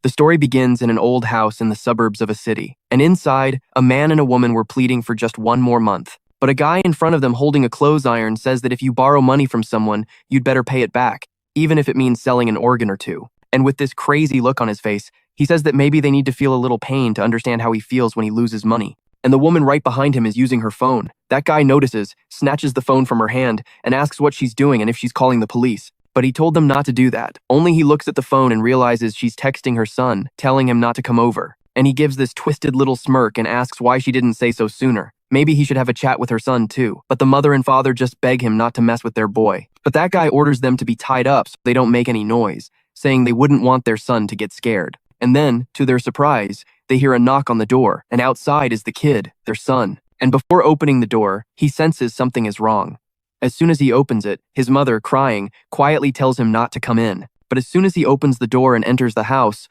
The story begins in an old house in the suburbs of a city, and inside, a man and a woman were pleading for just one more month. But a guy in front of them holding a clothes iron says that if you borrow money from someone, you'd better pay it back, even if it means selling an organ or two. And with this crazy look on his face, he says that maybe they need to feel a little pain to understand how he feels when he loses money. And the woman right behind him is using her phone. That guy notices, snatches the phone from her hand, and asks what she's doing and if she's calling the police. But he told them not to do that. Only he looks at the phone and realizes she's texting her son, telling him not to come over. And he gives this twisted little smirk and asks why she didn't say so sooner. Maybe he should have a chat with her son too. But the mother and father just beg him not to mess with their boy. But that guy orders them to be tied up so they don't make any noise, saying they wouldn't want their son to get scared. And then, to their surprise, they hear a knock on the door, and outside is the kid, their son. And before opening the door, he senses something is wrong. As soon as he opens it, his mother, crying, quietly tells him not to come in. But as soon as he opens the door and enters the house,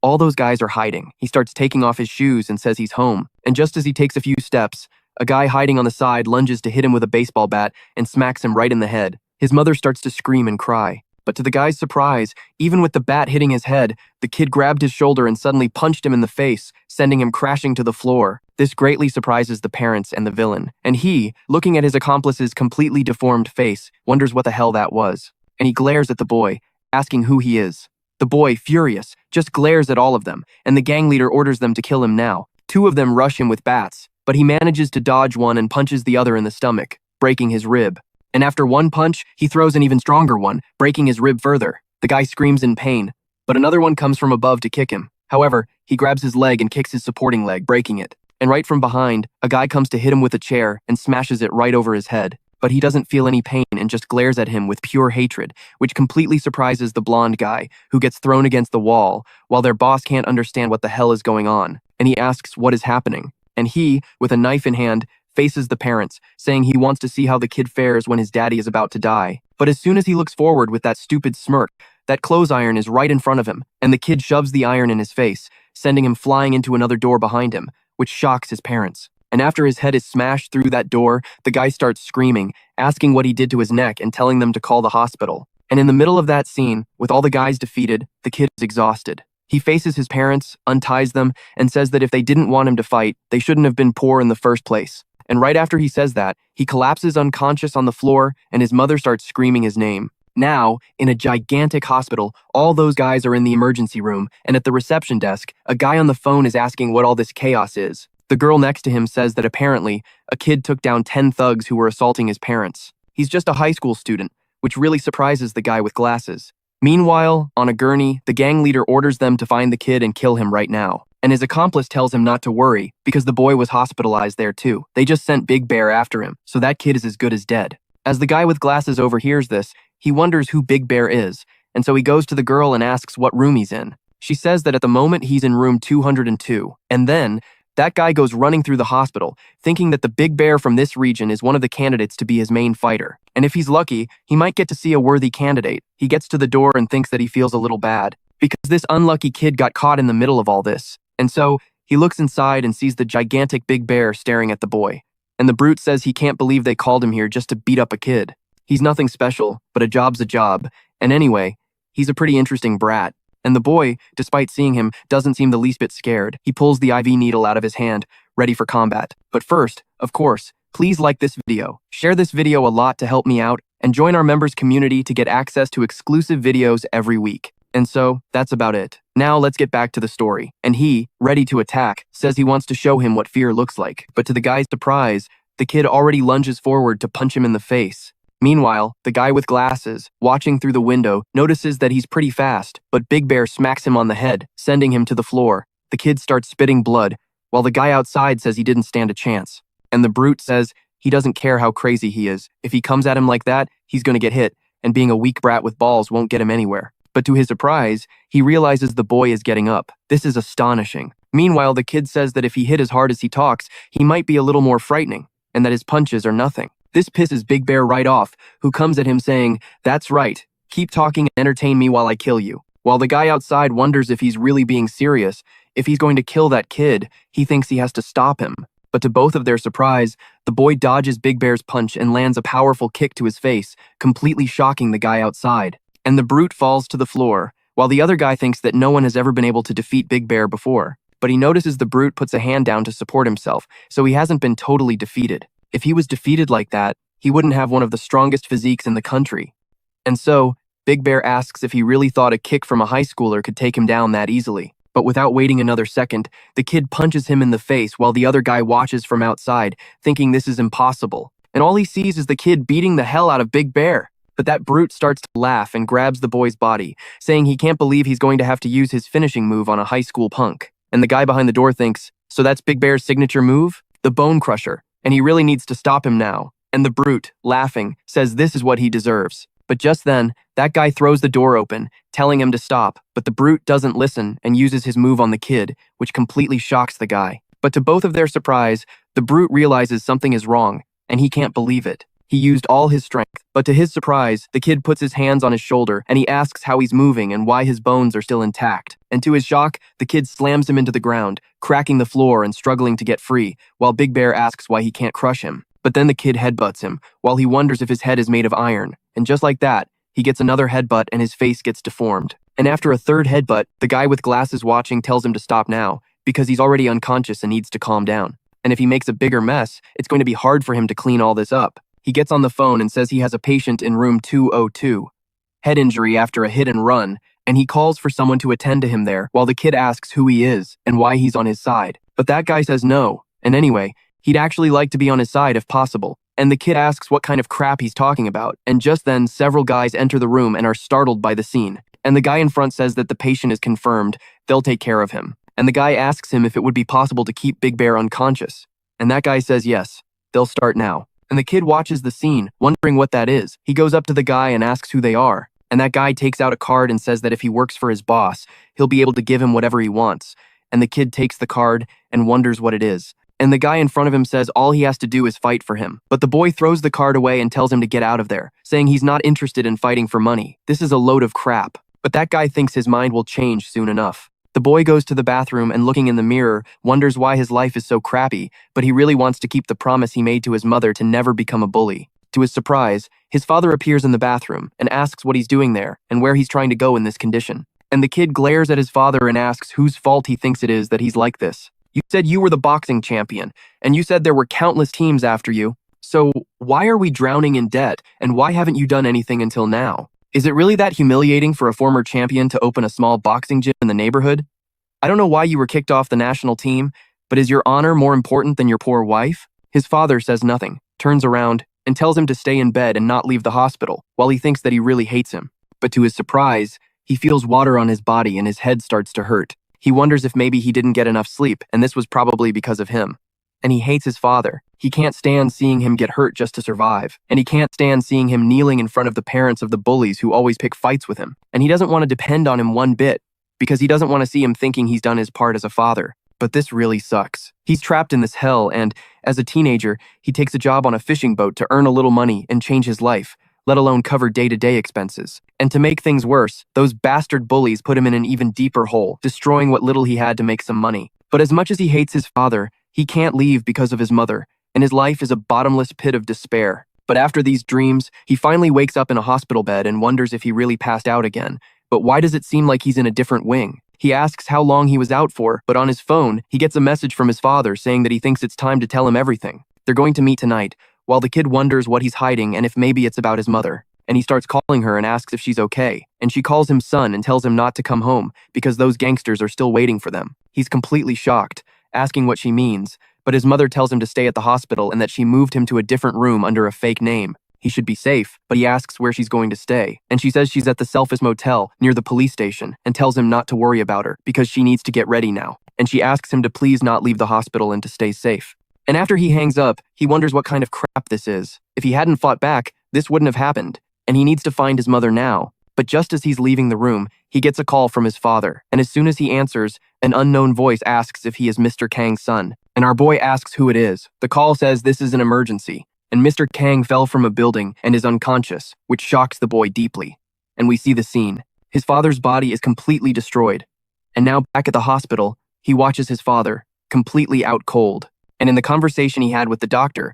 all those guys are hiding. He starts taking off his shoes and says he's home. And just as he takes a few steps, a guy hiding on the side lunges to hit him with a baseball bat and smacks him right in the head. His mother starts to scream and cry. But to the guy's surprise, even with the bat hitting his head, the kid grabbed his shoulder and suddenly punched him in the face, sending him crashing to the floor. This greatly surprises the parents and the villain, and he, looking at his accomplice's completely deformed face, wonders what the hell that was. And he glares at the boy, asking who he is. The boy, furious, just glares at all of them, and the gang leader orders them to kill him now. Two of them rush him with bats, but he manages to dodge one and punches the other in the stomach, breaking his rib. And after one punch, he throws an even stronger one, breaking his rib further. The guy screams in pain, but another one comes from above to kick him. However, he grabs his leg and kicks his supporting leg, breaking it. And right from behind, a guy comes to hit him with a chair and smashes it right over his head. But he doesn't feel any pain and just glares at him with pure hatred, which completely surprises the blonde guy, who gets thrown against the wall, while their boss can't understand what the hell is going on. And he asks what is happening. And he, with a knife in hand, faces the parents, saying he wants to see how the kid fares when his daddy is about to die. But as soon as he looks forward with that stupid smirk, that clothes iron is right in front of him, and the kid shoves the iron in his face, sending him flying into another door behind him, which shocks his parents. And after his head is smashed through that door, the guy starts screaming, asking what he did to his neck and telling them to call the hospital. And in the middle of that scene, with all the guys defeated, the kid is exhausted. He faces his parents, unties them, and says that if they didn't want him to fight, they shouldn't have been poor in the first place. And right after he says that, he collapses unconscious on the floor and his mother starts screaming his name. Now, in a gigantic hospital, all those guys are in the emergency room, and at the reception desk, a guy on the phone is asking what all this chaos is. The girl next to him says that apparently, a kid took down 10 thugs who were assaulting his parents. He's just a high school student, which really surprises the guy with glasses. Meanwhile, on a gurney, the gang leader orders them to find the kid and kill him right now. And his accomplice tells him not to worry, because the boy was hospitalized there too. They just sent Big Bear after him, so that kid is as good as dead. As the guy with glasses overhears this, he wonders who Big Bear is, and so he goes to the girl and asks what room he's in. She says that at the moment he's in room 202, and then that guy goes running through the hospital, thinking that the Big Bear from this region is one of the candidates to be his main fighter. And if he's lucky, he might get to see a worthy candidate. He gets to the door and thinks that he feels a little bad, because this unlucky kid got caught in the middle of all this. And so, he looks inside and sees the gigantic Big Bear staring at the boy. And the brute says he can't believe they called him here just to beat up a kid. He's nothing special, but a job's a job. And anyway, he's a pretty interesting brat. And the boy, despite seeing him, doesn't seem the least bit scared. He pulls the IV needle out of his hand, ready for combat. But first, of course, please like this video, share this video a lot to help me out, and join our members community to get access to exclusive videos every week. And so, that's about it. Now let's get back to the story. And he, ready to attack, says he wants to show him what fear looks like. But to the guy's surprise, the kid already lunges forward to punch him in the face. Meanwhile, the guy with glasses, watching through the window, notices that he's pretty fast, but Big Bear smacks him on the head, sending him to the floor. The kid starts spitting blood, while the guy outside says he didn't stand a chance. And the brute says he doesn't care how crazy he is. If he comes at him like that, he's gonna get hit, and being a weak brat with balls won't get him anywhere. But to his surprise, he realizes the boy is getting up. This is astonishing. Meanwhile, the kid says that if he hit as hard as he talks, he might be a little more frightening, and that his punches are nothing. This pisses Big Bear right off, who comes at him saying, "That's right, keep talking and entertain me while I kill you." While the guy outside wonders if he's really being serious, if he's going to kill that kid, he thinks he has to stop him. But to both of their surprise, the boy dodges Big Bear's punch and lands a powerful kick to his face, completely shocking the guy outside. And the brute falls to the floor, while the other guy thinks that no one has ever been able to defeat Big Bear before. But he notices the brute puts a hand down to support himself, so he hasn't been totally defeated. If he was defeated like that, he wouldn't have one of the strongest physiques in the country. And so, Big Bear asks if he really thought a kick from a high schooler could take him down that easily. But without waiting another second, the kid punches him in the face while the other guy watches from outside, thinking this is impossible. And all he sees is the kid beating the hell out of Big Bear. But that brute starts to laugh and grabs the boy's body, saying he can't believe he's going to have to use his finishing move on a high school punk. And the guy behind the door thinks, so that's Big Bear's signature move? The Bone Crusher. And he really needs to stop him now. And the brute, laughing, says this is what he deserves. But just then, that guy throws the door open, telling him to stop, but the brute doesn't listen and uses his move on the kid, which completely shocks the guy. But to both of their surprise, the brute realizes something is wrong, and he can't believe it. He used all his strength, but to his surprise, the kid puts his hands on his shoulder and he asks how he's moving and why his bones are still intact. And to his shock, the kid slams him into the ground, cracking the floor and struggling to get free, while Big Bear asks why he can't crush him. But then the kid headbutts him, while he wonders if his head is made of iron. And just like that, he gets another headbutt and his face gets deformed. And after a third headbutt, the guy with glasses watching tells him to stop now, because he's already unconscious and needs to calm down. And if he makes a bigger mess, it's going to be hard for him to clean all this up. He gets on the phone and says he has a patient in room 202. Head injury after a hit and run, and he calls for someone to attend to him there, while the kid asks who he is and why he's on his side. But that guy says no, and anyway, he'd actually like to be on his side if possible. And the kid asks what kind of crap he's talking about, and just then several guys enter the room and are startled by the scene. And the guy in front says that the patient is confirmed, they'll take care of him. And the guy asks him if it would be possible to keep Big Bear unconscious. And that guy says yes, they'll start now. And the kid watches the scene, wondering what that is. He goes up to the guy and asks who they are. And that guy takes out a card and says that if he works for his boss, he'll be able to give him whatever he wants. And the kid takes the card and wonders what it is. And the guy in front of him says all he has to do is fight for him. But the boy throws the card away and tells him to get out of there, saying he's not interested in fighting for money. This is a load of crap. But that guy thinks his mind will change soon enough. The boy goes to the bathroom and looking in the mirror, wonders why his life is so crappy, but he really wants to keep the promise he made to his mother to never become a bully. To his surprise, his father appears in the bathroom and asks what he's doing there and where he's trying to go in this condition. And the kid glares at his father and asks whose fault he thinks it is that he's like this. You said you were the boxing champion, and you said there were countless teams after you. So why are we drowning in debt, and why haven't you done anything until now? Is it really that humiliating for a former champion to open a small boxing gym in the neighborhood? I don't know why you were kicked off the national team, but is your honor more important than your poor wife? His father says nothing, turns around, and tells him to stay in bed and not leave the hospital, while he thinks that he really hates him. But to his surprise, he feels water on his body and his head starts to hurt. He wonders if maybe he didn't get enough sleep, and this was probably because of him. And he hates his father. He can't stand seeing him get hurt just to survive. And he can't stand seeing him kneeling in front of the parents of the bullies who always pick fights with him. And he doesn't want to depend on him one bit, because he doesn't want to see him thinking he's done his part as a father. But this really sucks. He's trapped in this hell, and as a teenager, he takes a job on a fishing boat to earn a little money and change his life, let alone cover day-to-day expenses. And to make things worse, those bastard bullies put him in an even deeper hole, destroying what little he had to make some money. But as much as he hates his father, he can't leave because of his mother, and his life is a bottomless pit of despair. But after these dreams, he finally wakes up in a hospital bed and wonders if he really passed out again. But why does it seem like he's in a different wing? He asks how long he was out for, but on his phone, he gets a message from his father saying that he thinks it's time to tell him everything. They're going to meet tonight, while the kid wonders what he's hiding and if maybe it's about his mother. And he starts calling her and asks if she's okay. And she calls him son and tells him not to come home because those gangsters are still waiting for them. He's completely shocked, asking what she means, but his mother tells him to stay at the hospital and that she moved him to a different room under a fake name. He should be safe, but he asks where she's going to stay. And she says she's at the Selfish Motel near the police station and tells him not to worry about her because she needs to get ready now. And she asks him to please not leave the hospital and to stay safe. And after he hangs up, he wonders what kind of crap this is. If he hadn't fought back, this wouldn't have happened. And he needs to find his mother now. But just as he's leaving the room, he gets a call from his father. And as soon as he answers, an unknown voice asks if he is Mr. Kang's son. And our boy asks who it is. The call says this is an emergency. And Mr. Kang fell from a building and is unconscious, which shocks the boy deeply. And we see the scene. His father's body is completely destroyed. And now back at the hospital, he watches his father, completely out cold. And in the conversation he had with the doctor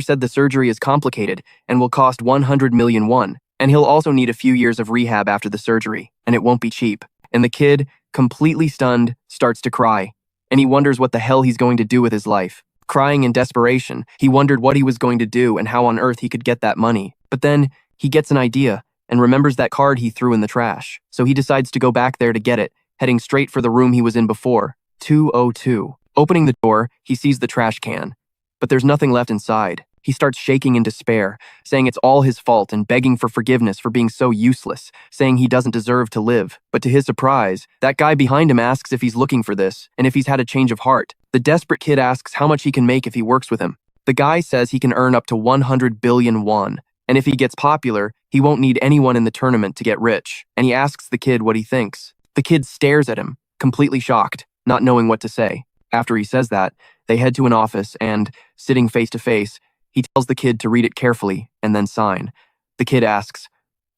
said the surgery is complicated and will cost 100 million won, and he'll also need a few years of rehab after the surgery. and it won't be cheap. And the kid, completely stunned, starts to cry. And he wonders what the hell he's going to do with his life. Crying in desperation, he wondered what he was going to do and how on earth he could get that money. But then, he gets an idea and remembers that card he threw in the trash. So he decides to go back there to get it, heading straight for the room he was in before, 202. Opening the door, he sees the trash can. But there's nothing left inside. He starts shaking in despair, saying it's all his fault and begging for forgiveness for being so useless, saying he doesn't deserve to live. But to his surprise, that guy behind him asks if he's looking for this and if he's had a change of heart. The desperate kid asks how much he can make if he works with him. The guy says he can earn up to 100 billion won, and if he gets popular, he won't need anyone in the tournament to get rich, and he asks the kid what he thinks. The kid stares at him, completely shocked, not knowing what to say. After he says that, they head to an office and, sitting face to face, he tells the kid to read it carefully and then sign. The kid asks,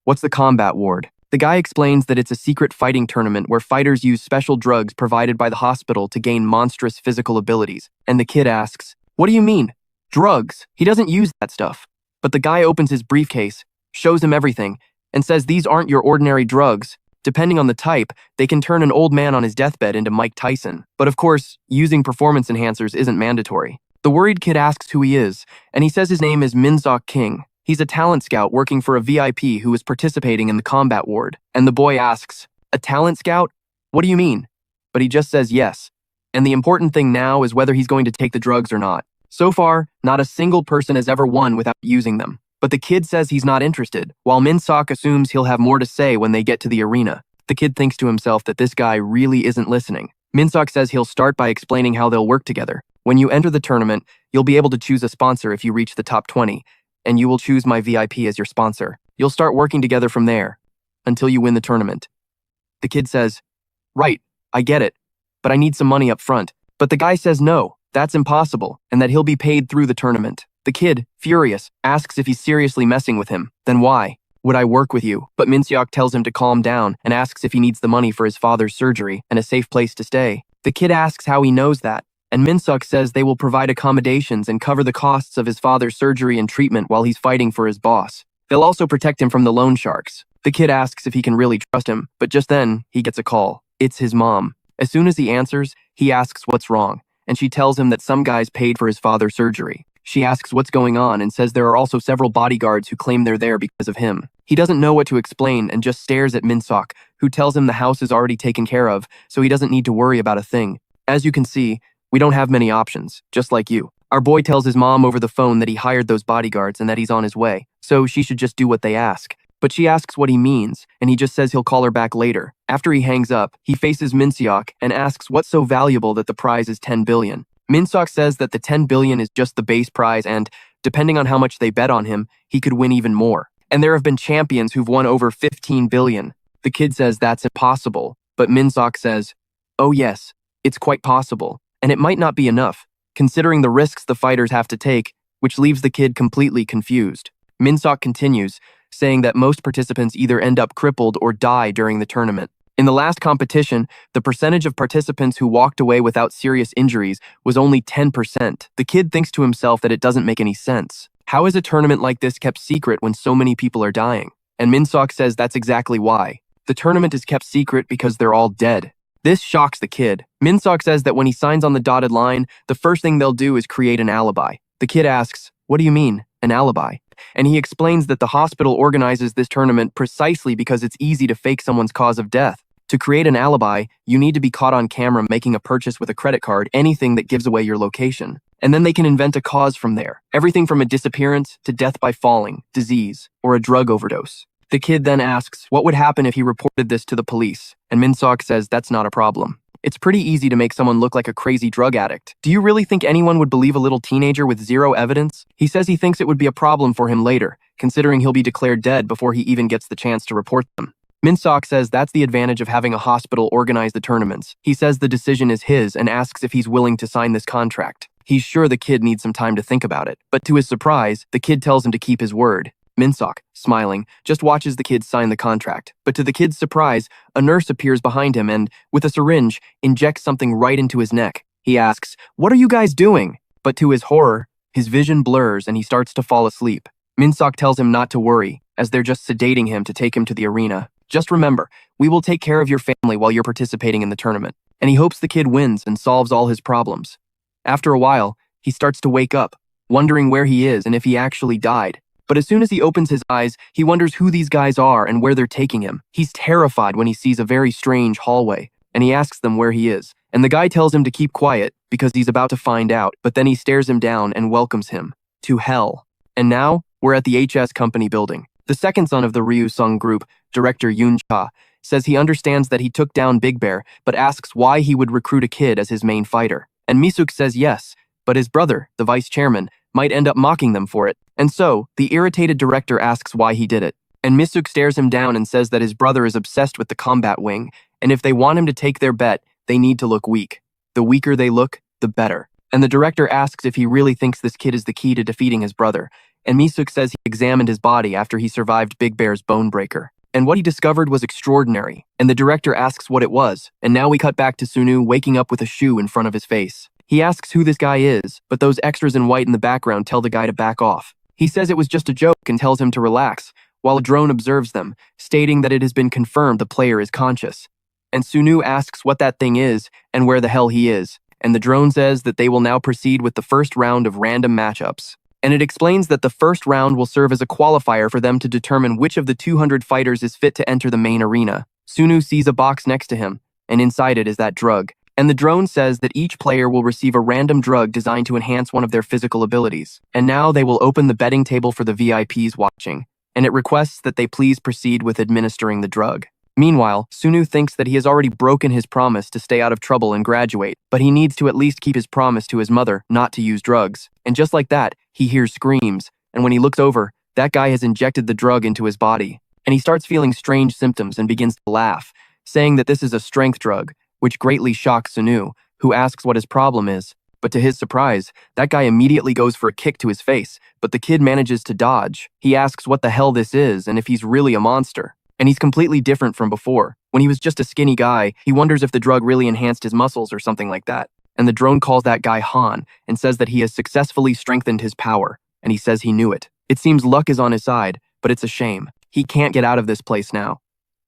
"What's the combat ward?" The guy explains that it's a secret fighting tournament where fighters use special drugs provided by the hospital to gain monstrous physical abilities. And the kid asks, "What do you mean? Drugs?" He doesn't use that stuff. But the guy opens his briefcase, shows him everything, and says these aren't your ordinary drugs. Depending on the type, they can turn an old man on his deathbed into Mike Tyson. But of course, using performance enhancers isn't mandatory. The worried kid asks who he is, and he says his name is Minseok King. He's a talent scout working for a VIP who is participating in the combat ward. And the boy asks, "A talent scout? What do you mean?" But he just says yes. And the important thing now is whether he's going to take the drugs or not. So far, not a single person has ever won without using them. But the kid says he's not interested, while Minseok assumes he'll have more to say when they get to the arena. The kid thinks to himself that this guy really isn't listening. Minseok says he'll start by explaining how they'll work together. When you enter the tournament, you'll be able to choose a sponsor if you reach the top 20, and you will choose my VIP as your sponsor. You'll start working together from there, until you win the tournament. The kid says, "Right, I get it, but I need some money up front." But the guy says no, that's impossible, and that he'll be paid through the tournament. The kid, furious, asks if he's seriously messing with him. Then why would I work with you? But Minseok tells him to calm down and asks if he needs the money for his father's surgery and a safe place to stay. The kid asks how he knows that, and Minseok says they will provide accommodations and cover the costs of his father's surgery and treatment while he's fighting for his boss. They'll also protect him from the loan sharks. The kid asks if he can really trust him, but just then, he gets a call. It's his mom. As soon as he answers, he asks what's wrong, and she tells him that some guys paid for his father's surgery. She asks what's going on and says there are also several bodyguards who claim they're there because of him. He doesn't know what to explain and just stares at Minseok, who tells him the house is already taken care of, so he doesn't need to worry about a thing. As you can see, we don't have many options, just like you. Our boy tells his mom over the phone that he hired those bodyguards and that he's on his way, so she should just do what they ask. But she asks what he means, and he just says he'll call her back later. After he hangs up, he faces Minseok and asks what's so valuable that the prize is 10 billion. Minseok says that the 10 billion is just the base prize and, depending on how much they bet on him, he could win even more. And there have been champions who've won over 15 billion. The kid says that's impossible, but Minseok says, "Oh yes, it's quite possible, and it might not be enough, considering the risks the fighters have to take," which leaves the kid completely confused. Minseok continues, saying that most participants either end up crippled or die during the tournament. In the last competition, the percentage of participants who walked away without serious injuries was only 10%. The kid thinks to himself that it doesn't make any sense. How is a tournament like this kept secret when so many people are dying? And Minseok says that's exactly why. The tournament is kept secret because they're all dead. This shocks the kid. Minseok says that when he signs on the dotted line, the first thing they'll do is create an alibi. The kid asks, "What do you mean, an alibi?" And he explains that the hospital organizes this tournament precisely because it's easy to fake someone's cause of death. To create an alibi, you need to be caught on camera making a purchase with a credit card, anything that gives away your location. And then they can invent a cause from there. Everything from a disappearance to death by falling, disease, or a drug overdose. The kid then asks what would happen if he reported this to the police, and Minseok says that's not a problem. It's pretty easy to make someone look like a crazy drug addict. Do you really think anyone would believe a little teenager with zero evidence? He says he thinks it would be a problem for him later, considering he'll be declared dead before he even gets the chance to report them. Minseok says that's the advantage of having a hospital organize the tournaments. He says the decision is his and asks if he's willing to sign this contract. He's sure the kid needs some time to think about it, but to his surprise, the kid tells him to keep his word. Minseok, smiling, just watches the kid sign the contract. But to the kid's surprise, a nurse appears behind him and, with a syringe, injects something right into his neck. He asks, "What are you guys doing?" But to his horror, his vision blurs and he starts to fall asleep. Minseok tells him not to worry, as they're just sedating him to take him to the arena. Just remember, we will take care of your family while you're participating in the tournament. And he hopes the kid wins and solves all his problems. After a while, he starts to wake up, wondering where he is and if he actually died. But as soon as he opens his eyes, he wonders who these guys are and where they're taking him. He's terrified when he sees a very strange hallway, and he asks them where he is. And the guy tells him to keep quiet because he's about to find out, but then he stares him down and welcomes him to hell. And now, we're at the HS Company building. The second son of the Ryu Sung group, director Yoon Cha, says he understands that he took down Big Bear, but asks why he would recruit a kid as his main fighter. And Misuk says yes, but his brother, the vice chairman, might end up mocking them for it. And so, the irritated director asks why he did it. And Misuk stares him down and says that his brother is obsessed with the combat wing, and if they want him to take their bet, they need to look weak. The weaker they look, the better. And the director asks if he really thinks this kid is the key to defeating his brother, and Misuk says he examined his body after he survived Big Bear's bone breaker. And what he discovered was extraordinary, and the director asks what it was, and now we cut back to Sionu waking up with a shoe in front of his face. He asks who this guy is, but those extras in white in the background tell the guy to back off. He says it was just a joke and tells him to relax, while a drone observes them, stating that it has been confirmed the player is conscious. And Sionu asks what that thing is and where the hell he is, and the drone says that they will now proceed with the first round of random matchups. And it explains that the first round will serve as a qualifier for them to determine which of the 200 fighters is fit to enter the main arena. Sionu sees a box next to him, and inside it is that drug. And the drone says that each player will receive a random drug designed to enhance one of their physical abilities. And now they will open the betting table for the VIPs watching, and it requests that they please proceed with administering the drug. Meanwhile, Sionu thinks that he has already broken his promise to stay out of trouble and graduate, but he needs to at least keep his promise to his mother not to use drugs. And just like that, he hears screams, and when he looks over, that guy has injected the drug into his body. And he starts feeling strange symptoms and begins to laugh, saying that this is a strength drug, which greatly shocks Sionu, who asks what his problem is. But to his surprise, that guy immediately goes for a kick to his face, but the kid manages to dodge. He asks what the hell this is and if he's really a monster. And he's completely different from before. When he was just a skinny guy, he wonders if the drug really enhanced his muscles or something like that. And the drone calls that guy Han and says that he has successfully strengthened his power, and he says he knew it. It seems luck is on his side, but it's a shame. He can't get out of this place now.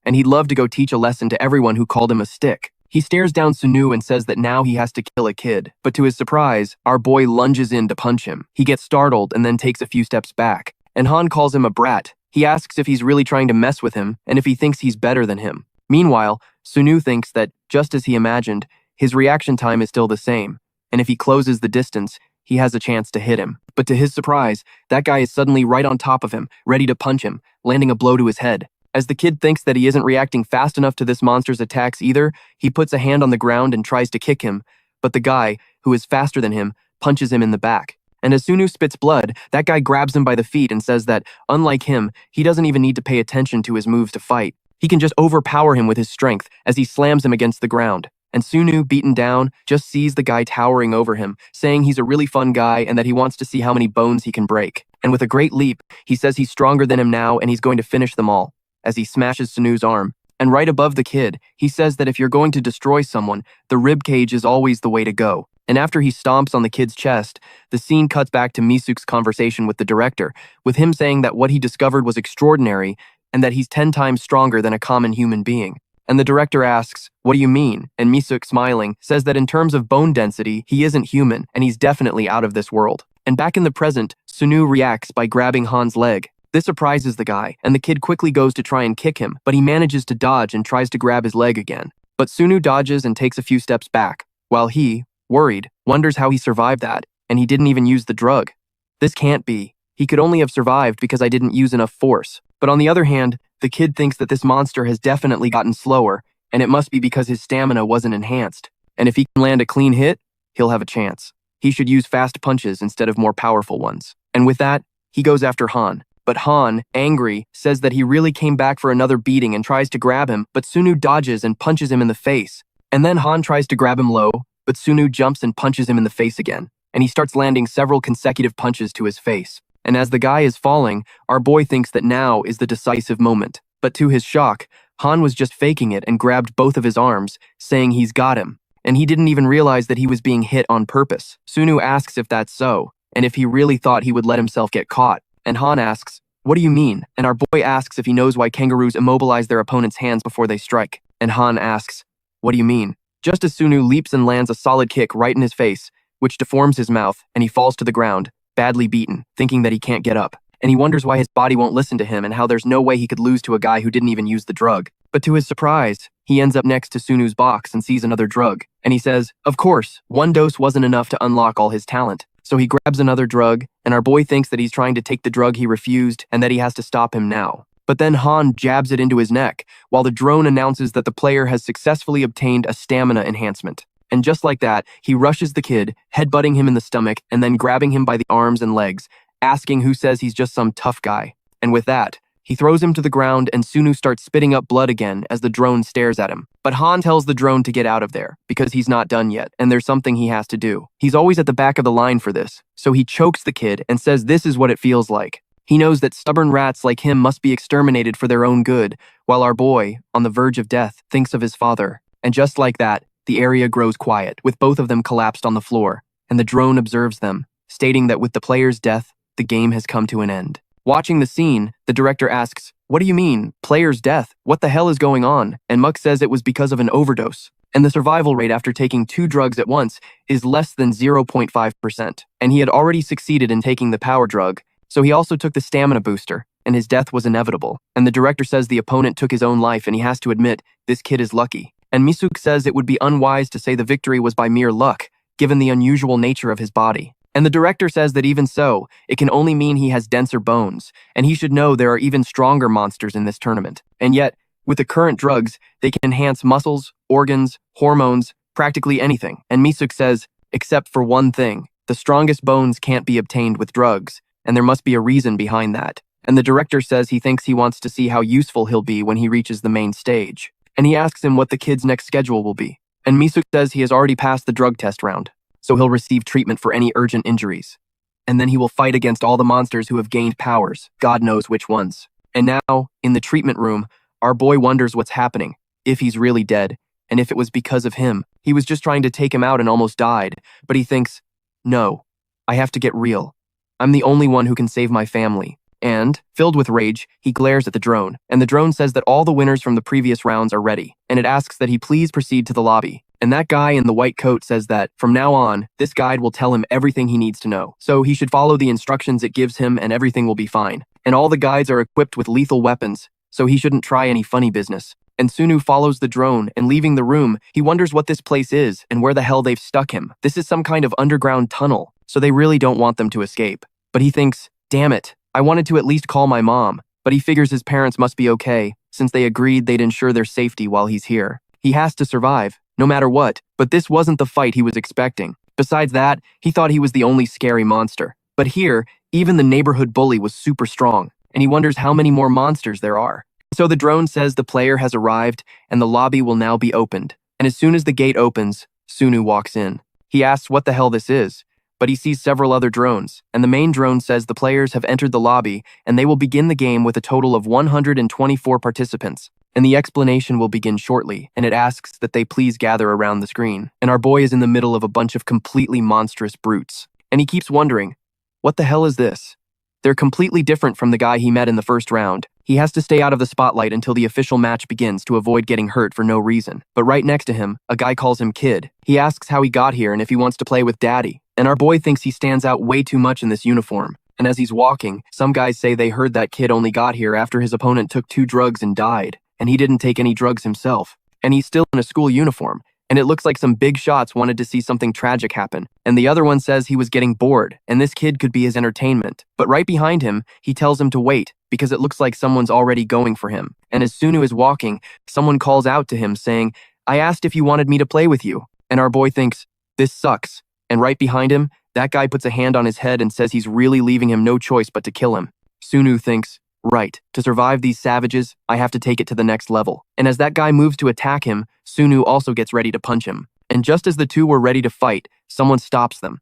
And he'd love to go teach a lesson to everyone who called him a stick. He stares down Sionu and says that now he has to kill a kid. But to his surprise, our boy lunges in to punch him. He gets startled and then takes a few steps back. And Han calls him a brat. He asks if he's really trying to mess with him and if he thinks he's better than him. Meanwhile, Sionu thinks that, just as he imagined, his reaction time is still the same, and if he closes the distance, he has a chance to hit him. But to his surprise, that guy is suddenly right on top of him, ready to punch him, landing a blow to his head. As the kid thinks that he isn't reacting fast enough to this monster's attacks either, he puts a hand on the ground and tries to kick him, but the guy, who is faster than him, punches him in the back. And as Sionu spits blood, that guy grabs him by the feet and says that, unlike him, he doesn't even need to pay attention to his moves to fight. He can just overpower him with his strength as he slams him against the ground. And Sionu, beaten down, just sees the guy towering over him, saying he's a really fun guy and that he wants to see how many bones he can break. And with a great leap, he says he's stronger than him now and he's going to finish them all, as he smashes Sunu's arm. And right above the kid, he says that if you're going to destroy someone, the rib cage is always the way to go. And after he stomps on the kid's chest, the scene cuts back to Misuk's conversation with the director, with him saying that what he discovered was extraordinary and that he's 10 times stronger than a common human being. And the director asks, "What do you mean?" And Misuk, smiling, says that in terms of bone density, he isn't human and he's definitely out of this world. And back in the present, Sionu reacts by grabbing Han's leg. This surprises the guy, and the kid quickly goes to try and kick him, but he manages to dodge and tries to grab his leg again. But Sionu dodges and takes a few steps back, while he, worried, wonders how he survived that, and he didn't even use the drug. This can't be. He could only have survived because I didn't use enough force. But on the other hand, the kid thinks that this monster has definitely gotten slower, and it must be because his stamina wasn't enhanced. And if he can land a clean hit, he'll have a chance. He should use fast punches instead of more powerful ones. And with that, he goes after Han. But Han, angry, says that he really came back for another beating and tries to grab him, but Sionu dodges and punches him in the face. And then Han tries to grab him low, but Sionu jumps and punches him in the face again. And he starts landing several consecutive punches to his face. And as the guy is falling, our boy thinks that now is the decisive moment. But to his shock, Han was just faking it and grabbed both of his arms, saying he's got him. And he didn't even realize that he was being hit on purpose. Sionu asks if that's so, and if he really thought he would let himself get caught. And Han asks, "What do you mean?" And our boy asks if he knows why kangaroos immobilize their opponent's hands before they strike. And Han asks, "What do you mean?" Just as Sionu leaps and lands a solid kick right in his face, which deforms his mouth, and he falls to the ground, badly beaten, thinking that he can't get up. And he wonders why his body won't listen to him and how there's no way he could lose to a guy who didn't even use the drug. But to his surprise, he ends up next to Sunu's box and sees another drug. And he says, of course, one dose wasn't enough to unlock all his talent. So he grabs another drug, and our boy thinks that he's trying to take the drug he refused and that he has to stop him now. But then Han jabs it into his neck, while the drone announces that the player has successfully obtained a stamina enhancement. And just like that, he rushes the kid, headbutting him in the stomach and then grabbing him by the arms and legs, asking who says he's just some tough guy. And with that, he throws him to the ground and Sionu starts spitting up blood again as the drone stares at him. But Han tells the drone to get out of there, because he's not done yet, and there's something he has to do. He's always at the back of the line for this, so he chokes the kid and says this is what it feels like. He knows that stubborn rats like him must be exterminated for their own good, while our boy, on the verge of death, thinks of his father. And just like that, the area grows quiet, with both of them collapsed on the floor, and the drone observes them, stating that with the player's death, the game has come to an end. Watching the scene, the director asks, "What do you mean, player's death? What the hell is going on?" And Muck says it was because of an overdose. And the survival rate after taking 2 drugs at once is less than 0.5%. And he had already succeeded in taking the power drug, so he also took the stamina booster, and his death was inevitable. And the director says the opponent took his own life and he has to admit, this kid is lucky. And Misuk says it would be unwise to say the victory was by mere luck, given the unusual nature of his body. And the director says that even so, it can only mean he has denser bones, and he should know there are even stronger monsters in this tournament. And yet, with the current drugs, they can enhance muscles, organs, hormones, practically anything. And Misuk says, except for one thing, the strongest bones can't be obtained with drugs, and there must be a reason behind that. And the director says he thinks he wants to see how useful he'll be when he reaches the main stage. And he asks him what the kid's next schedule will be. And Misuk says he has already passed the drug test round, so he'll receive treatment for any urgent injuries. And then he will fight against all the monsters who have gained powers, God knows which ones. And now, in the treatment room, our boy wonders what's happening, if he's really dead, and if it was because of him. He was just trying to take him out and almost died, but he thinks, no, I have to get real. I'm the only one who can save my family. And, filled with rage, he glares at the drone, and the drone says that all the winners from the previous rounds are ready, and it asks that he please proceed to the lobby. And that guy in the white coat says that, from now on, this guide will tell him everything he needs to know. So he should follow the instructions it gives him and everything will be fine. And all the guides are equipped with lethal weapons, so he shouldn't try any funny business. And Sionu follows the drone, and leaving the room, he wonders what this place is and where the hell they've stuck him. This is some kind of underground tunnel, so they really don't want them to escape. But he thinks, damn it, I wanted to at least call my mom. But he figures his parents must be okay, since they agreed they'd ensure their safety while he's here. He has to survive, no matter what, but this wasn't the fight he was expecting. Besides that, he thought he was the only scary monster. But here, even the neighborhood bully was super strong, and he wonders how many more monsters there are. So the drone says the player has arrived, and the lobby will now be opened. And as soon as the gate opens, Sionu walks in. He asks what the hell this is, but he sees several other drones, and the main drone says the players have entered the lobby, and they will begin the game with a total of 124 participants. And the explanation will begin shortly, and it asks that they please gather around the screen. And our boy is in the middle of a bunch of completely monstrous brutes. And he keeps wondering, what the hell is this? They're completely different from the guy he met in the first round. He has to stay out of the spotlight until the official match begins to avoid getting hurt for no reason. But right next to him, a guy calls him Kid. He asks how he got here and if he wants to play with Daddy. And our boy thinks he stands out way too much in this uniform. And as he's walking, some guys say they heard that Kid only got here after his opponent took 2 drugs and died. And he didn't take any drugs himself. And he's still in a school uniform. And it looks like some big shots wanted to see something tragic happen. And the other one says he was getting bored, and this kid could be his entertainment. But right behind him, he tells him to wait, because it looks like someone's already going for him. And as Sionu is walking, someone calls out to him saying, I asked if you wanted me to play with you. And our boy thinks, this sucks. And right behind him, that guy puts a hand on his head and says he's really leaving him no choice but to kill him. Sionu thinks, right, to survive these savages, I have to take it to the next level. And as that guy moves to attack him, Sionu also gets ready to punch him. And just as the two were ready to fight, someone stops them.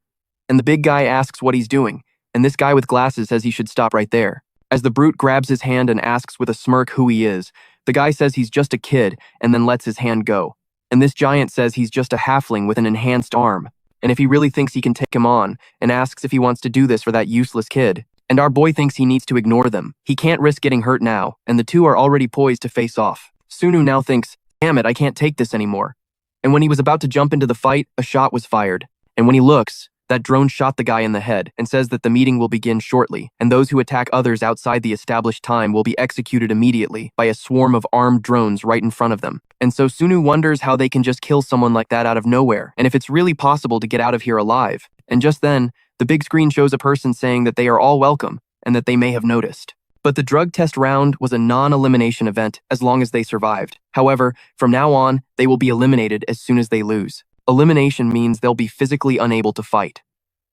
And the big guy asks what he's doing, and this guy with glasses says he should stop right there. As the brute grabs his hand and asks with a smirk who he is, the guy says he's just a kid and then lets his hand go. And this giant says he's just a halfling with an enhanced arm. And if he really thinks he can take him on, and asks if he wants to do this for that useless kid. and our boy thinks he needs to ignore them. He can't risk getting hurt now, and the two are already poised to face off. Sionu now thinks, damn it, I can't take this anymore. And when he was about to jump into the fight, a shot was fired. And when he looks, that drone shot the guy in the head and says that the meeting will begin shortly, and those who attack others outside the established time will be executed immediately by a swarm of armed drones right in front of them. And so Sionu wonders how they can just kill someone like that out of nowhere, and if it's really possible to get out of here alive. And just then, the big screen shows a person saying that they are all welcome, and that they may have noticed. But the drug test round was a non-elimination event as long as they survived. However, from now on, they will be eliminated as soon as they lose. Elimination means they'll be physically unable to fight.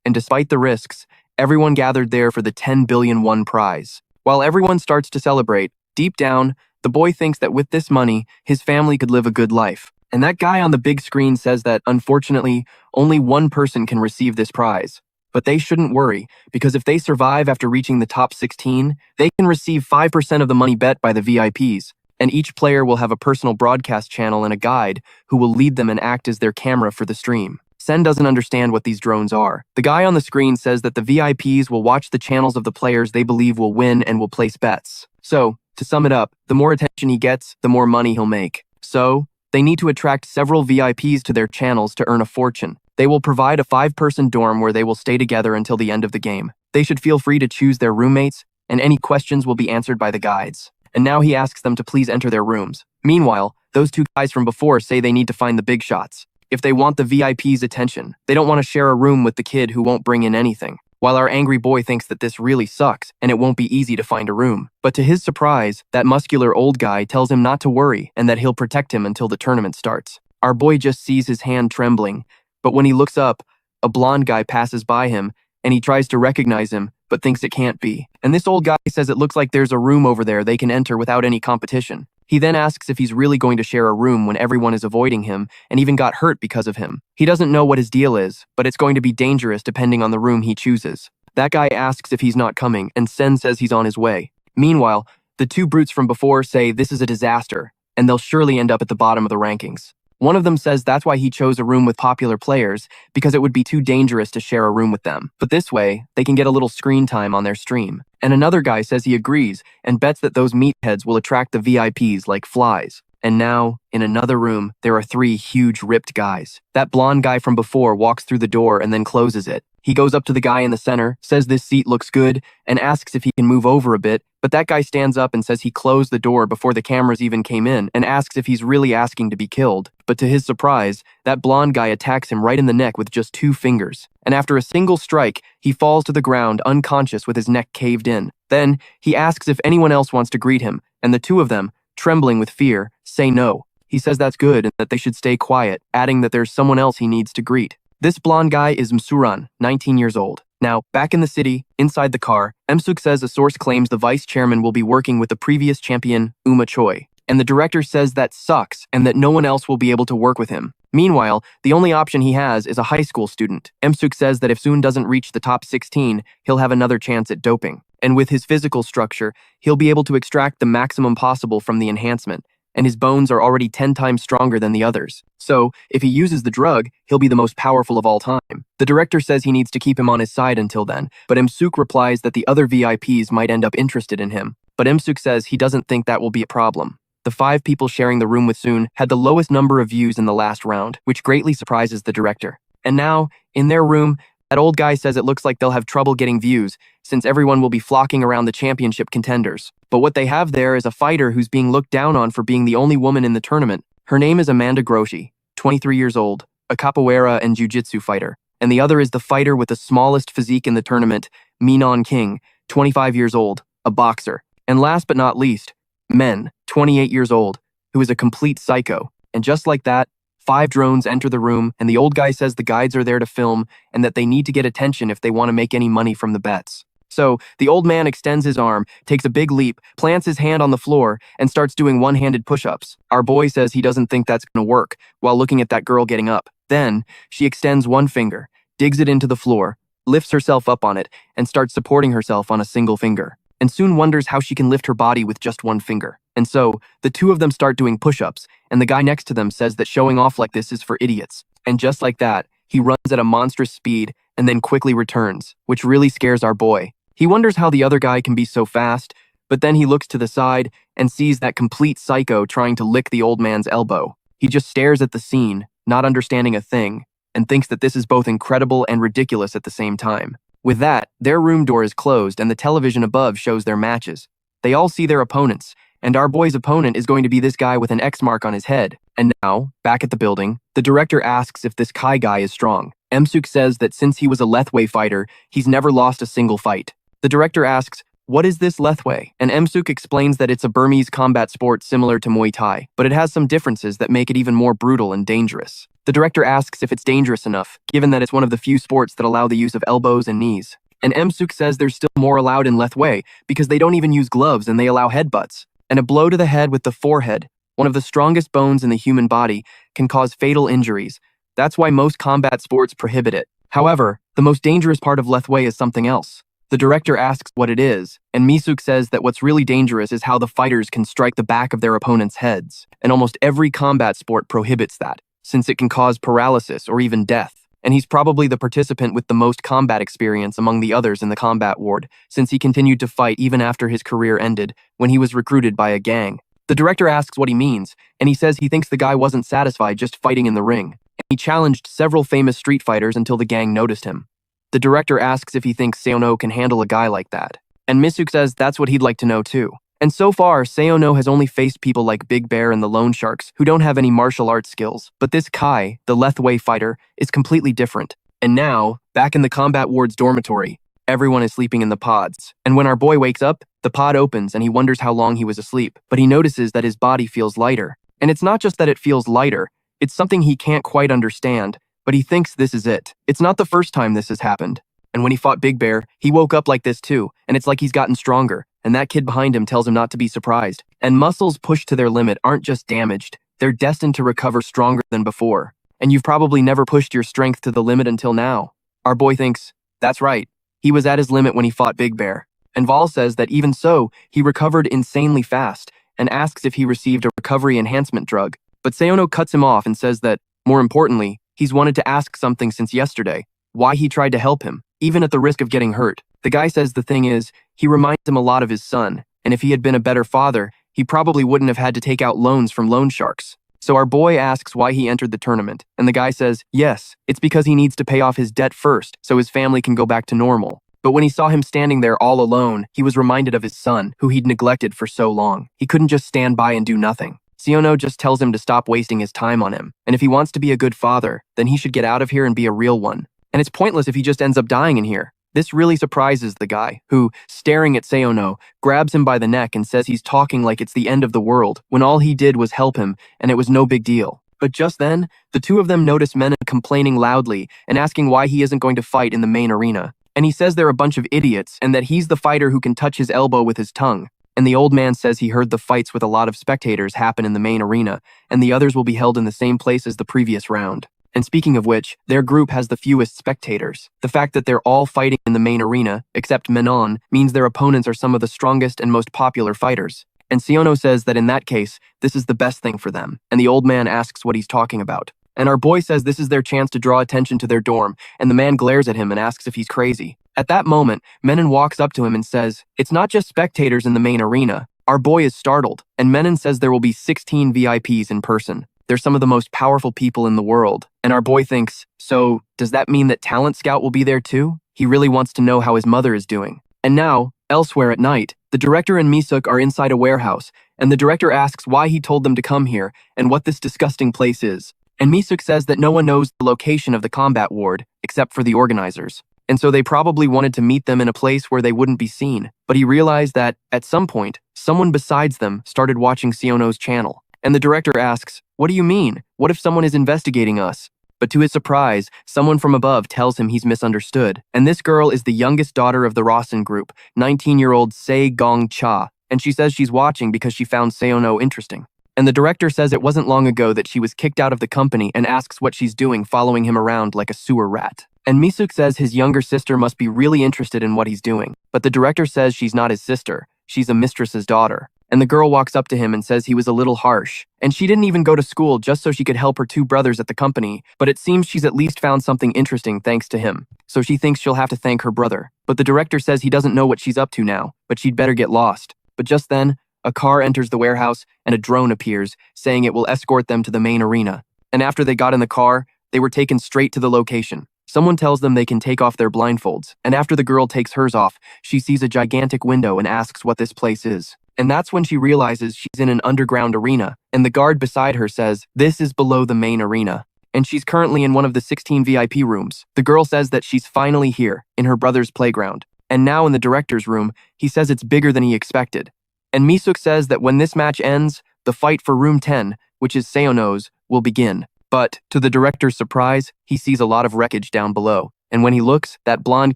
And despite the risks, everyone gathered there for the 10 billion won prize. While everyone starts to celebrate, deep down, the boy thinks that with this money, his family could live a good life. And that guy on the big screen says that, unfortunately, only one person can receive this prize. But they shouldn't worry, because if they survive after reaching the top 16, they can receive 5% of the money bet by the VIPs, and each player will have a personal broadcast channel and a guide who will lead them and act as their camera for the stream. Sen doesn't understand what these drones are. The guy on the screen says that the VIPs will watch the channels of the players they believe will win and will place bets. So, to sum it up, the more attention he gets, the more money he'll make. So, they need to attract several VIPs to their channels to earn a fortune. They will provide a 5-person dorm where they will stay together until the end of the game. They should feel free to choose their roommates, and any questions will be answered by the guides. And now he asks them to please enter their rooms. Meanwhile, those two guys from before say they need to find the big shots. If they want the VIP's attention, they don't want to share a room with the kid who won't bring in anything. While our angry boy thinks that this really sucks and it won't be easy to find a room. But to his surprise, that muscular old guy tells him not to worry and that he'll protect him until the tournament starts. Our boy just sees his hand trembling, but when he looks up, a blonde guy passes by him and he tries to recognize him, but thinks it can't be. And this old guy says it looks like there's a room over there they can enter without any competition. He then asks if he's really going to share a room when everyone is avoiding him and even got hurt because of him. He doesn't know what his deal is, but it's going to be dangerous depending on the room he chooses. That guy asks if he's not coming, and Sen says he's on his way. Meanwhile, the two brutes from before say this is a disaster, and they'll surely end up at the bottom of the rankings. One of them says that's why he chose a room with popular players, because it would be too dangerous to share a room with them. But this way, they can get a little screen time on their stream. And another guy says he agrees and bets that those meatheads will attract the VIPs like flies. And now, in another room, there are 3 huge ripped guys. That blonde guy from before walks through the door and then closes it. He goes up to the guy in the center, says this seat looks good, and asks if he can move over a bit, but that guy stands up and says he closed the door before the cameras even came in and asks if he's really asking to be killed. But to his surprise, that blonde guy attacks him right in the neck with just 2 fingers. And after a single strike, he falls to the ground unconscious with his neck caved in. Then, he asks if anyone else wants to greet him, and the 2 of them, trembling with fear, say no. He says that's good and that they should stay quiet, adding that there's someone else he needs to greet. This blonde guy is Msuran, 19 years old. Now, back in the city, inside the car, Msuk says a source claims the vice chairman will be working with the previous champion, Uma Choi. And the director says that sucks and that no one else will be able to work with him. Meanwhile, the only option he has is a high school student. Msuk says that if Soon doesn't reach the top 16, he'll have another chance at doping. And with his physical structure, he'll be able to extract the maximum possible from the enhancement, and his bones are already 10 times stronger than the others. So, if he uses the drug, he'll be the most powerful of all time. The director says he needs to keep him on his side until then, but Msuk replies that the other VIPs might end up interested in him. But Msuk says he doesn't think that will be a problem. The 5 people sharing the room with Soon had the lowest number of views in the last round, which greatly surprises the director. And now, in their room, that old guy says it looks like they'll have trouble getting views, since everyone will be flocking around the championship contenders. But what they have there is a fighter who's being looked down on for being the only woman in the tournament. Her name is Amanda Groshi, 23 years old, a capoeira and jiu-jitsu fighter. And the other is the fighter with the smallest physique in the tournament, Minon King, 25 years old, a boxer. And last but not least, Men, 28 years old, who is a complete psycho. And just like that, 5 drones enter the room, and the old guy says the guides are there to film and that they need to get attention if they want to make any money from the bets. So, the old man extends his arm, takes a big leap, plants his hand on the floor, and starts doing one-handed push-ups. Our boy says he doesn't think that's gonna work, while looking at that girl getting up. Then, she extends one finger, digs it into the floor, lifts herself up on it, and starts supporting herself on a single finger. And soon wonders how she can lift her body with just one finger. And so, the 2 of them start doing push-ups, and the guy next to them says that showing off like this is for idiots. And just like that, he runs at a monstrous speed and then quickly returns, which really scares our boy. He wonders how the other guy can be so fast, but then he looks to the side and sees that complete psycho trying to lick the old man's elbow. He just stares at the scene, not understanding a thing, and thinks that this is both incredible and ridiculous at the same time. With that, their room door is closed and the television above shows their matches. They all see their opponents, and our boy's opponent is going to be this guy with an X mark on his head. And now, back at the building, the director asks if this Kai guy is strong. Msuk says that since he was a Lethwei fighter, he's never lost a single fight. The director asks, "What is this Lethwei?" And Msuk explains that it's a Burmese combat sport similar to Muay Thai, but it has some differences that make it even more brutal and dangerous. The director asks if it's dangerous enough, given that it's one of the few sports that allow the use of elbows and knees. And Msuk says there's still more allowed in Lethwei because they don't even use gloves and they allow headbutts. And a blow to the head with the forehead, one of the strongest bones in the human body, can cause fatal injuries. That's why most combat sports prohibit it. However, the most dangerous part of Lethwei is something else. The director asks what it is, and Misuk says that what's really dangerous is how the fighters can strike the back of their opponents' heads. And almost every combat sport prohibits that, since it can cause paralysis or even death. And he's probably the participant with the most combat experience among the others in the combat ward, since he continued to fight even after his career ended, when he was recruited by a gang. The director asks what he means, and he says he thinks the guy wasn't satisfied just fighting in the ring. And he challenged several famous street fighters until the gang noticed him. The director asks if he thinks Sionu can handle a guy like that. And Misuk says that's what he'd like to know too. And so far, Sionu has only faced people like Big Bear and the Lone Sharks who don't have any martial arts skills. But this Kai, the Lethwei fighter, is completely different. And now, back in the combat ward's dormitory, everyone is sleeping in the pods. And when our boy wakes up, the pod opens and he wonders how long he was asleep. But he notices that his body feels lighter. And it's not just that it feels lighter, it's something he can't quite understand. But he thinks this is it. It's not the first time this has happened. And when he fought Big Bear, he woke up like this too, and it's like he's gotten stronger. And that kid behind him tells him not to be surprised. And muscles pushed to their limit aren't just damaged, they're destined to recover stronger than before. And you've probably never pushed your strength to the limit until now. Our boy thinks, that's right, he was at his limit when he fought Big Bear. And Val says that even so, he recovered insanely fast, and asks if he received a recovery enhancement drug. But Sionu cuts him off and says that, more importantly, he's wanted to ask something since yesterday, why he tried to help him, even at the risk of getting hurt. The guy says the thing is, he reminds him a lot of his son, and if he had been a better father, he probably wouldn't have had to take out loans from loan sharks. So our boy asks why he entered the tournament, and the guy says, yes, it's because he needs to pay off his debt first so his family can go back to normal. But when he saw him standing there all alone, he was reminded of his son, who he'd neglected for so long. He couldn't just stand by and do nothing. Sionu just tells him to stop wasting his time on him, and if he wants to be a good father, then he should get out of here and be a real one. And it's pointless if he just ends up dying in here. This really surprises the guy, who, staring at Sionu, grabs him by the neck and says he's talking like it's the end of the world, when all he did was help him, and it was no big deal. But just then, the two of them notice Menon complaining loudly and asking why he isn't going to fight in the main arena. And he says they're a bunch of idiots, and that he's the fighter who can touch his elbow with his tongue. And the old man says he heard the fights with a lot of spectators happen in the main arena, and the others will be held in the same place as the previous round. And speaking of which, their group has the fewest spectators. The fact that they're all fighting in the main arena, except Menon, means their opponents are some of the strongest and most popular fighters. And Sionu says that in that case, this is the best thing for them. And the old man asks what he's talking about. And our boy says this is their chance to draw attention to their dorm, and the man glares at him and asks if he's crazy. At that moment, Menon walks up to him and says, it's not just spectators in the main arena. Our boy is startled, and Menon says there will be 16 VIPs in person. They're some of the most powerful people in the world. And our boy thinks, so, does that mean that Talent Scout will be there too? He really wants to know how his mother is doing. And now, elsewhere at night, the director and Misuk are inside a warehouse, and the director asks why he told them to come here, and what this disgusting place is. And Misuk says that no one knows the location of the combat ward, except for the organizers. And so they probably wanted to meet them in a place where they wouldn't be seen. But he realized that, at some point, someone besides them started watching Sionu's channel. And the director asks, what do you mean? What if someone is investigating us? But to his surprise, someone from above tells him he's misunderstood. And this girl is the youngest daughter of the Rawson group, 19-year-old Se Gong Cha. And she says she's watching because she found Sionu interesting. And the director says it wasn't long ago that she was kicked out of the company and asks what she's doing following him around like a sewer rat. And Misuk says his younger sister must be really interested in what he's doing. But the director says she's not his sister, she's a mistress's daughter. and the girl walks up to him and says he was a little harsh. And she didn't even go to school just so she could help her two brothers at the company, but it seems she's at least found something interesting thanks to him. So she thinks she'll have to thank her brother. But the director says he doesn't know what she's up to now, but she'd better get lost. But just then, a car enters the warehouse and a drone appears, saying it will escort them to the main arena. And after they got in the car, they were taken straight to the location. Someone tells them they can take off their blindfolds, and after the girl takes hers off, she sees a gigantic window and asks what this place is. And that's when she realizes she's in an underground arena, and the guard beside her says, "This is below the main arena." And she's currently in one of the 16 VIP rooms. The girl says that she's finally here, in her brother's playground. And now in the director's room, he says it's bigger than he expected. And Misuk says that when this match ends, the fight for room 10, which is Seono's, will begin. But, to the director's surprise, he sees a lot of wreckage down below. And when he looks, that blonde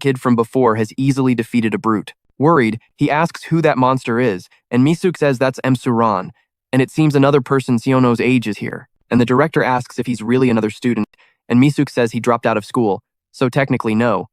kid from before has easily defeated a brute. Worried, he asks who that monster is, and Misuk says that's Emsuran, and it seems another person Siono's age is here. And the director asks if he's really another student, and Misuk says he dropped out of school, so technically no.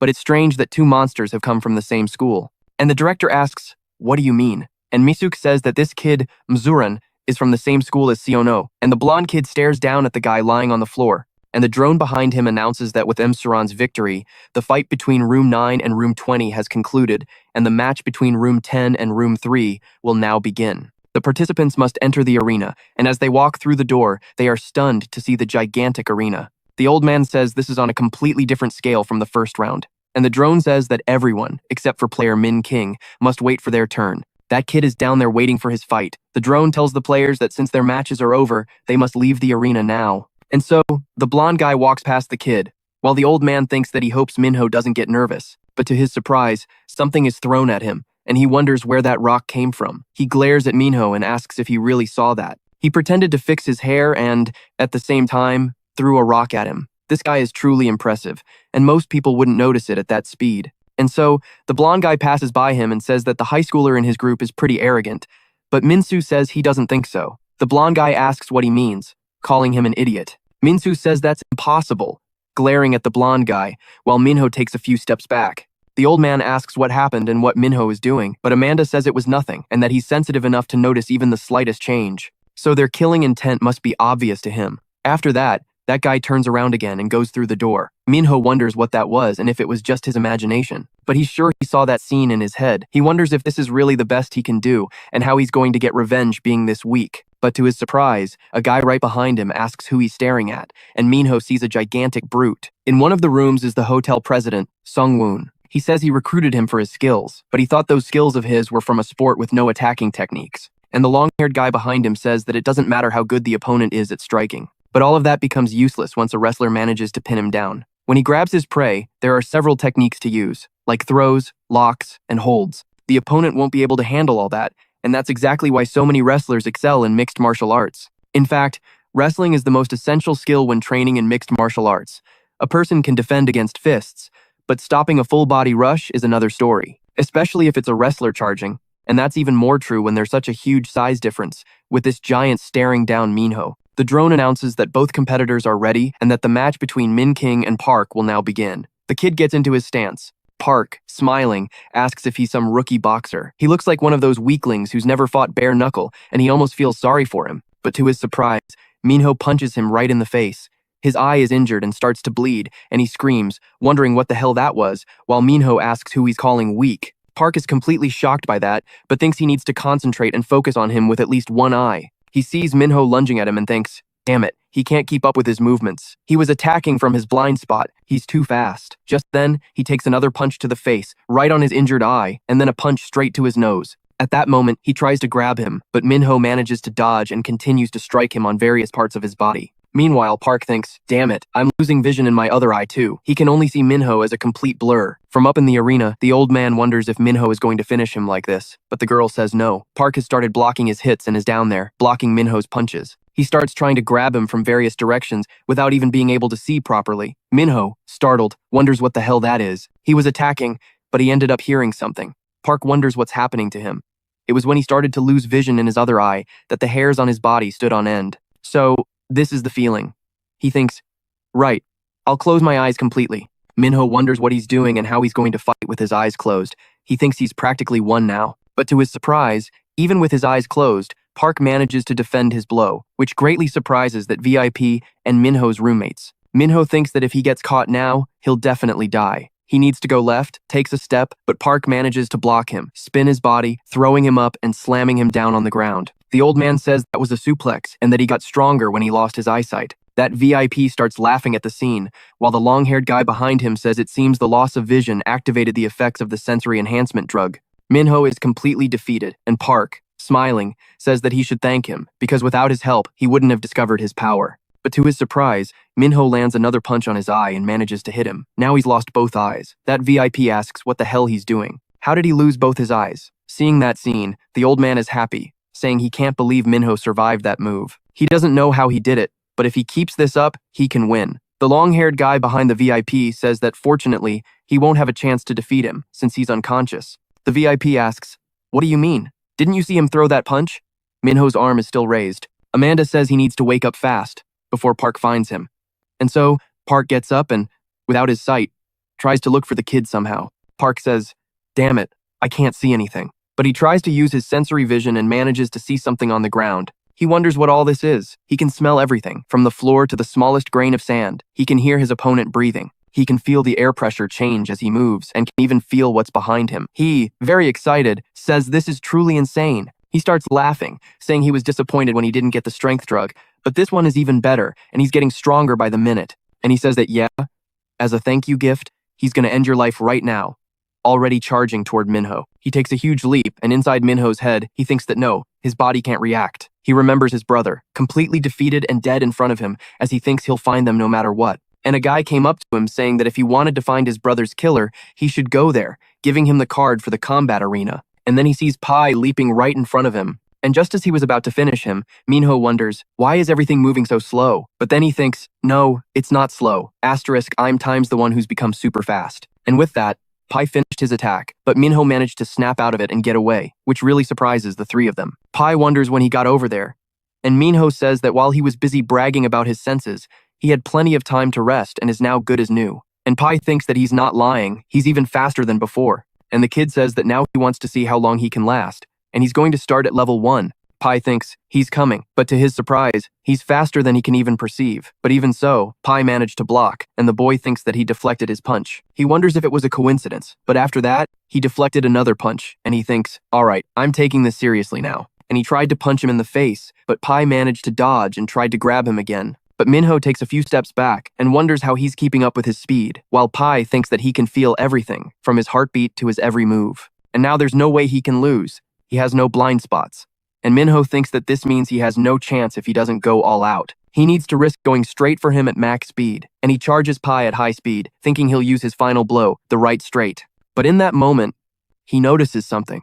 But it's strange that two monsters have come from the same school. And the director asks, "What do you mean?" And Misuk says that this kid, Mzuran, is from the same school as Siono, and the blonde kid stares down at the guy lying on the floor. And the drone behind him announces that with Emsuran's victory, the fight between Room 9 and Room 20 has concluded, and the match between Room 10 and Room 3 will now begin. The participants must enter the arena, and as they walk through the door, they are stunned to see the gigantic arena. The old man says this is on a completely different scale from the first round, and the drone says that everyone, except for player Min King, must wait for their turn. That kid is down there waiting for his fight. The drone tells the players that since their matches are over, they must leave the arena now. And so, the blonde guy walks past the kid, while the old man thinks that he hopes Minho doesn't get nervous. But to his surprise, something is thrown at him, and he wonders where that rock came from. He glares at Minho and asks if he really saw that. He pretended to fix his hair and, at the same time, threw a rock at him. This guy is truly impressive, and most people wouldn't notice it at that speed. And so, the blonde guy passes by him and says that the high schooler in his group is pretty arrogant, but Minsu says he doesn't think so. The blonde guy asks what he means, calling him an idiot. Minsu says that's impossible, glaring at the blonde guy, while Minho takes a few steps back. The old man asks what happened and what Minho is doing, but Amanda says it was nothing, and that he's sensitive enough to notice even the slightest change. So their killing intent must be obvious to him. After that guy turns around again and goes through the door. Minho wonders what that was and if it was just his imagination. But he's sure he saw that scene in his head. He wonders if this is really the best he can do and how he's going to get revenge being this weak. But to his surprise, a guy right behind him asks who he's staring at, and Minho sees a gigantic brute. In one of the rooms is the hotel president, Sungwoon. He says he recruited him for his skills, but he thought those skills of his were from a sport with no attacking techniques. And the long-haired guy behind him says that it doesn't matter how good the opponent is at striking. But all of that becomes useless once a wrestler manages to pin him down. When he grabs his prey, there are several techniques to use, like throws, locks, and holds. The opponent won't be able to handle all that, and that's exactly why so many wrestlers excel in mixed martial arts. In fact, wrestling is the most essential skill when training in mixed martial arts. A person can defend against fists, but stopping a full-body rush is another story, especially if it's a wrestler charging, and that's even more true when there's such a huge size difference, with this giant staring down Minho. The drone announces that both competitors are ready and that the match between Min King and Park will now begin. The kid gets into his stance. Park, smiling, asks if he's some rookie boxer. He looks like one of those weaklings who's never fought bare knuckle, and he almost feels sorry for him. But to his surprise, Minho punches him right in the face. His eye is injured and starts to bleed, and he screams, wondering what the hell that was, while Minho asks who he's calling weak. Park is completely shocked by that, but thinks he needs to concentrate and focus on him with at least one eye. He sees Minho lunging at him and thinks, damn it, he can't keep up with his movements. He was attacking from his blind spot. He's too fast. Just then, he takes another punch to the face, right on his injured eye, and then a punch straight to his nose. At that moment, he tries to grab him, but Minho manages to dodge and continues to strike him on various parts of his body. Meanwhile, Park thinks, damn it, I'm losing vision in my other eye too. He can only see Minho as a complete blur. From up in the arena, the old man wonders if Minho is going to finish him like this, but the girl says no. Park has started blocking his hits and is down there, blocking Minho's punches. He starts trying to grab him from various directions without even being able to see properly. Minho, startled, wonders what the hell that is. He was attacking, but he ended up hearing something. Park wonders what's happening to him. It was when he started to lose vision in his other eye that the hairs on his body stood on end. So, this is the feeling. He thinks, right, I'll close my eyes completely. Minho wonders what he's doing and how he's going to fight with his eyes closed. He thinks he's practically won now. But to his surprise, Even with his eyes closed, Park manages to defend his blow, which greatly surprises that VIP and Minho's roommates. Minho thinks that if he gets caught now, he'll definitely die. He needs to go left, takes a step, but Park manages to block him, spin his body, throwing him up and slamming him down on the ground. The old man says that was a suplex and that he got stronger when he lost his eyesight. That VIP starts laughing at the scene, while the long-haired guy behind him says it seems the loss of vision activated the effects of the sensory enhancement drug. Minho is completely defeated, and Park, smiling, says that he should thank him, because without his help, he wouldn't have discovered his power. But to his surprise, Minho lands another punch on his eye and manages to hit him. Now he's lost both eyes. That VIP asks what the hell he's doing. How did he lose both his eyes? Seeing that scene, the old man is happy, saying he can't believe Minho survived that move. He doesn't know how he did it, but if he keeps this up, he can win. The long-haired guy behind the VIP says that fortunately, he won't have a chance to defeat him, since he's unconscious. The VIP asks, "What do you mean? Didn't you see him throw that punch?" Minho's arm is still raised. Amanda says he needs to wake up fast, before Park finds him. And so, Park gets up and, without his sight, tries to look for the kid somehow. Park says, "Damn it, I can't see anything." But he tries to use his sensory vision and manages to see something on the ground. He wonders what all this is. He can smell everything, from the floor to the smallest grain of sand. He can hear his opponent breathing. He can feel the air pressure change as he moves and can even feel what's behind him. He, very excited, says this is truly insane. He starts laughing, saying he was disappointed when he didn't get the strength drug, but this one is even better, and he's getting stronger by the minute. And he says that, yeah, as a thank you gift, he's gonna end your life right now. Already charging toward Minho. He takes a huge leap, and inside Minho's head, he thinks that no, his body can't react. He remembers his brother, completely defeated and dead in front of him, as he thinks he'll find them no matter what. And a guy came up to him saying that if he wanted to find his brother's killer, he should go there, giving him the card for the combat arena. And then he sees Pai leaping right in front of him. And just as he was about to finish him, Minho wonders, why is everything moving so slow? But then he thinks, no, it's not slow. Asterisk, I'm times the one who's become super fast. And with that, Pai finished his attack, but Minho managed to snap out of it and get away, which really surprises the three of them. Pai wonders when he got over there, and Minho says that while he was busy bragging about his senses, he had plenty of time to rest and is now good as new. And Pai thinks that he's not lying, he's even faster than before. And the kid says that now he wants to see how long he can last, and he's going to start at level 1. Pai thinks he's coming, but to his surprise, he's faster than he can even perceive. But even so, Pai managed to block, and the boy thinks that he deflected his punch. He wonders if it was a coincidence, but after that, he deflected another punch, and he thinks, alright, I'm taking this seriously now. And he tried to punch him in the face, but Pai managed to dodge and tried to grab him again. But Minho takes a few steps back and wonders how he's keeping up with his speed, while Pai thinks that he can feel everything, from his heartbeat to his every move. And now there's no way he can lose. He has no blind spots. And Minho thinks that this means he has no chance if he doesn't go all out. He needs to risk going straight for him at max speed, and he charges Pai at high speed, thinking he'll use his final blow, the right straight. But in that moment, he notices something,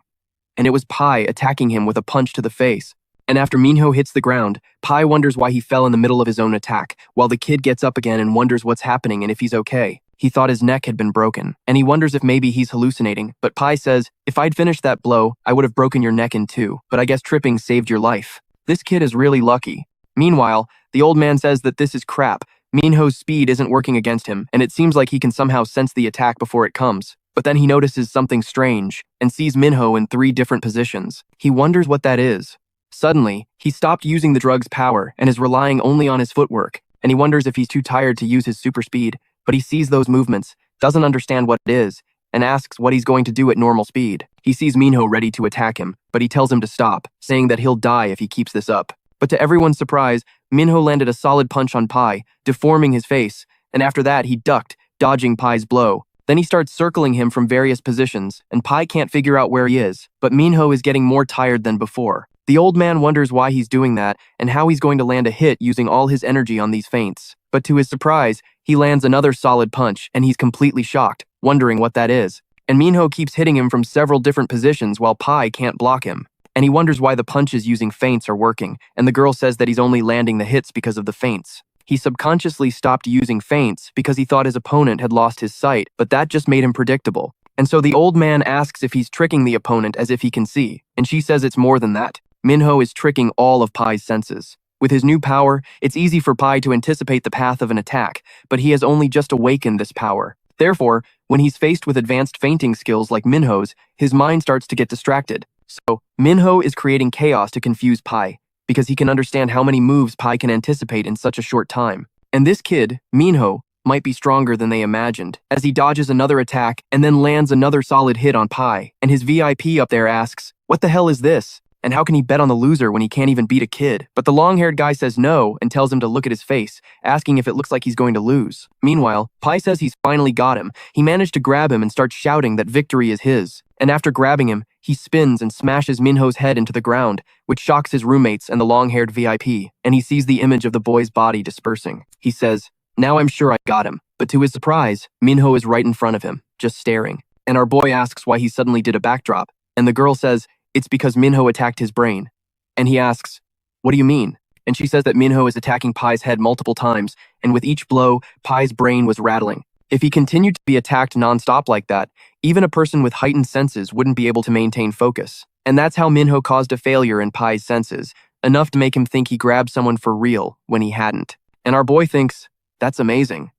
and it was Pai attacking him with a punch to the face. And after Minho hits the ground, Pai wonders why he fell in the middle of his own attack, while the kid gets up again and wonders what's happening and if he's okay. He thought his neck had been broken, and he wonders if maybe he's hallucinating, but Pai says, if I'd finished that blow, I would have broken your neck in two, but I guess tripping saved your life. This kid is really lucky. Meanwhile, the old man says that this is crap. Minho's speed isn't working against him, and it seems like he can somehow sense the attack before it comes. But then he notices something strange, and sees Minho in 3 different positions. He wonders what that is. Suddenly, he stopped using the drug's power and is relying only on his footwork, and he wonders if he's too tired to use his super speed. But he sees those movements, doesn't understand what it is, and asks what he's going to do at normal speed. He sees Minho ready to attack him, but he tells him to stop, saying that he'll die if he keeps this up. But to everyone's surprise, Minho landed a solid punch on Pai, deforming his face, and after that he ducked, dodging Pai's blow. Then he starts circling him from various positions, and Pai can't figure out where he is, but Minho is getting more tired than before. The old man wonders why he's doing that and how he's going to land a hit using all his energy on these feints. But to his surprise, he lands another solid punch and he's completely shocked, wondering what that is. And Minho keeps hitting him from several different positions while Pai can't block him. And he wonders why the punches using feints are working, and the girl says that he's only landing the hits because of the feints. He subconsciously stopped using feints because he thought his opponent had lost his sight, but that just made him predictable. And so the old man asks if he's tricking the opponent as if he can see, and she says it's more than that. Minho is tricking all of Pai's senses. With his new power, it's easy for Pai to anticipate the path of an attack, but he has only just awakened this power. Therefore, when he's faced with advanced feinting skills like Minho's, his mind starts to get distracted. So, Minho is creating chaos to confuse Pai, because he can understand how many moves Pai can anticipate in such a short time. And this kid, Minho, might be stronger than they imagined, as he dodges another attack and then lands another solid hit on Pai, and his VIP up there asks, "What the hell is this? And how can he bet on the loser when he can't even beat a kid?" But the long-haired guy says no and tells him to look at his face, asking if it looks like he's going to lose. Meanwhile, Pai says he's finally got him. He managed to grab him and starts shouting that victory is his. And after grabbing him, he spins and smashes Minho's head into the ground, which shocks his roommates and the long-haired VIP, and he sees the image of the boy's body dispersing. He says, "Now I'm sure I got him." But to his surprise, Minho is right in front of him, just staring. And our boy asks why he suddenly did a backdrop, and the girl says it's because Minho attacked his brain. And he asks, "What do you mean?" And she says that Minho is attacking Pai's head multiple times, and with each blow, Pai's brain was rattling. If he continued to be attacked non-stop like that, even a person with heightened senses wouldn't be able to maintain focus. And that's how Minho caused a failure in Pai's senses, enough to make him think he grabbed someone for real when he hadn't. And our boy thinks, that's amazing.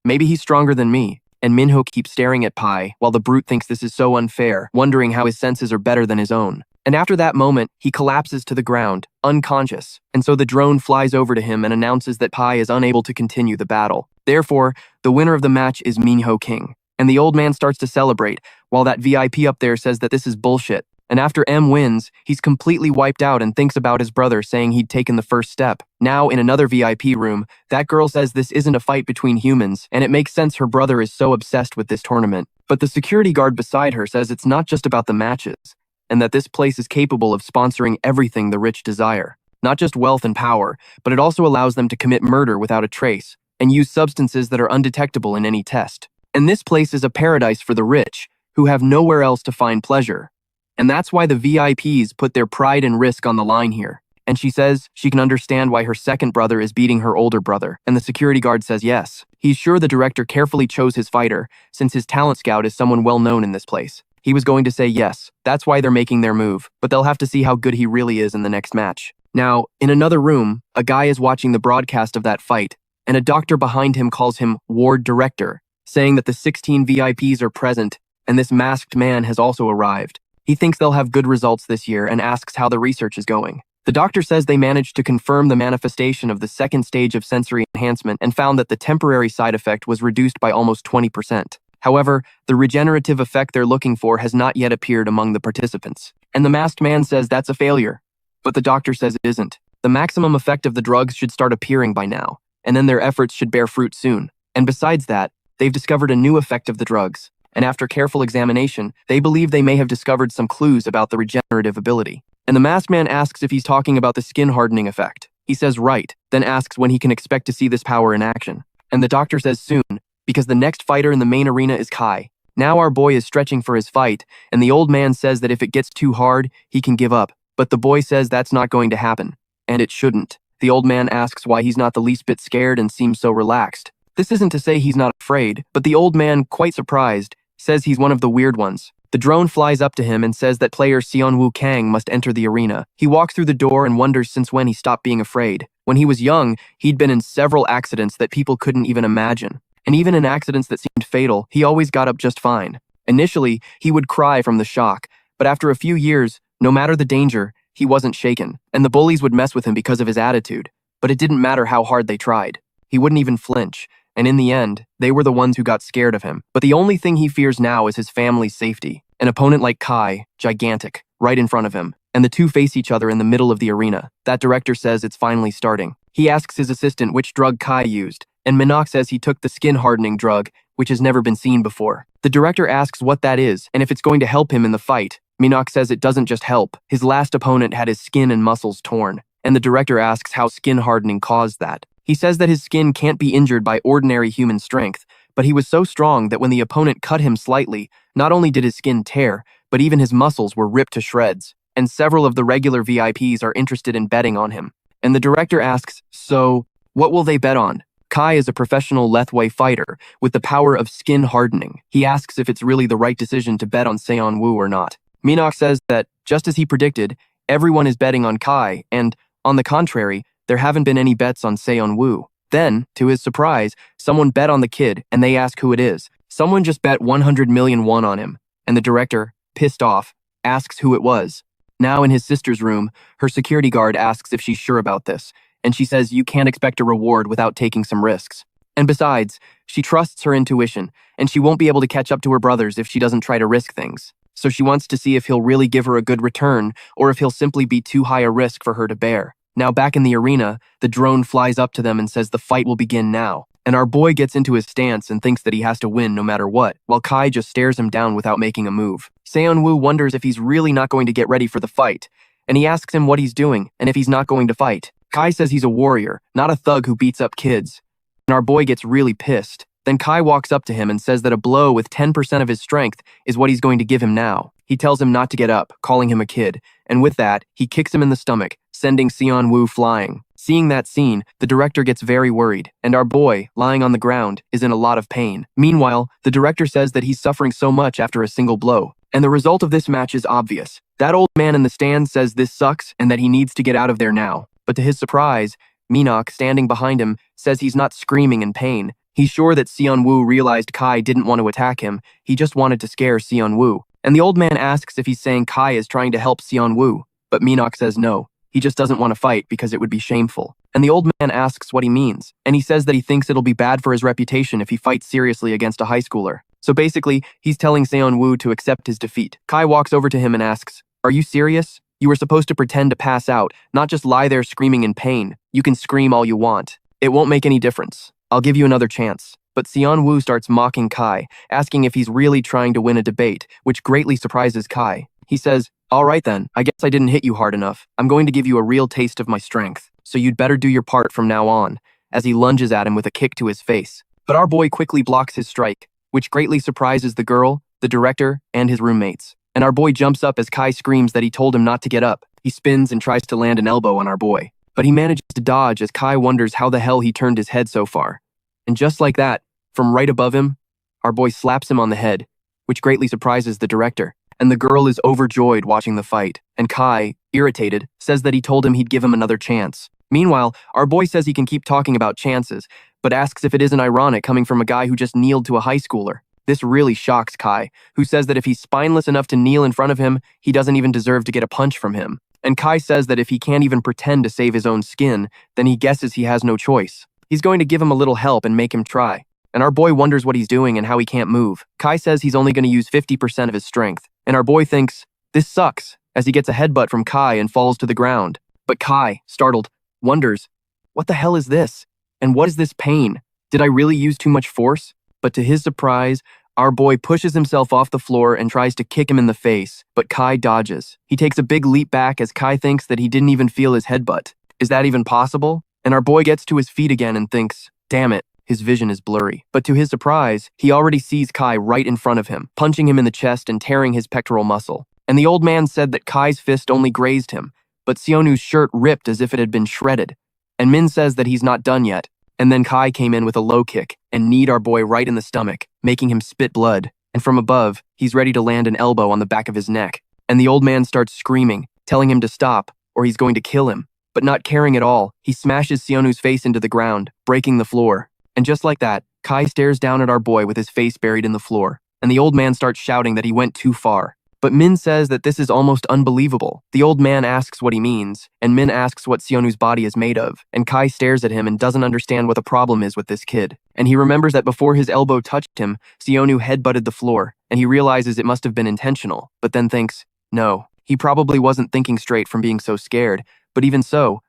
Maybe he's stronger than me. And Minho keeps staring at Pai, while the brute thinks this is so unfair, wondering how his senses are better than his own. And after that moment, he collapses to the ground, unconscious, and so the drone flies over to him and announces that Pai is unable to continue the battle. Therefore, the winner of the match is Minho King. And the old man starts to celebrate, while that VIP up there says that this is bullshit. And after M wins, he's completely wiped out and thinks about his brother saying he'd taken the first step. Now, in another VIP room, that girl says this isn't a fight between humans, and it makes sense her brother is so obsessed with this tournament. But the security guard beside her says it's not just about the matches, and that this place is capable of sponsoring everything the rich desire. Not just wealth and power, but it also allows them to commit murder without a trace, and use substances that are undetectable in any test. And this place is a paradise for the rich, who have nowhere else to find pleasure. And that's why the VIPs put their pride and risk on the line here. And she says she can understand why her second brother is beating her older brother, and the security guard says yes. He's sure the director carefully chose his fighter, since his talent scout is someone well known in this place. He was going to say yes, that's why they're making their move, but they'll have to see how good he really is in the next match. Now, in another room, a guy is watching the broadcast of that fight, and a doctor behind him calls him Ward Director, saying that the 16 VIPs are present, and this masked man has also arrived. He thinks they'll have good results this year and asks how the research is going. The doctor says they managed to confirm the manifestation of the second stage of sensory enhancement and found that the temporary side effect was reduced by almost 20%. However, the regenerative effect they're looking for has not yet appeared among the participants. And the masked man says that's a failure. But the doctor says it isn't. The maximum effect of the drugs should start appearing by now, and then their efforts should bear fruit soon. And besides that, they've discovered a new effect of the drugs. And after careful examination, they believe they may have discovered some clues about the regenerative ability. And the masked man asks if he's talking about the skin hardening effect. He says right, then asks when he can expect to see this power in action. And the doctor says soon, because the next fighter in the main arena is Kai. Now our boy is stretching for his fight, and the old man says that if it gets too hard, he can give up. But the boy says that's not going to happen. And it shouldn't. The old man asks why he's not the least bit scared and seems so relaxed. This isn't to say he's not afraid, but the old man, quite surprised, says he's one of the weird ones. The drone flies up to him and says that player Sionu Kang must enter the arena. He walks through the door and wonders since when he stopped being afraid. When he was young, he'd been in several accidents that people couldn't even imagine. And even in accidents that seemed fatal, he always got up just fine. Initially, he would cry from the shock, but after a few years, no matter the danger, he wasn't shaken. And the bullies would mess with him because of his attitude. But it didn't matter how hard they tried. He wouldn't even flinch. And in the end, they were the ones who got scared of him. But the only thing he fears now is his family's safety. An opponent like Kai, gigantic, right in front of him. And the two face each other in the middle of the arena. That director says it's finally starting. He asks his assistant which drug Kai used, and Minok says he took the skin hardening drug, which has never been seen before. The director asks what that is, and if it's going to help him in the fight. Minok says it doesn't just help. His last opponent had his skin and muscles torn, and the director asks how skin hardening caused that. He says that his skin can't be injured by ordinary human strength, but he was so strong that when the opponent cut him slightly, not only did his skin tear, but even his muscles were ripped to shreds. And several of the regular VIPs are interested in betting on him. And the director asks, so, what will they bet on? Kai is a professional Lethwei fighter with the power of skin hardening. He asks if it's really the right decision to bet on Seon Woo or not. Minok says that, just as he predicted, everyone is betting on Kai, and, on the contrary, there haven't been any bets on Seon Woo. Then, to his surprise, someone bet on the kid, and they ask who it is. Someone just bet 100 million won on him, and the director, pissed off, asks who it was. Now in his sister's room, her security guard asks if she's sure about this, and she says you can't expect a reward without taking some risks. And besides, she trusts her intuition, and she won't be able to catch up to her brothers if she doesn't try to risk things. So she wants to see if he'll really give her a good return, or if he'll simply be too high a risk for her to bear. Now back in the arena, the drone flies up to them and says the fight will begin now. And our boy gets into his stance and thinks that he has to win no matter what, while Kai just stares him down without making a move. Seon-woo wonders if he's really not going to get ready for the fight, and he asks him what he's doing and if he's not going to fight. Kai says he's a warrior, not a thug who beats up kids. And our boy gets really pissed. Then Kai walks up to him and says that a blow with 10% of his strength is what he's going to give him now. He tells him not to get up, calling him a kid, and with that, he kicks him in the stomach, sending Seon-woo flying. Seeing that scene, the director gets very worried, and our boy, lying on the ground, is in a lot of pain. Meanwhile, the director says that he's suffering so much after a single blow. And the result of this match is obvious. That old man in the stand says this sucks and that he needs to get out of there now. But to his surprise, Minok, standing behind him, says he's not screaming in pain. He's sure that Seon-woo realized Kai didn't want to attack him, he just wanted to scare Seon-woo. And the old man asks if he's saying Kai is trying to help Seon-woo, but Minok says no. He just doesn't want to fight because it would be shameful. And the old man asks what he means, and he says that he thinks it'll be bad for his reputation if he fights seriously against a high schooler. So basically, he's telling Seon-woo to accept his defeat. Kai walks over to him and asks, "Are you serious? You were supposed to pretend to pass out, not just lie there screaming in pain. You can scream all you want. It won't make any difference. I'll give you another chance." But Seon-woo starts mocking Kai, asking if he's really trying to win a debate, which greatly surprises Kai. He says, "All right then, I guess I didn't hit you hard enough. I'm going to give you a real taste of my strength, so you'd better do your part from now on," as he lunges at him with a kick to his face. But our boy quickly blocks his strike, which greatly surprises the girl, the director, and his roommates. And our boy jumps up as Kai screams that he told him not to get up. He spins and tries to land an elbow on our boy, but he manages to dodge as Kai wonders how the hell he turned his head so far. And just like that, from right above him, our boy slaps him on the head, which greatly surprises the director. And the girl is overjoyed watching the fight, and Kai, irritated, says that he told him he'd give him another chance. Meanwhile, our boy says he can keep talking about chances, but asks if it isn't ironic coming from a guy who just kneeled to a high schooler. This really shocks Kai, who says that if he's spineless enough to kneel in front of him, he doesn't even deserve to get a punch from him. And Kai says that if he can't even pretend to save his own skin, then he guesses he has no choice. He's going to give him a little help and make him try. And our boy wonders what he's doing and how he can't move. Kai says he's only going to use 50% of his strength, and our boy thinks, this sucks, as he gets a headbutt from Kai and falls to the ground. But Kai, startled, wonders, what the hell is this? And what is this pain? Did I really use too much force? But to his surprise, our boy pushes himself off the floor and tries to kick him in the face, but Kai dodges. He takes a big leap back as Kai thinks that he didn't even feel his headbutt. Is that even possible? And our boy gets to his feet again and thinks, damn it. His vision is blurry. But to his surprise, he already sees Kai right in front of him, punching him in the chest and tearing his pectoral muscle. And the old man said that Kai's fist only grazed him, but Sionu's shirt ripped as if it had been shredded. And Min says that he's not done yet. And then Kai came in with a low kick and kneed our boy right in the stomach, making him spit blood. And from above, he's ready to land an elbow on the back of his neck. And the old man starts screaming, telling him to stop, or he's going to kill him. But not caring at all, he smashes Sionu's face into the ground, breaking the floor. And just like that, Kai stares down at our boy with his face buried in the floor, and the old man starts shouting that he went too far. But Min says that this is almost unbelievable. The old man asks what he means, and Min asks what Sionu's body is made of, and Kai stares at him and doesn't understand what the problem is with this kid. And he remembers that before his elbow touched him, Sionu headbutted the floor, and he realizes it must have been intentional, but then thinks, no, he probably wasn't thinking straight from being so scared, but even so,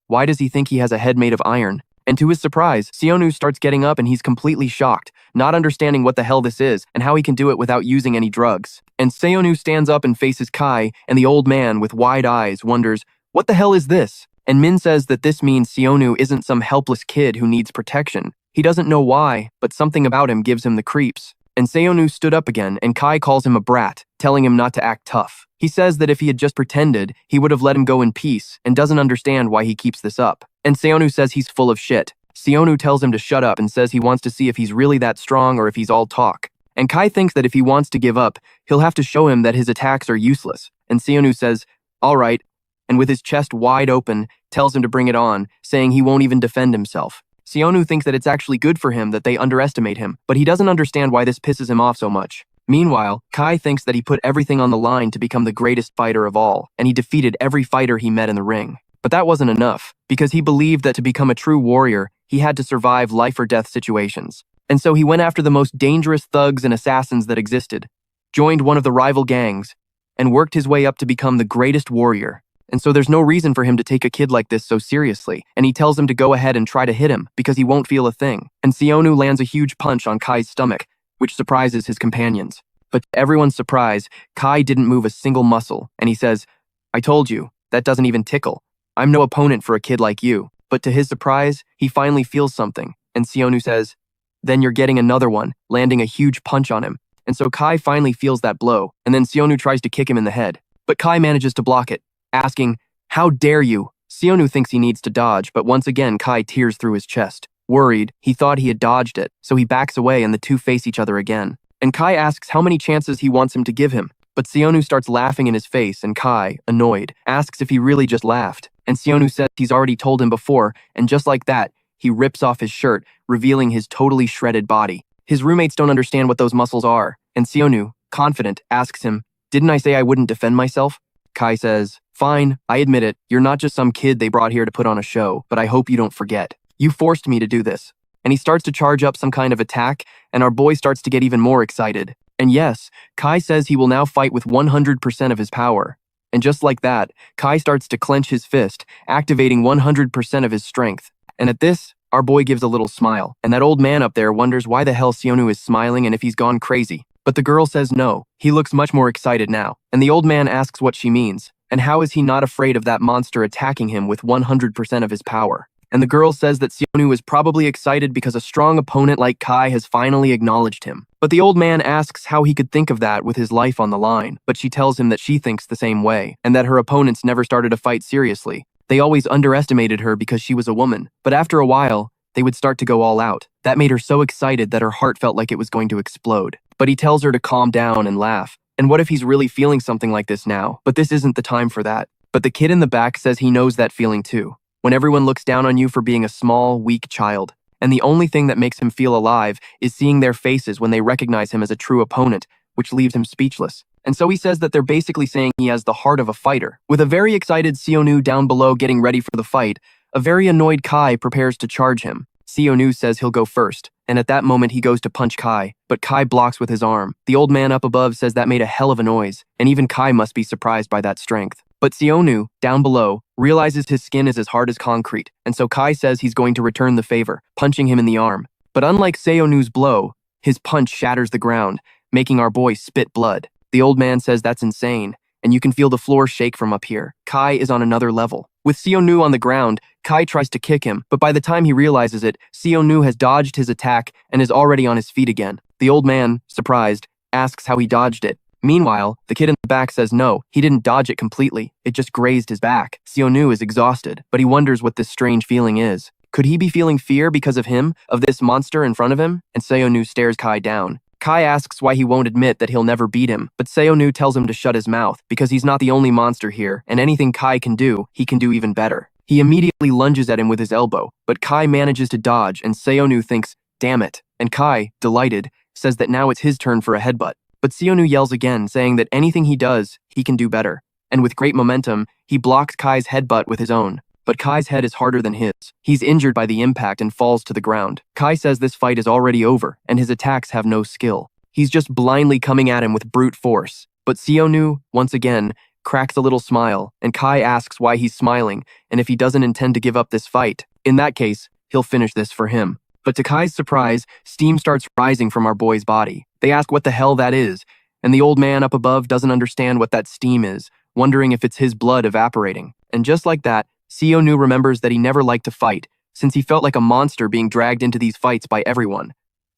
why does he think he has a head made of iron? And to his surprise, Sionu starts getting up and he's completely shocked, not understanding what the hell this is and how he can do it without using any drugs. And Sionu stands up and faces Kai, and the old man, with wide eyes, wonders, what the hell is this? And Min says that this means Sionu isn't some helpless kid who needs protection. He doesn't know why, but something about him gives him the creeps. And Sionu stood up again, and Kai calls him a brat, telling him not to act tough. He says that if he had just pretended, he would have let him go in peace, and doesn't understand why he keeps this up. And Sionu says he's full of shit. Sionu tells him to shut up and says he wants to see if he's really that strong or if he's all talk. And Kai thinks that if he wants to give up, he'll have to show him that his attacks are useless. And Sionu says, all right, and with his chest wide open, tells him to bring it on, saying he won't even defend himself. Sionu thinks that it's actually good for him that they underestimate him, but he doesn't understand why this pisses him off so much. Meanwhile, Kai thinks that he put everything on the line to become the greatest fighter of all, and he defeated every fighter he met in the ring. But that wasn't enough, because he believed that to become a true warrior, he had to survive life or death situations. And so he went after the most dangerous thugs and assassins that existed, joined one of the rival gangs, and worked his way up to become the greatest warrior. And so there's no reason for him to take a kid like this so seriously, and he tells him to go ahead and try to hit him because he won't feel a thing. And Sionu lands a huge punch on Kai's stomach, which surprises his companions. But to everyone's surprise, Kai didn't move a single muscle, and he says, "I told you, that doesn't even tickle. I'm no opponent for a kid like you." But to his surprise, he finally feels something, and Sionu says, "Then you're getting another one," landing a huge punch on him. And so Kai finally feels that blow, and then Sionu tries to kick him in the head. But Kai manages to block it, asking, "How dare you?" Sionu thinks he needs to dodge, but once again Kai tears through his chest. Worried, he thought he had dodged it, so he backs away and the two face each other again. And Kai asks how many chances he wants him to give him, but Sionu starts laughing in his face, and Kai, annoyed, asks if he really just laughed. And Sionu says he's already told him before, and just like that, he rips off his shirt, revealing his totally shredded body. His roommates don't understand what those muscles are, and Sionu, confident, asks him, "Didn't I say I wouldn't defend myself?" Kai says, "Fine, I admit it, you're not just some kid they brought here to put on a show, but I hope you don't forget. You forced me to do this." And he starts to charge up some kind of attack, and our boy starts to get even more excited. And yes, Kai says he will now fight with 100% of his power. And just like that, Kai starts to clench his fist, activating 100% of his strength. And at this, our boy gives a little smile, and that old man up there wonders why the hell Sionu is smiling and if he's gone crazy. But the girl says no, he looks much more excited now, and the old man asks what she means, and how is he not afraid of that monster attacking him with 100% of his power. And the girl says that Sionu is probably excited because a strong opponent like Kai has finally acknowledged him. But the old man asks how he could think of that with his life on the line, but she tells him that she thinks the same way, and that her opponents never started a fight seriously. They always underestimated her because she was a woman, but after a while, they would start to go all out. That made her so excited that her heart felt like it was going to explode. But he tells her to calm down and laugh. And what if he's really feeling something like this now? But this isn't the time for that. But the kid in the back says he knows that feeling too. When everyone looks down on you for being a small, weak child, and the only thing that makes him feel alive is seeing their faces when they recognize him as a true opponent, which leaves him speechless. And so he says that they're basically saying he has the heart of a fighter. With a very excited Sionu down below getting ready for the fight, a very annoyed Kai prepares to charge him. Sionu says he'll go first, and at that moment he goes to punch Kai, but Kai blocks with his arm. The old man up above says that made a hell of a noise, and even Kai must be surprised by that strength. But Sionu, down below, realizes his skin is as hard as concrete, and so Kai says he's going to return the favor, punching him in the arm. But unlike Sionu's blow, his punch shatters the ground, making our boy spit blood. The old man says that's insane, and you can feel the floor shake from up here. Kai is on another level. With Sionu on the ground, Kai tries to kick him, but by the time he realizes it, Sionu has dodged his attack and is already on his feet again. The old man, surprised, asks how he dodged it. Meanwhile, the kid in the back says no, he didn't dodge it completely, it just grazed his back. Sionu is exhausted, but he wonders what this strange feeling is. Could he be feeling fear because of him, of this monster in front of him? And Sionu stares Kai down. Kai asks why he won't admit that he'll never beat him, but Sionu tells him to shut his mouth, because he's not the only monster here, and anything Kai can do, he can do even better. He immediately lunges at him with his elbow, but Kai manages to dodge, and Sionu thinks, "Damn it." And Kai, delighted, says that now it's his turn for a headbutt. But Sionu yells again, saying that anything he does, he can do better. And with great momentum, he blocks Kai's headbutt with his own. But Kai's head is harder than his. He's injured by the impact and falls to the ground. Kai says this fight is already over, and his attacks have no skill. He's just blindly coming at him with brute force. But Sionu, once again, cracks a little smile, and Kai asks why he's smiling, and if he doesn't intend to give up this fight. In that case, he'll finish this for him. But to Kai's surprise, steam starts rising from our boy's body. They ask what the hell that is, and the old man up above doesn't understand what that steam is, wondering if it's his blood evaporating. And just like that, Sionu remembers that he never liked to fight, since he felt like a monster being dragged into these fights by everyone.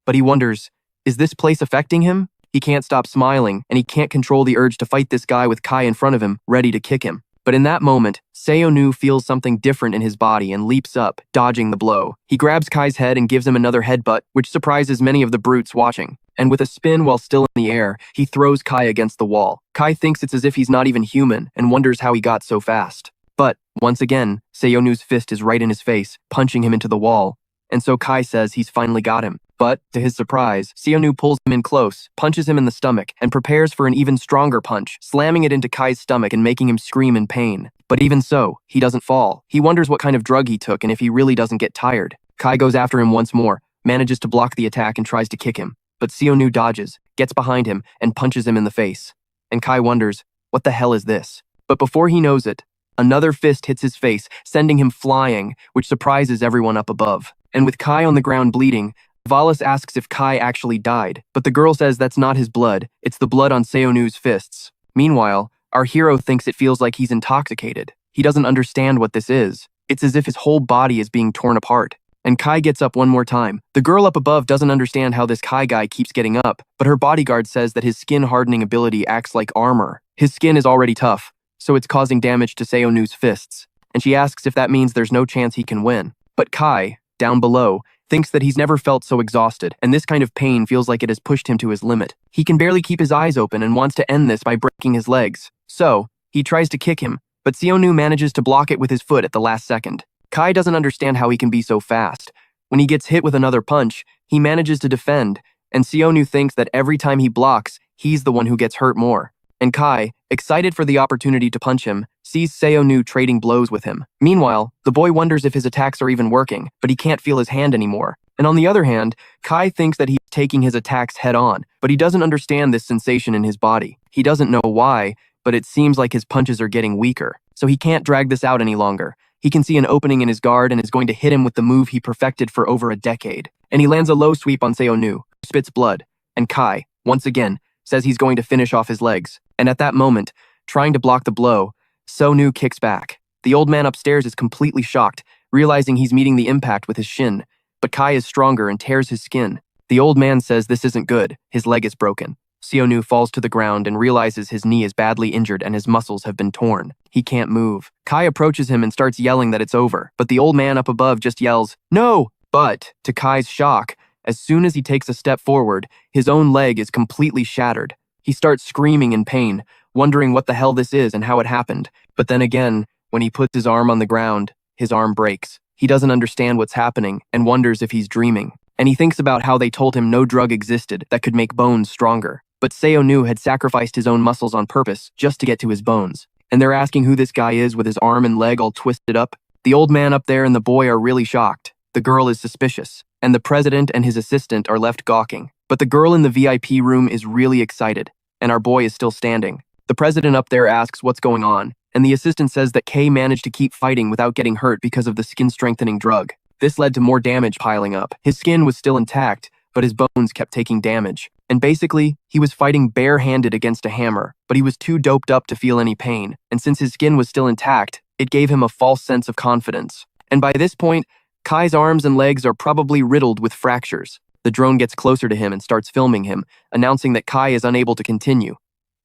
But he wonders, is this place affecting him? He can't stop smiling, and he can't control the urge to fight this guy with Kai in front of him, ready to kick him. But in that moment, Sionu feels something different in his body and leaps up, dodging the blow. He grabs Kai's head and gives him another headbutt, which surprises many of the brutes watching. And with a spin while still in the air, he throws Kai against the wall. Kai thinks it's as if he's not even human and wonders how he got so fast. But, once again, Sionu's fist is right in his face, punching him into the wall. And so Kai says he's finally got him. But, to his surprise, Sionu pulls him in close, punches him in the stomach, and prepares for an even stronger punch, slamming it into Kai's stomach and making him scream in pain. But even so, he doesn't fall. He wonders what kind of drug he took and if he really doesn't get tired. Kai goes after him once more, manages to block the attack and tries to kick him. But Sionu dodges, gets behind him, and punches him in the face. And Kai wonders, what the hell is this? But before he knows it, another fist hits his face, sending him flying, which surprises everyone up above. And with Kai on the ground bleeding, Valis asks if Kai actually died, but the girl says that's not his blood, it's the blood on Seonu's fists. Meanwhile, our hero thinks it feels like he's intoxicated. He doesn't understand what this is. It's as if his whole body is being torn apart. And Kai gets up one more time. The girl up above doesn't understand how this Kai guy keeps getting up, but her bodyguard says that his skin hardening ability acts like armor. His skin is already tough, so it's causing damage to Seonu's fists. And she asks if that means there's no chance he can win. But Kai, down below, thinks that he's never felt so exhausted, and this kind of pain feels like it has pushed him to his limit. He can barely keep his eyes open and wants to end this by breaking his legs. So, he tries to kick him, but Sionu manages to block it with his foot at the last second. Kai doesn't understand how he can be so fast. When he gets hit with another punch, he manages to defend, and Sionu thinks that every time he blocks, he's the one who gets hurt more. And Kai, excited for the opportunity to punch him, sees Sionu trading blows with him. Meanwhile, the boy wonders if his attacks are even working, but he can't feel his hand anymore. And on the other hand, Kai thinks that he's taking his attacks head on, but he doesn't understand this sensation in his body. He doesn't know why, but it seems like his punches are getting weaker, so he can't drag this out any longer. He can see an opening in his guard and is going to hit him with the move he perfected for over a decade. And he lands a low sweep on Seonu, who spits blood. And Kai, once again, says he's going to finish off his legs. And at that moment, trying to block the blow, Seonu kicks back. The old man upstairs is completely shocked, realizing he's meeting the impact with his shin. But Kai is stronger and tears his skin. The old man says this isn't good, his leg is broken. Sionu falls to the ground and realizes his knee is badly injured and his muscles have been torn. He can't move. Kai approaches him and starts yelling that it's over, but the old man up above just yells, "No!" But, to Kai's shock, as soon as he takes a step forward, his own leg is completely shattered. He starts screaming in pain, wondering what the hell this is and how it happened. But then again, when he puts his arm on the ground, his arm breaks. He doesn't understand what's happening and wonders if he's dreaming. And he thinks about how they told him no drug existed that could make bones stronger. But Seonu had sacrificed his own muscles on purpose just to get to his bones. And they're asking who this guy is with his arm and leg all twisted up. The old man up there and the boy are really shocked. The girl is suspicious. And the president and his assistant are left gawking. But the girl in the VIP room is really excited. And our boy is still standing. The president up there asks what's going on. And the assistant says that Kay managed to keep fighting without getting hurt because of the skin-strengthening drug. This led to more damage piling up. His skin was still intact, but his bones kept taking damage. And basically, he was fighting bare-handed against a hammer, but he was too doped up to feel any pain. And since his skin was still intact, it gave him a false sense of confidence. And by this point, Kai's arms and legs are probably riddled with fractures. The drone gets closer to him and starts filming him, announcing that Kai is unable to continue.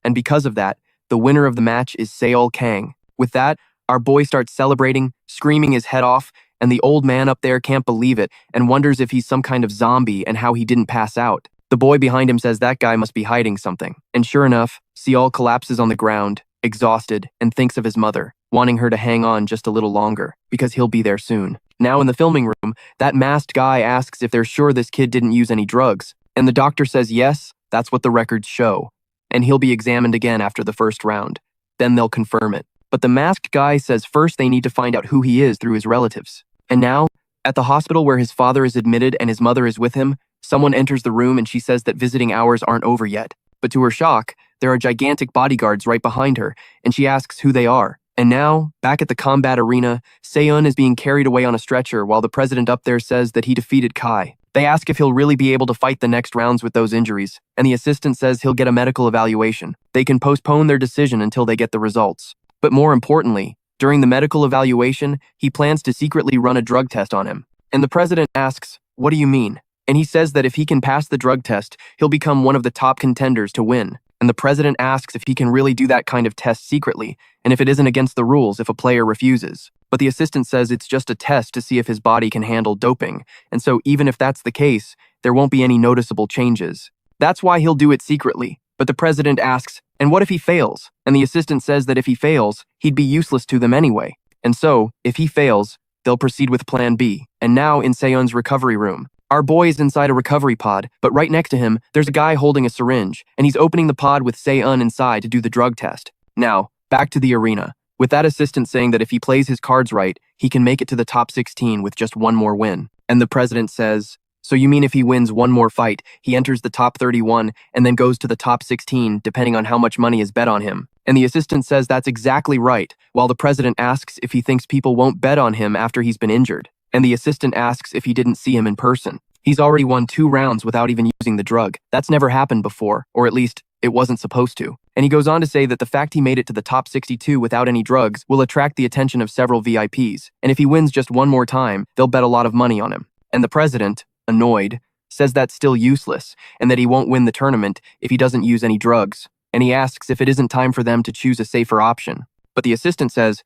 And because of that, the winner of the match is Seol Kang. With that, our boy starts celebrating, screaming his head off, and the old man up there can't believe it and wonders if he's some kind of zombie and how he didn't pass out. The boy behind him says that guy must be hiding something. And sure enough, Seol collapses on the ground, exhausted, and thinks of his mother, wanting her to hang on just a little longer, because he'll be there soon. Now in the filming room, that masked guy asks if they're sure this kid didn't use any drugs, and the doctor says yes, that's what the records show. And he'll be examined again after the first round. Then they'll confirm it. But the masked guy says first they need to find out who he is through his relatives. And now, at the hospital where his father is admitted and his mother is with him, someone enters the room and she says that visiting hours aren't over yet. But to her shock, there are gigantic bodyguards right behind her, and she asks who they are. And now, back at the combat arena, Seon is being carried away on a stretcher while the president up there says that he defeated Kai. They ask if he'll really be able to fight the next rounds with those injuries, and the assistant says he'll get a medical evaluation. They can postpone their decision until they get the results. But more importantly, during the medical evaluation, he plans to secretly run a drug test on him. And the president asks, "What do you mean?" And he says that if he can pass the drug test, he'll become one of the top contenders to win. And the president asks if he can really do that kind of test secretly, and if it isn't against the rules if a player refuses. But the assistant says it's just a test to see if his body can handle doping, and so even if that's the case, there won't be any noticeable changes. That's why he'll do it secretly. But the president asks, and what if he fails? And the assistant says that if he fails, he'd be useless to them anyway. And so, if he fails, they'll proceed with plan B. And now in Seon's recovery room, Our boy is inside a recovery pod, but right next to him, there's a guy holding a syringe, and he's opening the pod with Sionu inside to do the drug test. Now, back to the arena, with that assistant saying that if he plays his cards right, he can make it to the top 16 with just one more win. And the president says, so you mean if he wins one more fight, he enters the top 31 and then goes to the top 16 depending on how much money is bet on him? And the assistant says that's exactly right, while the president asks if he thinks people won't bet on him after he's been injured. And the assistant asks if he didn't see him in person. He's already won 2 rounds without even using the drug. That's never happened before, or at least it wasn't supposed to. And he goes on to say that the fact he made it to the top 62 without any drugs will attract the attention of several VIPs. And if he wins just one more time, they'll bet a lot of money on him. And the president, annoyed, says that's still useless and that he won't win the tournament if he doesn't use any drugs. And he asks if it isn't time for them to choose a safer option. But the assistant says,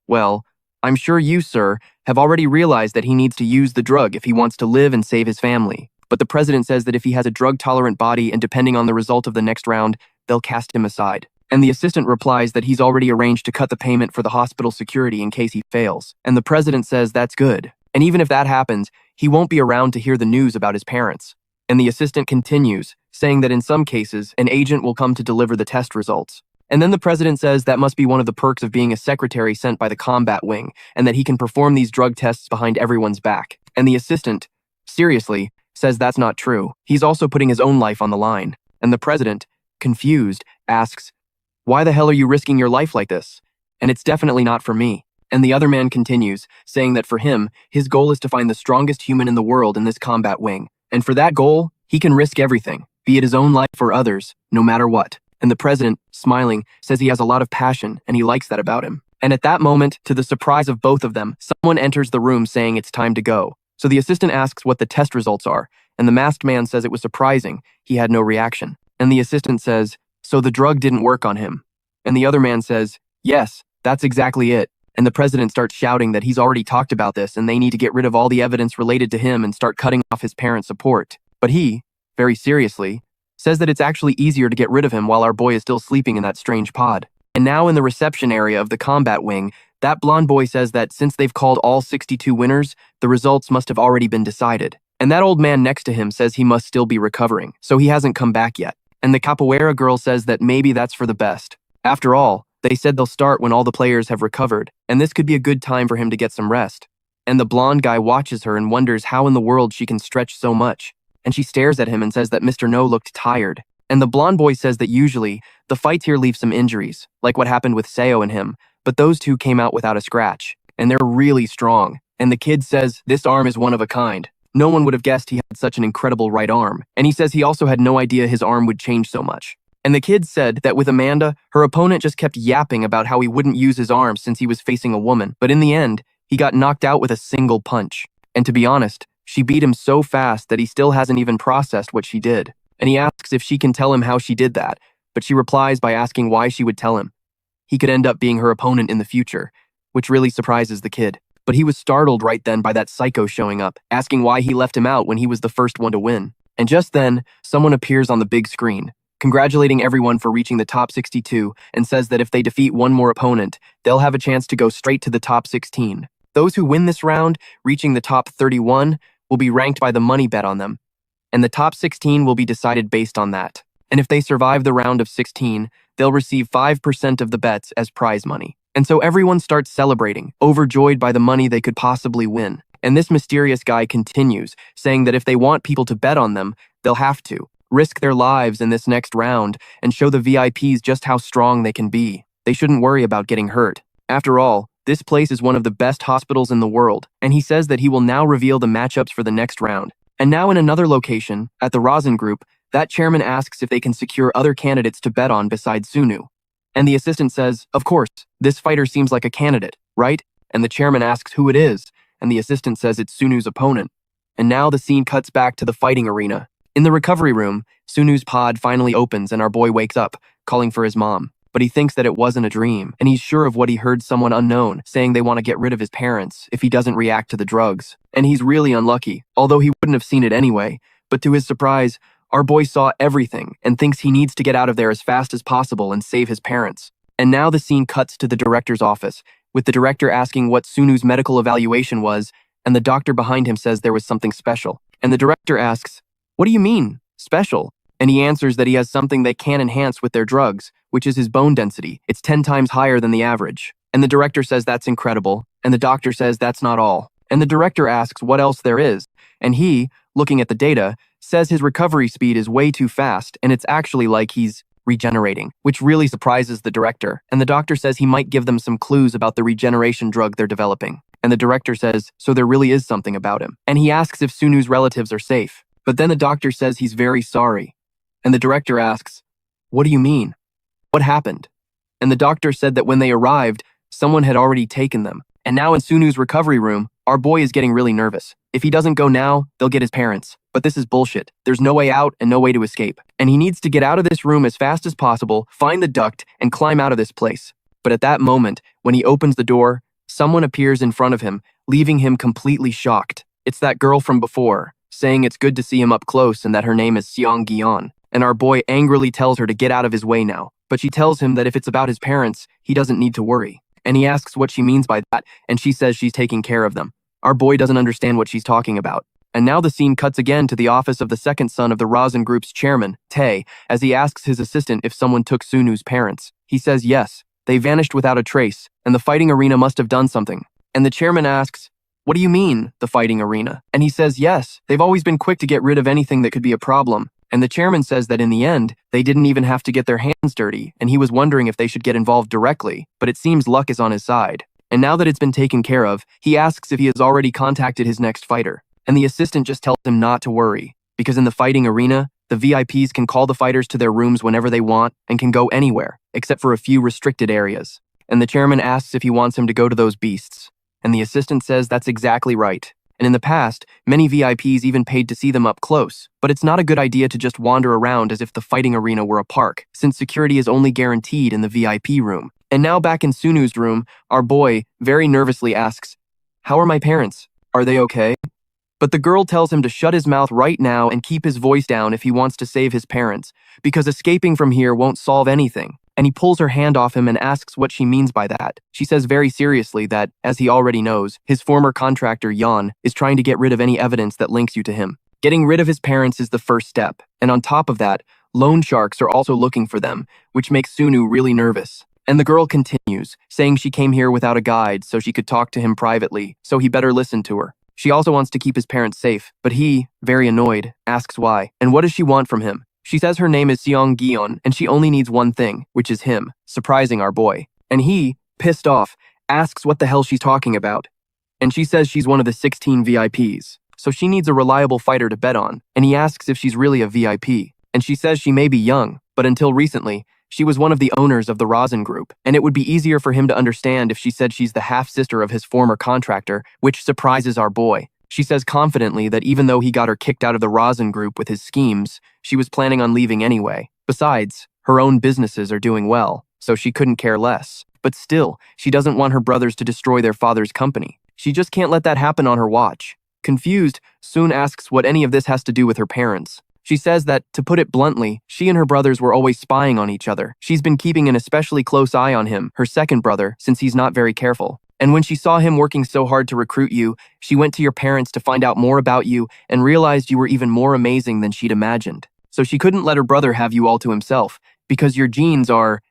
well, I'm sure you, sir, have already realized that he needs to use the drug if he wants to live and save his family. But the president says that if he has a drug-tolerant body and depending on the result of the next round, they'll cast him aside. And the assistant replies that he's already arranged to cut the payment for the hospital security in case he fails. And the president says that's good. And even if that happens, he won't be around to hear the news about his parents. And the assistant continues, saying that in some cases, an agent will come to deliver the test results. And then the president says that must be one of the perks of being a secretary sent by the combat wing, and that he can perform these drug tests behind everyone's back. And the assistant, seriously, says that's not true. He's also putting his own life on the line. And the president, confused, asks, why the hell are you risking your life like this? And it's definitely not for me. And the other man continues, saying that for him, his goal is to find the strongest human in the world in this combat wing. And for that goal, he can risk everything, be it his own life or others, no matter what. And the president, smiling, says he has a lot of passion and he likes that about him. And at that moment, to the surprise of both of them, someone enters the room saying it's time to go. So the assistant asks what the test results are, and the masked man says it was surprising. He had no reaction. And the assistant says, so the drug didn't work on him. And the other man says, yes, that's exactly it. And the president starts shouting that he's already talked about this and they need to get rid of all the evidence related to him and start cutting off his parents' support. But he, very seriously, says that it's actually easier to get rid of him while our boy is still sleeping in that strange pod. And now in the reception area of the combat wing, that blonde boy says that since they've called all 62 winners, the results must have already been decided. And that old man next to him says he must still be recovering, so he hasn't come back yet. And the capoeira girl says that maybe that's for the best. After all, they said they'll start when all the players have recovered, and this could be a good time for him to get some rest. And the blonde guy watches her and wonders how in the world she can stretch so much. And she stares at him and says that Mr. No looked tired. And the blonde boy says that usually, the fights here leave some injuries, like what happened with Seo and him, but those two came out without a scratch. And they're really strong. And the kid says this arm is one of a kind. No one would have guessed he had such an incredible right arm. And he says he also had no idea his arm would change so much. And the kid said that with Amanda, her opponent just kept yapping about how he wouldn't use his arm since he was facing a woman. But in the end, he got knocked out with a single punch. And to be honest, she beat him so fast that he still hasn't even processed what she did. And he asks if she can tell him how she did that, but she replies by asking why she would tell him. He could end up being her opponent in the future, which really surprises the kid. But he was startled right then by that psycho showing up, asking why he left him out when he was the first one to win. And just then, someone appears on the big screen, congratulating everyone for reaching the top 62, and says that if they defeat one more opponent, they'll have a chance to go straight to the top 16. Those who win this round, reaching the top 31, will be ranked by the money bet on them, and the top 16 will be decided based on that. And if they survive the round of 16, they'll receive 5% of the bets as prize money. And so everyone starts celebrating, overjoyed by the money they could possibly win. And this mysterious guy continues, saying that if they want people to bet on them, they'll have to risk their lives in this next round and show the VIPs just how strong they can be. They shouldn't worry about getting hurt. After all, this place is one of the best hospitals in the world, and he says that he will now reveal the matchups for the next round. And now in another location, at the Rosin Group, that chairman asks if they can secure other candidates to bet on besides Sionu. And the assistant says, of course, this fighter seems like a candidate, right? And the chairman asks who it is, and the assistant says it's Sunu's opponent. And now the scene cuts back to the fighting arena. In the recovery room, Sunu's pod finally opens and our boy wakes up, calling for his mom. But he thinks that it wasn't a dream, and he's sure of what he heard someone unknown saying they want to get rid of his parents if he doesn't react to the drugs. And he's really unlucky, although he wouldn't have seen it anyway. But to his surprise, our boy saw everything and thinks he needs to get out of there as fast as possible and save his parents. And now the scene cuts to the director's office, with the director asking what Sunu's medical evaluation was, and the doctor behind him says there was something special. And the director asks, "What do you mean, special?" And he answers that he has something they can enhance with their drugs, which is his bone density. It's 10 times higher than the average. And the director says that's incredible, and the doctor says that's not all. And the director asks what else there is, and he, looking at the data, says his recovery speed is way too fast, and it's actually like he's regenerating, which really surprises the director. And the doctor says he might give them some clues about the regeneration drug they're developing. And the director says, so there really is something about him. And he asks if Sunu's relatives are safe. But then the doctor says he's very sorry. And the director asks, "What do you mean? What happened?" And the doctor said that when they arrived, someone had already taken them. And now in Sunu's recovery room, our boy is getting really nervous. If he doesn't go now, they'll get his parents. But this is bullshit. There's no way out and no way to escape. And he needs to get out of this room as fast as possible, find the duct, and climb out of this place. But at that moment, when he opens the door, someone appears in front of him, leaving him completely shocked. It's that girl from before, saying it's good to see him up close and that her name is Seong-Gion. And our boy angrily tells her to get out of his way now. But she tells him that if it's about his parents, he doesn't need to worry. And he asks what she means by that, and she says she's taking care of them. Our boy doesn't understand what she's talking about. And now the scene cuts again to the office of the second son of the Razin Group's chairman, Tae, as he asks his assistant if someone took Sunu's parents. He says yes, they vanished without a trace, and the fighting arena must have done something. And the chairman asks, "What do you mean, the fighting arena?" And he says yes, they've always been quick to get rid of anything that could be a problem. And the chairman says that in the end, they didn't even have to get their hands dirty, and he was wondering if they should get involved directly, but it seems luck is on his side. And now that it's been taken care of, he asks if he has already contacted his next fighter. And the assistant just tells him not to worry, because in the fighting arena, the VIPs can call the fighters to their rooms whenever they want and can go anywhere, except for a few restricted areas. And the chairman asks if he wants him to go to those beasts. And the assistant says that's exactly right. And in the past, many VIPs even paid to see them up close. But it's not a good idea to just wander around as if the fighting arena were a park, since security is only guaranteed in the VIP room. And now back in Sunu's room, our boy very nervously asks, "How are my parents? Are they okay?" But the girl tells him to shut his mouth right now and keep his voice down if he wants to save his parents, because escaping from here won't solve anything. And he pulls her hand off him and asks what she means by that. She says very seriously that, as he already knows, his former contractor, Yan, is trying to get rid of any evidence that links you to him. Getting rid of his parents is the first step, and on top of that, loan sharks are also looking for them, which makes Sunu really nervous. And the girl continues, saying she came here without a guide so she could talk to him privately, so he better listen to her. She also wants to keep his parents safe, but he, very annoyed, asks why, and what does she want from him? She says her name is Seong-Gion, and she only needs one thing, which is him, surprising our boy. And he, pissed off, asks what the hell she's talking about. And she says she's one of the 16 VIPs, so she needs a reliable fighter to bet on, and he asks if she's really a VIP. And she says she may be young, but until recently, she was one of the owners of the Razin Group, and it would be easier for him to understand if she said she's the half-sister of his former contractor, which surprises our boy. She says confidently that even though he got her kicked out of the Razin Group with his schemes, she was planning on leaving anyway. Besides, her own businesses are doing well, so she couldn't care less. But still, she doesn't want her brothers to destroy their father's company. She just can't let that happen on her watch. Confused, Soon asks what any of this has to do with her parents. She says that, to put it bluntly, she and her brothers were always spying on each other. She's been keeping an especially close eye on him, her second brother, since he's not very careful. And when she saw him working so hard to recruit you, she went to your parents to find out more about you and realized you were even more amazing than she'd imagined. So she couldn't let her brother have you all to himself, because your genes are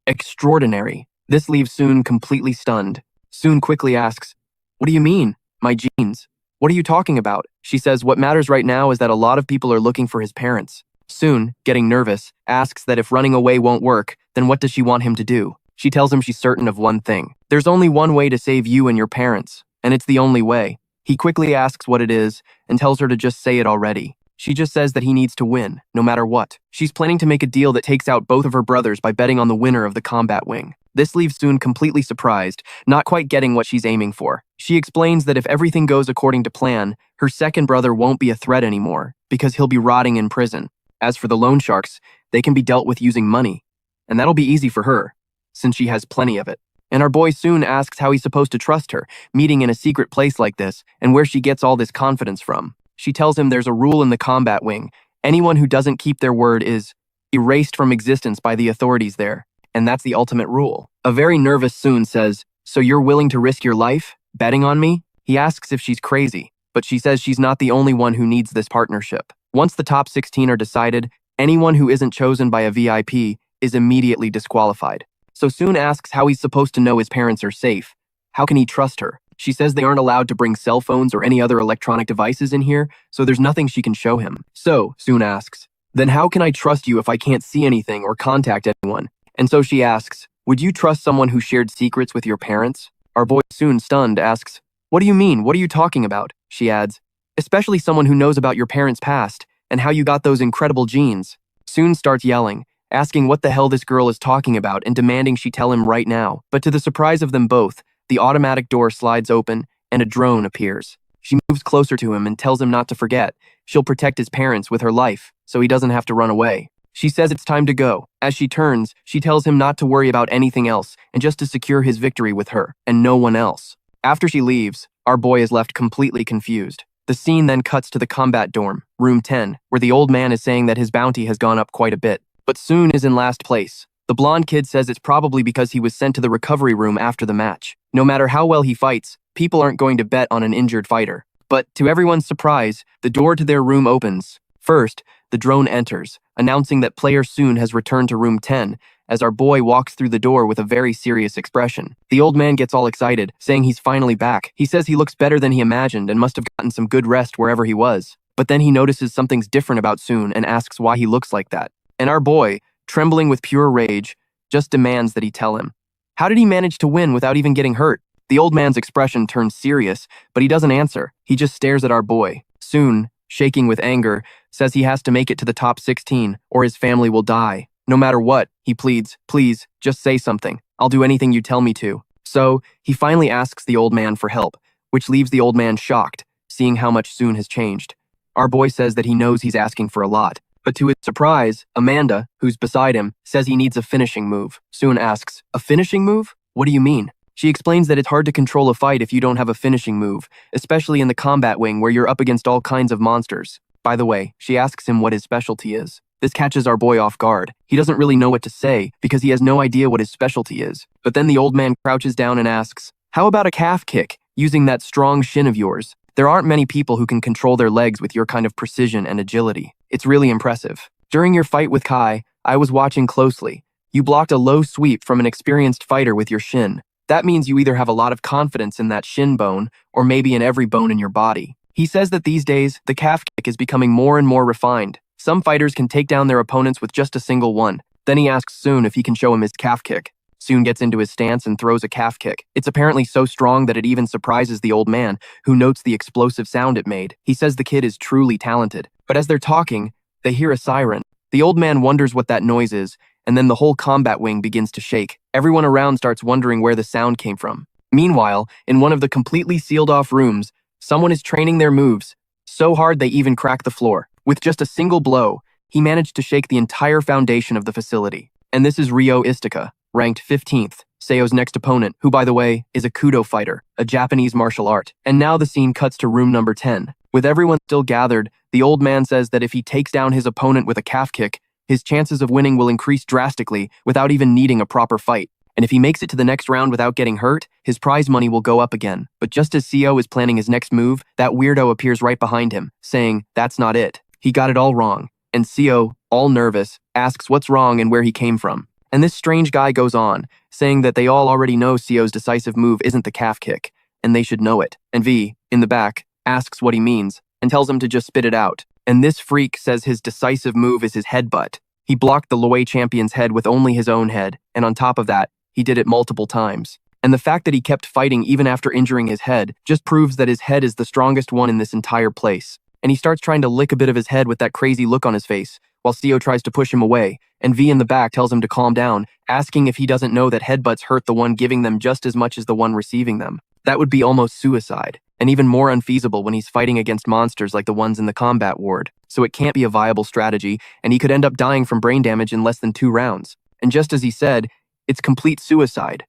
extraordinary. This leaves Soon completely stunned. Soon quickly asks, "What do you mean, my genes? What are you talking about?" She says what matters right now is that a lot of people are looking for his parents. Soon, getting nervous, asks that if running away won't work, then what does she want him to do? She tells him she's certain of one thing. There's only one way to save you and your parents, and it's the only way. He quickly asks what it is and tells her to just say it already. She just says that he needs to win, no matter what. She's planning to make a deal that takes out both of her brothers by betting on the winner of the combat wing. This leaves Soon completely surprised, not quite getting what she's aiming for. She explains that if everything goes according to plan, her second brother won't be a threat anymore, because he'll be rotting in prison. As for the loan sharks, they can be dealt with using money, and that'll be easy for her, since she has plenty of it. And our boy Soon asks how he's supposed to trust her, meeting in a secret place like this, and where she gets all this confidence from. She tells him there's a rule in the combat wing. Anyone who doesn't keep their word is erased from existence by the authorities there, and that's the ultimate rule. A very nervous Soon says, "So you're willing to risk your life, betting on me?" He asks if she's crazy, but she says she's not the only one who needs this partnership. Once the top 16 are decided, anyone who isn't chosen by a VIP is immediately disqualified. So Soon asks how he's supposed to know his parents are safe. How can he trust her? She says they aren't allowed to bring cell phones or any other electronic devices in here, so there's nothing she can show him. So, Soon asks, then how can I trust you if I can't see anything or contact anyone? And so she asks, would you trust someone who shared secrets with your parents? Our boy Soon, stunned, asks, what do you mean? What are you talking about? She adds, especially someone who knows about your parents' past and how you got those incredible genes. Soon starts yelling, asking what the hell this girl is talking about and demanding she tell him right now. But to the surprise of them both, the automatic door slides open and a drone appears. She moves closer to him and tells him not to forget. She'll protect his parents with her life, so he doesn't have to run away. She says it's time to go. As she turns, she tells him not to worry about anything else and just to secure his victory with her and no one else. After she leaves, our boy is left completely confused. The scene then cuts to the combat dorm, room 10, where the old man is saying that his bounty has gone up quite a bit. But Soon is in last place. The blonde kid says it's probably because he was sent to the recovery room after the match. No matter how well he fights, people aren't going to bet on an injured fighter. But to everyone's surprise, the door to their room opens. First, the drone enters, announcing that player Soon has returned to room 10, as our boy walks through the door with a very serious expression. The old man gets all excited, saying he's finally back. He says he looks better than he imagined and must have gotten some good rest wherever he was. But then he notices something's different about Soon and asks why he looks like that. And our boy, trembling with pure rage, just demands that he tell him. How did he manage to win without even getting hurt? The old man's expression turns serious, but he doesn't answer. He just stares at our boy. Soon, shaking with anger, says he has to make it to the top 16 or his family will die. No matter what, he pleads, please, just say something. I'll do anything you tell me to. So, he finally asks the old man for help, which leaves the old man shocked, seeing how much Soon has changed. Our boy says that he knows he's asking for a lot. But to his surprise, Amanda, who's beside him, says he needs a finishing move. Soon asks, a finishing move? What do you mean? She explains that it's hard to control a fight if you don't have a finishing move, especially in the combat wing where you're up against all kinds of monsters. By the way, she asks him what his specialty is. This catches our boy off guard. He doesn't really know what to say because he has no idea what his specialty is. But then the old man crouches down and asks, how about a calf kick, using that strong shin of yours? There aren't many people who can control their legs with your kind of precision and agility. It's really impressive. During your fight with Kai, I was watching closely. You blocked a low sweep from an experienced fighter with your shin. That means you either have a lot of confidence in that shin bone, or maybe in every bone in your body. He says that these days, the calf kick is becoming more and more refined. Some fighters can take down their opponents with just a single one. Then he asks Soon if he can show him his calf kick. Soon gets into his stance and throws a calf kick. It's apparently so strong that it even surprises the old man, who notes the explosive sound it made. He says the kid is truly talented. But as they're talking, they hear a siren. The old man wonders what that noise is, and then the whole combat wing begins to shake. Everyone around starts wondering where the sound came from. Meanwhile, in one of the completely sealed-off rooms, someone is training their moves, so hard they even crack the floor. With just a single blow, he managed to shake the entire foundation of the facility. And this is Ryo Istika, ranked 15th, Seo's next opponent, who, by the way, is a Kudo fighter, a Japanese martial art. And now the scene cuts to room number 10. With everyone still gathered, the old man says that if he takes down his opponent with a calf kick, his chances of winning will increase drastically without even needing a proper fight. And if he makes it to the next round without getting hurt, his prize money will go up again. But just as Seo is planning his next move, that weirdo appears right behind him, saying, that's not it. He got it all wrong. And Seo, all nervous, asks what's wrong and where he came from. And this strange guy goes on, saying that they all already know Seo's decisive move isn't the calf kick, and they should know it. And V, in the back, asks what he means, and tells him to just spit it out. And this freak says his decisive move is his headbutt. He blocked the Lethwei champion's head with only his own head, and on top of that, he did it multiple times. And the fact that he kept fighting even after injuring his head just proves that his head is the strongest one in this entire place. And he starts trying to lick a bit of his head with that crazy look on his face, while Seo tries to push him away, and V in the back tells him to calm down, asking if he doesn't know that headbutts hurt the one giving them just as much as the one receiving them. That would be almost suicide, and even more unfeasible when he's fighting against monsters like the ones in the combat ward, so it can't be a viable strategy, and he could end up dying from brain damage in less than 2 rounds. And just as he said, it's complete suicide.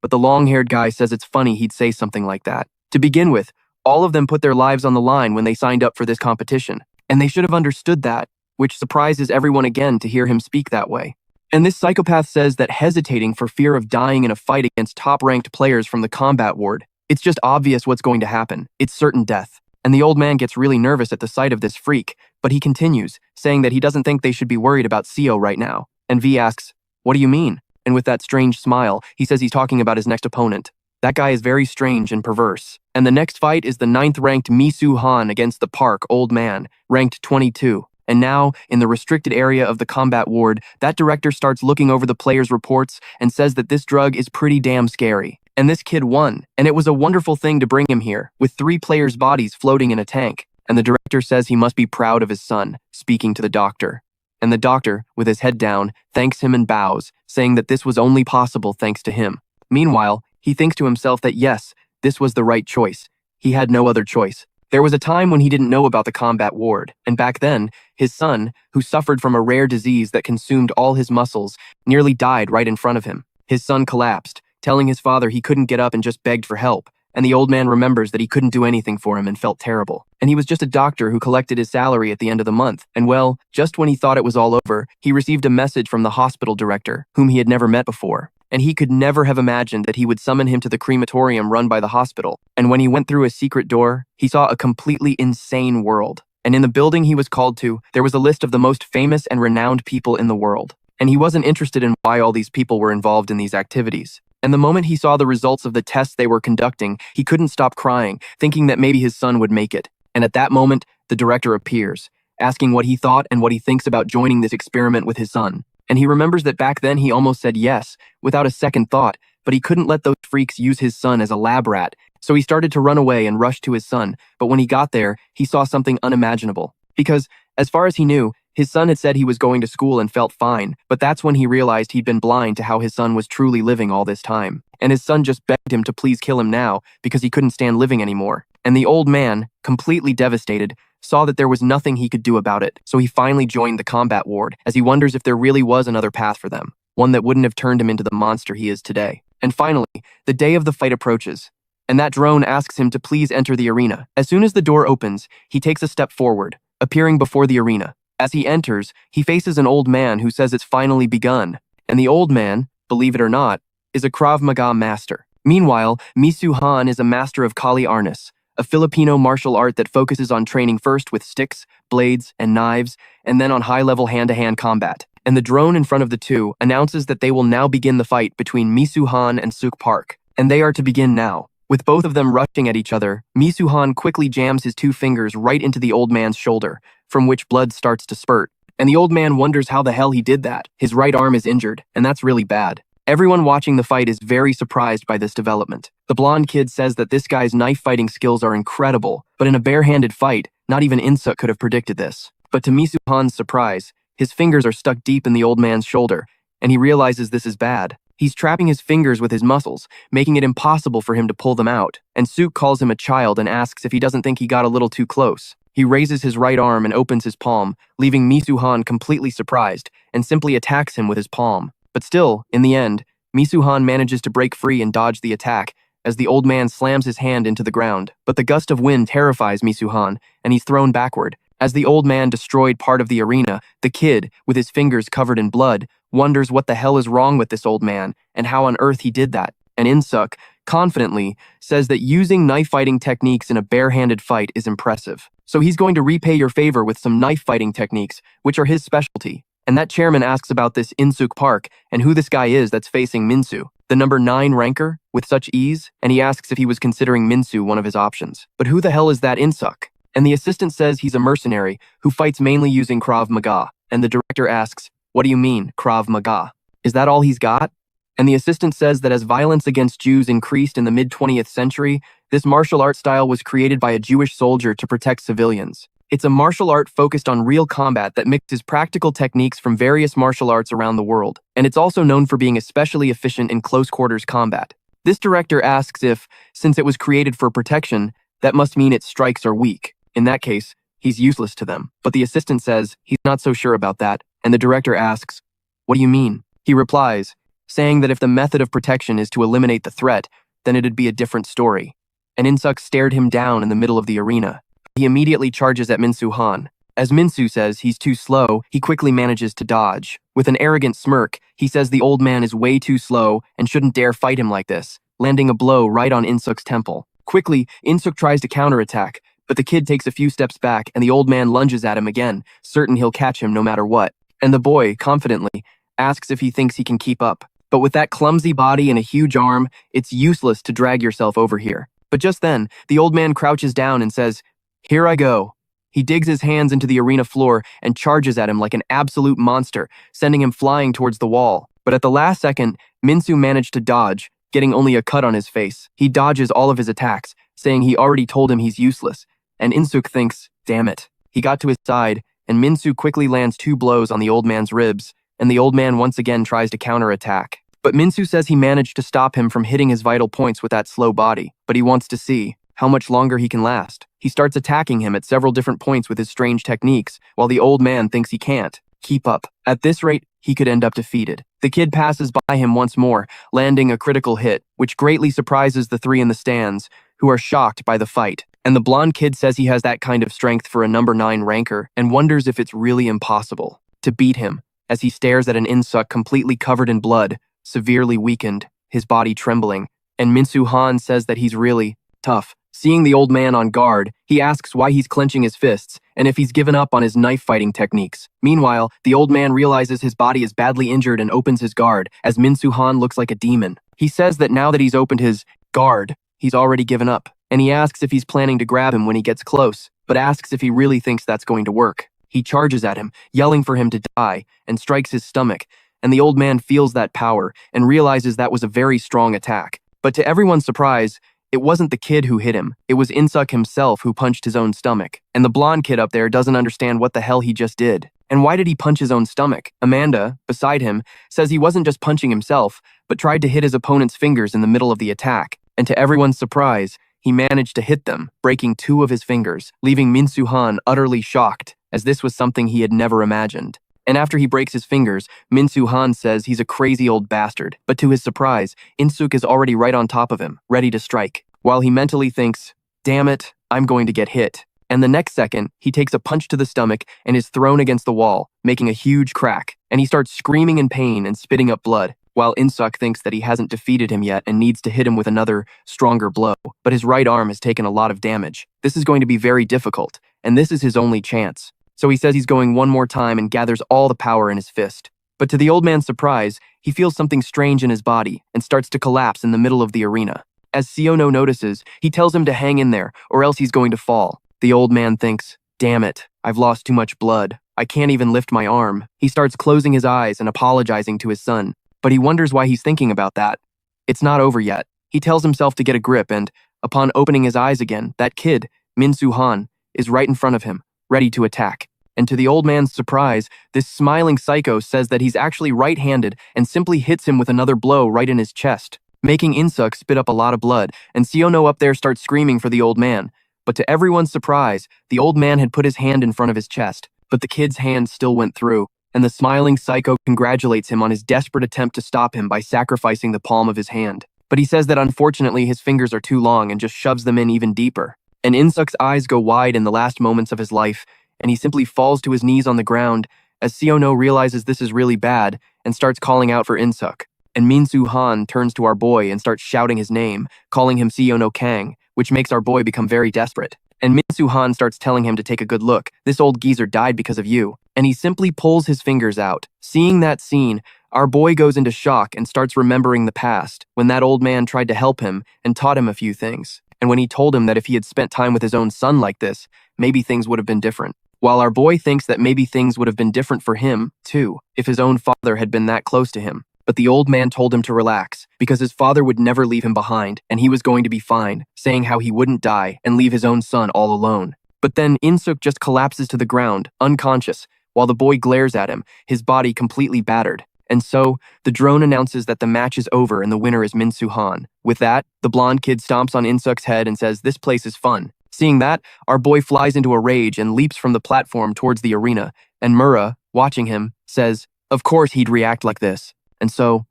But the long-haired guy says it's funny he'd say something like that. To begin with, all of them put their lives on the line when they signed up for this competition, and they should have understood that, which surprises everyone again to hear him speak that way. And this psychopath says that hesitating for fear of dying in a fight against top-ranked players from the combat ward, it's just obvious what's going to happen. It's certain death. And the old man gets really nervous at the sight of this freak, but he continues, saying that he doesn't think they should be worried about Seo right now. And V asks, "What do you mean?" And with that strange smile, he says he's talking about his next opponent. That guy is very strange and perverse. And the next fight is the 9th-ranked Misu Han against the Park Old Man, ranked 22. And now, in the restricted area of the combat ward, that director starts looking over the players' reports and says that this drug is pretty damn scary. And this kid won, and it was a wonderful thing to bring him here, with 3 players' bodies floating in a tank. And the director says he must be proud of his son, speaking to the doctor. And the doctor, with his head down, thanks him and bows, saying that this was only possible thanks to him. Meanwhile, he thinks to himself that yes, this was the right choice. He had no other choice. There was a time when he didn't know about the combat ward, and back then, his son, who suffered from a rare disease that consumed all his muscles, nearly died right in front of him. His son collapsed, telling his father he couldn't get up and just begged for help. And the old man remembers that he couldn't do anything for him and felt terrible. And he was just a doctor who collected his salary at the end of the month. And well, just when he thought it was all over, he received a message from the hospital director, whom he had never met before. And he could never have imagined that he would summon him to the crematorium run by the hospital. And when he went through a secret door, he saw a completely insane world. And in the building he was called to, there was a list of the most famous and renowned people in the world. And he wasn't interested in why all these people were involved in these activities. And the moment he saw the results of the tests they were conducting, he couldn't stop crying, thinking that maybe his son would make it. And at that moment, the director appears, asking what he thought and what he thinks about joining this experiment with his son. And he remembers that back then he almost said yes, without a second thought, but he couldn't let those freaks use his son as a lab rat. So he started to run away and rush to his son, but when he got there, he saw something unimaginable. Because, as far as he knew, his son had said he was going to school and felt fine, but that's when he realized he'd been blind to how his son was truly living all this time. And his son just begged him to please kill him now because he couldn't stand living anymore. And the old man, completely devastated, saw that there was nothing he could do about it, so he finally joined the combat ward as he wonders if there really was another path for them, one that wouldn't have turned him into the monster he is today. And finally, the day of the fight approaches, and that drone asks him to please enter the arena. As soon as the door opens, he takes a step forward, appearing before the arena. As he enters, he faces an old man who says it's finally begun. And the old man, believe it or not, is a Krav Maga master. Meanwhile, Misu Han is a master of Kali Arnis, a Filipino martial art that focuses on training first with sticks, blades, and knives, and then on high-level hand-to-hand combat. And the drone in front of the two announces that they will now begin the fight between Misu Han and Suk Park. And they are to begin now. With both of them rushing at each other, Misu Han quickly jams his 2 fingers right into the old man's shoulder, from which blood starts to spurt. And the old man wonders how the hell he did that. His right arm is injured, and that's really bad. Everyone watching the fight is very surprised by this development. The blonde kid says that this guy's knife fighting skills are incredible, but in a bare-handed fight, not even Insuk could have predicted this. But to Misu Han's surprise, his fingers are stuck deep in the old man's shoulder, and he realizes this is bad. He's trapping his fingers with his muscles, making it impossible for him to pull them out. And Suk calls him a child and asks if he doesn't think he got a little too close. He raises his right arm and opens his palm, leaving Misu Han completely surprised, and simply attacks him with his palm. But still, in the end, Misu Han manages to break free and dodge the attack, as the old man slams his hand into the ground. But the gust of wind terrifies Misu Han, and he's thrown backward. As the old man destroyed part of the arena, the kid, with his fingers covered in blood, wonders what the hell is wrong with this old man, and how on earth he did that. And Insuk, confidently, says that using knife-fighting techniques in a bare-handed fight is impressive. So he's going to repay your favor with some knife-fighting techniques, which are his specialty. And that chairman asks about this Insuk Park and who this guy is that's facing Minsu, the number 9 ranker, with such ease, and he asks if he was considering Minsu one of his options. But who the hell is that Insuk? And the assistant says he's a mercenary who fights mainly using Krav Maga. And the director asks, "What do you mean, Krav Maga? Is that all he's got?" And the assistant says that as violence against Jews increased in the mid-20th century, this martial art style was created by a Jewish soldier to protect civilians. It's a martial art focused on real combat that mixes practical techniques from various martial arts around the world, and it's also known for being especially efficient in close-quarters combat. This director asks if, since it was created for protection, that must mean its strikes are weak. In that case, he's useless to them. But the assistant says he's not so sure about that, and the director asks, "What do you mean?" He replies, saying that if the method of protection is to eliminate the threat, then it'd be a different story. And Insuk stared him down in the middle of the arena. He immediately charges at Minsu Han. As Minsu says he's too slow, he quickly manages to dodge. With an arrogant smirk, he says the old man is way too slow and shouldn't dare fight him like this, landing a blow right on Insuk's temple. Quickly, Insuk tries to counterattack, But the kid takes a few steps back and the old man lunges at him again, certain he'll catch him no matter what. And the boy, confidently, asks if he thinks he can keep up. But with that clumsy body and a huge arm, it's useless to drag yourself over here. But just then, the old man crouches down and says, "Here I go." He digs his hands into the arena floor and charges at him like an absolute monster, sending him flying towards the wall. But at the last second, Minsu managed to dodge, getting only a cut on his face. He dodges all of his attacks, saying he already told him he's useless. And Insuk thinks, damn it. He got to his side, and Minsu quickly lands 2 blows on the old man's ribs, and the old man once again tries to counterattack. But Minsu says he managed to stop him from hitting his vital points with that slow body, but he wants to see how much longer he can last. He starts attacking him at several different points with his strange techniques, while the old man thinks he can't keep up. At this rate, he could end up defeated. The kid passes by him once more, landing a critical hit, which greatly surprises the 3 in the stands, who are shocked by the fight. And the blonde kid says he has that kind of strength for a number 9 ranker, and wonders if it's really impossible to beat him, as he stares at an Insuk completely covered in blood, severely weakened, his body trembling. And Minsu Han says that he's really tough. Seeing the old man on guard, he asks why he's clenching his fists, and if he's given up on his knife-fighting techniques. Meanwhile, the old man realizes his body is badly injured and opens his guard, as Minsu Han looks like a demon. He says that now that he's opened his guard, he's already given up, and he asks if he's planning to grab him when he gets close, but asks if he really thinks that's going to work. He charges at him, yelling for him to die, and strikes his stomach, and the old man feels that power and realizes that was a very strong attack. But to everyone's surprise, it wasn't the kid who hit him, it was Insuk himself who punched his own stomach. And the blonde kid up there doesn't understand what the hell he just did. And why did he punch his own stomach? Amanda, beside him, says he wasn't just punching himself, but tried to hit his opponent's fingers in the middle of the attack. And to everyone's surprise, he managed to hit them, breaking 2 of his fingers, leaving Minsu Han utterly shocked, as this was something he had never imagined. And after he breaks his fingers, Minsu Han says he's a crazy old bastard. But to his surprise, Insuk is already right on top of him, ready to strike, while he mentally thinks, damn it, I'm going to get hit. And the next second, he takes a punch to the stomach and is thrown against the wall, making a huge crack, and he starts screaming in pain and spitting up blood, while Insuk thinks that he hasn't defeated him yet and needs to hit him with another, stronger blow. But his right arm has taken a lot of damage. This is going to be very difficult, and this is his only chance. So he says he's going one more time and gathers all the power in his fist. But to the old man's surprise, he feels something strange in his body and starts to collapse in the middle of the arena. As Sionu notices, he tells him to hang in there or else he's going to fall. The old man thinks, damn it, I've lost too much blood. I can't even lift my arm. He starts closing his eyes and apologizing to his son, but he wonders why he's thinking about that. It's not over yet. He tells himself to get a grip and, upon opening his eyes again, that kid, Minsu Han, is right in front of him, ready to attack. And to the old man's surprise, this smiling psycho says that he's actually right-handed and simply hits him with another blow right in his chest, making Insuk spit up a lot of blood, and Sionu up there starts screaming for the old man. But to everyone's surprise, the old man had put his hand in front of his chest, but the kid's hand still went through, and the smiling psycho congratulates him on his desperate attempt to stop him by sacrificing the palm of his hand. But he says that unfortunately his fingers are too long and just shoves them in even deeper. And Insuk's eyes go wide in the last moments of his life, and he simply falls to his knees on the ground as Sionu realizes this is really bad and starts calling out for Insuk. And Minsu Han turns to our boy and starts shouting his name, calling him Sionu Kang, which makes our boy become very desperate. And Minsu Han starts telling him to take a good look. This old geezer died because of you. And he simply pulls his fingers out. Seeing that scene, our boy goes into shock and starts remembering the past, when that old man tried to help him and taught him a few things. And when he told him that if he had spent time with his own son like this, maybe things would have been different. While our boy thinks that maybe things would have been different for him, too, if his own father had been that close to him. But the old man told him to relax, because his father would never leave him behind, and he was going to be fine, saying how he wouldn't die and leave his own son all alone. But then Insuk just collapses to the ground, unconscious, while the boy glares at him, his body completely battered. And so, the drone announces that the match is over and the winner is Minsu Han. With that, the blonde kid stomps on Insuk's head and says this place is fun. Seeing that, our boy flies into a rage and leaps from the platform towards the arena, and Mura, watching him, says, of course he'd react like this. And so,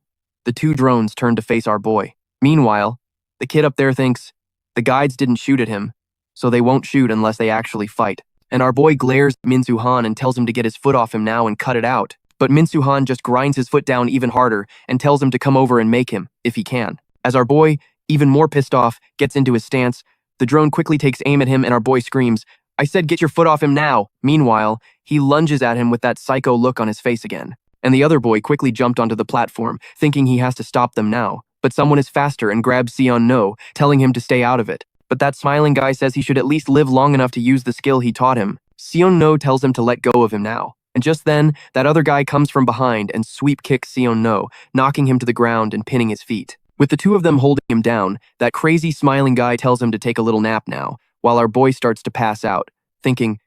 the 2 drones turn to face our boy. Meanwhile, the kid up there thinks, the guides didn't shoot at him, so they won't shoot unless they actually fight. And our boy glares at Minsu Han and tells him to get his foot off him now and cut it out. But Minsu Han just grinds his foot down even harder and tells him to come over and make him, if he can. As our boy, even more pissed off, gets into his stance, The drone quickly takes aim at him and our boy screams, "I said get your foot off him now!" Meanwhile, he lunges at him with that psycho look on his face again. And the other boy quickly jumped onto the platform, thinking he has to stop them now. But someone is faster and grabs Sionu, telling him to stay out of it. But that smiling guy says he should at least live long enough to use the skill he taught him. Sionu tells him to let go of him now. And just then, that other guy comes from behind and sweep kicks Sionu, knocking him to the ground and pinning his feet. With the two of them holding him down, that crazy smiling guy tells him to take a little nap now, while our boy starts to pass out, thinking,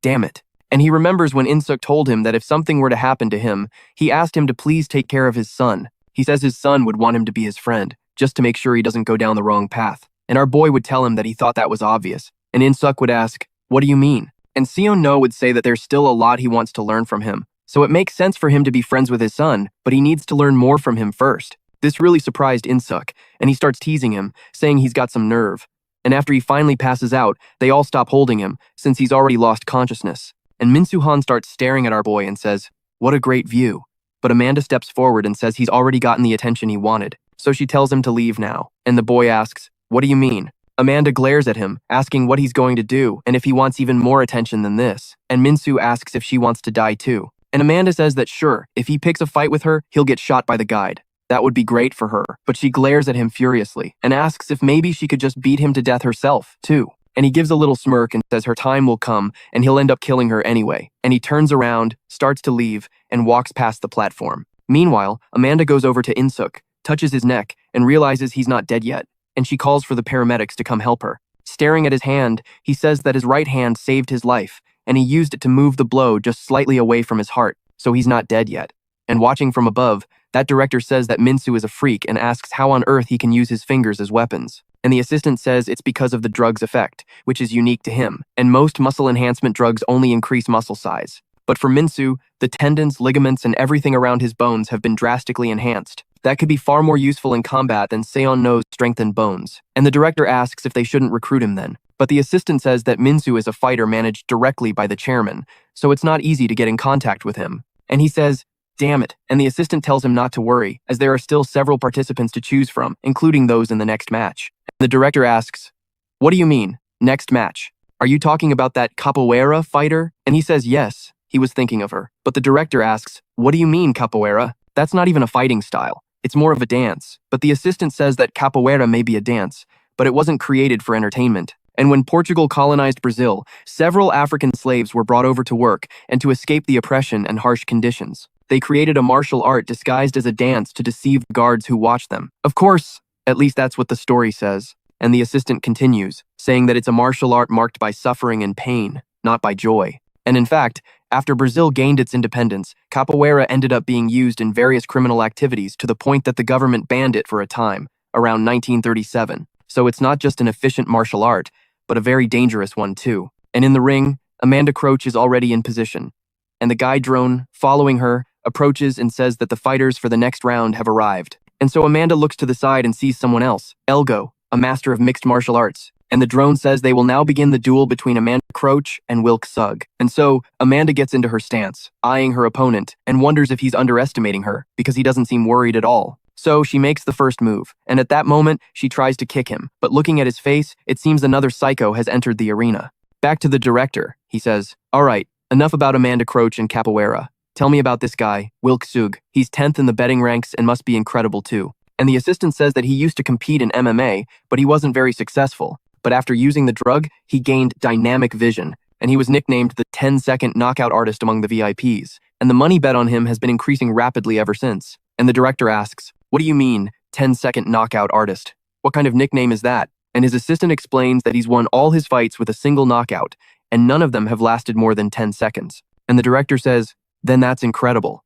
damn it. And he remembers when Insuk told him that if something were to happen to him, he asked him to please take care of his son. He says his son would want him to be his friend, just to make sure he doesn't go down the wrong path. And our boy would tell him that he thought that was obvious. And Insuk would ask, what do you mean? And Sionu would say that there's still a lot he wants to learn from him. So it makes sense for him to be friends with his son, but he needs to learn more from him first. This really surprised Insuk, and he starts teasing him, saying he's got some nerve. And after he finally passes out, they all stop holding him, since he's already lost consciousness. And Minsu-han starts staring at our boy and says, what a great view. But Amanda steps forward and says he's already gotten the attention he wanted. So she tells him to leave now. And the boy asks, what do you mean? Amanda glares at him, asking what he's going to do and if he wants even more attention than this. And Minsu asks if she wants to die too. And Amanda says that sure, if he picks a fight with her, he'll get shot by the guide. That would be great for her. But she glares at him furiously and asks if maybe she could just beat him to death herself too. And he gives a little smirk and says her time will come and he'll end up killing her anyway. And he turns around, starts to leave, and walks past the platform. Meanwhile, Amanda goes over to Insuk, touches his neck, and realizes he's not dead yet. And she calls for the paramedics to come help her. Staring at his hand, he says that his right hand saved his life, and he used it to move the blow just slightly away from his heart, so he's not dead yet. And watching from above, that director says that Minsu is a freak and asks how on earth he can use his fingers as weapons. And the assistant says it's because of the drug's effect, which is unique to him, and most muscle enhancement drugs only increase muscle size. But for Minsu, the tendons, ligaments, and everything around his bones have been drastically enhanced. That could be far more useful in combat than Seonno's strengthened bones. And the director asks if they shouldn't recruit him then. But the assistant says that Minsu is a fighter managed directly by the chairman, so it's not easy to get in contact with him. And he says, damn it, and the assistant tells him not to worry, as there are still several participants to choose from, including those in the next match. The director asks, what do you mean, next match? Are you talking about that capoeira fighter? And he says yes, he was thinking of her. But the director asks, what do you mean capoeira? That's not even a fighting style. It's more of a dance. But the assistant says that capoeira may be a dance, but it wasn't created for entertainment. And when Portugal colonized Brazil, several African slaves were brought over to work and to escape the oppression and harsh conditions. They created a martial art disguised as a dance to deceive the guards who watched them. Of course, at least that's what the story says. And the assistant continues, saying that it's a martial art marked by suffering and pain, not by joy. And in fact, after Brazil gained its independence, capoeira ended up being used in various criminal activities to the point that the government banned it for a time, around 1937. So it's not just an efficient martial art, but a very dangerous one too. And in the ring, Amanda Croach is already in position. And the guide drone, following her, approaches and says that the fighters for the next round have arrived. And so Amanda looks to the side and sees someone else, Elgo, a master of mixed martial arts. And the drone says they will now begin the duel between Amanda Croach and Wilk Sugg. And so Amanda gets into her stance, eyeing her opponent, and wonders if he's underestimating her, because he doesn't seem worried at all. So she makes the first move, and at that moment, she tries to kick him. But looking at his face, it seems another psycho has entered the arena. Back to the director, he says, all right, enough about Amanda Croach and capoeira. Tell me about this guy, Wilk Sugg. He's 10th in the betting ranks and must be incredible too. And the assistant says that he used to compete in MMA, but he wasn't very successful. But after using the drug, he gained dynamic vision, and he was nicknamed the 10-second knockout artist among the VIPs. And the money bet on him has been increasing rapidly ever since. And the director asks, what do you mean, 10-second knockout artist? What kind of nickname is that? And his assistant explains that he's won all his fights with a single knockout, and none of them have lasted more than 10 seconds. And the director says, then that's incredible.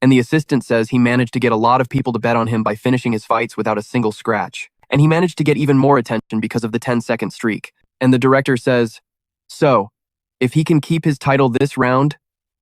And the assistant says he managed to get a lot of people to bet on him by finishing his fights without a single scratch. And he managed to get even more attention because of the 10-second streak. And the director says, so, if he can keep his title this round,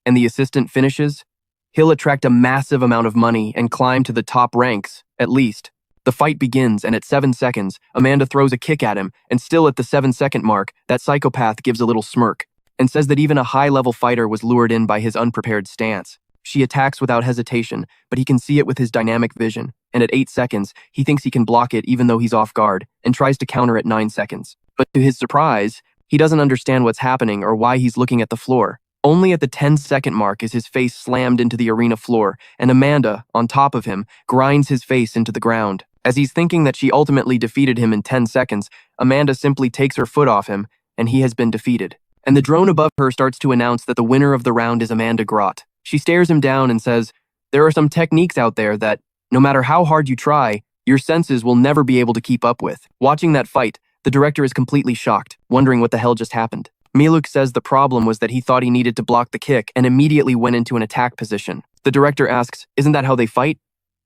and the assistant finishes, he'll attract a massive amount of money and climb to the top ranks, at least. The fight begins, and at 7 seconds, Amanda throws a kick at him, and still at the 7-second mark, that psychopath gives a little smirk, and says that even a high-level fighter was lured in by his unprepared stance. She attacks without hesitation, but he can see it with his dynamic vision, and at 8 seconds, he thinks he can block it even though he's off guard, and tries to counter at 9 seconds. But to his surprise, he doesn't understand what's happening or why he's looking at the floor. Only at the 10-second mark is his face slammed into the arena floor, and Amanda, on top of him, grinds his face into the ground. As he's thinking that she ultimately defeated him in 10 seconds, Amanda simply takes her foot off him, and he has been defeated. And the drone above her starts to announce that the winner of the round is Amanda Grott. She stares him down and says, "There are some techniques out there that, no matter how hard you try, your senses will never be able to keep up with." Watching that fight, the director is completely shocked, wondering what the hell just happened. Miluk says the problem was that he thought he needed to block the kick and immediately went into an attack position. The director asks, "Isn't that how they fight?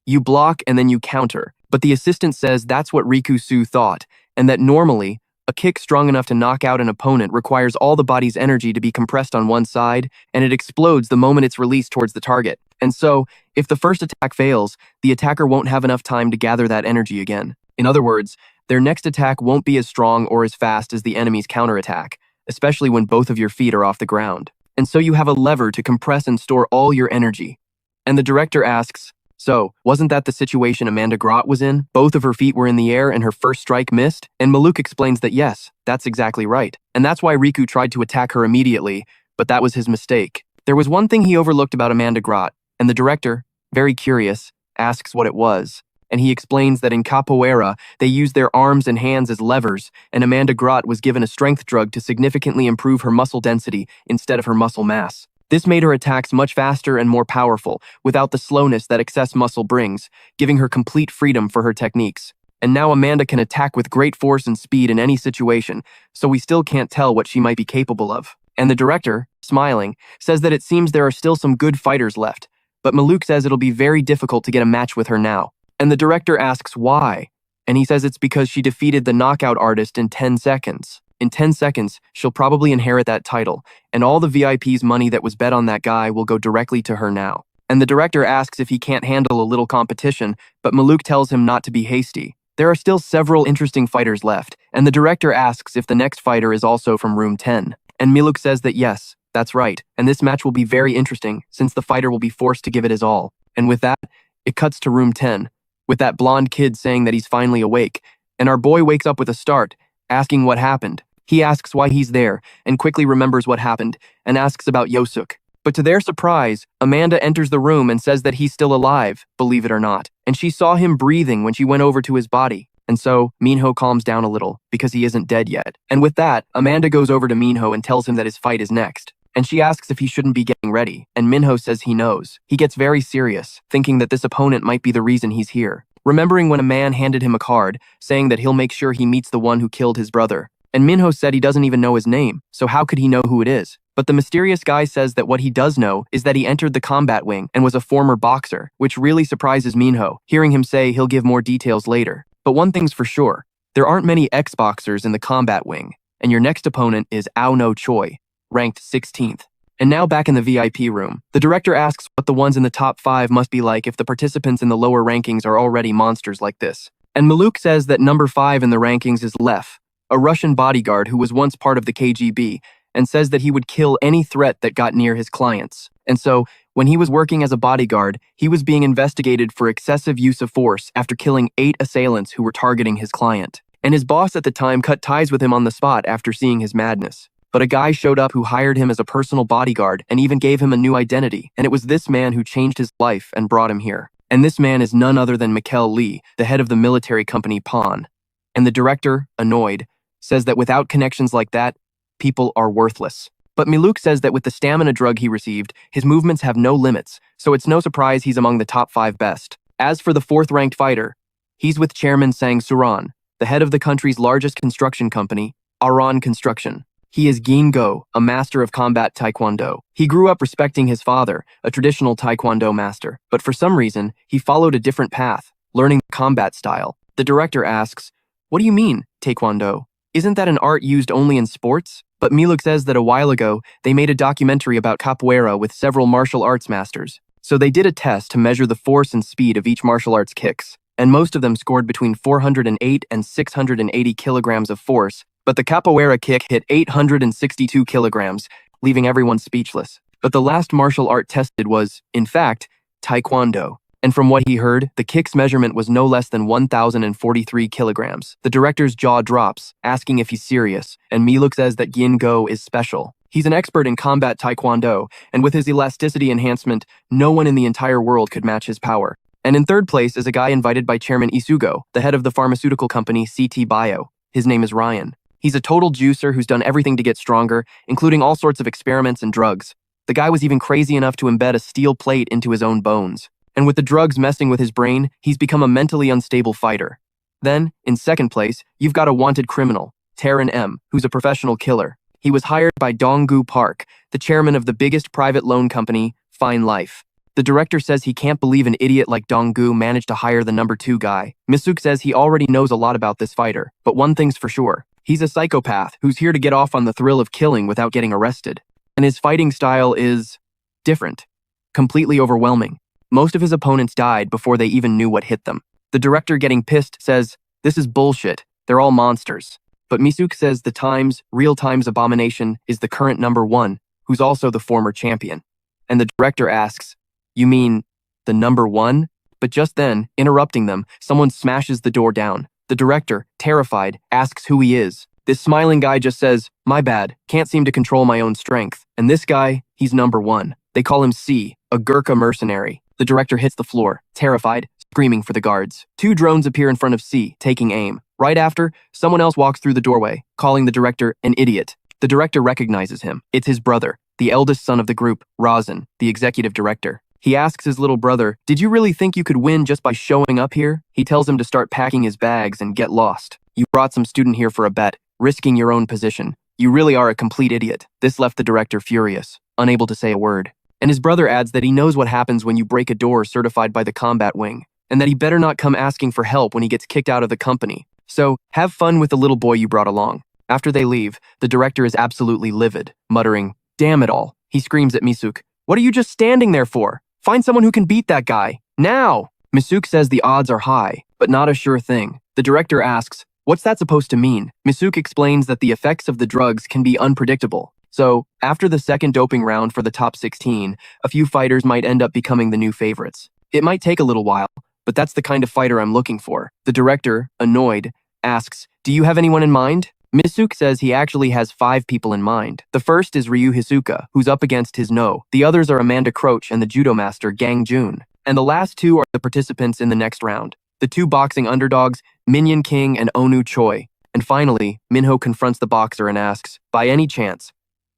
You block and then you counter." But the assistant says that's what Riku-su thought, and that normally, a kick strong enough to knock out an opponent requires all the body's energy to be compressed on one side, and it explodes the moment it's released towards the target. And so, if the first attack fails, the attacker won't have enough time to gather that energy again. In other words, their next attack won't be as strong or as fast as the enemy's counterattack, especially when both of your feet are off the ground. And so you have a lever to compress and store all your energy. And the director asks, "So, wasn't that the situation Amanda Grott was in? Both of her feet were in the air and her first strike missed?" And Maluk explains that yes, that's exactly right. And that's why Riku tried to attack her immediately, but that was his mistake. There was one thing he overlooked about Amanda Grott, and the director, very curious, asks what it was. And he explains that in capoeira, they use their arms and hands as levers, and Amanda Grott was given a strength drug to significantly improve her muscle density instead of her muscle mass. This made her attacks much faster and more powerful, without the slowness that excess muscle brings, giving her complete freedom for her techniques. And now Amanda can attack with great force and speed in any situation, so we still can't tell what she might be capable of. And the director, smiling, says that it seems there are still some good fighters left, but Maluk says it'll be very difficult to get a match with her now. And the director asks why, and he says it's because she defeated the knockout artist in 10 seconds. In 10 seconds, she'll probably inherit that title, and all the VIP's money that was bet on that guy will go directly to her now. And the director asks if he can't handle a little competition, but Maluk tells him not to be hasty. There are still several interesting fighters left, and the director asks if the next fighter is also from room 10. And Miluk says that yes, that's right, and this match will be very interesting, since the fighter will be forced to give it his all. And with that, it cuts to room 10. With that blonde kid saying that he's finally awake, and our boy wakes up with a start, asking what happened. He asks why he's there, and quickly remembers what happened, and asks about Yosuk. But to their surprise, Amanda enters the room and says that he's still alive, believe it or not, and she saw him breathing when she went over to his body. And so, Minho calms down a little, because he isn't dead yet. And with that, Amanda goes over to Minho and tells him that his fight is next. And she asks if he shouldn't be getting ready, and Minho says he knows. He gets very serious, thinking that this opponent might be the reason he's here. Remembering when a man handed him a card, saying that he'll make sure he meets the one who killed his brother. And Minho said he doesn't even know his name, so how could he know who it is? But the mysterious guy says that what he does know is that he entered the combat wing and was a former boxer, which really surprises Minho, hearing him say he'll give more details later. But one thing's for sure, there aren't many ex-boxers in the combat wing, and your next opponent is Ao-no Choi, ranked 16th. And now back in the VIP room, the director asks what the ones in the top 5 must be like if the participants in the lower rankings are already monsters like this. And Maluk says that number 5 in the rankings is Lev, a Russian bodyguard who was once part of the KGB, and says that he would kill any threat that got near his clients. And so, when he was working as a bodyguard, he was being investigated for excessive use of force after killing 8 assailants who were targeting his client. And his boss at the time cut ties with him on the spot after seeing his madness. But a guy showed up who hired him as a personal bodyguard and even gave him a new identity, and it was this man who changed his life and brought him here. And this man is none other than Mikkel Lee, the head of the military company Pawn. And the director, annoyed, says that without connections like that, people are worthless. But Miluk says that with the stamina drug he received, his movements have no limits, so it's no surprise he's among the top 5 best. As for the 4th-ranked fighter, he's with Chairman Sang Suran, the head of the country's largest construction company, Aran Construction. He is Gingo, a master of combat Taekwondo. He grew up respecting his father, a traditional Taekwondo master, but for some reason, he followed a different path, learning the combat style. The director asks, "What do you mean, Taekwondo? Isn't that an art used only in sports?" But Miluk says that a while ago, they made a documentary about capoeira with several martial arts masters. So they did a test to measure the force and speed of each martial arts kicks, and most of them scored between 408 and 680 kilograms of force, but the capoeira kick hit 862 kilograms, leaving everyone speechless. But the last martial art tested was, in fact, Taekwondo. And from what he heard, the kick's measurement was no less than 1,043 kilograms. The director's jaw drops, asking if he's serious, and Miluk says that Go is special. He's an expert in combat Taekwondo, and with his elasticity enhancement, no one in the entire world could match his power. And in third place is a guy invited by Chairman Isugo, the head of the pharmaceutical company CT Bio. His name is Ryan. He's a total juicer who's done everything to get stronger, including all sorts of experiments and drugs. The guy was even crazy enough to embed a steel plate into his own bones. And with the drugs messing with his brain, he's become a mentally unstable fighter. Then, in second place, you've got a wanted criminal, Taran M., who's a professional killer. He was hired by Donggu Park, the chairman of the biggest private loan company, Fine Life. The director says he can't believe an idiot like Donggu managed to hire the number 2 guy. Misuk says he already knows a lot about this fighter, but one thing's for sure. He's a psychopath who's here to get off on the thrill of killing without getting arrested. And his fighting style is different, completely overwhelming. Most of his opponents died before they even knew what hit them. The director, getting pissed, says, "This is bullshit. They're all monsters." But Misuk says the Times, Real Times Abomination is the current number 1, who's also the former champion. And the director asks, "You mean the number 1? But just then, interrupting them, someone smashes the door down. The director, terrified, asks who he is. This smiling guy just says, "My bad, can't seem to control my own strength." And this guy, he's number 1. They call him C, a Gurkha mercenary. The director hits the floor, terrified, screaming for the guards. 2 drones appear in front of C, taking aim. Right after, someone else walks through the doorway, calling the director an idiot. The director recognizes him. It's his brother, the eldest son of the group, Razan, the executive director. He asks his little brother, "Did you really think you could win just by showing up here?" He tells him to start packing his bags and get lost. "You brought some student here for a bet, risking your own position. You really are a complete idiot." This left the director furious, unable to say a word. And his brother adds that he knows what happens when you break a door certified by the combat wing, and that he better not come asking for help when he gets kicked out of the company. So, have fun with the little boy you brought along. After they leave, the director is absolutely livid, muttering, "Damn it all." He screams at Misuk, "What are you just standing there for? Find someone who can beat that guy, now!" Misuk says the odds are high, but not a sure thing. The director asks, "What's that supposed to mean?" Misuk explains that the effects of the drugs can be unpredictable. So, after the second doping round for the top 16, a few fighters might end up becoming the new favorites. It might take a little while, but that's the kind of fighter I'm looking for. The director, annoyed, asks, "Do you have anyone in mind?" Misuk says he actually has 5 people in mind. The first is Ryu Hisuka, who's up against his No. The others are Amanda Croach and the judo master Gang Jun. And the last 2 are the participants in the next round. The 2 boxing underdogs, Minyan King and Onu Choi. And finally, Minho confronts the boxer and asks, "By any chance,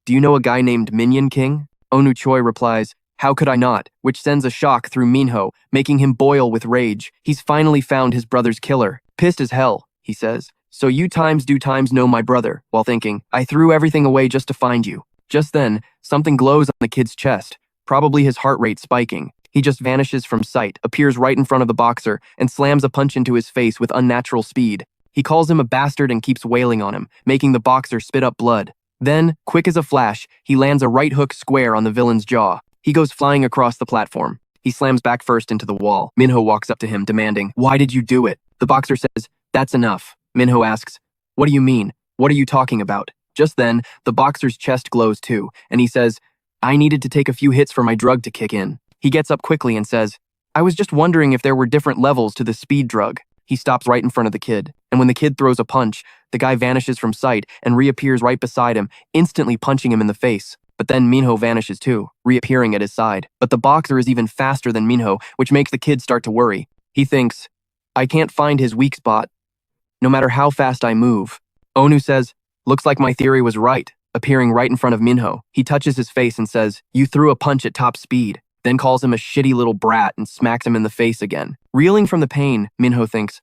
do you know a guy named Minyan King?" Onu Choi replies, "How could I not?" which sends a shock through Minho, making him boil with rage. He's finally found his brother's killer. Pissed as hell, he says, "So you times do times know my brother," while thinking, "I threw everything away just to find you." Just then, something glows on the kid's chest, probably his heart rate spiking. He just vanishes from sight, appears right in front of the boxer, and slams a punch into his face with unnatural speed. He calls him a bastard and keeps wailing on him, making the boxer spit up blood. Then, quick as a flash, he lands a right hook square on the villain's jaw. He goes flying across the platform. He slams back first into the wall. Minho walks up to him, demanding, "Why did you do it?" The boxer says, "That's enough." Minho asks, "What do you mean? What are you talking about?" Just then, the boxer's chest glows too, and he says, "I needed to take a few hits for my drug to kick in." He gets up quickly and says, "I was just wondering if there were different levels to the speed drug." He stops right in front of the kid, and when the kid throws a punch, the guy vanishes from sight and reappears right beside him, instantly punching him in the face. But then Minho vanishes too, reappearing at his side. But the boxer is even faster than Minho, which makes the kid start to worry. He thinks, "I can't find his weak spot, no matter how fast I move." Onu says, "Looks like my theory was right," appearing right in front of Minho. He touches his face and says, "You threw a punch at top speed," then calls him a shitty little brat and smacks him in the face again. Reeling from the pain, Minho thinks,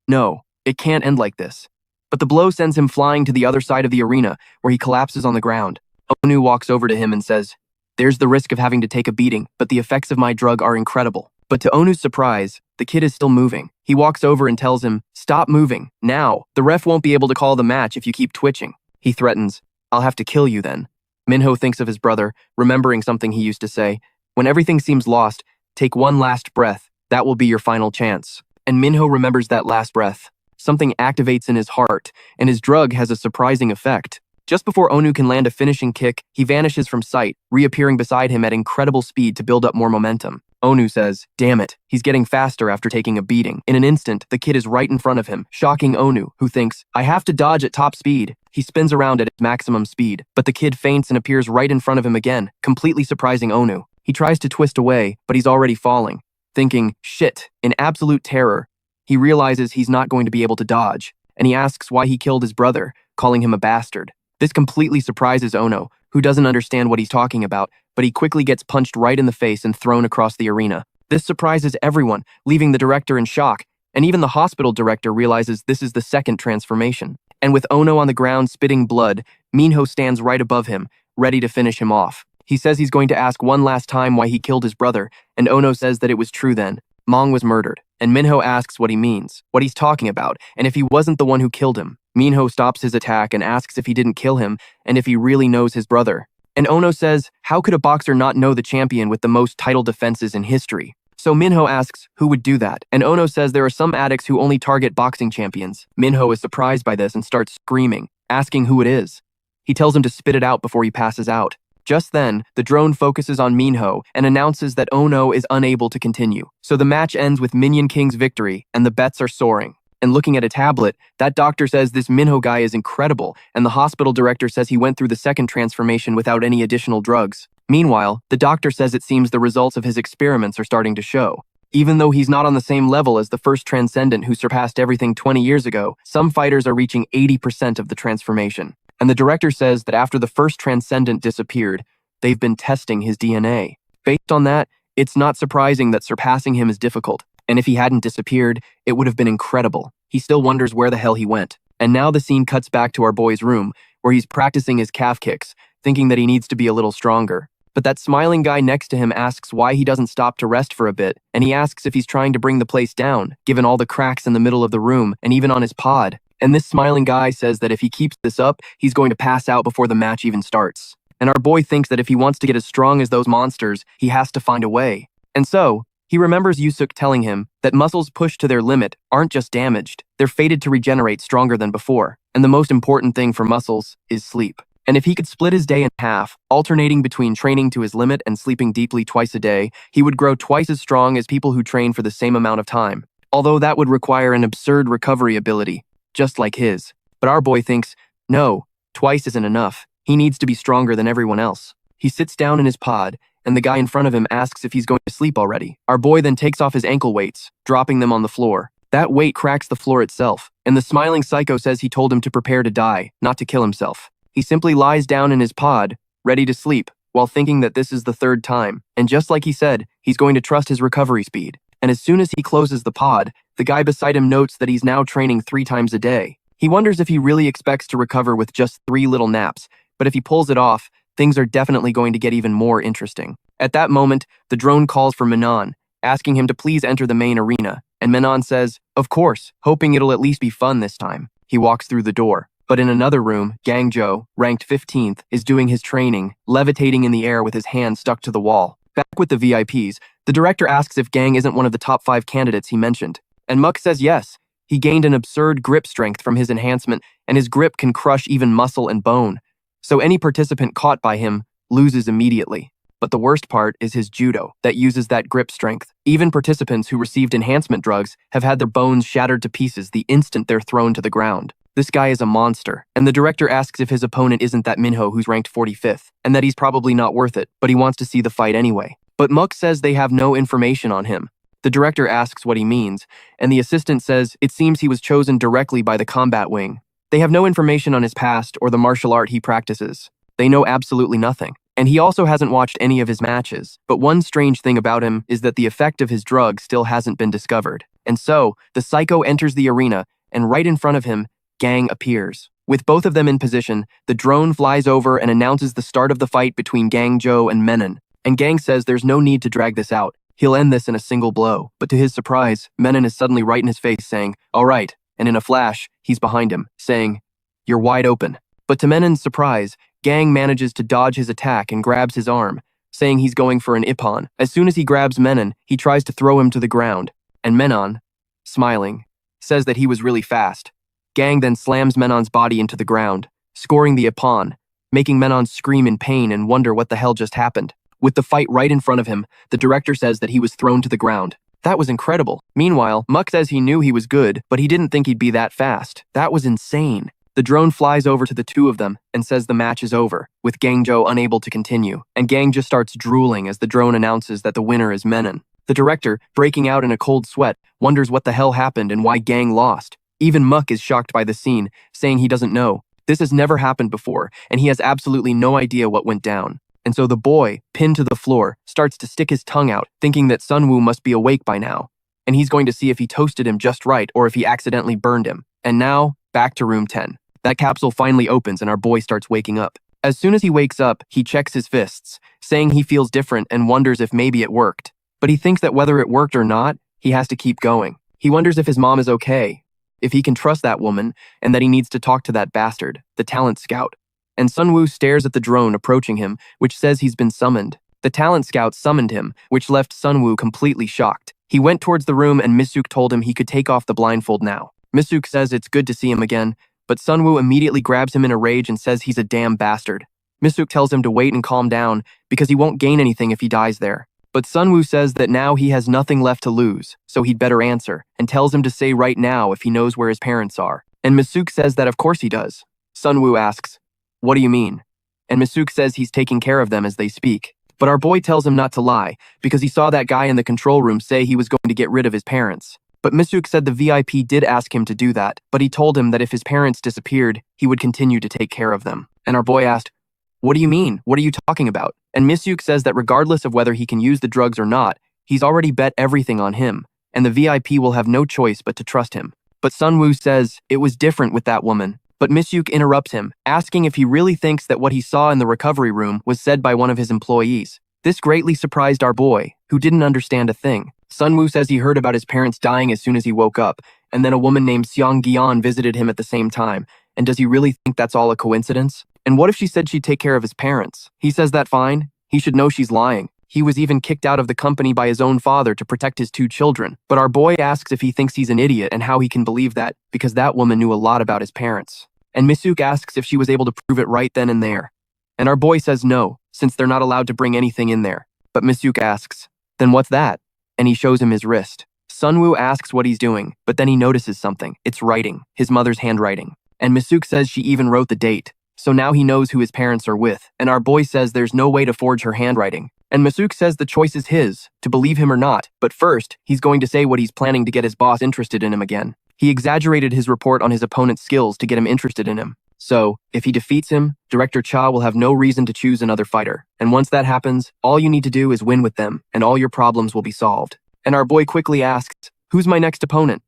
"No, it can't end like this." But the blow sends him flying to the other side of the arena, where he collapses on the ground. Onu walks over to him and says, "There's the risk of having to take a beating, but the effects of my drug are incredible." But to Onu's surprise, the kid is still moving. He walks over and tells him, "Stop moving, now. The ref won't be able to call the match if you keep twitching." He threatens, "I'll have to kill you then." Minho thinks of his brother, remembering something he used to say, "When everything seems lost, take one last breath. That will be your final chance." And Minho remembers that last breath. Something activates in his heart, and his drug has a surprising effect. Just before Onu can land a finishing kick, he vanishes from sight, reappearing beside him at incredible speed to build up more momentum. Onu says, "Damn it, he's getting faster after taking a beating." In an instant, the kid is right in front of him, shocking Onu, who thinks, "I have to dodge at top speed." He spins around at maximum speed, but the kid faints and appears right in front of him again, completely surprising Onu. He tries to twist away, but he's already falling. Thinking, "Shit," in absolute terror, he realizes he's not going to be able to dodge, and he asks why he killed his brother, calling him a bastard. This completely surprises Ono, who doesn't understand what he's talking about, but he quickly gets punched right in the face and thrown across the arena. This surprises everyone, leaving the director in shock, and even the hospital director realizes this is the second transformation. And with Ono on the ground spitting blood, Minho stands right above him, ready to finish him off. He says he's going to ask one last time why he killed his brother, and Ono says that it was true then. Mong was murdered, and Minho asks what he means, what he's talking about, and if he wasn't the one who killed him. Minho stops his attack and asks if he didn't kill him, and if he really knows his brother. And Ono says, how could a boxer not know the champion with the most title defenses in history? So Minho asks, who would do that? And Ono says there are some addicts who only target boxing champions. Minho is surprised by this and starts screaming, asking who it is. He tells him to spit it out before he passes out. Just then, the drone focuses on Minho and announces that Ono is unable to continue. So the match ends with Minion King's victory, and the bets are soaring. And looking at a tablet, that doctor says this Minho guy is incredible, and the hospital director says he went through the second transformation without any additional drugs. Meanwhile, the doctor says it seems the results of his experiments are starting to show. Even though he's not on the same level as the first transcendent who surpassed everything 20 years ago, some fighters are reaching 80% of the transformation. And the director says that after the first transcendent disappeared, they've been testing his DNA. Based on that, it's not surprising that surpassing him is difficult. And if he hadn't disappeared, it would have been incredible. He still wonders where the hell he went. And now the scene cuts back to our boy's room, where he's practicing his calf kicks, thinking that he needs to be a little stronger. But that smiling guy next to him asks why he doesn't stop to rest for a bit, and he asks if he's trying to bring the place down, given all the cracks in the middle of the room, and even on his pod. And this smiling guy says that if he keeps this up, he's going to pass out before the match even starts. And our boy thinks that if he wants to get as strong as those monsters, he has to find a way. And so, he remembers Yusuk telling him that muscles pushed to their limit aren't just damaged, they're fated to regenerate stronger than before. And the most important thing for muscles is sleep. And if he could split his day in half, alternating between training to his limit and sleeping deeply twice a day, he would grow twice as strong as people who train for the same amount of time. Although that would require an absurd recovery ability, just like his. But our boy thinks, no, twice isn't enough. He needs to be stronger than everyone else. He sits down in his pod, and the guy in front of him asks if he's going to sleep already. Our boy then takes off his ankle weights, dropping them on the floor. That weight cracks the floor itself, and the smiling psycho says he told him to prepare to die, not to kill himself. He simply lies down in his pod, ready to sleep, while thinking that this is the third time. And just like he said, he's going to trust his recovery speed. And as soon as he closes the pod, the guy beside him notes that he's now training 3 times a day. He wonders if he really expects to recover with just 3 little naps, but if he pulls it off, things are definitely going to get even more interesting. At that moment, the drone calls for Menon, asking him to please enter the main arena, and Menon says, of course, hoping it'll at least be fun this time. He walks through the door. But in another room, Gangjo, ranked 15th, is doing his training, levitating in the air with his hand stuck to the wall. Back with the VIPs, the director asks if Gang isn't one of the top 5 candidates he mentioned. And Muck says yes. He gained an absurd grip strength from his enhancement, and his grip can crush even muscle and bone. So any participant caught by him loses immediately. But the worst part is his judo, that uses that grip strength. Even participants who received enhancement drugs have had their bones shattered to pieces the instant they're thrown to the ground. This guy is a monster, and the director asks if his opponent isn't that Minho who's ranked 45th, and that he's probably not worth it, but he wants to see the fight anyway. But Muck says they have no information on him. The director asks what he means, and the assistant says it seems he was chosen directly by the combat wing. They have no information on his past or the martial art he practices. They know absolutely nothing. And he also hasn't watched any of his matches. But one strange thing about him is that the effect of his drug still hasn't been discovered. And so, the psycho enters the arena, and right in front of him, Gang appears. With both of them in position, the drone flies over and announces the start of the fight between Gangjo and Menon. And Gang says there's no need to drag this out. He'll end this in a single blow. But to his surprise, Menon is suddenly right in his face saying, all right. And in a flash, he's behind him, saying, you're wide open. But to Menon's surprise, Gang manages to dodge his attack and grabs his arm, saying he's going for an ippon. As soon as he grabs Menon, he tries to throw him to the ground. And Menon, smiling, says that he was really fast. Gang then slams Menon's body into the ground, scoring the ippon, making Menon scream in pain and wonder what the hell just happened. With the fight right in front of him, the director says that he was thrown to the ground. That was incredible. Meanwhile, Muck says he knew he was good, but he didn't think he'd be that fast. That was insane. The drone flies over to the two of them and says the match is over, with Gangjo unable to continue, and Gang just starts drooling as the drone announces that the winner is Menon. The director, breaking out in a cold sweat, wonders what the hell happened and why Gang lost. Even Muck is shocked by the scene, saying he doesn't know. This has never happened before, and he has absolutely no idea what went down. And so the boy, pinned to the floor, starts to stick his tongue out, thinking that Sunwoo must be awake by now. And he's going to see if he toasted him just right or if he accidentally burned him. And now, back to room 10. That capsule finally opens and our boy starts waking up. As soon as he wakes up, he checks his fists, saying he feels different and wonders if maybe it worked. But he thinks that whether it worked or not, he has to keep going. He wonders if his mom is okay, if he can trust that woman, and that he needs to talk to that bastard, the talent scout. And Sunwoo stares at the drone approaching him, which says he's been summoned. The talent scout summoned him, which left Sunwoo completely shocked. He went towards the room and Misuk told him he could take off the blindfold now. Misuk says it's good to see him again, but Sunwoo immediately grabs him in a rage and says he's a damn bastard. Misuk tells him to wait and calm down because he won't gain anything if he dies there. But Sunwoo says that now he has nothing left to lose, so he'd better answer, and tells him to say right now if he knows where his parents are. And Misuk says that of course he does. Sunwoo asks, "What do you mean?" And Misuk says he's taking care of them as they speak. But our boy tells him not to lie, because he saw that guy in the control room say he was going to get rid of his parents. But Misuk said the VIP did ask him to do that, but he told him that if his parents disappeared, he would continue to take care of them. And our boy asked, "What do you mean? What are you talking about?" And Misuk says that regardless of whether he can use the drugs or not, he's already bet everything on him, and the VIP will have no choice but to trust him. But Sunwoo says it was different with that woman. But Misuk interrupts him, asking if he really thinks that what he saw in the recovery room was said by one of his employees. This greatly surprised our boy, who didn't understand a thing. Sunwoo says he heard about his parents dying as soon as he woke up, and then a woman named Seong-gyeon visited him at the same time. And does he really think that's all a coincidence? And what if she said she'd take care of his parents? He says that fine. He should know she's lying. He was even kicked out of the company by his own father to protect his two children. But our boy asks if he thinks he's an idiot and how he can believe that, because that woman knew a lot about his parents. And Misuk asks if she was able to prove it right then and there. And our boy says no, since they're not allowed to bring anything in there. But Misuk asks, "Then what's that?" And he shows him his wrist. Sunwoo asks what he's doing, but then he notices something. It's writing, his mother's handwriting. And Misuk says she even wrote the date. So now he knows who his parents are with. And our boy says there's no way to forge her handwriting. And Misuk says the choice is his, to believe him or not. But first, he's going to say what he's planning to get his boss interested in him again. He exaggerated his report on his opponent's skills to get him interested in him. So, if he defeats him, Director Cha will have no reason to choose another fighter. And once that happens, all you need to do is win with them, and all your problems will be solved. And our boy quickly asks, "Who's my next opponent?"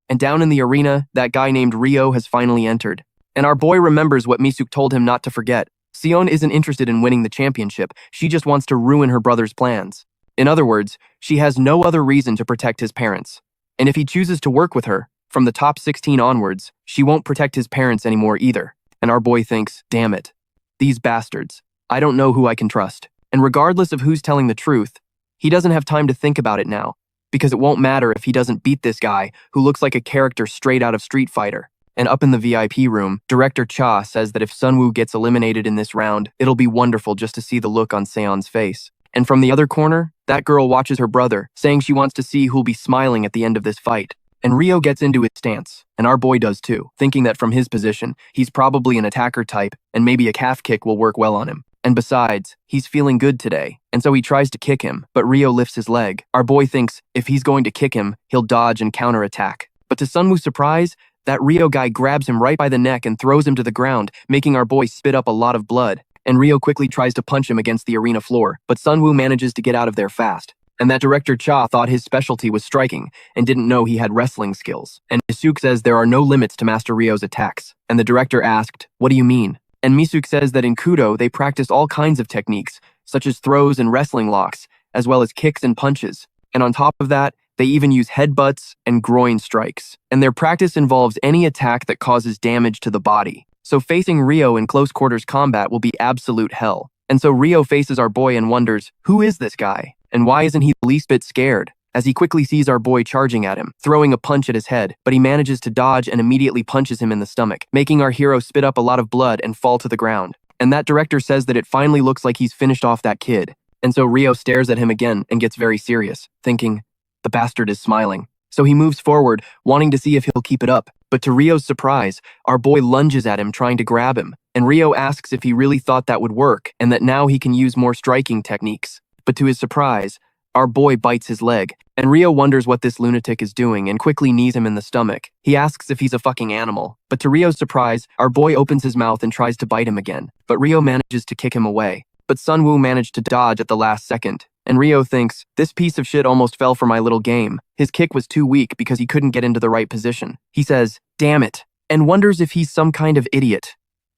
And down in the arena, that guy named Ryo has finally entered. And our boy remembers what Misuk told him not to forget. Sionu isn't interested in winning the championship, she just wants to ruin her brother's plans. In other words, she has no other reason to protect his parents. And if he chooses to work with her, from the top 16 onwards, she won't protect his parents anymore either. And our boy thinks, damn it. These bastards. I don't know who I can trust. And regardless of who's telling the truth, he doesn't have time to think about it now, because it won't matter if he doesn't beat this guy who looks like a character straight out of Street Fighter. And up in the VIP room, Director Cha says that if Sunwoo gets eliminated in this round, it'll be wonderful just to see the look on Seon's face. And from the other corner, that girl watches her brother, saying she wants to see who'll be smiling at the end of this fight. And Ryo gets into his stance, and our boy does too, thinking that from his position, he's probably an attacker type, and maybe a calf kick will work well on him. And besides, he's feeling good today, and so he tries to kick him, but Ryo lifts his leg. Our boy thinks if he's going to kick him, he'll dodge and counterattack. But to Sunwoo's surprise, that Ryo guy grabs him right by the neck and throws him to the ground, making our boy spit up a lot of blood. And Ryo quickly tries to punch him against the arena floor, but Sunwoo manages to get out of there fast. And that Director Cha thought his specialty was striking and didn't know he had wrestling skills. And Misuk says there are no limits to Master Ryo's attacks. And the director asked, "What do you mean?" And Misuk says that in Kudo they practice all kinds of techniques, such as throws and wrestling locks, as well as kicks and punches. And on top of that, they even use headbutts and groin strikes. And their practice involves any attack that causes damage to the body. So facing Ryo in close quarters combat will be absolute hell. And so Ryo faces our boy and wonders, who is this guy? And why isn't he the least bit scared? As he quickly sees our boy charging at him, throwing a punch at his head, but he manages to dodge and immediately punches him in the stomach, making our hero spit up a lot of blood and fall to the ground. And that director says that it finally looks like he's finished off that kid. And so Rio stares at him again and gets very serious, thinking, the bastard is smiling. So he moves forward, wanting to see if he'll keep it up. But to Rio's surprise, our boy lunges at him, trying to grab him. And Rio asks if he really thought that would work and that now he can use more striking techniques. But to his surprise, our boy bites his leg, and Rio wonders what this lunatic is doing and quickly knees him in the stomach. He asks if he's a fucking animal. But to Rio's surprise, our boy opens his mouth and tries to bite him again. But Rio manages to kick him away. But Sunwoo managed to dodge at the last second. And Rio thinks, this piece of shit almost fell for my little game. His kick was too weak because he couldn't get into the right position. He says, damn it, and wonders if he's some kind of idiot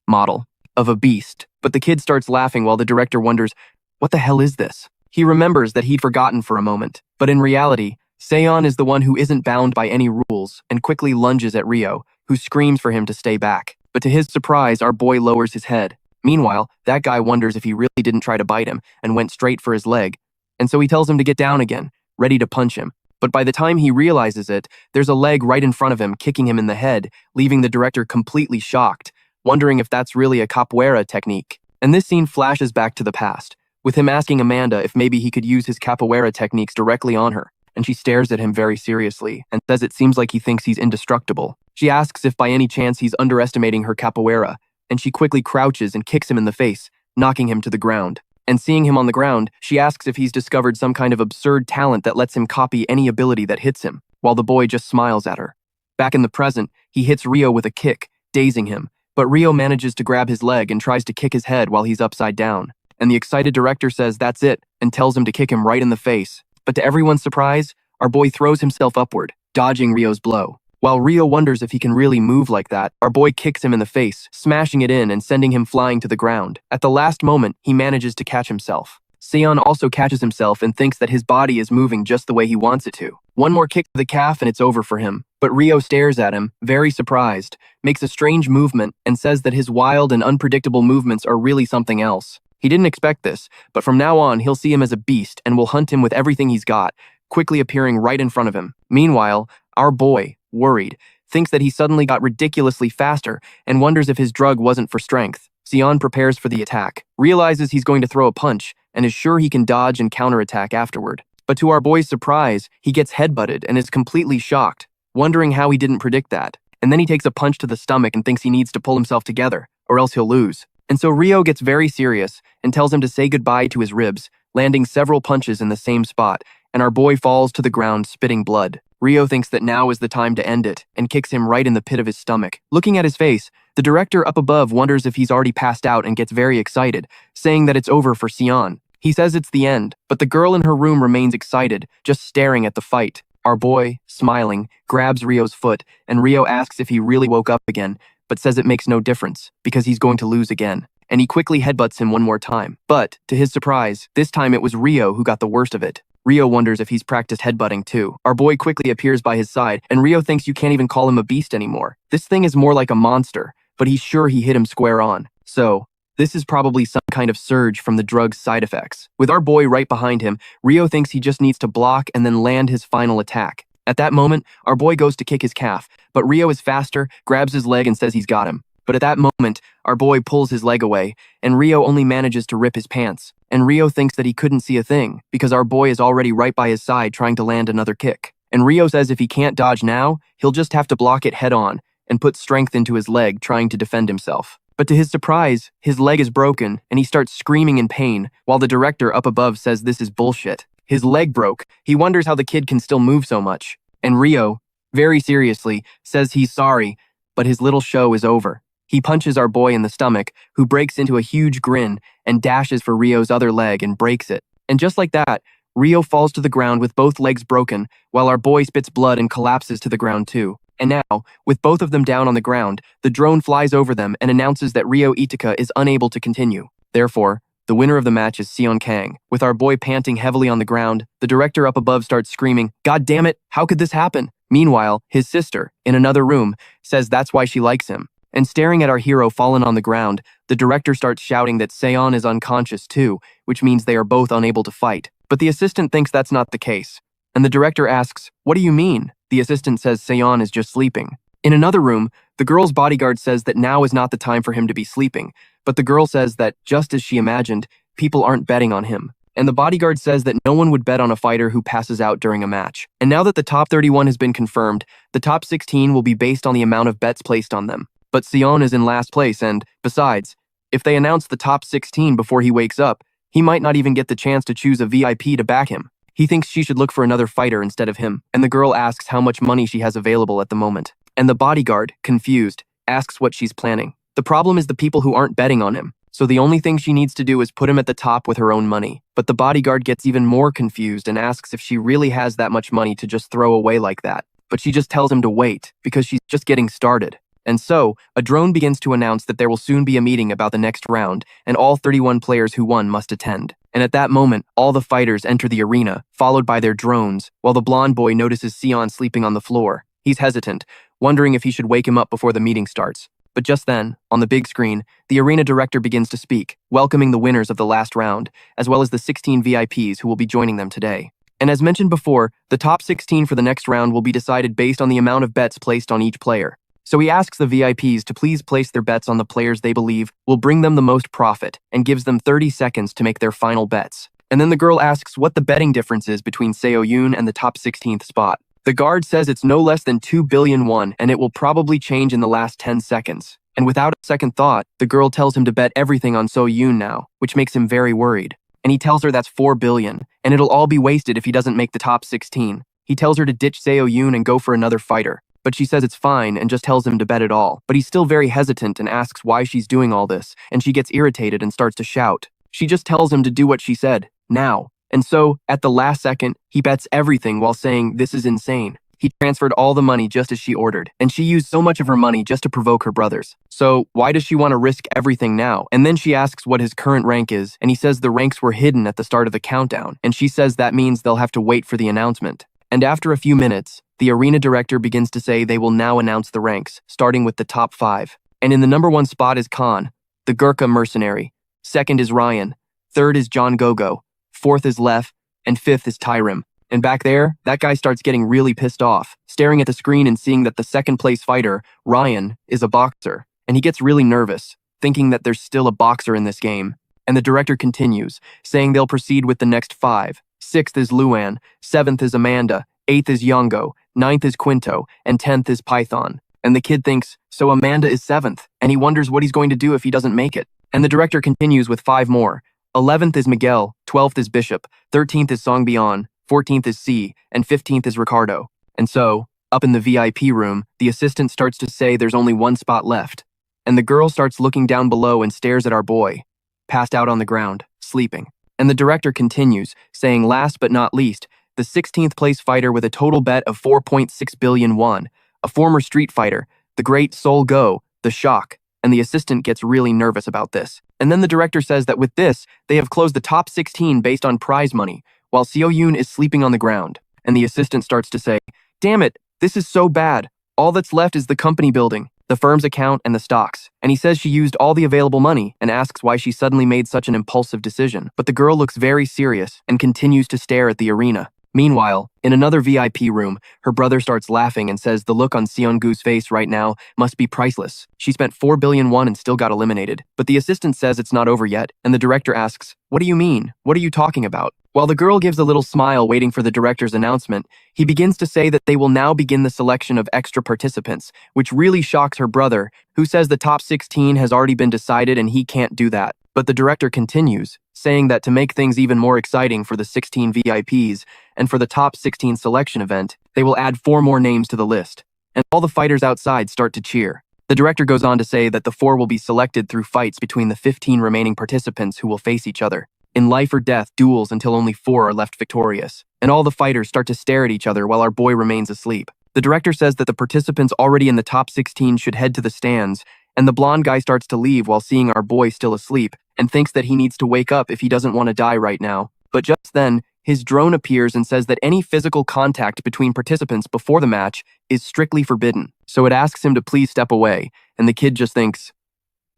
model of a beast. But the kid starts laughing while the director wonders, what the hell is this? He remembers that he'd forgotten for a moment. But in reality, Seon is the one who isn't bound by any rules and quickly lunges at Rio, who screams for him to stay back. But to his surprise, our boy lowers his head. Meanwhile, that guy wonders if he really didn't try to bite him and went straight for his leg. And so he tells him to get down again, ready to punch him. But by the time he realizes it, there's a leg right in front of him kicking him in the head, leaving the director completely shocked, wondering if that's really a capoeira technique. And this scene flashes back to the past, with him asking Amanda if maybe he could use his capoeira techniques directly on her. And she stares at him very seriously and says it seems like he thinks he's indestructible. She asks if by any chance he's underestimating her capoeira, and she quickly crouches and kicks him in the face, knocking him to the ground. And seeing him on the ground, she asks if he's discovered some kind of absurd talent that lets him copy any ability that hits him, while the boy just smiles at her. Back in the present, he hits Rio with a kick, dazing him, but Rio manages to grab his leg and tries to kick his head while he's upside down. And the excited director says that's it, and tells him to kick him right in the face. But to everyone's surprise, our boy throws himself upward, dodging Rio's blow. While Rio wonders if he can really move like that, our boy kicks him in the face, smashing it in and sending him flying to the ground. At the last moment, he manages to catch himself. Seon also catches himself and thinks that his body is moving just the way he wants it to. One more kick to the calf and it's over for him. But Rio stares at him, very surprised, makes a strange movement, and says that his wild and unpredictable movements are really something else. He didn't expect this, but from now on, he'll see him as a beast and will hunt him with everything he's got, quickly appearing right in front of him. Meanwhile, our boy, worried, thinks that he suddenly got ridiculously faster and wonders if his drug wasn't for strength. Seon prepares for the attack, realizes he's going to throw a punch, and is sure he can dodge and counterattack afterward. But to our boy's surprise, he gets headbutted and is completely shocked, wondering how he didn't predict that. And then he takes a punch to the stomach and thinks he needs to pull himself together, or else he'll lose. And so Rio gets very serious and tells him to say goodbye to his ribs, landing several punches in the same spot, and our boy falls to the ground spitting blood. Rio thinks that now is the time to end it, and kicks him right in the pit of his stomach. Looking at his face, the director up above wonders if he's already passed out and gets very excited, saying that it's over for Seon. He says it's the end, but the girl in her room remains excited, just staring at the fight. Our boy, smiling, grabs Rio's foot, and Rio asks if he really woke up again, but says it makes no difference, because he's going to lose again. And he quickly headbutts him one more time. But, to his surprise, this time it was Rio who got the worst of it. Rio wonders if he's practiced headbutting too. Our boy quickly appears by his side, and Rio thinks you can't even call him a beast anymore. This thing is more like a monster, but he's sure he hit him square on. So, this is probably some kind of surge from the drug's side effects. With our boy right behind him, Rio thinks he just needs to block and then land his final attack. At that moment, our boy goes to kick his calf, but Rio is faster, grabs his leg and says he's got him. But at that moment, our boy pulls his leg away, and Rio only manages to rip his pants. And Rio thinks that he couldn't see a thing, because our boy is already right by his side trying to land another kick. And Rio says if he can't dodge now, he'll just have to block it head on, and put strength into his leg trying to defend himself. But to his surprise, his leg is broken, and he starts screaming in pain, while the director up above says this is bullshit. His leg broke. He wonders how the kid can still move so much. And Rio, very seriously, says he's sorry, but his little show is over. He punches our boy in the stomach, who breaks into a huge grin and dashes for Rio's other leg and breaks it. And just like that, Rio falls to the ground with both legs broken, while our boy spits blood and collapses to the ground too. And now, with both of them down on the ground, the drone flies over them and announces that Rio Itika is unable to continue. Therefore, the winner of the match is Seon Kang. With our boy panting heavily on the ground, the director up above starts screaming, "God damn it, how could this happen?" Meanwhile, his sister, in another room, says that's why she likes him. And staring at our hero fallen on the ground, the director starts shouting that Seon is unconscious too, which means they are both unable to fight. But the assistant thinks that's not the case. And the director asks, "What do you mean?" The assistant says Seon is just sleeping. In another room, the girl's bodyguard says that now is not the time for him to be sleeping, but the girl says that, just as she imagined, people aren't betting on him. and the bodyguard says that no one would bet on a fighter who passes out during a match. And now that the top 31 has been confirmed, the top 16 will be based on the amount of bets placed on them. But Sionu is in last place, and, besides, if they announce the top 16 before he wakes up, he might not even get the chance to choose a VIP to back him. He thinks she should look for another fighter instead of him, and the girl asks how much money she has available at the moment. And the bodyguard, confused, asks what she's planning. The problem is the people who aren't betting on him, so the only thing she needs to do is put him at the top with her own money. But the bodyguard gets even more confused and asks if she really has that much money to just throw away like that. But she just tells him to wait, because she's just getting started. And so, a drone begins to announce that there will soon be a meeting about the next round, and all 31 players who won must attend. And at that moment, all the fighters enter the arena, followed by their drones, while the blonde boy notices Sion sleeping on the floor. He's hesitant, wondering if he should wake him up before the meeting starts. But just then, on the big screen, the arena director begins to speak, welcoming the winners of the last round, as well as the 16 VIPs who will be joining them today. And as mentioned before, the top 16 for the next round will be decided based on the amount of bets placed on each player. So he asks the VIPs to please place their bets on the players they believe will bring them the most profit, and gives them 30 seconds to make their final bets. And then the girl asks what the betting difference is between Seo-yoon and the top 16th spot. The guard says it's no less than 2 billion won, and it will probably change in the last 10 seconds. And without a second thought, the girl tells him to bet everything on Seo-yoon now, which makes him very worried. And he tells her that's 4 billion, and it'll all be wasted if he doesn't make the top 16. He tells her to ditch Seo-yoon and go for another fighter. But she says it's fine and just tells him to bet it all. But he's still very hesitant and asks why she's doing all this, and she gets irritated and starts to shout. She just tells him to do what she said, now. And so, at the last second, he bets everything while saying this is insane. He transferred all the money just as she ordered, and she used so much of her money just to provoke her brothers. So, why does she want to risk everything now? And then she asks what his current rank is, and he says the ranks were hidden at the start of the countdown, and she says that means they'll have to wait for the announcement. And after a few minutes, the arena director begins to say they will now announce the ranks, starting with the top 5. And in the number 1 spot is Khan, the Gurkha mercenary. 2nd is Ryan. 3rd is John Gogo. 4th is Leth. And 5th is Tyrim. And back there, that guy starts getting really pissed off, staring at the screen and seeing that the 2nd place fighter, Ryan, is a boxer. And he gets really nervous, thinking that there's still a boxer in this game. And the director continues, saying they'll proceed with the next 5. 6th is Luan, 7th is Amanda, 8th is Yongo, 9th is Quinto, and 10th is Python. And the kid thinks, so Amanda is 7th, and he wonders what he's going to do if he doesn't make it. And the director continues with 5 more. 11th is Miguel, 12th is Bishop, 13th is Songbian, 14th is C, and 15th is Ricardo. And so, up in the VIP room, the assistant starts to say there's only 1 spot left. And the girl starts looking down below and stares at our boy, passed out on the ground, sleeping. And the director continues, saying last but not least, the 16th place fighter with a total bet of 4.6 billion won, a former street fighter, the great Sol Go, the Shock. And the assistant gets really nervous about this. And then the director says that with this, they have closed the top 16 based on prize money, while Seo-yoon is sleeping on the ground. And the assistant starts to say, damn it, this is so bad. All that's left is the company building, the firm's account, and the stocks. And he says she used all the available money and asks why she suddenly made such an impulsive decision. But the girl looks very serious and continues to stare at the arena. Meanwhile, in another VIP room, her brother starts laughing and says the look on Seon-gu's face right now must be priceless. She spent 4 billion won and still got eliminated. But the assistant says it's not over yet, and the director asks, what do you mean? What are you talking about? While the girl gives a little smile waiting for the director's announcement, he begins to say that they will now begin the selection of extra participants, which really shocks her brother, who says the top 16 has already been decided and he can't do that. But the director continues, saying that to make things even more exciting for the 16 VIPs and for the top 16 selection event, they will add 4 more names to the list. And all the fighters outside start to cheer. The director goes on to say that the 4 will be selected through fights between the 15 remaining participants who will face each other. In life or death duels until only 4 are left victorious. And all the fighters start to stare at each other while our boy remains asleep. The director says that the participants already in the top 16 should head to the stands, and the blonde guy starts to leave while seeing our boy still asleep, and thinks that he needs to wake up if he doesn't want to die right now. But just then, his drone appears and says that any physical contact between participants before the match is strictly forbidden. So it asks him to please step away, and the kid just thinks,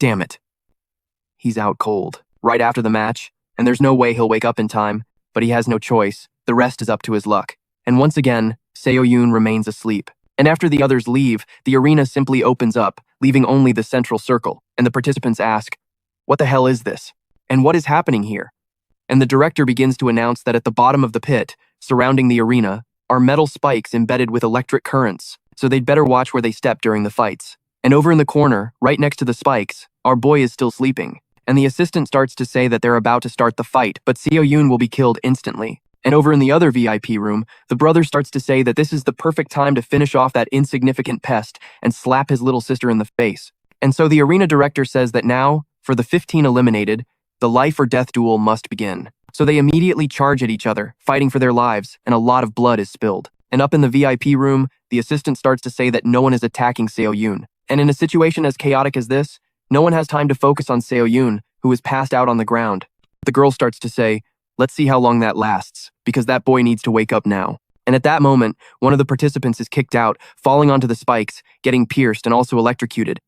damn it. He's out cold. Right after the match, and there's no way he'll wake up in time, but he has no choice. The rest is up to his luck. And once again, Seo-yoon remains asleep. And after the others leave, the arena simply opens up, leaving only the central circle, and the participants ask, what the hell is this? And what is happening here? and the director begins to announce that at the bottom of the pit, surrounding the arena, are metal spikes embedded with electric currents, so they'd better watch where they step during the fights. And over in the corner, right next to the spikes, our boy is still sleeping, and the assistant starts to say that they're about to start the fight, but Seo-yoon will be killed instantly. And over in the other VIP room, the brother starts to say that this is the perfect time to finish off that insignificant pest and slap his little sister in the face. And so the arena director says that now, for the 15 eliminated, the life or death duel must begin. So they immediately charge at each other, fighting for their lives, and a lot of blood is spilled. And up in the VIP room, the assistant starts to say that no one is attacking Seo-yoon. And in a situation as chaotic as this, no one has time to focus on Seo-yoon, who is passed out on the ground. The girl starts to say, let's see how long that lasts, because that boy needs to wake up now. And at that moment, one of the participants is kicked out, falling onto the spikes, getting pierced and also electrocuted.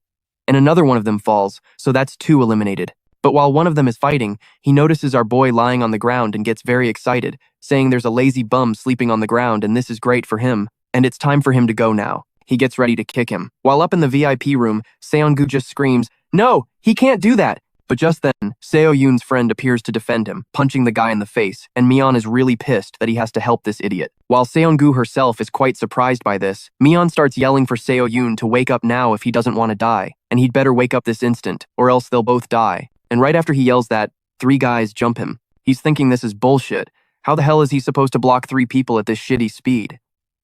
And another one of them falls, so that's 2 eliminated. But while one of them is fighting, he notices our boy lying on the ground and gets very excited, saying there's a lazy bum sleeping on the ground and this is great for him, and it's time for him to go now. He gets ready to kick him. While up in the VIP room, Seongu just screams, "No, he can't do that!" But just then, Seo-yoon's friend appears to defend him, punching the guy in the face, and Mion is really pissed that he has to help this idiot. While Seongu herself is quite surprised by this, Mion starts yelling for Seo-yoon to wake up now if he doesn't want to die, and he'd better wake up this instant, or else they'll both die. And right after he yells that, 3 guys jump him. He's thinking this is bullshit. How the hell is he supposed to block 3 people at this shitty speed?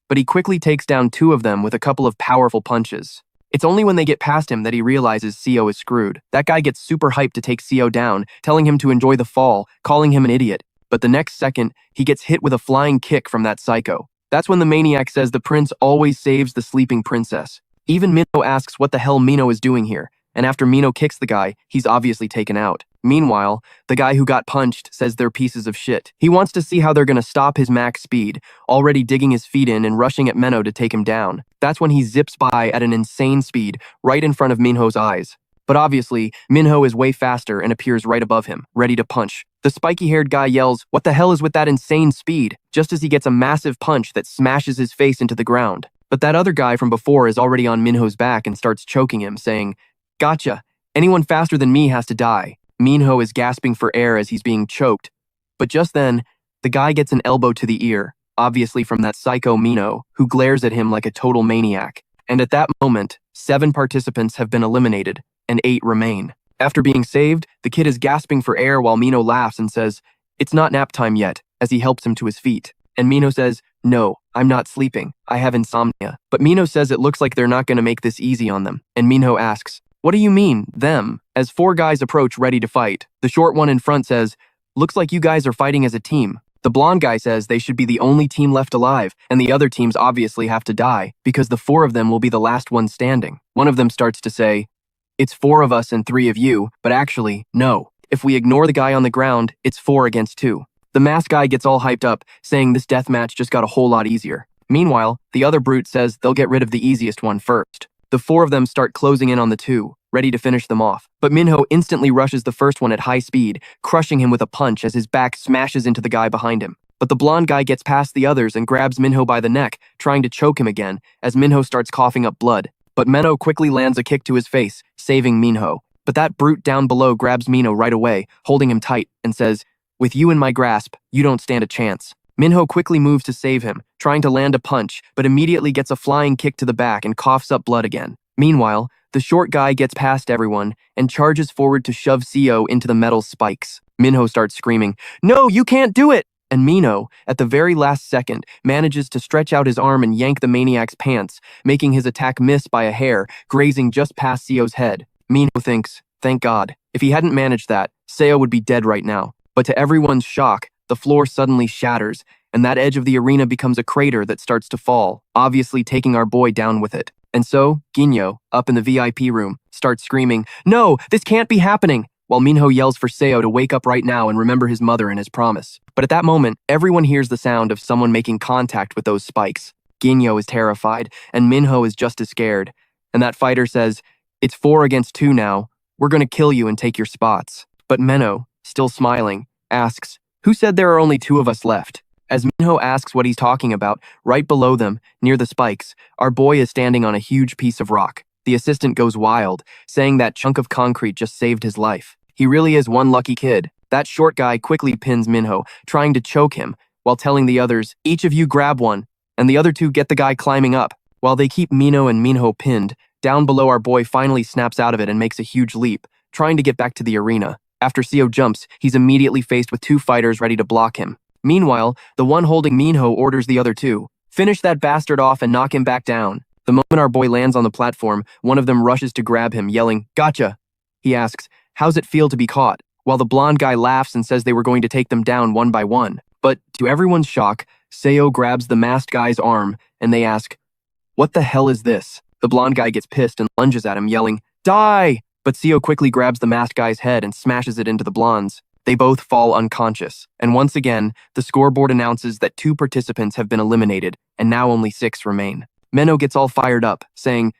But he quickly takes down 2 of them with a couple of powerful punches. It's only when they get past him that he realizes Seo is screwed. That guy gets super hyped to take Seo down, telling him to enjoy the fall, calling him an idiot. But the next second, he gets hit with a flying kick from that psycho. That's when the maniac says the prince always saves the sleeping princess. Even Minho asks what the hell Mino is doing here, and after Mino kicks the guy, he's obviously taken out. Meanwhile, the guy who got punched says they're pieces of shit. He wants to see how they're gonna stop his max speed, already digging his feet in and rushing at Menno to take him down. That's when he zips by at an insane speed, right in front of Minho's eyes. But obviously, Minho is way faster and appears right above him, ready to punch. The spiky-haired guy yells, "What the hell is with that insane speed?" just as he gets a massive punch that smashes his face into the ground. But that other guy from before is already on Minho's back and starts choking him, saying, "Gotcha. Anyone faster than me has to die." Minho is gasping for air as he's being choked. But just then, the guy gets an elbow to the ear, obviously from that psycho Mino, who glares at him like a total maniac. And at that moment, 7 participants have been eliminated, and 8 remain. After being saved, the kid is gasping for air while Mino laughs and says, "It's not nap time yet," as he helps him to his feet. And Mino says, "No, I'm not sleeping. I have insomnia." But Mino says it looks like they're not going to make this easy on them. And Minho asks, "What do you mean, them?" As 4 guys approach ready to fight. The short one in front says, "Looks like you guys are fighting as a team." The blonde guy says they should be the only team left alive, and the other teams obviously have to die, because the 4 of them will be the last ones standing. One of them starts to say, "It's 4 of us and 3 of you, but actually, no. If we ignore the guy on the ground, it's 4 against 2. The masked guy gets all hyped up, saying this deathmatch just got a whole lot easier. Meanwhile, the other brute says they'll get rid of the easiest one first. The 4 of them start closing in on the 2, ready to finish them off. But Minho instantly rushes the first one at high speed, crushing him with a punch as his back smashes into the guy behind him. But the blonde guy gets past the others and grabs Minho by the neck, trying to choke him again, as Minho starts coughing up blood. But Menno quickly lands a kick to his face, saving Minho. But that brute down below grabs Minho right away, holding him tight, and says, "With you in my grasp, you don't stand a chance." Minho quickly moves to save him, trying to land a punch, but immediately gets a flying kick to the back and coughs up blood again. Meanwhile, the short guy gets past everyone and charges forward to shove Seo into the metal spikes. Minho starts screaming, "No, you can't do it!" And Minho, at the very last second, manages to stretch out his arm and yank the maniac's pants, making his attack miss by a hair, grazing just past Seo's head. Minho thinks, thank God. If he hadn't managed that, Seo would be dead right now. But to everyone's shock, the floor suddenly shatters, and that edge of the arena becomes a crater that starts to fall, obviously taking our boy down with it. And so, Ginyo, up in the VIP room, starts screaming, "No, this can't be happening!" while Minho yells for Seo to wake up right now and remember his mother and his promise. But at that moment, everyone hears the sound of someone making contact with those spikes. Ginyo is terrified, and Minho is just as scared. And that fighter says, "It's 4 against 2 now. We're gonna kill you and take your spots." But Menno, still smiling, asks, "Who said there are only 2 of us left?" As Minho asks what he's talking about, right below them, near the spikes, our boy is standing on a huge piece of rock. The assistant goes wild, saying that chunk of concrete just saved his life. He really is one lucky kid. That short guy quickly pins Minho, trying to choke him, while telling the others, each of you grab one, and the other two get the guy climbing up. While they keep Minho and Minho pinned, down below our boy finally snaps out of it and makes a huge leap, trying to get back to the arena. After Seo jumps, he's immediately faced with two fighters ready to block him. Meanwhile, the one holding Minho orders the other two, finish that bastard off and knock him back down. The moment our boy lands on the platform, one of them rushes to grab him, yelling, "Gotcha!" He asks, "How's it feel to be caught?" While the blonde guy laughs and says they were going to take them down one by one. But, to everyone's shock, Seo grabs the masked guy's arm, and they ask, "What the hell is this?" The blonde guy gets pissed and lunges at him, yelling, "Die!" But Seo quickly grabs the masked guy's head and smashes it into the blonde's. They both fall unconscious, and once again, the scoreboard announces that 2 participants have been eliminated, and now only 6 remain. Menno gets all fired up, saying,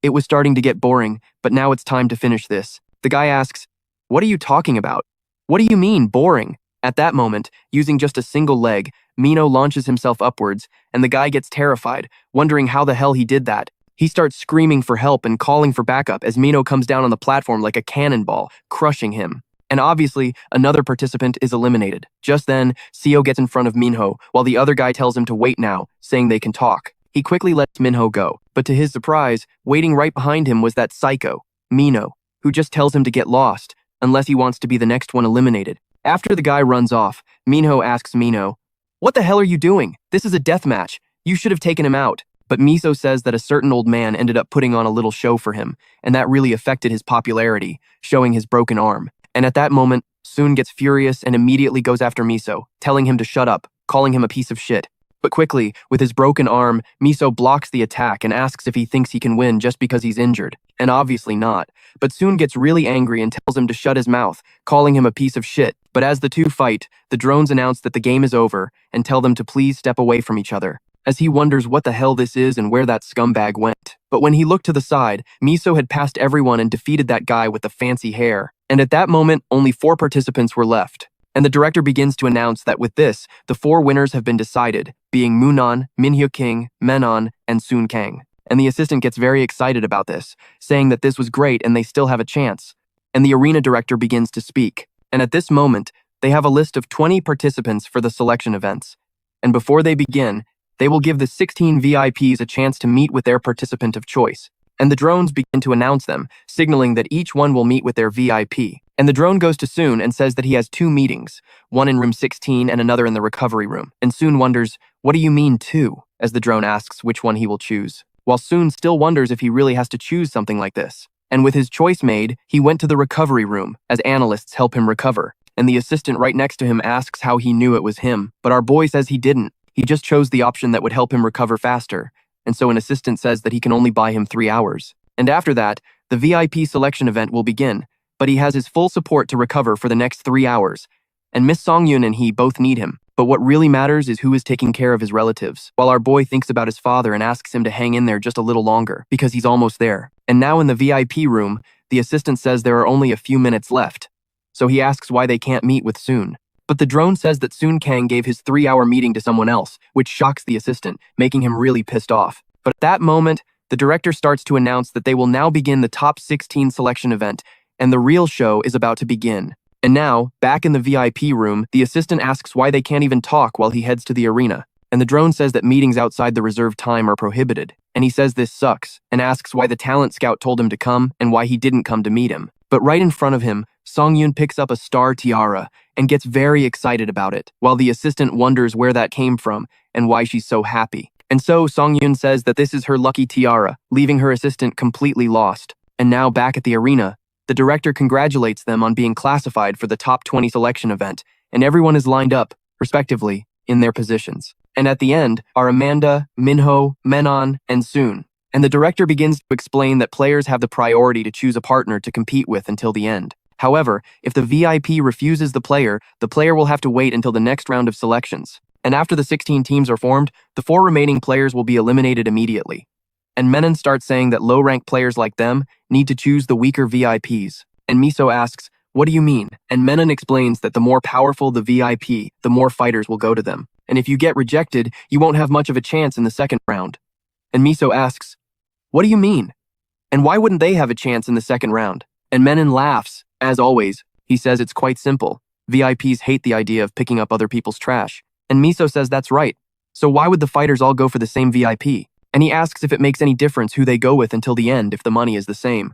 "It was starting to get boring, but now it's time to finish this." The guy asks, "What are you talking about? What do you mean, boring?" At that moment, using just a single leg, Mino launches himself upwards, and the guy gets terrified, wondering how the hell he did that. He starts screaming for help and calling for backup as Mino comes down on the platform like a cannonball, crushing him. And obviously, another participant is eliminated. Just then, Seo gets in front of Minho, while the other guy tells him to wait now, saying they can talk. He quickly lets Minho go, but to his surprise, waiting right behind him was that psycho, Mino, who just tells him to get lost, unless he wants to be the next one eliminated. After the guy runs off, Minho asks Mino, "What the hell are you doing? This is a death match. You should have taken him out." But Miso says that a certain old man ended up putting on a little show for him, and that really affected his popularity, showing his broken arm. And at that moment, Soon gets furious and immediately goes after Miso, telling him to shut up, calling him a piece of shit. But quickly, with his broken arm, Miso blocks the attack and asks if he thinks he can win just because he's injured. And obviously not. But Soon gets really angry and tells him to shut his mouth, calling him a piece of shit. But as the two fight, the drones announce that the game is over and tell them to please step away from each other, as he wonders what the hell this is and where that scumbag went. But when he looked to the side, Miso had passed everyone and defeated that guy with the fancy hair. And at that moment, only 4 participants were left. And the director begins to announce that with this, the 4 winners have been decided, being Moonan, Minhyo King, Menon, and Soon Kang. And the assistant gets very excited about this, saying that this was great and they still have a chance. And the arena director begins to speak. And at this moment, they have a list of 20 participants for the selection events. And before they begin, they will give the 16 VIPs a chance to meet with their participant of choice. And the drones begin to announce them, signaling that each one will meet with their VIP. And the drone goes to Soon and says that he has 2 meetings, one in room 16 and another in the recovery room. And Soon wonders, "What do you mean 2?" as the drone asks which one he will choose. While Soon still wonders if he really has to choose something like this. And with his choice made, he went to the recovery room, as analysts help him recover. And the assistant right next to him asks how he knew it was him, but our boy says he didn't. He just chose the option that would help him recover faster. And so an assistant says that he can only buy him 3 hours. And after that, the VIP selection event will begin, but he has his full support to recover for the next 3 hours. And Miss Songyun and he both need him. But what really matters is who is taking care of his relatives, while our boy thinks about his father and asks him to hang in there just a little longer, because he's almost there. And now in the VIP room, the assistant says there are only a few minutes left. So he asks why they can't meet with Soon. But the drone says that Soon Kang gave his 3-hour meeting to someone else, which shocks the assistant, making him really pissed off. But at that moment, the director starts to announce that they will now begin the top 16 selection event, and the real show is about to begin. And now, back in the VIP room, the assistant asks why they can't even talk while he heads to the arena. And the drone says that meetings outside the reserved time are prohibited. And he says this sucks, and asks why the talent scout told him to come and why he didn't come to meet him. But right in front of him, Songyun picks up a star tiara and gets very excited about it, while the assistant wonders where that came from and why she's so happy. And so Songyun says that this is her lucky tiara, leaving her assistant completely lost. And now back at the arena, the director congratulates them on being classified for the top 20 selection event, and everyone is lined up, respectively, in their positions. And at the end are Amanda, Minho, Menon, and Soon. And the director begins to explain that players have the priority to choose a partner to compete with until the end. However, if the VIP refuses the player will have to wait until the next round of selections. And after the 16 teams are formed, the 4 remaining players will be eliminated immediately. And Menon starts saying that low-ranked players like them need to choose the weaker VIPs. And Miso asks, "What do you mean?" And Menon explains that the more powerful the VIP, the more fighters will go to them. And if you get rejected, you won't have much of a chance in the second round. And Miso asks, "What do you mean? And why wouldn't they have a chance in the second round?" And Menon laughs. As always, he says it's quite simple. VIPs hate the idea of picking up other people's trash. And Miso says that's right. So why would the fighters all go for the same VIP? And he asks if it makes any difference who they go with until the end if the money is the same.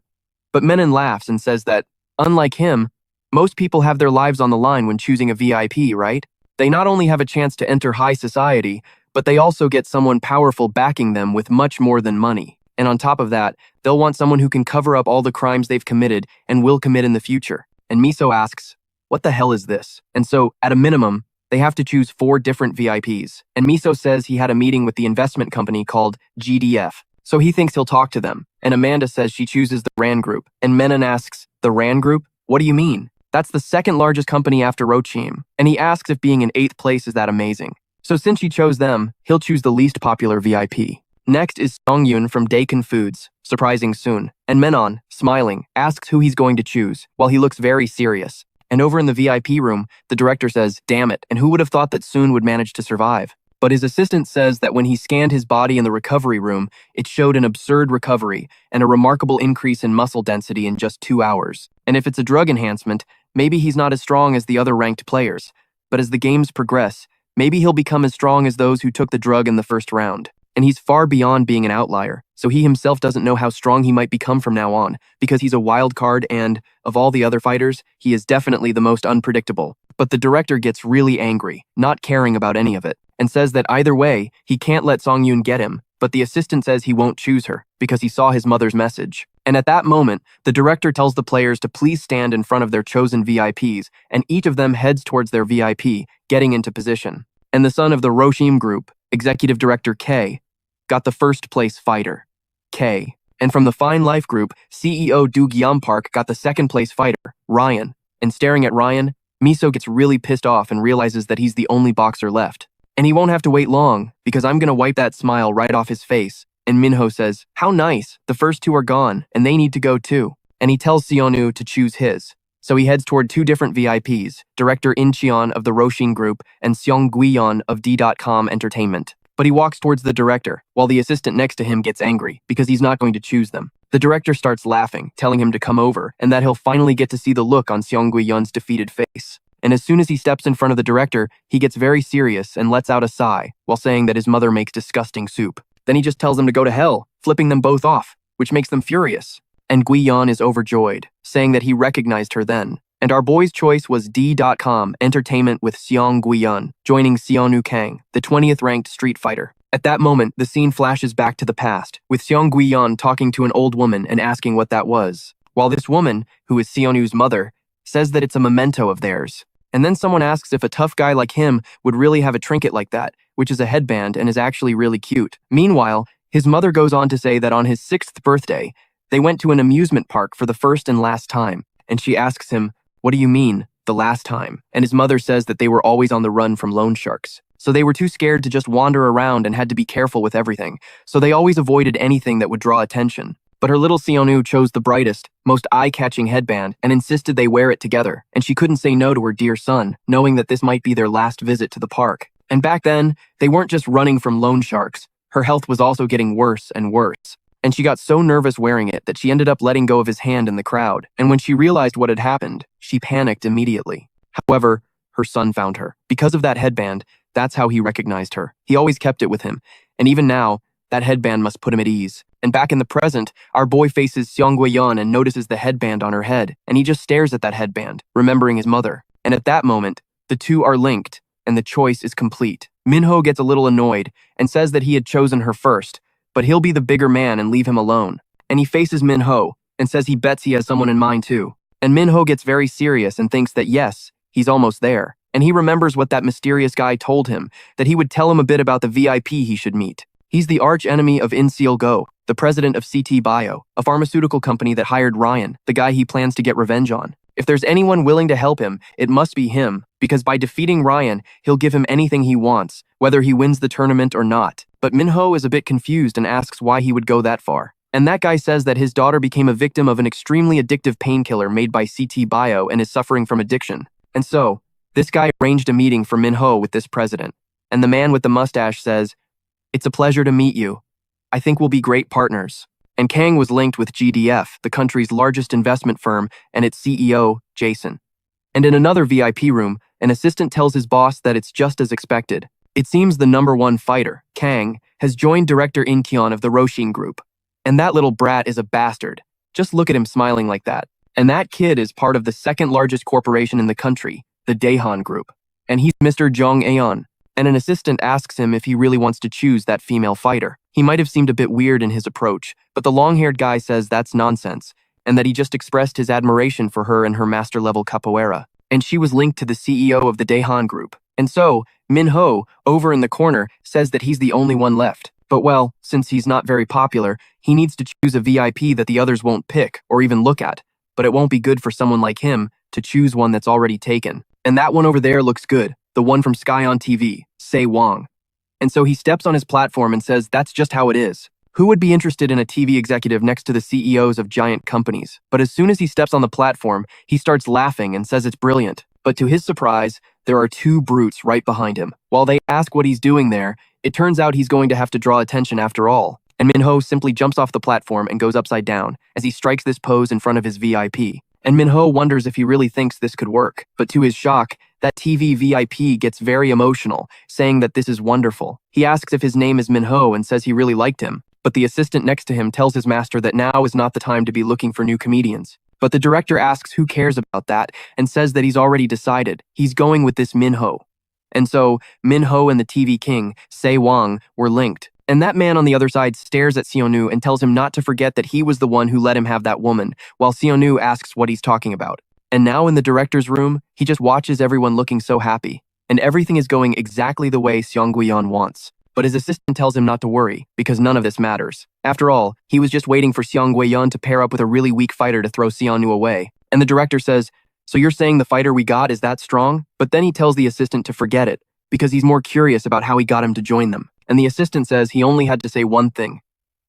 But Menon laughs and says that, unlike him, most people have their lives on the line when choosing a VIP, right? They not only have a chance to enter high society, but they also get someone powerful backing them with much more than money. And on top of that, they'll want someone who can cover up all the crimes they've committed and will commit in the future. And Miso asks, what the hell is this? And so, at a minimum, they have to choose 4 different VIPs. And Miso says he had a meeting with the investment company called GDF, so he thinks he'll talk to them. And Amanda says she chooses the RAN group. And Menon asks, the RAN group? What do you mean? That's the second largest company after Rochim. And he asks if being in 8th place is that amazing. So since she chose them, he'll choose the least popular VIP. Next is Songyun from Daikon Foods, surprising Soon. And Menon, smiling, asks who he's going to choose, while he looks very serious. And over in the VIP room, the director says, damn it, and who would have thought that Soon would manage to survive? But his assistant says that when he scanned his body in the recovery room, it showed an absurd recovery and a remarkable increase in muscle density in just 2 hours. And if it's a drug enhancement, maybe he's not as strong as the other ranked players. But as the games progress, maybe he'll become as strong as those who took the drug in the first round. And he's far beyond being an outlier, so he himself doesn't know how strong he might become from now on, because he's a wild card and, of all the other fighters, he is definitely the most unpredictable. But the director gets really angry, not caring about any of it, and says that either way, he can't let Songyun get him, but the assistant says he won't choose her, because he saw his mother's message. And at that moment, the director tells the players to please stand in front of their chosen VIPs, and each of them heads towards their VIP, getting into position. And the son of the Roshim group, Executive Director K, got the first place fighter, K. And from the Fine Life group, CEO Do Gyam Park got the second place fighter, Ryan. And staring at Ryan, Miso gets really pissed off and realizes that he's the only boxer left. And he won't have to wait long, because I'm gonna wipe that smile right off his face. And Minho says, how nice, the first 2 are gone, and they need to go too. And he tells Sionu to choose his. So he heads toward 2 different VIPs, Director Incheon of the Roshin Group and Seong Guion of D.com Entertainment. But he walks towards the director, while the assistant next to him gets angry, because he's not going to choose them. The director starts laughing, telling him to come over, and that he'll finally get to see the look on Seong Guiyon's defeated face. And as soon as he steps in front of the director, he gets very serious and lets out a sigh, while saying that his mother makes disgusting soup. Then he just tells them to go to hell, flipping them both off, which makes them furious. And Guion is overjoyed, saying that he recognized her then. And our boy's choice was D.com Entertainment with Seong Guion, joining Sionu Kang, the 20th ranked street fighter. At that moment, the scene flashes back to the past, with Seong Guion talking to an old woman and asking what that was, while this woman, who is Sionu's mother, says that it's a memento of theirs. And then someone asks if a tough guy like him would really have a trinket like that, which is a headband and is actually really cute. Meanwhile, his mother goes on to say that on his 6th birthday, they went to an amusement park for the first and last time, and she asks him, what do you mean, the last time? And his mother says that they were always on the run from loan sharks. So they were too scared to just wander around and had to be careful with everything. So they always avoided anything that would draw attention. But her little Sionu chose the brightest, most eye-catching headband and insisted they wear it together. And she couldn't say no to her dear son, knowing that this might be their last visit to the park. And back then, they weren't just running from loan sharks. Her health was also getting worse and worse. And she got so nervous wearing it that she ended up letting go of his hand in the crowd. And when she realized what had happened, she panicked immediately. However, her son found her. Because of that headband, that's how he recognized her. He always kept it with him. And even now, that headband must put him at ease. And back in the present, our boy faces Seong Guion and notices the headband on her head. And he just stares at that headband, remembering his mother. And at that moment, the 2 are linked, and the choice is complete. Minho gets a little annoyed and says that he had chosen her first, but he'll be the bigger man and leave him alone. And he faces Minho and says he bets he has someone in mind too. And Minho gets very serious and thinks that yes, he's almost there. And he remembers what that mysterious guy told him, that he would tell him a bit about the VIP he should meet. He's the arch enemy of In-Seal Go, the president of CT Bio, a pharmaceutical company that hired Ryan, the guy he plans to get revenge on. If there's anyone willing to help him, it must be him, because by defeating Ryan, he'll give him anything he wants, whether he wins the tournament or not. But Minho is a bit confused and asks why he would go that far. And that guy says that his daughter became a victim of an extremely addictive painkiller made by CT Bio and is suffering from addiction. And so, this guy arranged a meeting for Minho with this president. And the man with the mustache says, "It's a pleasure to meet you. I think we'll be great partners." And Kang was linked with GDF, the country's largest investment firm, and its CEO, Jason. And in another VIP room, an assistant tells his boss that it's just as expected. It seems the #1 fighter, Kang, has joined director Incheon of the Roshin group. And that little brat is a bastard. Just look at him smiling like that. And that kid is part of the second largest corporation in the country, the Daehan Group. And he's Mr. Jong Aeon. And an assistant asks him if he really wants to choose that female fighter. He might have seemed a bit weird in his approach, but the long-haired guy says that's nonsense, and that he just expressed his admiration for her and her master-level capoeira. And she was linked to the CEO of the Daehan Group. And so, Minho, over in the corner, says that he's the only one left. But well, since he's not very popular, he needs to choose a VIP that the others won't pick or even look at. But it won't be good for someone like him to choose one that's already taken. And that one over there looks good, the one from Sky on TV, Say Wong. And so he steps on his platform and says that's just how it is. Who would be interested in a TV executive next to the CEOs of giant companies? But as soon as he steps on the platform, he starts laughing and says it's brilliant. But to his surprise, there are two brutes right behind him. While they ask what he's doing there, it turns out he's going to have to draw attention after all. And Minho simply jumps off the platform and goes upside down as he strikes this pose in front of his VIP. And Minho wonders if he really thinks this could work. But to his shock, that TV VIP gets very emotional, saying that this is wonderful. He asks if his name is Minho and says he really liked him. But the assistant next to him tells his master that now is not the time to be looking for new comedians. But the director asks who cares about that and says that he's already decided. He's going with this Minho. And so, Minho and the TV king, Se Wang, were linked. And that man on the other side stares at Sionu and tells him not to forget that he was the one who let him have that woman, while Sionu asks what he's talking about. And now in the director's room, he just watches everyone looking so happy. And everything is going exactly the way Seongguyeon wants. But his assistant tells him not to worry, because none of this matters. After all, he was just waiting for Seongguyeon to pair up with a really weak fighter to throw Sionu away. And the director says, "So you're saying the fighter we got is that strong?" But then he tells the assistant to forget it, because he's more curious about how he got him to join them. And the assistant says he only had to say one thing,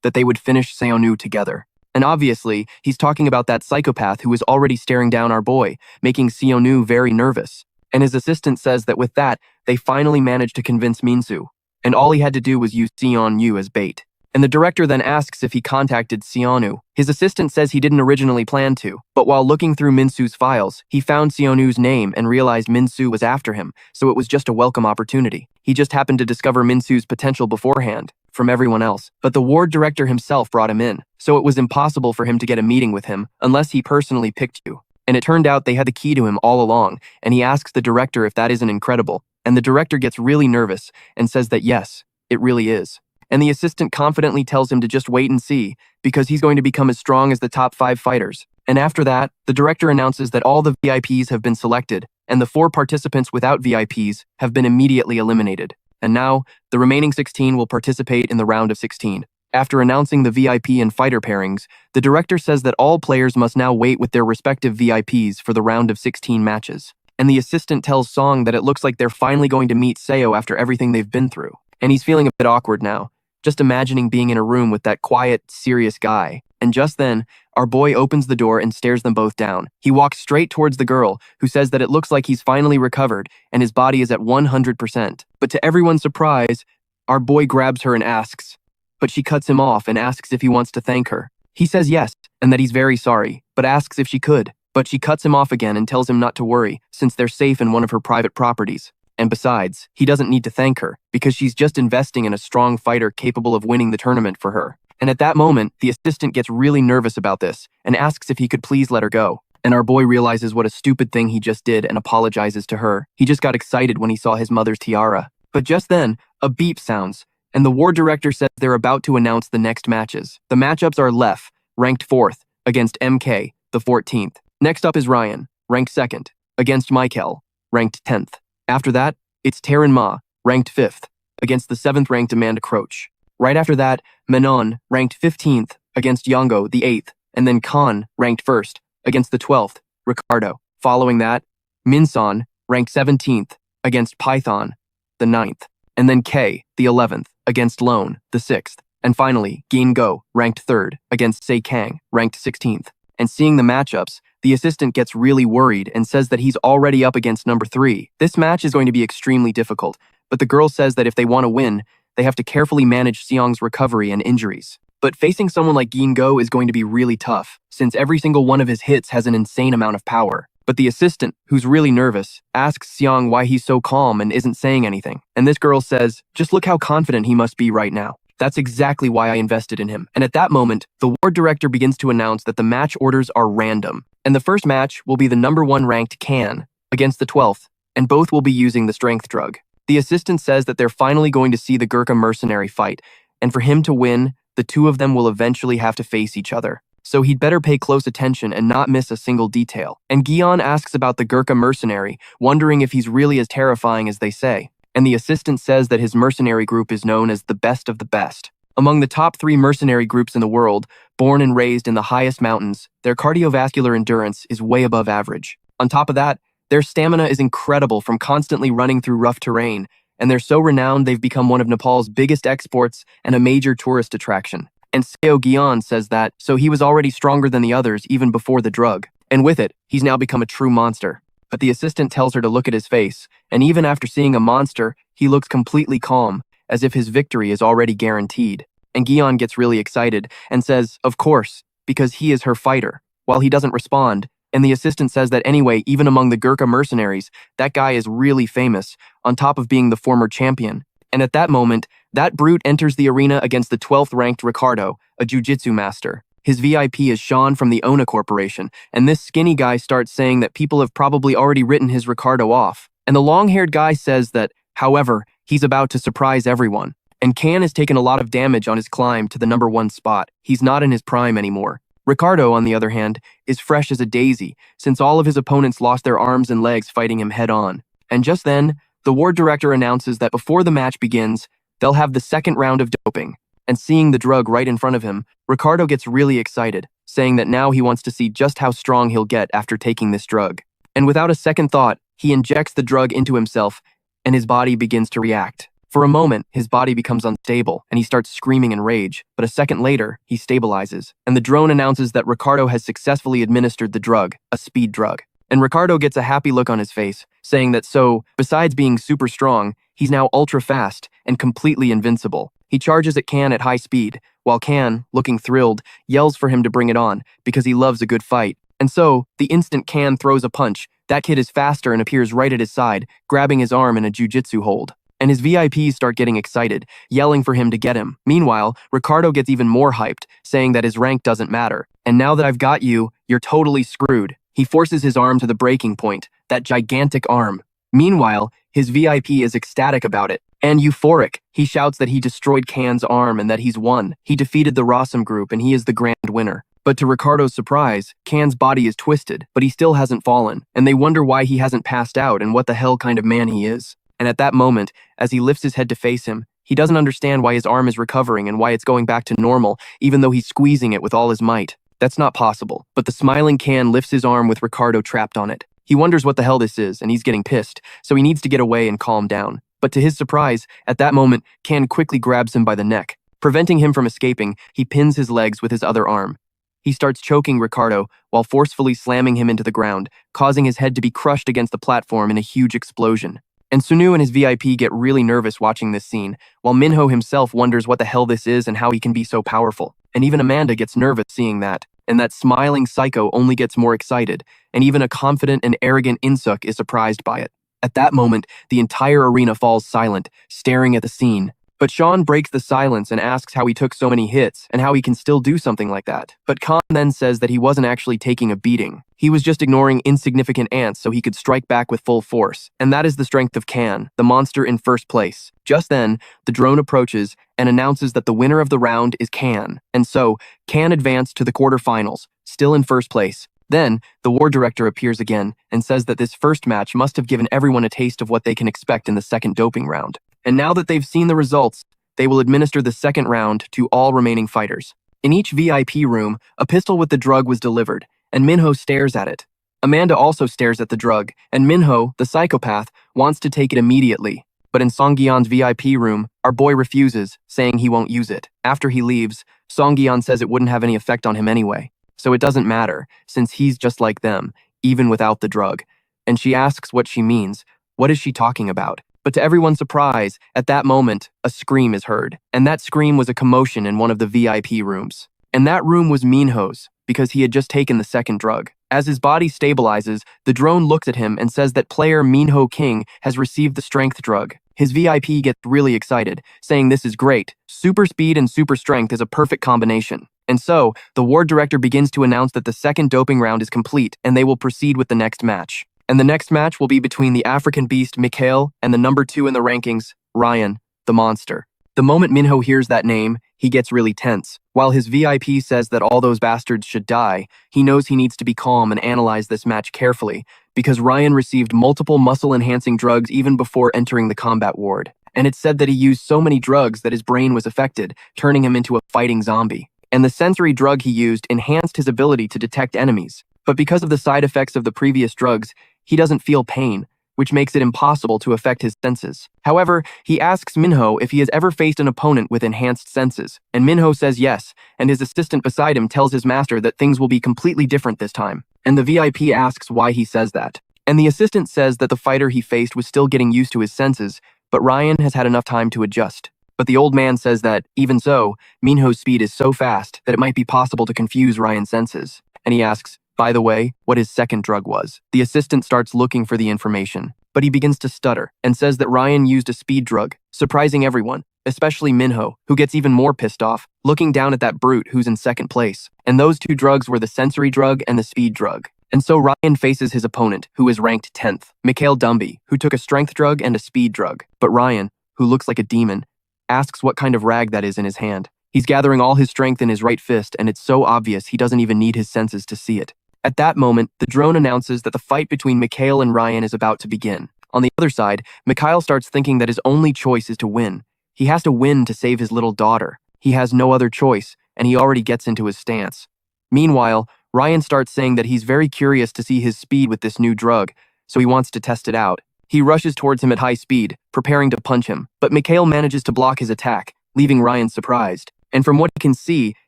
that they would finish Sionu together. And obviously, he's talking about that psychopath who was already staring down our boy, making Sionu very nervous. And his assistant says that with that, they finally managed to convince Minsu. And all he had to do was use Sionu as bait. And the director then asks if he contacted Sionu. His assistant says he didn't originally plan to, but while looking through Minsu's files, he found Sionu's name and realized Minsu was after him, so it was just a welcome opportunity. He just happened to discover Minsu's potential beforehand, from everyone else, but the ward director himself brought him in, so it was impossible for him to get a meeting with him unless he personally picked you. And it turned out they had the key to him all along, and he asks the director if that isn't incredible. And the director gets really nervous and says that yes, it really is. And the assistant confidently tells him to just wait and see, because he's going to become as strong as the top 5 fighters. And after that, the director announces that all the VIPs have been selected, and the 4 participants without VIPs have been immediately eliminated. And now, the remaining 16 will participate in the round of 16. After announcing the VIP and fighter pairings, the director says that all players must now wait with their respective VIPs for the round of 16 matches. And the assistant tells Song that it looks like they're finally going to meet Seo after everything they've been through. And he's feeling a bit awkward now, just imagining being in a room with that quiet, serious guy. And just then, our boy opens the door and stares them both down. He walks straight towards the girl, who says that it looks like he's finally recovered and his body is at 100%. But to everyone's surprise, our boy grabs her and asks, but she cuts him off and asks if he wants to thank her. He says yes, and that he's very sorry, but asks if she could. But she cuts him off again and tells him not to worry, since they're safe in one of her private properties. And besides, he doesn't need to thank her, because she's just investing in a strong fighter capable of winning the tournament for her. And at that moment, the assistant gets really nervous about this, and asks if he could please let her go. And our boy realizes what a stupid thing he just did and apologizes to her. He just got excited when he saw his mother's tiara. But just then, a beep sounds, and the ward director says they're about to announce the next matches. The matchups are Lef, ranked 4th, against MK, the 14th. Next up is Ryan, ranked 2nd, against Michael, ranked 10th. After that, it's Taran Ma, ranked 5th, against the 7th-ranked Amanda Croach. Right after that, Menon, ranked 15th, against Yongo, the 8th, and then Khan, ranked 1st, against the 12th, Ricardo. Following that, Minson, ranked 17th, against Python, the 9th, and then K, the 11th, against Lone, the 6th, and finally, Gin Go, ranked 3rd, against Se Kang, ranked 16th. And seeing the matchups, the assistant gets really worried and says that he's already up against number 3. This match is going to be extremely difficult, but the girl says that if they want to win, they have to carefully manage Seong's recovery and injuries. But facing someone like Gin Go is going to be really tough, since every single one of his hits has an insane amount of power. But the assistant, who's really nervous, asks Xiang why he's so calm and isn't saying anything. And this girl says, just look how confident he must be right now. That's exactly why I invested in him. And at that moment, the ward director begins to announce that the match orders are random. And the first match will be the #1 ranked Can against the 12th, and both will be using the strength drug. The assistant says that they're finally going to see the Gurkha mercenary fight, and for him to win, the two of them will eventually have to face each other. So he'd better pay close attention and not miss a single detail. And Gion asks about the Gurkha mercenary, wondering if he's really as terrifying as they say. And the assistant says that his mercenary group is known as the best of the best. Among the top 3 mercenary groups in the world, born and raised in the highest mountains, their cardiovascular endurance is way above average. On top of that, their stamina is incredible from constantly running through rough terrain, and they're so renowned they've become one of Nepal's biggest exports and a major tourist attraction. And Seo Gian says that, so he was already stronger than the others even before the drug. And with it, he's now become a true monster. But the assistant tells her to look at his face, and even after seeing a monster, he looks completely calm, as if his victory is already guaranteed. And Gian gets really excited and says, of course, because he is her fighter, while he doesn't respond. And the assistant says that anyway, even among the Gurkha mercenaries, that guy is really famous, on top of being the former champion. And at that moment, that brute enters the arena against the 12th ranked Ricardo, a jiu-jitsu master. His VIP is Sean from the Ona Corporation, and this skinny guy starts saying that people have probably already written his Ricardo off. And the long-haired guy says that, however, he's about to surprise everyone. And Can has taken a lot of damage on his climb to the #1 spot. He's not in his prime anymore. Ricardo, on the other hand, is fresh as a daisy, since all of his opponents lost their arms and legs fighting him head-on. And just then, the ward director announces that before the match begins, they'll have the second round of doping. And seeing the drug right in front of him, Ricardo gets really excited, saying that now he wants to see just how strong he'll get after taking this drug. And without a second thought, he injects the drug into himself, and his body begins to react. For a moment, his body becomes unstable, and he starts screaming in rage, but a second later, he stabilizes, and the drone announces that Ricardo has successfully administered the drug, a speed drug. And Ricardo gets a happy look on his face, saying that so, besides being super strong, he's now ultra fast and completely invincible. He charges at Can at high speed, while Can, looking thrilled, yells for him to bring it on, because he loves a good fight. And so, the instant Can throws a punch, that kid is faster and appears right at his side, grabbing his arm in a jiu-jitsu hold. And his VIPs start getting excited, yelling for him to get him. Meanwhile, Ricardo gets even more hyped, saying that his rank doesn't matter. And now that I've got you, you're totally screwed. He forces his arm to the breaking point, that gigantic arm. Meanwhile, his VIP is ecstatic about it. And euphoric, he shouts that he destroyed Can's arm and that he's won. He defeated the Rossum group and he is the grand winner. But to Ricardo's surprise, Can's body is twisted, but he still hasn't fallen. And they wonder why he hasn't passed out and what the hell kind of man he is. And at that moment, as he lifts his head to face him, he doesn't understand why his arm is recovering and why it's going back to normal, even though he's squeezing it with all his might. That's not possible. But the smiling Can lifts his arm with Ricardo trapped on it. He wonders what the hell this is, and he's getting pissed, so he needs to get away and calm down. But to his surprise, at that moment, Can quickly grabs him by the neck. Preventing him from escaping, he pins his legs with his other arm. He starts choking Ricardo while forcefully slamming him into the ground, causing his head to be crushed against the platform in a huge explosion. And Sionu and his VIP get really nervous watching this scene, while Minho himself wonders what the hell this is and how he can be so powerful. And even Amanda gets nervous seeing that. And that smiling psycho only gets more excited, and even a confident and arrogant Insuk is surprised by it. At that moment, the entire arena falls silent, staring at the scene. But Sean breaks the silence and asks how he took so many hits and how he can still do something like that. But Khan then says that he wasn't actually taking a beating. He was just ignoring insignificant ants so he could strike back with full force. And that is the strength of Can, the monster in first place. Just then, the drone approaches and announces that the winner of the round is Can. And so, Can advanced to the quarterfinals, still in first place. Then, the war director appears again and says that this first match must have given everyone a taste of what they can expect in the second doping round. And now that they've seen the results, they will administer the second round to all remaining fighters. In each VIP room, a pistol with the drug was delivered, and Minho stares at it. Amanda also stares at the drug, and Minho, the psychopath, wants to take it immediately. But in Songyeon's VIP room, our boy refuses, saying he won't use it. After he leaves, Songyeon says it wouldn't have any effect on him anyway. So it doesn't matter, since he's just like them, even without the drug. And she asks what she means. What is she talking about? But to everyone's surprise, at that moment, a scream is heard. And that scream was a commotion in one of the VIP rooms. And that room was Minho's, because he had just taken the second drug. As his body stabilizes, the drone looks at him and says that player Minho King has received the strength drug. His VIP gets really excited, saying this is great. Super speed and super strength is a perfect combination. And so, the ward director begins to announce that the second doping round is complete and they will proceed with the next match. And the next match will be between the African beast Mikhail and the number 2 in the rankings, Ryan, the monster. The moment Minho hears that name, he gets really tense. While his VIP says that all those bastards should die, he knows he needs to be calm and analyze this match carefully, because Ryan received multiple muscle-enhancing drugs even before entering the combat ward. And it's said that he used so many drugs that his brain was affected, turning him into a fighting zombie. And the sensory drug he used enhanced his ability to detect enemies. But because of the side effects of the previous drugs, he doesn't feel pain, which makes it impossible to affect his senses. However, he asks Minho if he has ever faced an opponent with enhanced senses, and Minho says yes, and his assistant beside him tells his master that things will be completely different this time. And the VIP asks why he says that. And the assistant says that the fighter he faced was still getting used to his senses, but Ryan has had enough time to adjust. But the old man says that, even so, Minho's speed is so fast that it might be possible to confuse Ryan's senses. And he asks, by the way, what his second drug was. The assistant starts looking for the information, but he begins to stutter and says that Ryan used a speed drug, surprising everyone, especially Minho, who gets even more pissed off, looking down at that brute who's in second place. And those two drugs were the sensory drug and the speed drug. And so Ryan faces his opponent, who is ranked 10th, Mikhail Dumby, who took a strength drug and a speed drug. But Ryan, who looks like a demon, asks what kind of rag that is in his hand. He's gathering all his strength in his right fist, and it's so obvious he doesn't even need his senses to see it. At that moment, the drone announces that the fight between Mikhail and Ryan is about to begin. On the other side, Mikhail starts thinking that his only choice is to win. He has to win to save his little daughter. He has no other choice, and he already gets into his stance. Meanwhile, Ryan starts saying that he's very curious to see his speed with this new drug, so he wants to test it out. He rushes towards him at high speed, preparing to punch him, but Mikhail manages to block his attack, leaving Ryan surprised. And from what he can see,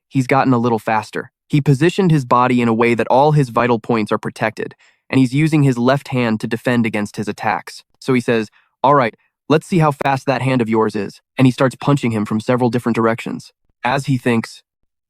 he's gotten a little faster. He positioned his body in a way that all his vital points are protected, and he's using his left hand to defend against his attacks. So he says, all right, let's see how fast that hand of yours is, and he starts punching him from several different directions. As he thinks,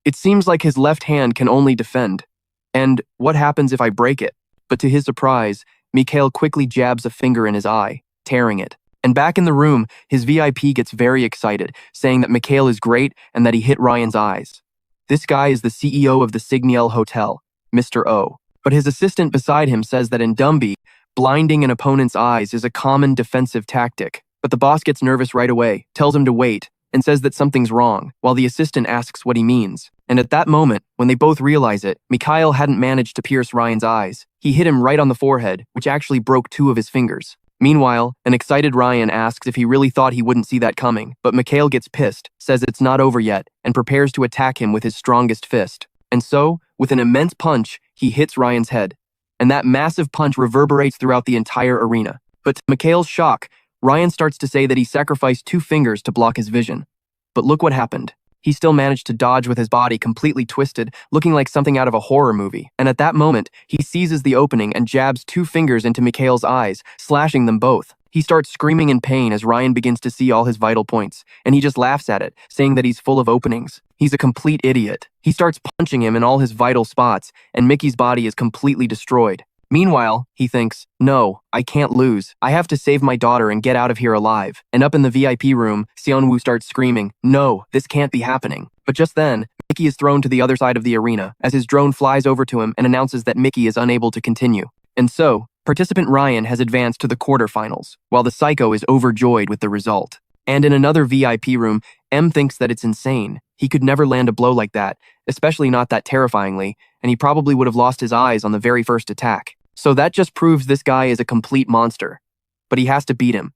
it seems like his left hand can only defend. And what happens if I break it? But to his surprise, Mikhail quickly jabs a finger in his eye, tearing it. And back in the room, his VIP gets very excited, saying that Mikhail is great and that he hit Ryan's eyes. This guy is the CEO of the Signiel Hotel, Mr. O. But his assistant beside him says that in Dumby, blinding an opponent's eyes is a common defensive tactic. But the boss gets nervous right away, tells him to wait, and says that something's wrong, while the assistant asks what he means. And at that moment, when they both realize it, Mikhail hadn't managed to pierce Ryan's eyes. He hit him right on the forehead, which actually broke 2 of his fingers. Meanwhile, an excited Ryan asks if he really thought he wouldn't see that coming, but Mikhail gets pissed, says it's not over yet, and prepares to attack him with his strongest fist. And so, with an immense punch, he hits Ryan's head. And that massive punch reverberates throughout the entire arena. But to Mikhail's shock, Ryan starts to say that he sacrificed 2 fingers to block his vision. But look what happened. He still managed to dodge with his body completely twisted, looking like something out of a horror movie. And at that moment, he seizes the opening and jabs 2 fingers into Mikhail's eyes, slashing them both. He starts screaming in pain as Ryan begins to see all his vital points, and he just laughs at it, saying that he's full of openings. He's a complete idiot. He starts punching him in all his vital spots, and Mickey's body is completely destroyed. Meanwhile, he thinks, no, I can't lose. I have to save my daughter and get out of here alive. And up in the VIP room, Sionu starts screaming, no, this can't be happening. But just then, Mickey is thrown to the other side of the arena as his drone flies over to him and announces that Mickey is unable to continue. And so, participant Ryan has advanced to the quarterfinals, while the Psycho is overjoyed with the result. And in another VIP room, M thinks that it's insane. He could never land a blow like that, especially not that terrifyingly, and he probably would have lost his eyes on the very first attack. So that just proves this guy is a complete monster. But he has to beat him.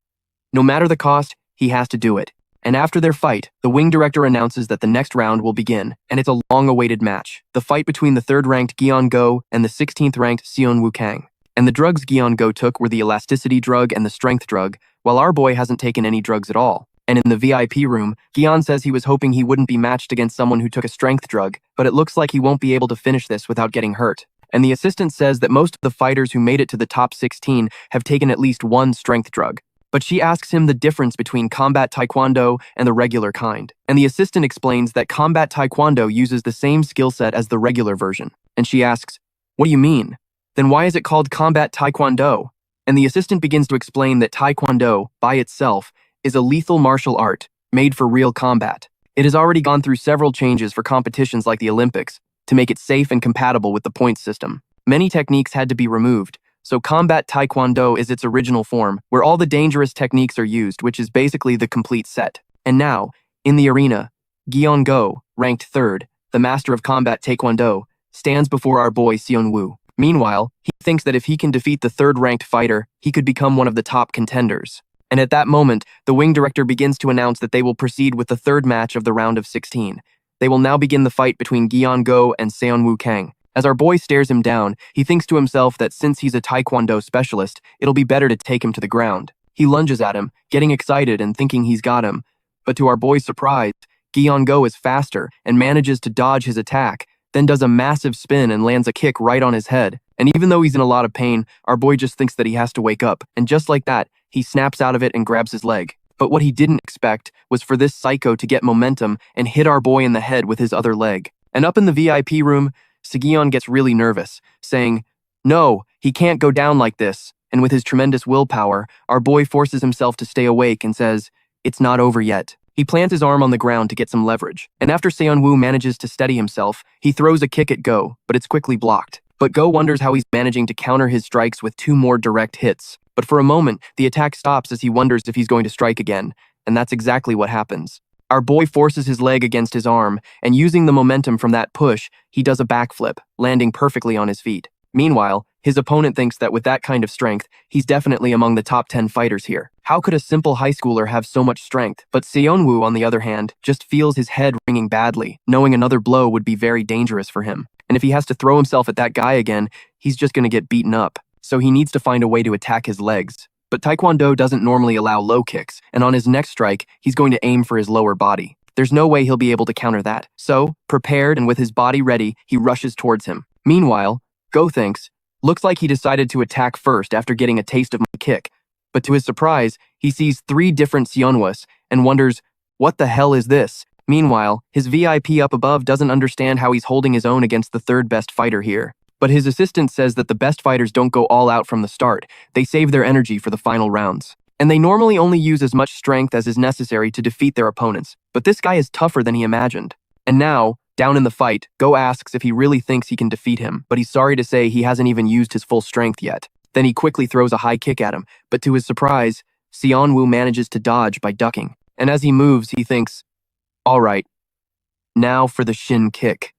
No matter the cost, he has to do it. And after their fight, the wing director announces that the next round will begin, and it's a long-awaited match. The fight between the 3rd-ranked Gion Go and the 16th-ranked Sion Wukang. And the drugs Gion Go took were the elasticity drug and the strength drug, while our boy hasn't taken any drugs at all. And in the VIP room, Gion says he was hoping he wouldn't be matched against someone who took a strength drug, but it looks like he won't be able to finish this without getting hurt. And the assistant says that most of the fighters who made it to the top 16 have taken at least 1 strength drug. But she asks him the difference between combat Taekwondo and the regular kind. And the assistant explains that combat Taekwondo uses the same skill set as the regular version. And she asks, what do you mean? Then why is it called combat Taekwondo? And the assistant begins to explain that Taekwondo, by itself, is a lethal martial art made for real combat. It has already gone through several changes for competitions like the Olympics to make it safe and compatible with the points system. Many techniques had to be removed, so combat Taekwondo is its original form, where all the dangerous techniques are used, which is basically the complete set. And now, in the arena, Go, ranked 3rd, the master of combat Taekwondo, stands before our boy Sionu. Meanwhile, he thinks that if he can defeat the 3rd-ranked fighter, he could become one of the top contenders. And at that moment, the wing director begins to announce that they will proceed with the 3rd match of the round of 16. They will now begin the fight between Go and Seonwoo Kang. As our boy stares him down, he thinks to himself that since he's a Taekwondo specialist, it'll be better to take him to the ground. He lunges at him, getting excited and thinking he's got him. But to our boy's surprise, Go is faster and manages to dodge his attack, then does a massive spin and lands a kick right on his head. And even though he's in a lot of pain, our boy just thinks that he has to wake up, and just like that, he snaps out of it and grabs his leg. But what he didn't expect was for this psycho to get momentum and hit our boy in the head with his other leg. And up in the VIP room, Segion gets really nervous, saying, "No, he can't go down like this." And with his tremendous willpower, our boy forces himself to stay awake and says, "It's not over yet." He plants his arm on the ground to get some leverage, and after Seonwoo manages to steady himself, he throws a kick at Go, but it's quickly blocked. But Go wonders how he's managing to counter his strikes with 2 more direct hits. But for a moment, the attack stops as he wonders if he's going to strike again, and that's exactly what happens. Our boy forces his leg against his arm, and using the momentum from that push, he does a backflip, landing perfectly on his feet. Meanwhile, his opponent thinks that with that kind of strength, he's definitely among the top 10 fighters here. How could a simple high schooler have so much strength? But Seonwoo, on the other hand, just feels his head ringing badly, knowing another blow would be very dangerous for him. And if he has to throw himself at that guy again, he's just going to get beaten up. So he needs to find a way to attack his legs. But Taekwondo doesn't normally allow low kicks, and on his next strike, he's going to aim for his lower body. There's no way he'll be able to counter that. So, prepared and with his body ready, he rushes towards him. Meanwhile, Go thinks, looks like he decided to attack first after getting a taste of my kick. But to his surprise, he sees 3 different Seonwas and wonders, what the hell is this? Meanwhile, his VIP up above doesn't understand how he's holding his own against the 3rd best fighter here. But his assistant says that the best fighters don't go all out from the start. They save their energy for the final rounds. And they normally only use as much strength as is necessary to defeat their opponents. But this guy is tougher than he imagined. And now, down in the fight, Go asks if he really thinks he can defeat him, but he's sorry to say he hasn't even used his full strength yet. Then he quickly throws a high kick at him, but to his surprise, Seonwoo manages to dodge by ducking. And as he moves, he thinks, all right, now for the shin kick.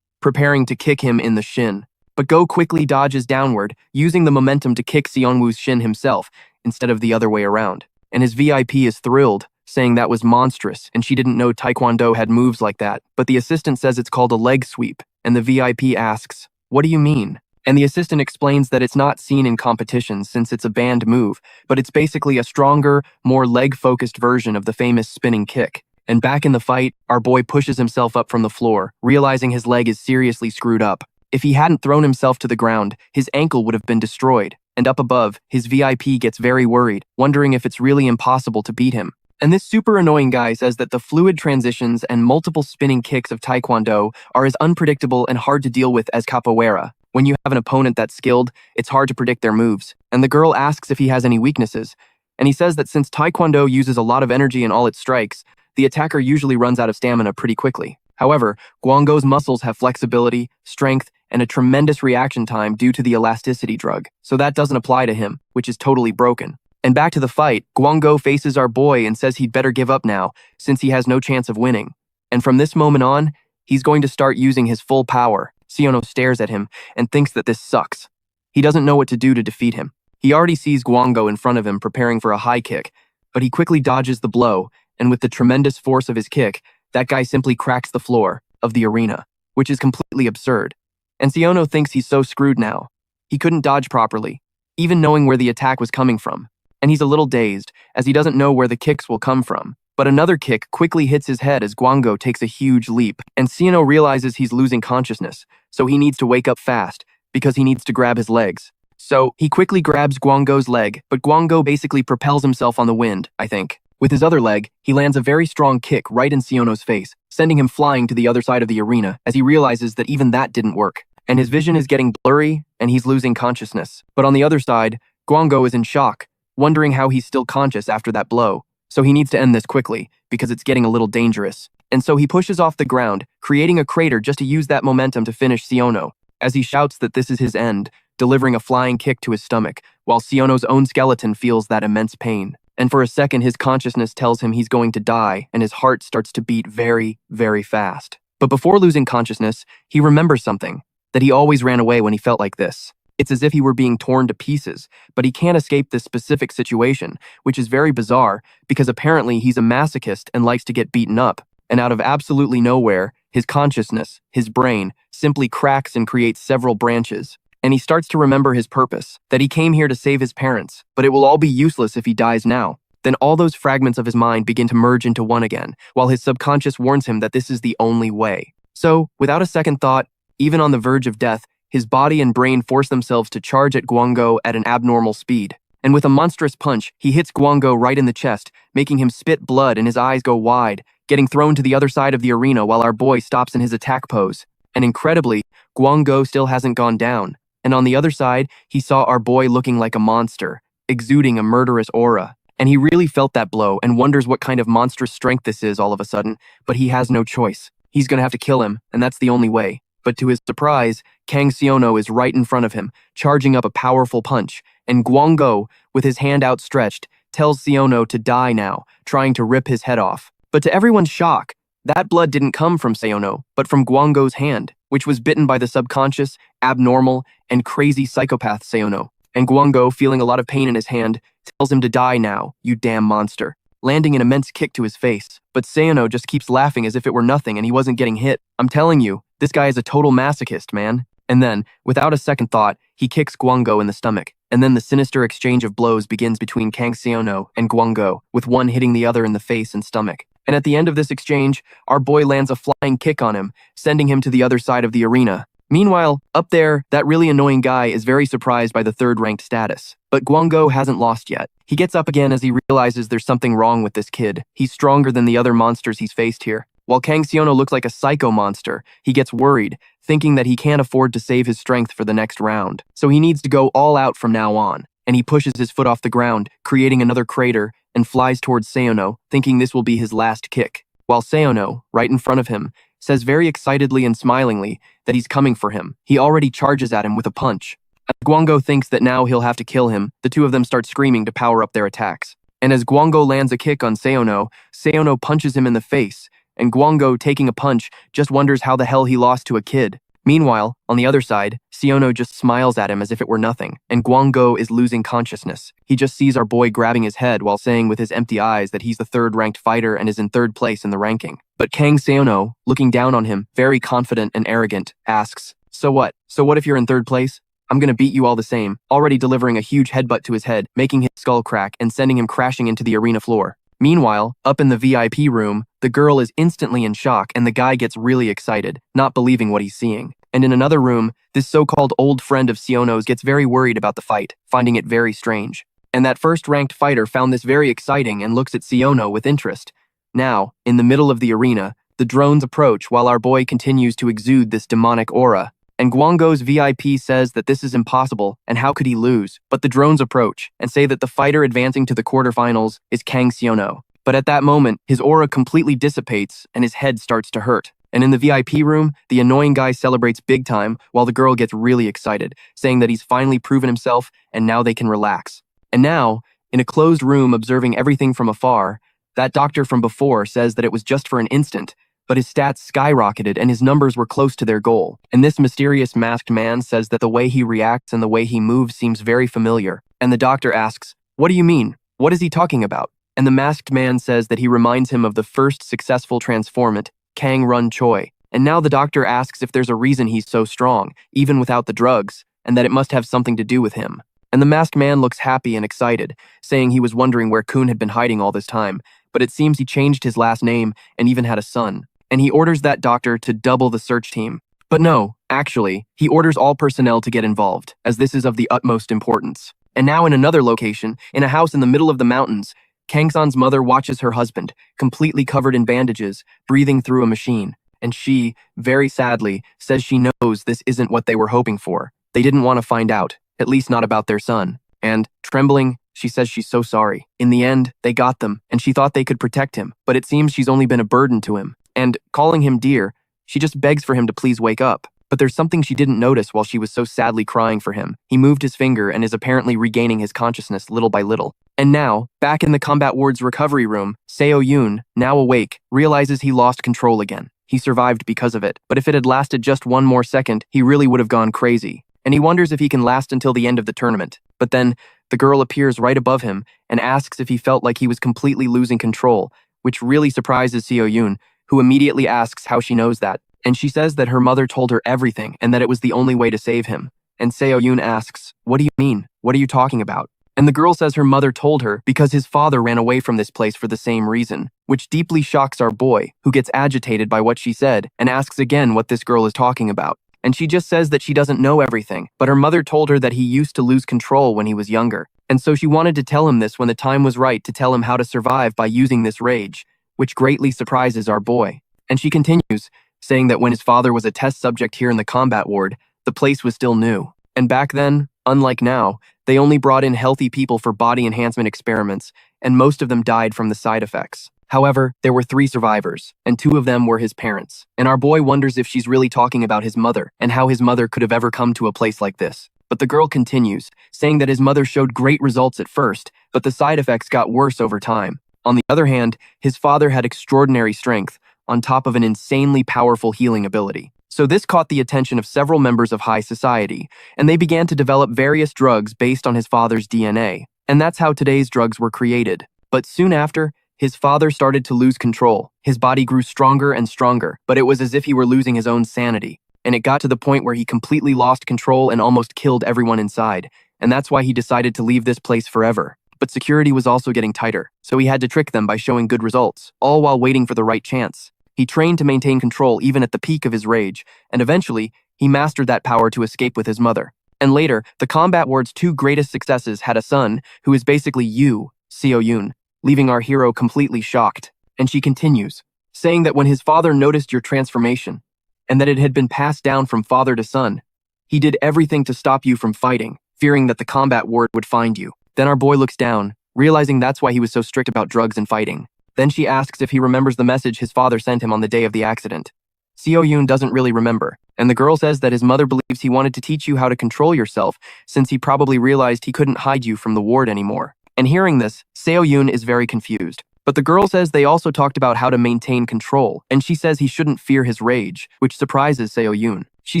Preparing to kick him in the shin. But Go quickly dodges downward, using the momentum to kick Seonwoo's shin himself, instead of the other way around. And his VIP is thrilled, saying that was monstrous, and she didn't know Taekwondo had moves like that. But the assistant says it's called a leg sweep, and the VIP asks, what do you mean? And the assistant explains that it's not seen in competitions since it's a banned move, but it's basically a stronger, more leg-focused version of the famous spinning kick. And back in the fight, our boy pushes himself up from the floor, realizing his leg is seriously screwed up. If he hadn't thrown himself to the ground, his ankle would have been destroyed. And up above, his VIP gets very worried, wondering if it's really impossible to beat him. And this super annoying guy says that the fluid transitions and multiple spinning kicks of Taekwondo are as unpredictable and hard to deal with as capoeira. When you have an opponent that's skilled, it's hard to predict their moves. And the girl asks if he has any weaknesses. And he says that since Taekwondo uses a lot of energy in all its strikes, the attacker usually runs out of stamina pretty quickly. However, Guanggo's muscles have flexibility, strength, and a tremendous reaction time due to the elasticity drug, so that doesn't apply to him, which is totally broken. And back to the fight, Guanggo faces our boy and says he'd better give up now, since he has no chance of winning. And from this moment on, he's going to start using his full power. Sionu stares at him and thinks that this sucks. He doesn't know what to do to defeat him. He already sees Guanggo in front of him preparing for a high kick, but he quickly dodges the blow, and with the tremendous force of his kick, that guy simply cracks the floor of the arena, which is completely absurd. And Sionu thinks he's so screwed now. He couldn't dodge properly, even knowing where the attack was coming from. And he's a little dazed, as he doesn't know where the kicks will come from. But another kick quickly hits his head as Guanggo takes a huge leap, and Sionu realizes he's losing consciousness, so he needs to wake up fast, because he needs to grab his legs. So he quickly grabs Guanggo's leg, but Guanggo basically propels himself on the wind, I think. With his other leg, he lands a very strong kick right in Sionu's face, sending him flying to the other side of the arena as he realizes that even that didn't work. and his vision is getting blurry, and he's losing consciousness. But on the other side, Guango is in shock, wondering how he's still conscious after that blow. So he needs to end this quickly, because it's getting a little dangerous. And so he pushes off the ground, creating a crater just to use that momentum to finish Sionu, as he shouts that this is his end, delivering a flying kick to his stomach, while Siono's own skeleton feels that immense pain. And for a second, his consciousness tells him he's going to die, and his heart starts to beat very, very fast. But before losing consciousness, he remembers something, that he always ran away when he felt like this. It's as if he were being torn to pieces, but he can't escape this specific situation, which is very bizarre, because apparently he's a masochist and likes to get beaten up. And out of absolutely nowhere, his consciousness, his brain, simply cracks and creates several branches. And he starts to remember his purpose, that he came here to save his parents, but it will all be useless if he dies now. Then all those fragments of his mind begin to merge into one again, while his subconscious warns him that this is the only way. So, without a second thought, even on the verge of death, his body and brain force themselves to charge at Guango at an abnormal speed. And with a monstrous punch, he hits Guango right in the chest, making him spit blood and his eyes go wide, getting thrown to the other side of the arena while our boy stops in his attack pose. And incredibly, Guango still hasn't gone down. And on the other side, he saw our boy looking like a monster, exuding a murderous aura. And he really felt that blow and wonders what kind of monstrous strength this is all of a sudden, but he has no choice. He's gonna have to kill him, and that's the only way. But to his surprise, Kang Siono is right in front of him, charging up a powerful punch, and Guango, with his hand outstretched, tells Sionu to die now, trying to rip his head off. But to everyone's shock, that blood didn't come from Sionu, but from Guango's hand, which was bitten by the subconscious, abnormal, and crazy psychopath Sionu. And Guango, feeling a lot of pain in his hand, tells him to die now, you damn monster, landing an immense kick to his face. But Sionu just keeps laughing as if it were nothing and he wasn't getting hit. I'm telling you, this guy is a total masochist, man. And then, without a second thought, he kicks Guango in the stomach. And then the sinister exchange of blows begins between Kang Sionu and Guango, with one hitting the other in the face and stomach. And at the end of this exchange, our boy lands a flying kick on him, sending him to the other side of the arena. Meanwhile, up there, that really annoying guy is very surprised by the third-ranked status. But Guango hasn't lost yet. He gets up again as he realizes there's something wrong with this kid. He's stronger than the other monsters he's faced here. While Kang Sionu looks like a psycho monster, he gets worried, thinking that he can't afford to save his strength for the next round. So he needs to go all out from now on. And he pushes his foot off the ground, creating another crater, and flies towards Sionu, thinking this will be his last kick. While Sionu, right in front of him, says very excitedly and smilingly that he's coming for him. He already charges at him with a punch. As Guango thinks that now he'll have to kill him, the two of them start screaming to power up their attacks. And as Guango lands a kick on Sionu, Sionu punches him in the face, and Guango, taking a punch, just wonders how the hell he lost to a kid. Meanwhile, on the other side, Sionu just smiles at him as if it were nothing, and Guango is losing consciousness. He just sees our boy grabbing his head while saying with his empty eyes that he's the third-ranked fighter and is in third place in the ranking. But Kang Sionu, looking down on him, very confident and arrogant, asks, So what if you're in third place? I'm gonna beat you all the same, already delivering a huge headbutt to his head, making his skull crack and sending him crashing into the arena floor. Meanwhile, up in the VIP room, the girl is instantly in shock and the guy gets really excited, not believing what he's seeing. And in another room, this so-called old friend of Siono's gets very worried about the fight, finding it very strange. And that first-ranked fighter found this very exciting and looks at Sionu with interest. Now, in the middle of the arena, the drones approach while our boy continues to exude this demonic aura. And Guango's VIP says that this is impossible and how could he lose? But the drones approach and say that the fighter advancing to the quarterfinals is Kang Sionu. But at that moment, his aura completely dissipates and his head starts to hurt. And in the VIP room, the annoying guy celebrates big time while the girl gets really excited, saying that he's finally proven himself and now they can relax. And now, in a closed room observing everything from afar, that doctor from before says that it was just for an instant, but his stats skyrocketed and his numbers were close to their goal. And this mysterious masked man says that the way he reacts and the way he moves seems very familiar. And the doctor asks, What do you mean? What is he talking about? And the masked man says that he reminds him of the first successful transformant, Kang Run Choi. And now the doctor asks if there's a reason he's so strong, even without the drugs, and that it must have something to do with him. And the masked man looks happy and excited, saying he was wondering where Kun had been hiding all this time, but it seems he changed his last name and even had a son. And he orders that doctor to double the search team. But no, actually, he orders all personnel to get involved, as this is of the utmost importance. And now in another location, in a house in the middle of the mountains, Kang-san's mother watches her husband, completely covered in bandages, breathing through a machine. and she, very sadly, says she knows this isn't what they were hoping for. They didn't want to find out, at least not about their son. And, trembling, she says she's so sorry. In the end, they got them, and she thought they could protect him, but it seems she's only been a burden to him. And, calling him dear, she just begs for him to please wake up. But there's something she didn't notice while she was so sadly crying for him. He moved his finger and is apparently regaining his consciousness little by little. And now, back in the combat ward's recovery room, Seo-yoon, now awake, realizes he lost control again. He survived because of it, but if it had lasted just one more second, he really would have gone crazy. And he wonders if he can last until the end of the tournament. But then, the girl appears right above him and asks if he felt like he was completely losing control, which really surprises Seo-yoon, who immediately asks how she knows that. And she says that her mother told her everything and that it was the only way to save him. And Seo-yoon asks, "What do you mean? What are you talking about?" And the girl says her mother told her because his father ran away from this place for the same reason, which deeply shocks our boy, who gets agitated by what she said and asks again what this girl is talking about. And she just says that she doesn't know everything, but her mother told her that he used to lose control when he was younger. And so she wanted to tell him this when the time was right to tell him how to survive by using this rage, which greatly surprises our boy. And she continues, saying that when his father was a test subject here in the combat ward, the place was still new. And back then, unlike now, they only brought in healthy people for body enhancement experiments, and most of them died from the side effects. However, there were 3 survivors, and 2 of them were his parents. And our boy wonders if she's really talking about his mother, and how his mother could have ever come to a place like this. But the girl continues, saying that his mother showed great results at first, but the side effects got worse over time. On the other hand, his father had extraordinary strength, on top of an insanely powerful healing ability. So this caught the attention of several members of high society, and they began to develop various drugs based on his father's DNA. And that's how today's drugs were created. But soon after, his father started to lose control. His body grew stronger and stronger, but it was as if he were losing his own sanity. And it got to the point where he completely lost control and almost killed everyone inside. And that's why he decided to leave this place forever. But security was also getting tighter, so he had to trick them by showing good results, all while waiting for the right chance. He trained to maintain control even at the peak of his rage, and eventually, he mastered that power to escape with his mother. And later, the combat ward's 2 greatest successes had a son who is basically you, Seo-yoon, leaving our hero completely shocked. And she continues, saying that when his father noticed your transformation, and that it had been passed down from father to son, he did everything to stop you from fighting, fearing that the combat ward would find you. Then our boy looks down, realizing that's why he was so strict about drugs and fighting. Then she asks if he remembers the message his father sent him on the day of the accident. Seo-yoon doesn't really remember, and the girl says that his mother believes he wanted to teach you how to control yourself since he probably realized he couldn't hide you from the ward anymore. And hearing this, Seo-yoon is very confused. But the girl says they also talked about how to maintain control, and she says he shouldn't fear his rage, which surprises Seo-yoon. She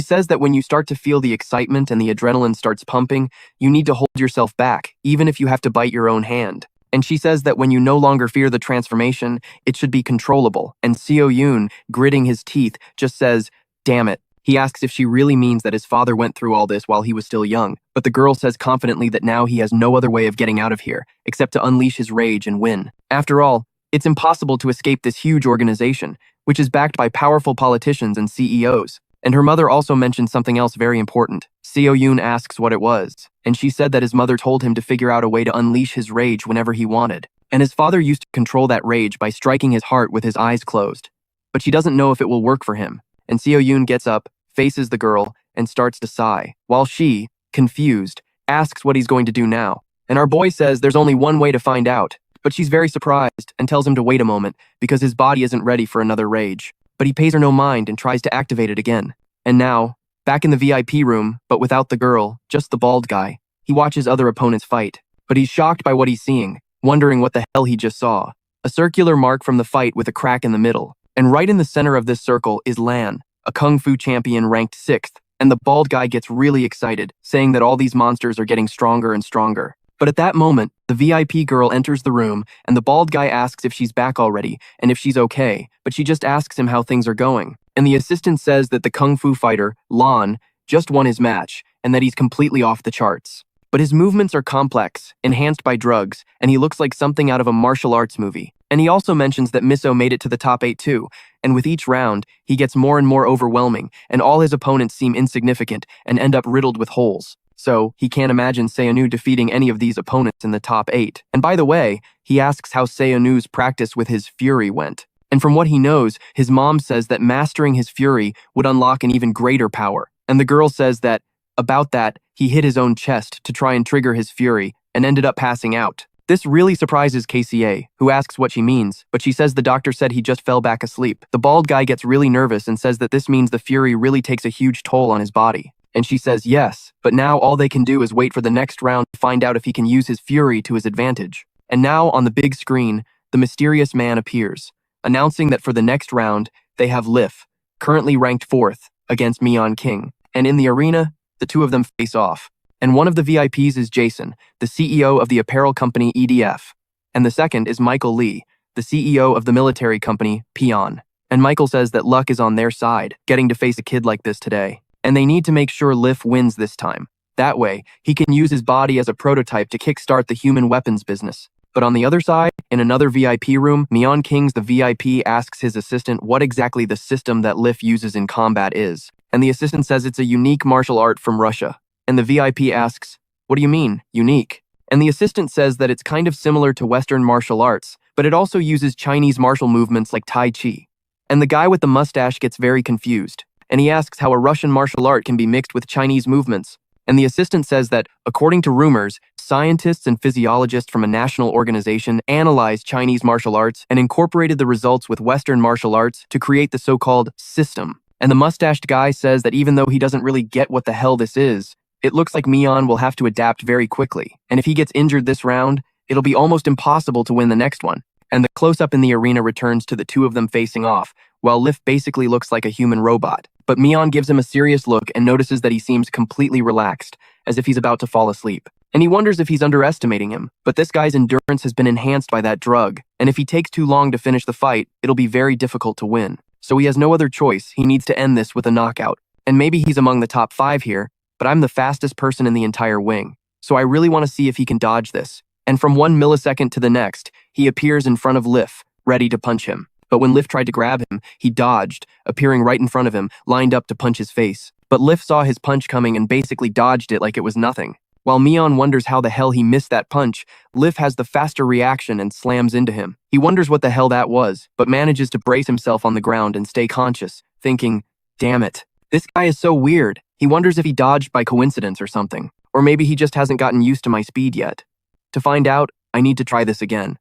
says that when you start to feel the excitement and the adrenaline starts pumping, you need to hold yourself back, even if you have to bite your own hand. And she says that when you no longer fear the transformation, it should be controllable. And Seo-yoon, gritting his teeth, just says, "Damn it." He asks if she really means that his father went through all this while he was still young, but the girl says confidently that now he has no other way of getting out of here, except to unleash his rage and win. After all, it's impossible to escape this huge organization, which is backed by powerful politicians and CEOs. And her mother also mentioned something else very important. Seo-yoon asks what it was, and she said that his mother told him to figure out a way to unleash his rage whenever he wanted. And his father used to control that rage by striking his heart with his eyes closed. But she doesn't know if it will work for him. And Seo-yoon gets up, faces the girl, and starts to sigh, while she, confused, asks what he's going to do now. And our boy says there's only one way to find out, but she's very surprised and tells him to wait a moment because his body isn't ready for another rage. But he pays her no mind and tries to activate it again. And now, back in the VIP room, but without the girl, just the bald guy, he watches other opponents fight. But he's shocked by what he's seeing, wondering what the hell he just saw. A circular mark from the fight with a crack in the middle. And right in the center of this circle is Lan, a kung fu champion ranked 6th. And the bald guy gets really excited, saying that all these monsters are getting stronger and stronger. But at that moment, the VIP girl enters the room, and the bald guy asks if she's back already, and if she's okay, but she just asks him how things are going. And the assistant says that the kung fu fighter, Lan, just won his match, and that he's completely off the charts. But his movements are complex, enhanced by drugs, and he looks like something out of a martial arts movie. And he also mentions that Miso made it to the top 8 too, and with each round, he gets more and more overwhelming, and all his opponents seem insignificant and end up riddled with holes. So, he can't imagine Sionu defeating any of these opponents in the top 8. And by the way, he asks how Seunu's practice with his fury went. And from what he knows, his mom says that mastering his fury would unlock an even greater power. And the girl says that, about that, he hit his own chest to try and trigger his fury and ended up passing out. This really surprises KCA, who asks what she means, but she says the doctor said he just fell back asleep. The bald guy gets really nervous and says that this means the fury really takes a huge toll on his body. And she says yes, but now all they can do is wait for the next round to find out if he can use his fury to his advantage. And now on the big screen, the mysterious man appears, announcing that for the next round, they have Lif, currently ranked 4th, against Mian King. And in the arena, the two of them face off. And one of the VIPs is Jason, the CEO of the apparel company EDF. And the second is Michael Lee, the CEO of the military company Peon. And Michael says that luck is on their side, getting to face a kid like this today. And they need to make sure Lif wins this time. That way, he can use his body as a prototype to kickstart the human weapons business. But on the other side, in another VIP room, Mian King's the VIP asks his assistant what exactly the system that Lif uses in combat is. And the assistant says it's a unique martial art from Russia. And the VIP asks, what do you mean, unique? And the assistant says that it's kind of similar to Western martial arts, but it also uses Chinese martial movements like Tai Chi. And the guy with the mustache gets very confused, and he asks how a Russian martial art can be mixed with Chinese movements. And the assistant says that, according to rumors, scientists and physiologists from a national organization analyzed Chinese martial arts and incorporated the results with Western martial arts to create the so-called system. And the mustached guy says that even though he doesn't really get what the hell this is, it looks like Mian will have to adapt very quickly, and if he gets injured this round, it'll be almost impossible to win the next one. And the close-up in the arena returns to the two of them facing off, while Lif basically looks like a human robot. But Mian gives him a serious look and notices that he seems completely relaxed, as if he's about to fall asleep. And he wonders if he's underestimating him, but this guy's endurance has been enhanced by that drug, and if he takes too long to finish the fight, it'll be very difficult to win. So he has no other choice, he needs to end this with a knockout. And maybe he's among the top 5 here, but I'm the fastest person in the entire wing, so I really want to see if he can dodge this. And from 1 millisecond to the next, he appears in front of Lif, ready to punch him. But when Lif tried to grab him, he dodged, appearing right in front of him, lined up to punch his face. But Lif saw his punch coming and basically dodged it like it was nothing. While Mian wonders how the hell he missed that punch, Lif has the faster reaction and slams into him. He wonders what the hell that was, but manages to brace himself on the ground and stay conscious, thinking, damn it, this guy is so weird. He wonders if he dodged by coincidence or something, or maybe he just hasn't gotten used to my speed yet. To find out, I need to try this again.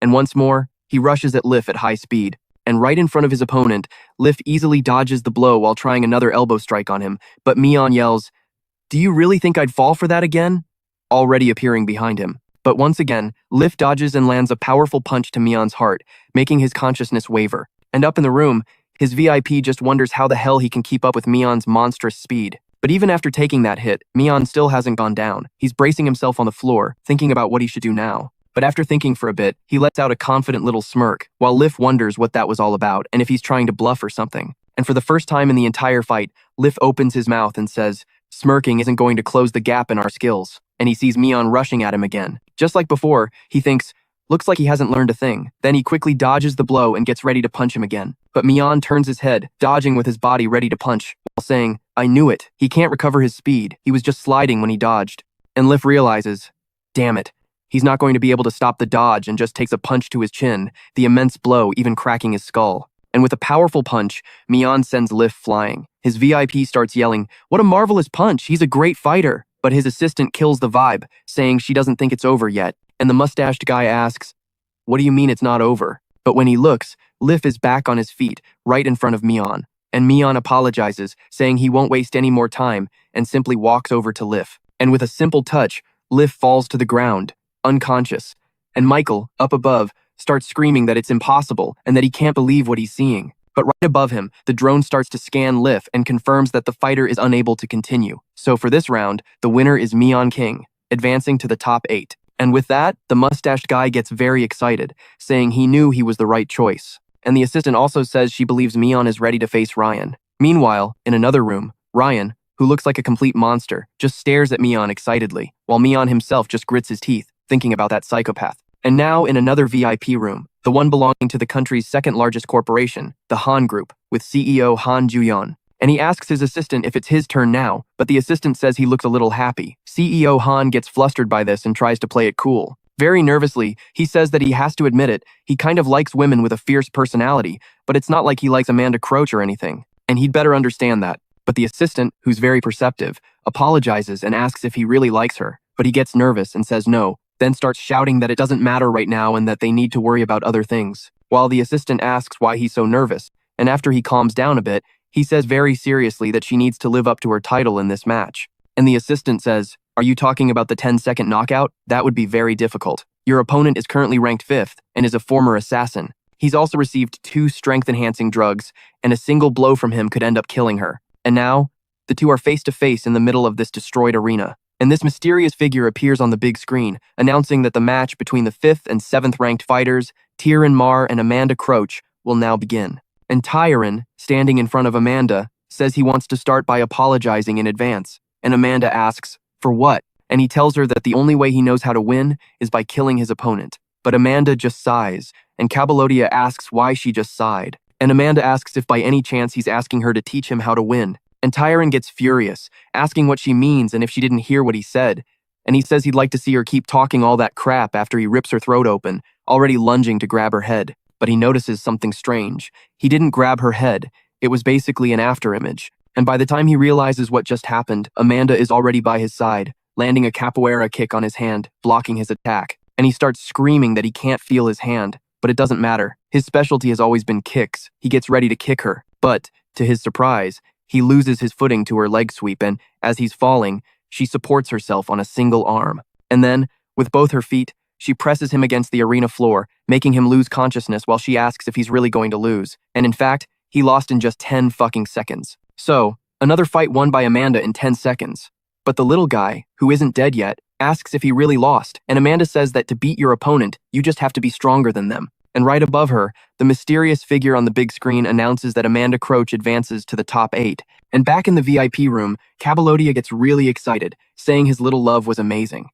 And once more, he rushes at Lif at high speed, and right in front of his opponent, Lif easily dodges the blow while trying another elbow strike on him, but Mian yells, do you really think I'd fall for that again? Already appearing behind him. But once again, Lif dodges and lands a powerful punch to Mian's heart, making his consciousness waver. And up in the room, his VIP just wonders how the hell he can keep up with Mian's monstrous speed. But even after taking that hit, Mian still hasn't gone down. He's bracing himself on the floor, thinking about what he should do now. But after thinking for a bit, he lets out a confident little smirk, while Lif wonders what that was all about and if he's trying to bluff or something. And for the first time in the entire fight, Lif opens his mouth and says, smirking isn't going to close the gap in our skills. And he sees Mian rushing at him again. Just like before, he thinks, looks like he hasn't learned a thing. Then he quickly dodges the blow and gets ready to punch him again. But Mian turns his head, dodging with his body ready to punch, while saying, I knew it. He can't recover his speed. He was just sliding when he dodged. And Lif realizes, damn it. He's not going to be able to stop the dodge and just takes a punch to his chin, the immense blow even cracking his skull. And with a powerful punch, Mian sends Lif flying. His VIP starts yelling, what a marvelous punch. He's a great fighter. But his assistant kills the vibe, saying she doesn't think it's over yet. And the mustached guy asks, what do you mean it's not over? But when he looks, Lif is back on his feet, right in front of Mian. And Mian apologizes, saying he won't waste any more time, and simply walks over to Lif. And with a simple touch, Lif falls to the ground, unconscious. And Michael, up above, starts screaming that it's impossible and that he can't believe what he's seeing. But right above him, the drone starts to scan Lif and confirms that the fighter is unable to continue. So for this round, the winner is Mian King, advancing to the top 8. And with that, the mustached guy gets very excited, saying he knew he was the right choice. And the assistant also says she believes Mian is ready to face Ryan. Meanwhile, in another room, Ryan, who looks like a complete monster, just stares at Mian excitedly, while Mian himself just grits his teeth, thinking about that psychopath. And now in another VIP room, the one belonging to the country's second largest corporation, the Han Group, with CEO Han Juyeon. And he asks his assistant if it's his turn now, but the assistant says he looks a little happy. CEO Han gets flustered by this and tries to play it cool. Very nervously, he says that he has to admit it, he kind of likes women with a fierce personality, but it's not like he likes Amanda Croach or anything, and he'd better understand that. But the assistant, who's very perceptive, apologizes and asks if he really likes her, but he gets nervous and says no, then starts shouting that it doesn't matter right now and that they need to worry about other things. While the assistant asks why he's so nervous, and after he calms down a bit, he says very seriously that she needs to live up to her title in this match. And the assistant says, "Are you talking about the 10-second knockout? That would be very difficult. Your opponent is currently ranked 5th and is a former assassin. He's also received 2 strength-enhancing drugs, and a single blow from him could end up killing her. And now, the two are face to face in the middle of this destroyed arena. And this mysterious figure appears on the big screen, announcing that the match between the 5th and 7th ranked fighters, Tyron Mar and Amanda Croach, will now begin. And Tyron, standing in front of Amanda, says he wants to start by apologizing in advance. And Amanda asks, for what? And he tells her that the only way he knows how to win is by killing his opponent. But Amanda just sighs, and Cabalodia asks why she just sighed. And Amanda asks if by any chance he's asking her to teach him how to win. And Tyron gets furious, asking what she means and if she didn't hear what he said. And he says he'd like to see her keep talking all that crap after he rips her throat open, already lunging to grab her head. But he notices something strange. He didn't grab her head. It was basically an afterimage. And by the time he realizes what just happened, Amanda is already by his side, landing a capoeira kick on his hand, blocking his attack. And he starts screaming that he can't feel his hand. But it doesn't matter. His specialty has always been kicks. He gets ready to kick her. But, to his surprise, he loses his footing to her leg sweep, and, as he's falling, she supports herself on a single arm. And then, with both her feet, she presses him against the arena floor, making him lose consciousness while she asks if he's really going to lose. And in fact, he lost in just 10 fucking seconds. So, another fight won by Amanda in 10 seconds. But the little guy, who isn't dead yet, asks if he really lost, and Amanda says that to beat your opponent, you just have to be stronger than them. And right above her, the mysterious figure on the big screen announces that Amanda Croach advances to the top 8. And back in the VIP room, Cabalodia gets really excited, saying his little love was amazing.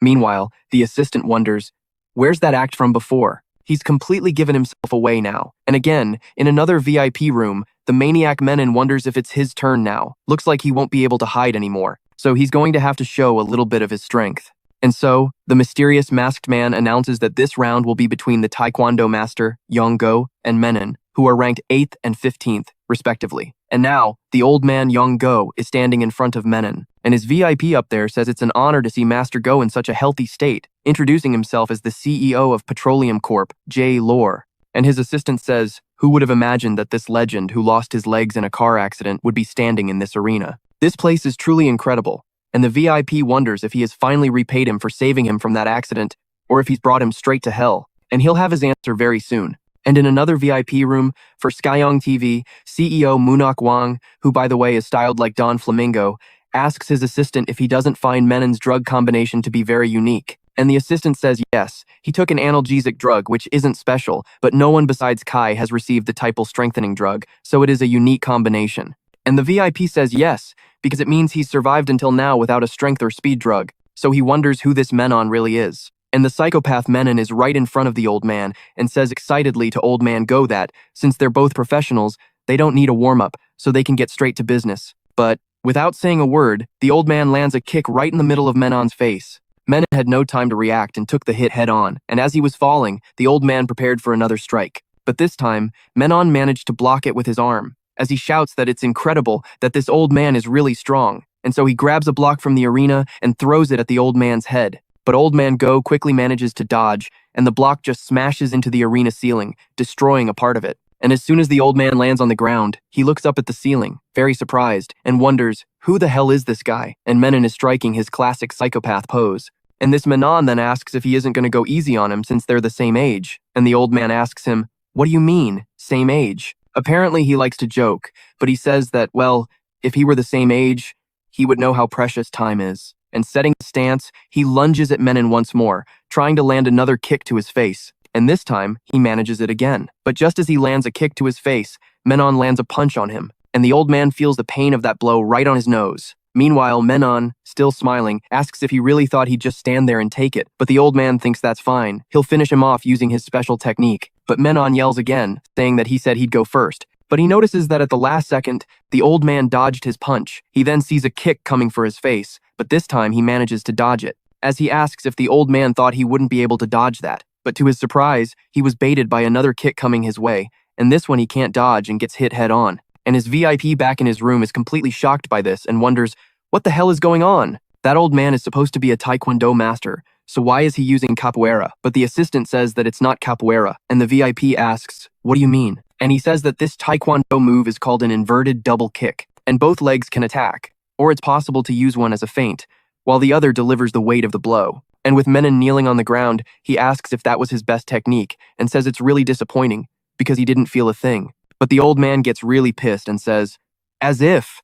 Meanwhile, the assistant wonders, where's that act from before? He's completely given himself away now. And again, in another VIP room, the maniac Menon wonders if it's his turn now. Looks like he won't be able to hide anymore, so he's going to have to show a little bit of his strength. And so, the mysterious masked man announces that this round will be between the Taekwondo master, Yonggo, and Menon, who are ranked 8th and 15th, respectively. And now, the old man Yonggo is standing in front of Menon, and his VIP up there says it's an honor to see Master Go in such a healthy state, introducing himself as the CEO of Petroleum Corp, J. Lore. And his assistant says, who would have imagined that this legend who lost his legs in a car accident would be standing in this arena? This place is truly incredible. And the VIP wonders if he has finally repaid him for saving him from that accident, or if he's brought him straight to hell, and he'll have his answer very soon. And in another VIP room, for Skyong TV, CEO Moonok Wang, who by the way is styled like Don Flamingo, asks his assistant if he doesn't find Menon's drug combination to be very unique. And the assistant says yes, he took an analgesic drug which isn't special, but no one besides Kai has received the typal strengthening drug, so it is a unique combination. And the VIP says yes, because it means he's survived until now without a strength or speed drug, so he wonders who this Menon really is. And the psychopath Menon is right in front of the old man and says excitedly to old man Go that, since they're both professionals, they don't need a warm-up, so they can get straight to business. But, without saying a word, the old man lands a kick right in the middle of Menon's face. Menon had no time to react and took the hit head-on, and as he was falling, the old man prepared for another strike. But this time, Menon managed to block it with his arm, as he shouts that it's incredible that this old man is really strong, and so he grabs a block from the arena and throws it at the old man's head. But old man Go quickly manages to dodge, and the block just smashes into the arena ceiling, destroying a part of it. And as soon as the old man lands on the ground, he looks up at the ceiling, very surprised, and wonders, who the hell is this guy? And Menon is striking his classic psychopath pose. And this Menon then asks if he isn't going to go easy on him since they're the same age. And the old man asks him, what do you mean, same age? Apparently he likes to joke, but he says that, well, if he were the same age, he would know how precious time is. And setting a stance, he lunges at Menon once more, trying to land another kick to his face. And this time, he manages it again. But just as he lands a kick to his face, Menon lands a punch on him, and the old man feels the pain of that blow right on his nose. Meanwhile, Menon, still smiling, asks if he really thought he'd just stand there and take it, but the old man thinks that's fine. He'll finish him off using his special technique. But Menon yells again, saying that he said he'd go first. But he notices that at the last second, the old man dodged his punch. He then sees a kick coming for his face, but this time he manages to dodge it. as he asks if the old man thought he wouldn't be able to dodge that. But to his surprise, he was baited by another kick coming his way, and this one he can't dodge and gets hit head on. And his VIP back in his room is completely shocked by this and wonders, what the hell is going on? That old man is supposed to be a Taekwondo master, so why is he using capoeira? But the assistant says that it's not capoeira, and the VIP asks, what do you mean? And he says that this Taekwondo move is called an inverted double kick, and both legs can attack, or it's possible to use one as a feint, while the other delivers the weight of the blow. And with Menon kneeling on the ground, he asks if that was his best technique, and says it's really disappointing, because he didn't feel a thing. But the old man gets really pissed and says, as if,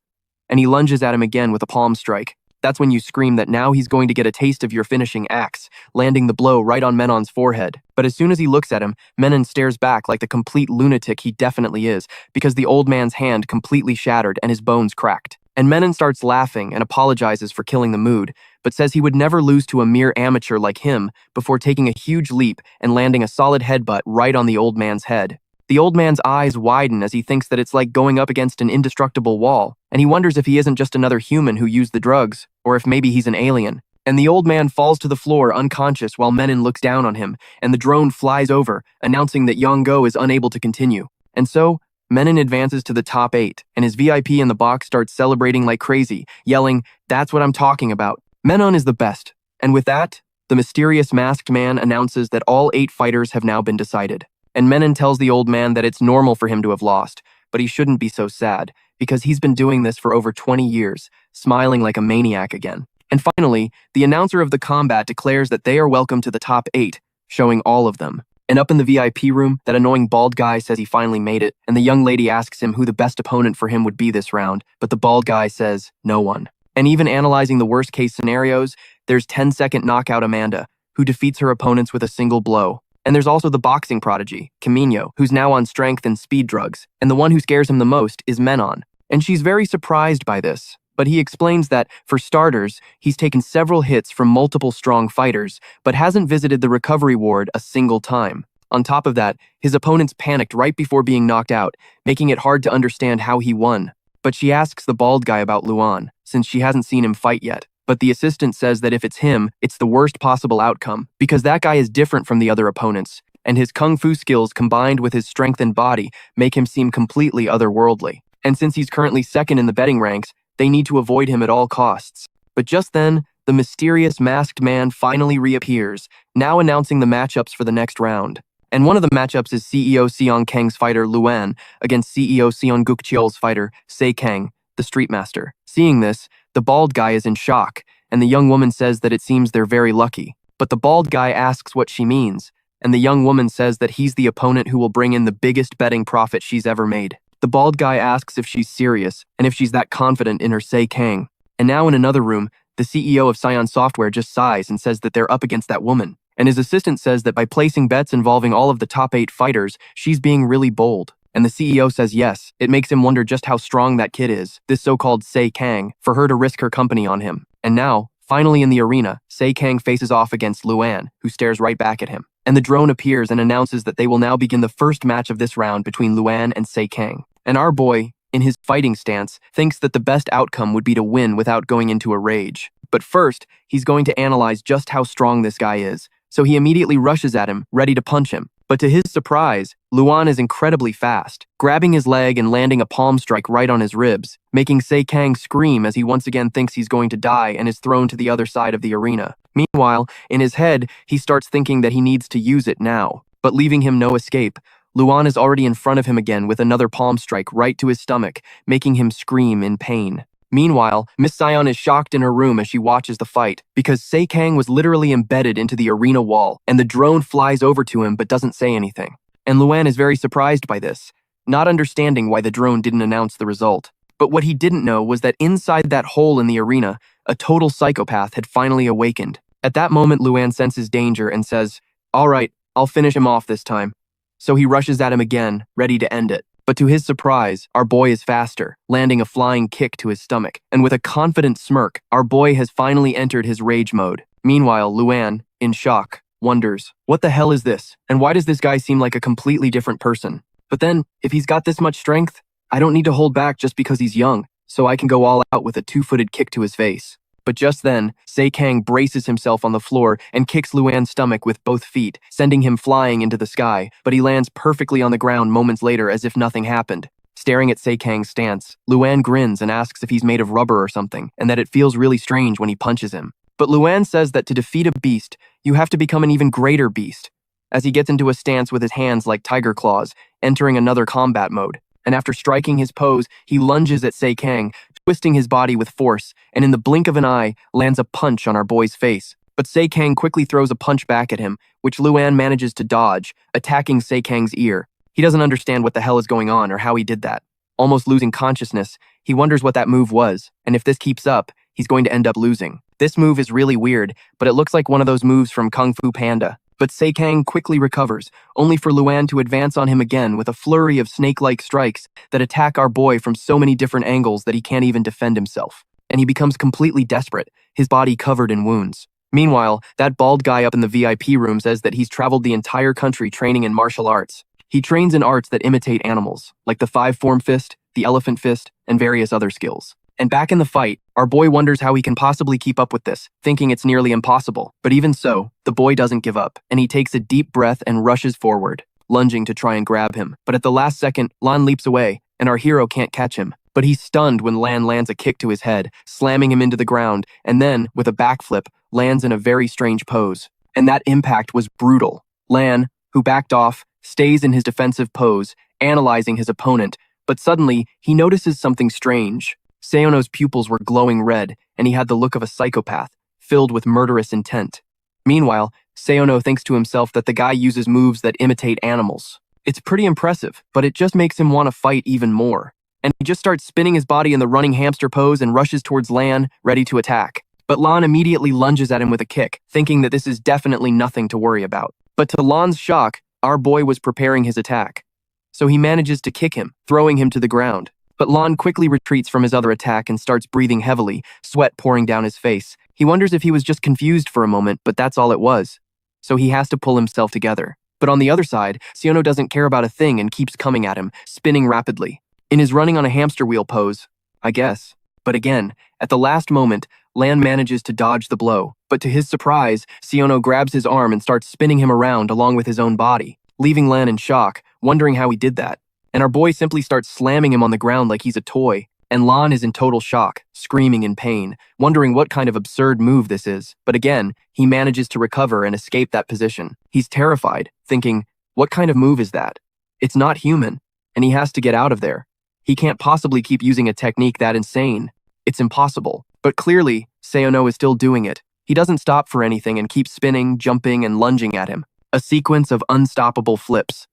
and he lunges at him again with a palm strike. That's when you scream that now he's going to get a taste of your finishing axe, landing the blow right on Menon's forehead. But as soon as he looks at him, Menon stares back like the complete lunatic he definitely is, because the old man's hand completely shattered and his bones cracked. And Menon starts laughing and apologizes for killing the mood, but says he would never lose to a mere amateur like him before taking a huge leap and landing a solid headbutt right on the old man's head. The old man's eyes widen as he thinks that it's like going up against an indestructible wall, and he wonders if he isn't just another human who used the drugs, or if maybe he's an alien. And the old man falls to the floor unconscious while Menon looks down on him, and the drone flies over, announcing that Yongo is unable to continue. And so, Menon advances to the top 8, and his VIP in the box starts celebrating like crazy, yelling, that's what I'm talking about. Menon is the best. And with that, the mysterious masked man announces that all 8 fighters have now been decided. And Menon tells the old man that it's normal for him to have lost, but he shouldn't be so sad, because he's been doing this for over 20 years, smiling like a maniac again. And finally, the announcer of the combat declares that they are welcome to the top 8, showing all of them. And up in the VIP room, that annoying bald guy says he finally made it, and the young lady asks him who the best opponent for him would be this round, but the bald guy says, no one. And even analyzing the worst case scenarios, there's 10-second knockout Amanda, who defeats her opponents with a single blow. And there's also the boxing prodigy, Camino, who's now on strength and speed drugs, and the one who scares him the most is Menon. And she's very surprised by this, but he explains that, for starters, he's taken several hits from multiple strong fighters, but hasn't visited the recovery ward a single time. On top of that, his opponents panicked right before being knocked out, making it hard to understand how he won. But she asks the bald guy about Luan, since she hasn't seen him fight yet. But the assistant says that if it's him, it's the worst possible outcome, because that guy is different from the other opponents, and his kung fu skills combined with his strength and body make him seem completely otherworldly. And since he's currently second in the betting ranks, they need to avoid him at all costs. But just then, the mysterious masked man finally reappears, now announcing the matchups for the next round. And one of the matchups is CEO Seong Kang's fighter Luan against CEO Seon Gukcheol's fighter Se Kang, the street master. Seeing this, the bald guy is in shock, and the young woman says that it seems they're very lucky. But the bald guy asks what she means, and the young woman says that he's the opponent who will bring in the biggest betting profit she's ever made. The bald guy asks if she's serious, and if she's that confident in her Se Kang. And now in another room, the CEO of Scion Software just sighs and says that they're up against that woman. And his assistant says that by placing bets involving all of the top 8 fighters, she's being really bold. And the CEO says yes, it makes him wonder just how strong that kid is, this so-called Se Kang, for her to risk her company on him. And now, finally in the arena, Se Kang faces off against Luan, who stares right back at him. And the drone appears and announces that they will now begin the first match of this round between Luan and Se Kang. And our boy, in his fighting stance, thinks that the best outcome would be to win without going into a rage. But first, he's going to analyze just how strong this guy is. So he immediately rushes at him, ready to punch him. But to his surprise, Luan is incredibly fast, grabbing his leg and landing a palm strike right on his ribs, making Se Kang scream as he once again thinks he's going to die and is thrown to the other side of the arena. Meanwhile, in his head, he starts thinking that he needs to use it now. But leaving him no escape, Luan is already in front of him again with another palm strike right to his stomach, making him scream in pain. Meanwhile, Miss Sion is shocked in her room as she watches the fight, because Se Kang was literally embedded into the arena wall, and the drone flies over to him but doesn't say anything. And Luan is very surprised by this, not understanding why the drone didn't announce the result. But what he didn't know was that inside that hole in the arena, a total psychopath had finally awakened. At that moment, Luan senses danger and says, "All right, I'll finish him off this time." So he rushes at him again, ready to end it. But to his surprise, our boy is faster, landing a flying kick to his stomach. And with a confident smirk, our boy has finally entered his rage mode. Meanwhile, Luan, in shock, wonders, what the hell is this? And why does this guy seem like a completely different person? But then, if he's got this much strength, I don't need to hold back just because he's young, so I can go all out with a 2-footed kick to his face. But just then, Se Kang braces himself on the floor and kicks Luan's stomach with both feet, sending him flying into the sky, but he lands perfectly on the ground moments later as if nothing happened. Staring at Se Kang's stance, Luan grins and asks if he's made of rubber or something, and that it feels really strange when he punches him. But Luan says that to defeat a beast, you have to become an even greater beast, as he gets into a stance with his hands like tiger claws, entering another combat mode. And after striking his pose, he lunges at Se Kang, twisting his body with force, and in the blink of an eye, lands a punch on our boy's face. But Se Kang quickly throws a punch back at him, which Luan manages to dodge, attacking Se Kang's ear. He doesn't understand what the hell is going on or how he did that. Almost losing consciousness, he wonders what that move was, and if this keeps up, he's going to end up losing. This move is really weird, but it looks like one of those moves from Kung Fu Panda. But Se Kang quickly recovers, only for Luan to advance on him again with a flurry of snake-like strikes that attack our boy from so many different angles that he can't even defend himself. And he becomes completely desperate, his body covered in wounds. Meanwhile, that bald guy up in the VIP room says that he's traveled the entire country training in martial arts. He trains in arts that imitate animals, like the five-form fist, the elephant fist, and various other skills. And back in the fight, our boy wonders how he can possibly keep up with this, thinking it's nearly impossible. But even so, the boy doesn't give up, and he takes a deep breath and rushes forward, lunging to try and grab him. But at the last second, Lan leaps away, and our hero can't catch him. But he's stunned when Lan lands a kick to his head, slamming him into the ground, and then, with a backflip, lands in a very strange pose. And that impact was brutal. Lan, who backed off, stays in his defensive pose, analyzing his opponent, but suddenly, he notices something strange. Sionu pupils were glowing red, and he had the look of a psychopath, filled with murderous intent. Meanwhile, Sionu thinks to himself that the guy uses moves that imitate animals. It's pretty impressive, but it just makes him want to fight even more. And he just starts spinning his body in the running hamster pose and rushes towards Lan, ready to attack. But Lan immediately lunges at him with a kick, thinking that this is definitely nothing to worry about. But to Lan's shock, our boy was preparing his attack. So he manages to kick him, throwing him to the ground. But Lan quickly retreats from his other attack and starts breathing heavily, sweat pouring down his face. He wonders if he was just confused for a moment, but that's all it was. So he has to pull himself together. But on the other side, Sionu doesn't care about a thing and keeps coming at him, spinning rapidly. In his running on a hamster wheel pose, I guess. But again, at the last moment, Lan manages to dodge the blow. But to his surprise, Sionu grabs his arm and starts spinning him around along with his own body, leaving Lan in shock, wondering how he did that. And our boy simply starts slamming him on the ground like he's a toy, and Lan is in total shock, screaming in pain, wondering what kind of absurd move this is. But again, he manages to recover and escape that position. He's terrified, thinking, what kind of move is that? It's not human, and he has to get out of there. He can't possibly keep using a technique that insane. It's impossible. But clearly, Sionu is still doing it. He doesn't stop for anything and keeps spinning, jumping, and lunging at him. A sequence of unstoppable flips.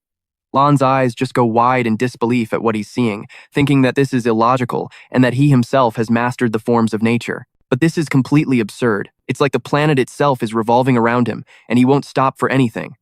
Lan's eyes just go wide in disbelief at what he's seeing, thinking that this is illogical and that he himself has mastered the forms of nature. But this is completely absurd. It's like the planet itself is revolving around him, and he won't stop for anything.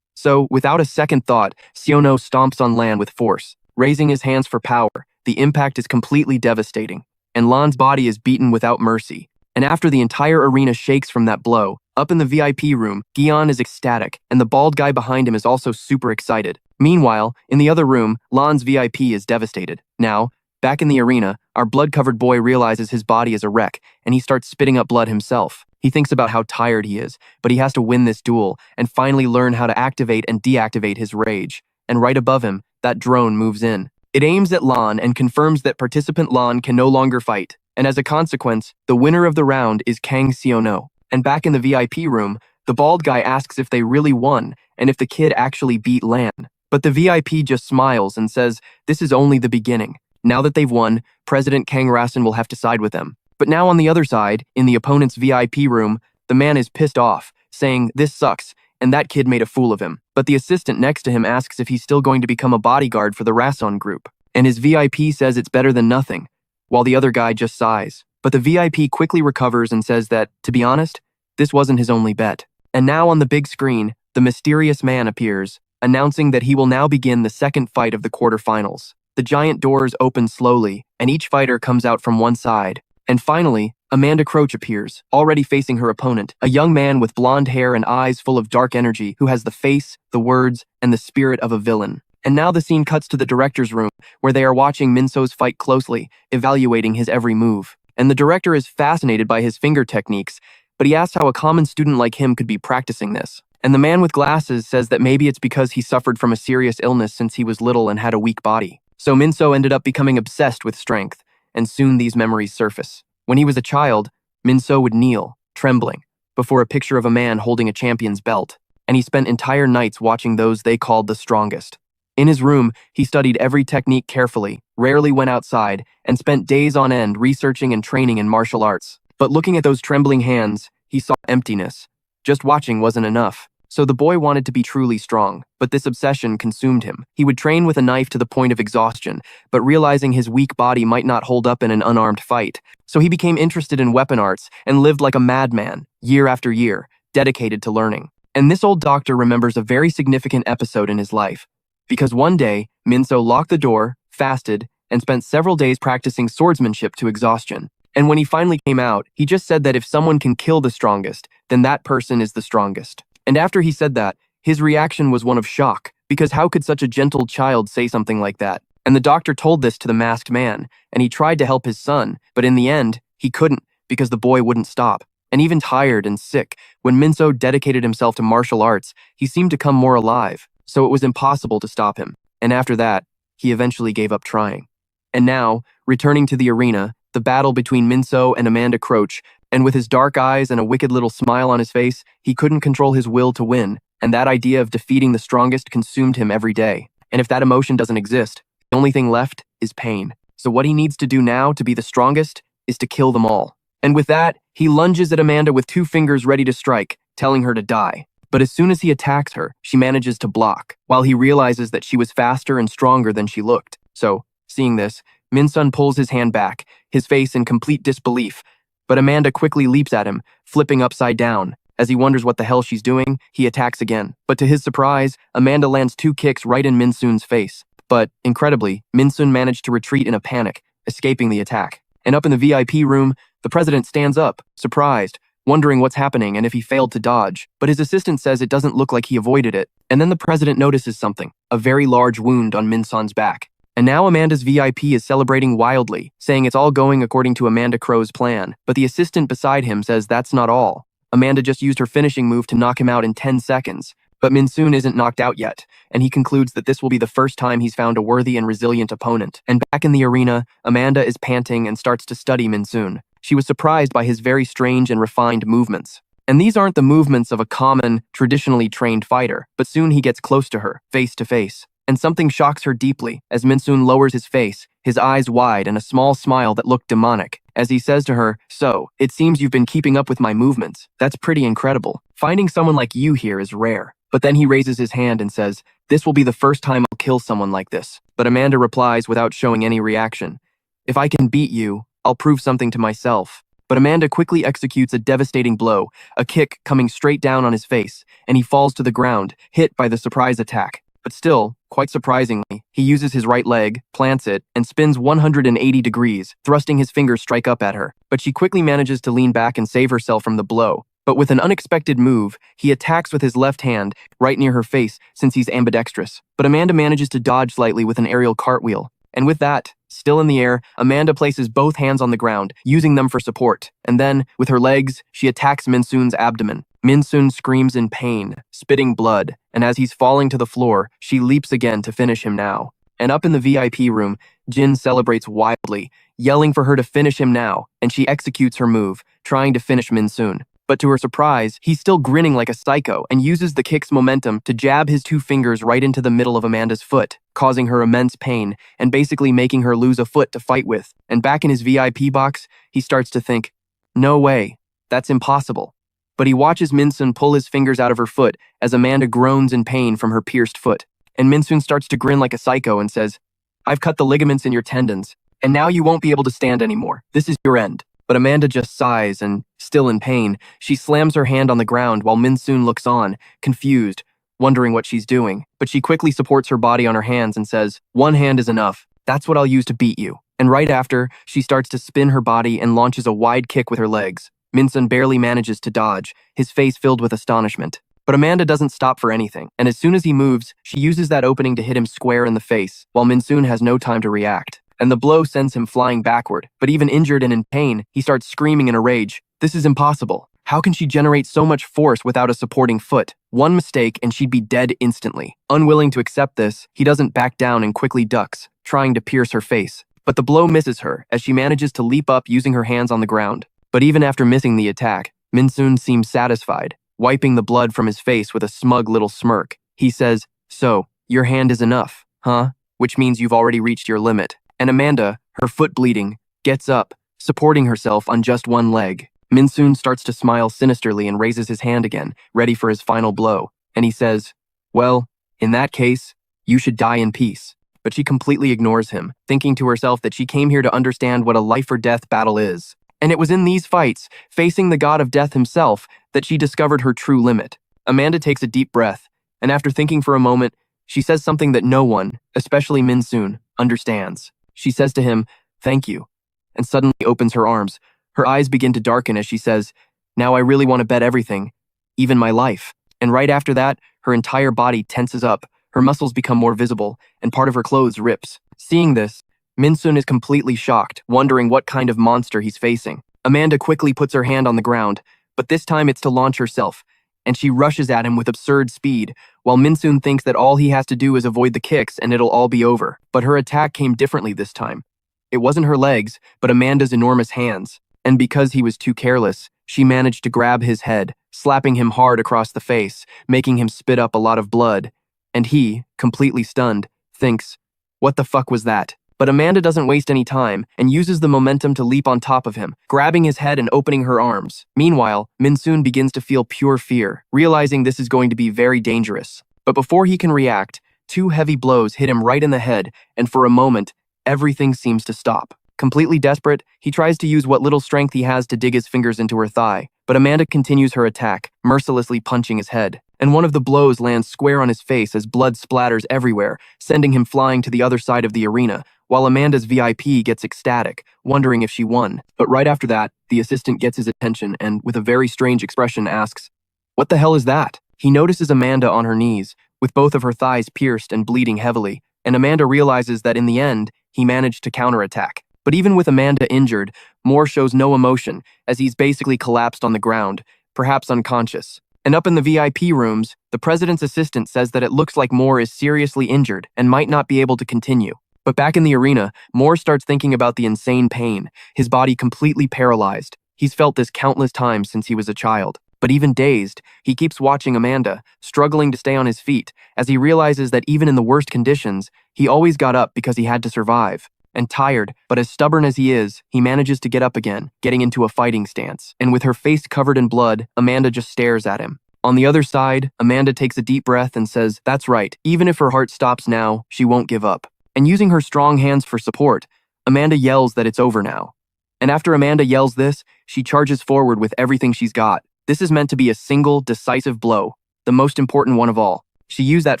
So, without a second thought, Sionu stomps on Lan with force, raising his hands for power. The impact is completely devastating, and Lan's body is beaten without mercy. And after the entire arena shakes from that blow, up in the VIP room, Gion is ecstatic, and the bald guy behind him is also super excited. Meanwhile, in the other room, Lan's VIP is devastated. Now, back in the arena, our blood-covered boy realizes his body is a wreck, and he starts spitting up blood himself. He thinks about how tired he is, but he has to win this duel, and finally learn how to activate and deactivate his rage. And right above him, that drone moves in. It aims at Lan and confirms that participant Lan can no longer fight. And as a consequence, the winner of the round is Kang Sionu. And back in the VIP room, the bald guy asks if they really won, and if the kid actually beat Lan. But the VIP just smiles and says, this is only the beginning. Now that they've won, President Kang Rasen will have to side with them. But now on the other side, in the opponent's VIP room, the man is pissed off, saying, this sucks, and that kid made a fool of him. But the assistant next to him asks if he's still going to become a bodyguard for the Rason group. And his VIP says it's better than nothing, while the other guy just sighs. But the VIP quickly recovers and says that, to be honest, this wasn't his only bet. And now on the big screen, the mysterious man appears, announcing that he will now begin the second fight of the quarterfinals. The giant doors open slowly, and each fighter comes out from one side. And finally, Amanda Croach appears, already facing her opponent, a young man with blonde hair and eyes full of dark energy who has the face, the words, and the spirit of a villain. And now the scene cuts to the director's room, where they are watching Minso's fight closely, evaluating his every move. and the director is fascinated by his finger techniques, but he asks how a common student like him could be practicing this. And the man with glasses says that maybe it's because he suffered from a serious illness since he was little and had a weak body. So Minso ended up becoming obsessed with strength, and soon these memories surface. When he was a child, Minso would kneel, trembling, before a picture of a man holding a champion's belt, and he spent entire nights watching those they called the strongest. In his room, he studied every technique carefully, rarely went outside, and spent days on end researching and training in martial arts. But looking at those trembling hands, he saw emptiness. Just watching wasn't enough. So the boy wanted to be truly strong, but this obsession consumed him. He would train with a knife to the point of exhaustion, but realizing his weak body might not hold up in an unarmed fight. So he became interested in weapon arts and lived like a madman, year after year, dedicated to learning. And this old doctor remembers a very significant episode in his life. Because one day, Minso locked the door, fasted, and spent several days practicing swordsmanship to exhaustion. And when he finally came out, he just said that if someone can kill the strongest, then that person is the strongest. And after he said that, his reaction was one of shock, because how could such a gentle child say something like that? And the doctor told this to the masked man, and he tried to help his son, but in the end, he couldn't, because the boy wouldn't stop. And even tired and sick, when Minso dedicated himself to martial arts, he seemed to come more alive, so it was impossible to stop him. And after that, he eventually gave up trying. And now, returning to the arena, the battle between Minso and Amanda Croce, and with his dark eyes and a wicked little smile on his face, he couldn't control his will to win, and that idea of defeating the strongest consumed him every day. And if that emotion doesn't exist, the only thing left is pain. So what he needs to do now to be the strongest is to kill them all. And with that, he lunges at Amanda with 2 fingers ready to strike, telling her to die. But as soon as he attacks her, she manages to block, while he realizes that she was faster and stronger than she looked. So, seeing this, Minsun pulls his hand back, his face in complete disbelief. But Amanda quickly leaps at him, flipping upside down. As he wonders what the hell she's doing, he attacks again. But to his surprise, Amanda lands 2 kicks right in Minsun's face. But, incredibly, Minsun managed to retreat in a panic, escaping the attack. And up in the VIP room, the president stands up, surprised, wondering what's happening and if he failed to dodge. But his assistant says it doesn't look like he avoided it. And then the president notices something, a very large wound on Minsun's back. And now Amanda's VIP is celebrating wildly, saying it's all going according to Amanda Crowe's plan. But the assistant beside him says that's not all. Amanda just used her finishing move to knock him out in 10 seconds. But Minsun isn't knocked out yet, and he concludes that this will be the first time he's found a worthy and resilient opponent. And back in the arena, Amanda is panting and starts to study Minsun. She was surprised by his very strange and refined movements. And these aren't the movements of a common, traditionally trained fighter, but soon he gets close to her, face to face. And something shocks her deeply as Minsun lowers his face, his eyes wide and a small smile that looked demonic, as he says to her, "So, it seems you've been keeping up with my movements. That's pretty incredible. Finding someone like you here is rare." But then he raises his hand and says, "This will be the first time I'll kill someone like this." But Amanda replies without showing any reaction, "If I can beat you, I'll prove something to myself." But Amanda quickly executes a devastating blow, a kick coming straight down on his face, and he falls to the ground, hit by the surprise attack. But still, quite surprisingly, he uses his right leg, plants it, and spins 180 degrees, thrusting his fingers straight up at her. But she quickly manages to lean back and save herself from the blow. But with an unexpected move, he attacks with his left hand, right near her face, since he's ambidextrous. But Amanda manages to dodge slightly with an aerial cartwheel. And with that, still in the air, Amanda places both hands on the ground, using them for support. And then, with her legs, she attacks Minsun's abdomen. Minsun screams in pain, spitting blood, and as he's falling to the floor, she leaps again to finish him now. And up in the VIP room, Jin celebrates wildly, yelling for her to finish him now, and she executes her move, trying to finish Minsun. But to her surprise, he's still grinning like a psycho and uses the kick's momentum to jab his 2 fingers right into the middle of Amanda's foot, causing her immense pain and basically making her lose a foot to fight with. And back in his VIP box, he starts to think, "No way, that's impossible." But he watches Minsun pull his fingers out of her foot as Amanda groans in pain from her pierced foot. And Minsun starts to grin like a psycho and says, "I've cut the ligaments in your tendons, and now you won't be able to stand anymore. This is your end." But Amanda just sighs and, still in pain, she slams her hand on the ground while Minsun looks on, confused, wondering what she's doing. But she quickly supports her body on her hands and says, "One hand is enough. That's what I'll use to beat you." And right after, she starts to spin her body and launches a wide kick with her legs. Minsun barely manages to dodge, his face filled with astonishment. But Amanda doesn't stop for anything, and as soon as he moves, she uses that opening to hit him square in the face, while Minsun has no time to react. and the blow sends him flying backward. But even injured and in pain, he starts screaming in a rage. This is impossible. How can she generate so much force without a supporting foot? One mistake and she'd be dead instantly. Unwilling to accept this, he doesn't back down and quickly ducks, trying to pierce her face. But the blow misses her as she manages to leap up using her hands on the ground. But even after missing the attack, Min-soon seems satisfied, wiping the blood from his face with a smug little smirk. He says, "So, your hand is enough, huh? Which means you've already reached your limit." And Amanda, her foot bleeding, gets up, supporting herself on just one leg. Min-soon starts to smile sinisterly and raises his hand again, ready for his final blow. And he says, "Well, in that case, you should die in peace." But she completely ignores him, thinking to herself that she came here to understand what a life-or-death battle is. And it was in these fights, facing the god of death himself, that she discovered her true limit. Amanda takes a deep breath, and after thinking for a moment, she says something that no one, especially Min-soon, understands. She says to him, "Thank you," and suddenly opens her arms. Her eyes begin to darken as she says, "Now I really want to bet everything, even my life." And right after that, her entire body tenses up, her muscles become more visible, and part of her clothes rips. Seeing this, Min-soon is completely shocked, wondering what kind of monster he's facing. Amanda quickly puts her hand on the ground, but this time it's to launch herself, and she rushes at him with absurd speed, while Min-soon thinks that all he has to do is avoid the kicks and it'll all be over. But her attack came differently this time. It wasn't her legs, but Amanda's enormous hands. And because he was too careless, she managed to grab his head, slapping him hard across the face, making him spit up a lot of blood. And he, completely stunned, thinks, "What the fuck was that?" But Amanda doesn't waste any time and uses the momentum to leap on top of him, grabbing his head and opening her arms. Meanwhile, Min-soon begins to feel pure fear, realizing this is going to be very dangerous. But before he can react, 2 heavy blows hit him right in the head, and for a moment, everything seems to stop. Completely desperate, he tries to use what little strength he has to dig his fingers into her thigh, but Amanda continues her attack, mercilessly punching his head. And one of the blows lands square on his face as blood splatters everywhere, sending him flying to the other side of the arena, while Amanda's VIP gets ecstatic, wondering if she won. But right after that, the assistant gets his attention and, with a very strange expression, asks, "What the hell is that?" He notices Amanda on her knees, with both of her thighs pierced and bleeding heavily, and Amanda realizes that in the end, he managed to counterattack. But even with Amanda injured, Moore shows no emotion, as he's basically collapsed on the ground, perhaps unconscious. And up in the VIP rooms, the president's assistant says that it looks like Moore is seriously injured and might not be able to continue. But back in the arena, Moore starts thinking about the insane pain, his body completely paralyzed. He's felt this countless times since he was a child. But even dazed, he keeps watching Amanda, struggling to stay on his feet, as he realizes that even in the worst conditions, he always got up because he had to survive. And tired, but as stubborn as he is, he manages to get up again, getting into a fighting stance. And with her face covered in blood, Amanda just stares at him. On the other side, Amanda takes a deep breath and says, "That's right, even if her heart stops now, she won't give up." And using her strong hands for support, Amanda yells that it's over now. And after Amanda yells this, she charges forward with everything she's got. This is meant to be a single, decisive blow, the most important one of all. She used that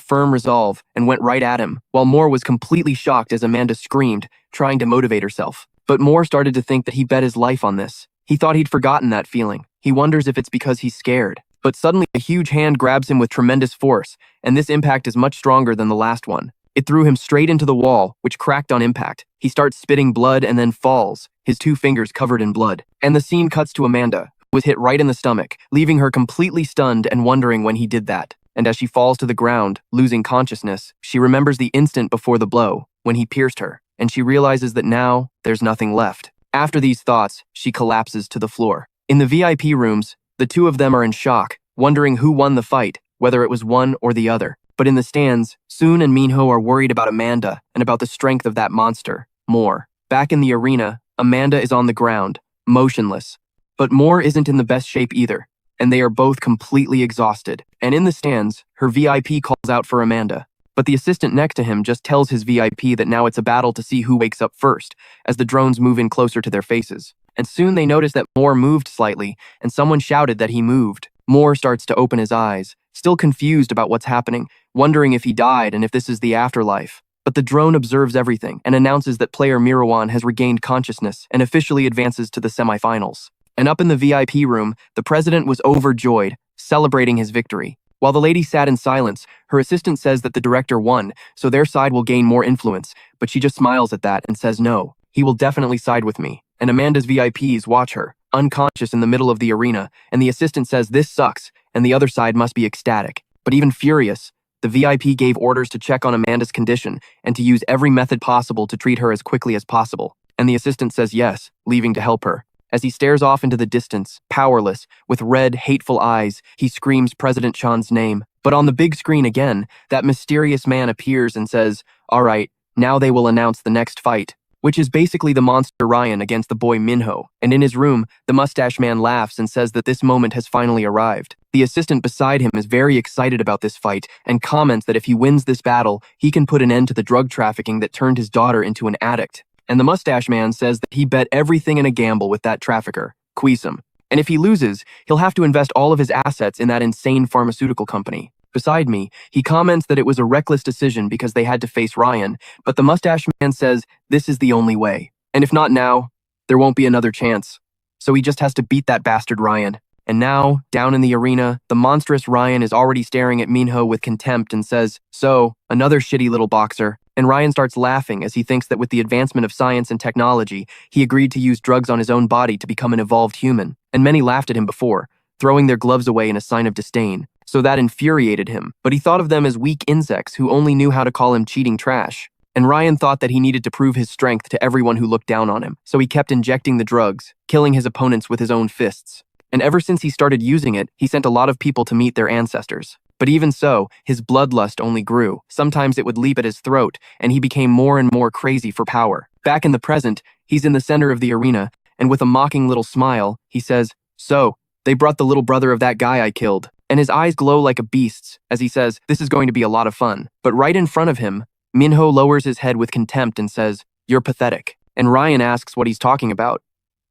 firm resolve and went right at him, while Moore was completely shocked as Amanda screamed, trying to motivate herself. But Moore started to think that he bet his life on this. He thought he'd forgotten that feeling. He wonders if it's because he's scared. But suddenly a huge hand grabs him with tremendous force, and this impact is much stronger than the last one. It threw him straight into the wall, which cracked on impact. He starts spitting blood and then falls, his 2 fingers covered in blood. And the scene cuts to Amanda, who was hit right in the stomach, leaving her completely stunned and wondering when he did that. And as she falls to the ground, losing consciousness, she remembers the instant before the blow, when he pierced her, and she realizes that now, there's nothing left. After these thoughts, she collapses to the floor. In the VIP rooms, the 2 of them are in shock, wondering who won the fight, whether it was one or the other. But in the stands, Soon and Minho are worried about Amanda and about the strength of that monster, Moore. Back in the arena, Amanda is on the ground, motionless. But Moore isn't in the best shape either, and they are both completely exhausted. And in the stands, her VIP calls out for Amanda. But the assistant next to him just tells his VIP that now it's a battle to see who wakes up first, as the drones move in closer to their faces. And soon they notice that Moore moved slightly, and someone shouted that he moved. Moore starts to open his eyes, still confused about what's happening, wondering if he died and if this is the afterlife. But the drone observes everything and announces that player Mirawan has regained consciousness and officially advances to the semifinals. And up in the VIP room, the president was overjoyed, celebrating his victory. While the lady sat in silence, her assistant says that the director won, so their side will gain more influence, but she just smiles at that and says no, he will definitely side with me. And Amanda's VIPs watch her, unconscious in the middle of the arena, and the assistant says this sucks, and the other side must be ecstatic. But even furious, the VIP gave orders to check on Amanda's condition and to use every method possible to treat her as quickly as possible. And the assistant says yes, leaving to help her. As he stares off into the distance, powerless, with red, hateful eyes, he screams President Chan's name. But on the big screen again, that mysterious man appears and says, "All right, now they will announce the next fight," which is basically the monster Ryan against the boy Minho. And in his room, the mustache man laughs and says that this moment has finally arrived. The assistant beside him is very excited about this fight and comments that if he wins this battle, he can put an end to the drug trafficking that turned his daughter into an addict. And the mustache man says that he bet everything in a gamble with that trafficker, Quisum. And if he loses, he'll have to invest all of his assets in that insane pharmaceutical company. Beside me, he comments that it was a reckless decision because they had to face Ryan, but the mustache man says this is the only way. And if not now, there won't be another chance. So he just has to beat that bastard Ryan. And now, down in the arena, the monstrous Ryan is already staring at Minho with contempt and says, "So, another shitty little boxer." And Ryan starts laughing as he thinks that with the advancement of science and technology, he agreed to use drugs on his own body to become an evolved human. And many laughed at him before, throwing their gloves away in a sign of disdain. So that infuriated him, but he thought of them as weak insects who only knew how to call him cheating trash. And Ryan thought that he needed to prove his strength to everyone who looked down on him, so he kept injecting the drugs, killing his opponents with his own fists. And ever since he started using it, he sent a lot of people to meet their ancestors. But even so, his bloodlust only grew. Sometimes it would leap at his throat, and he became more and more crazy for power. Back in the present, he's in the center of the arena, and with a mocking little smile, he says, "So, they brought the little brother of that guy I killed." And his eyes glow like a beast's as he says, "This is going to be a lot of fun." But right in front of him, Minho lowers his head with contempt and says, "You're pathetic." And Ryan asks what he's talking about.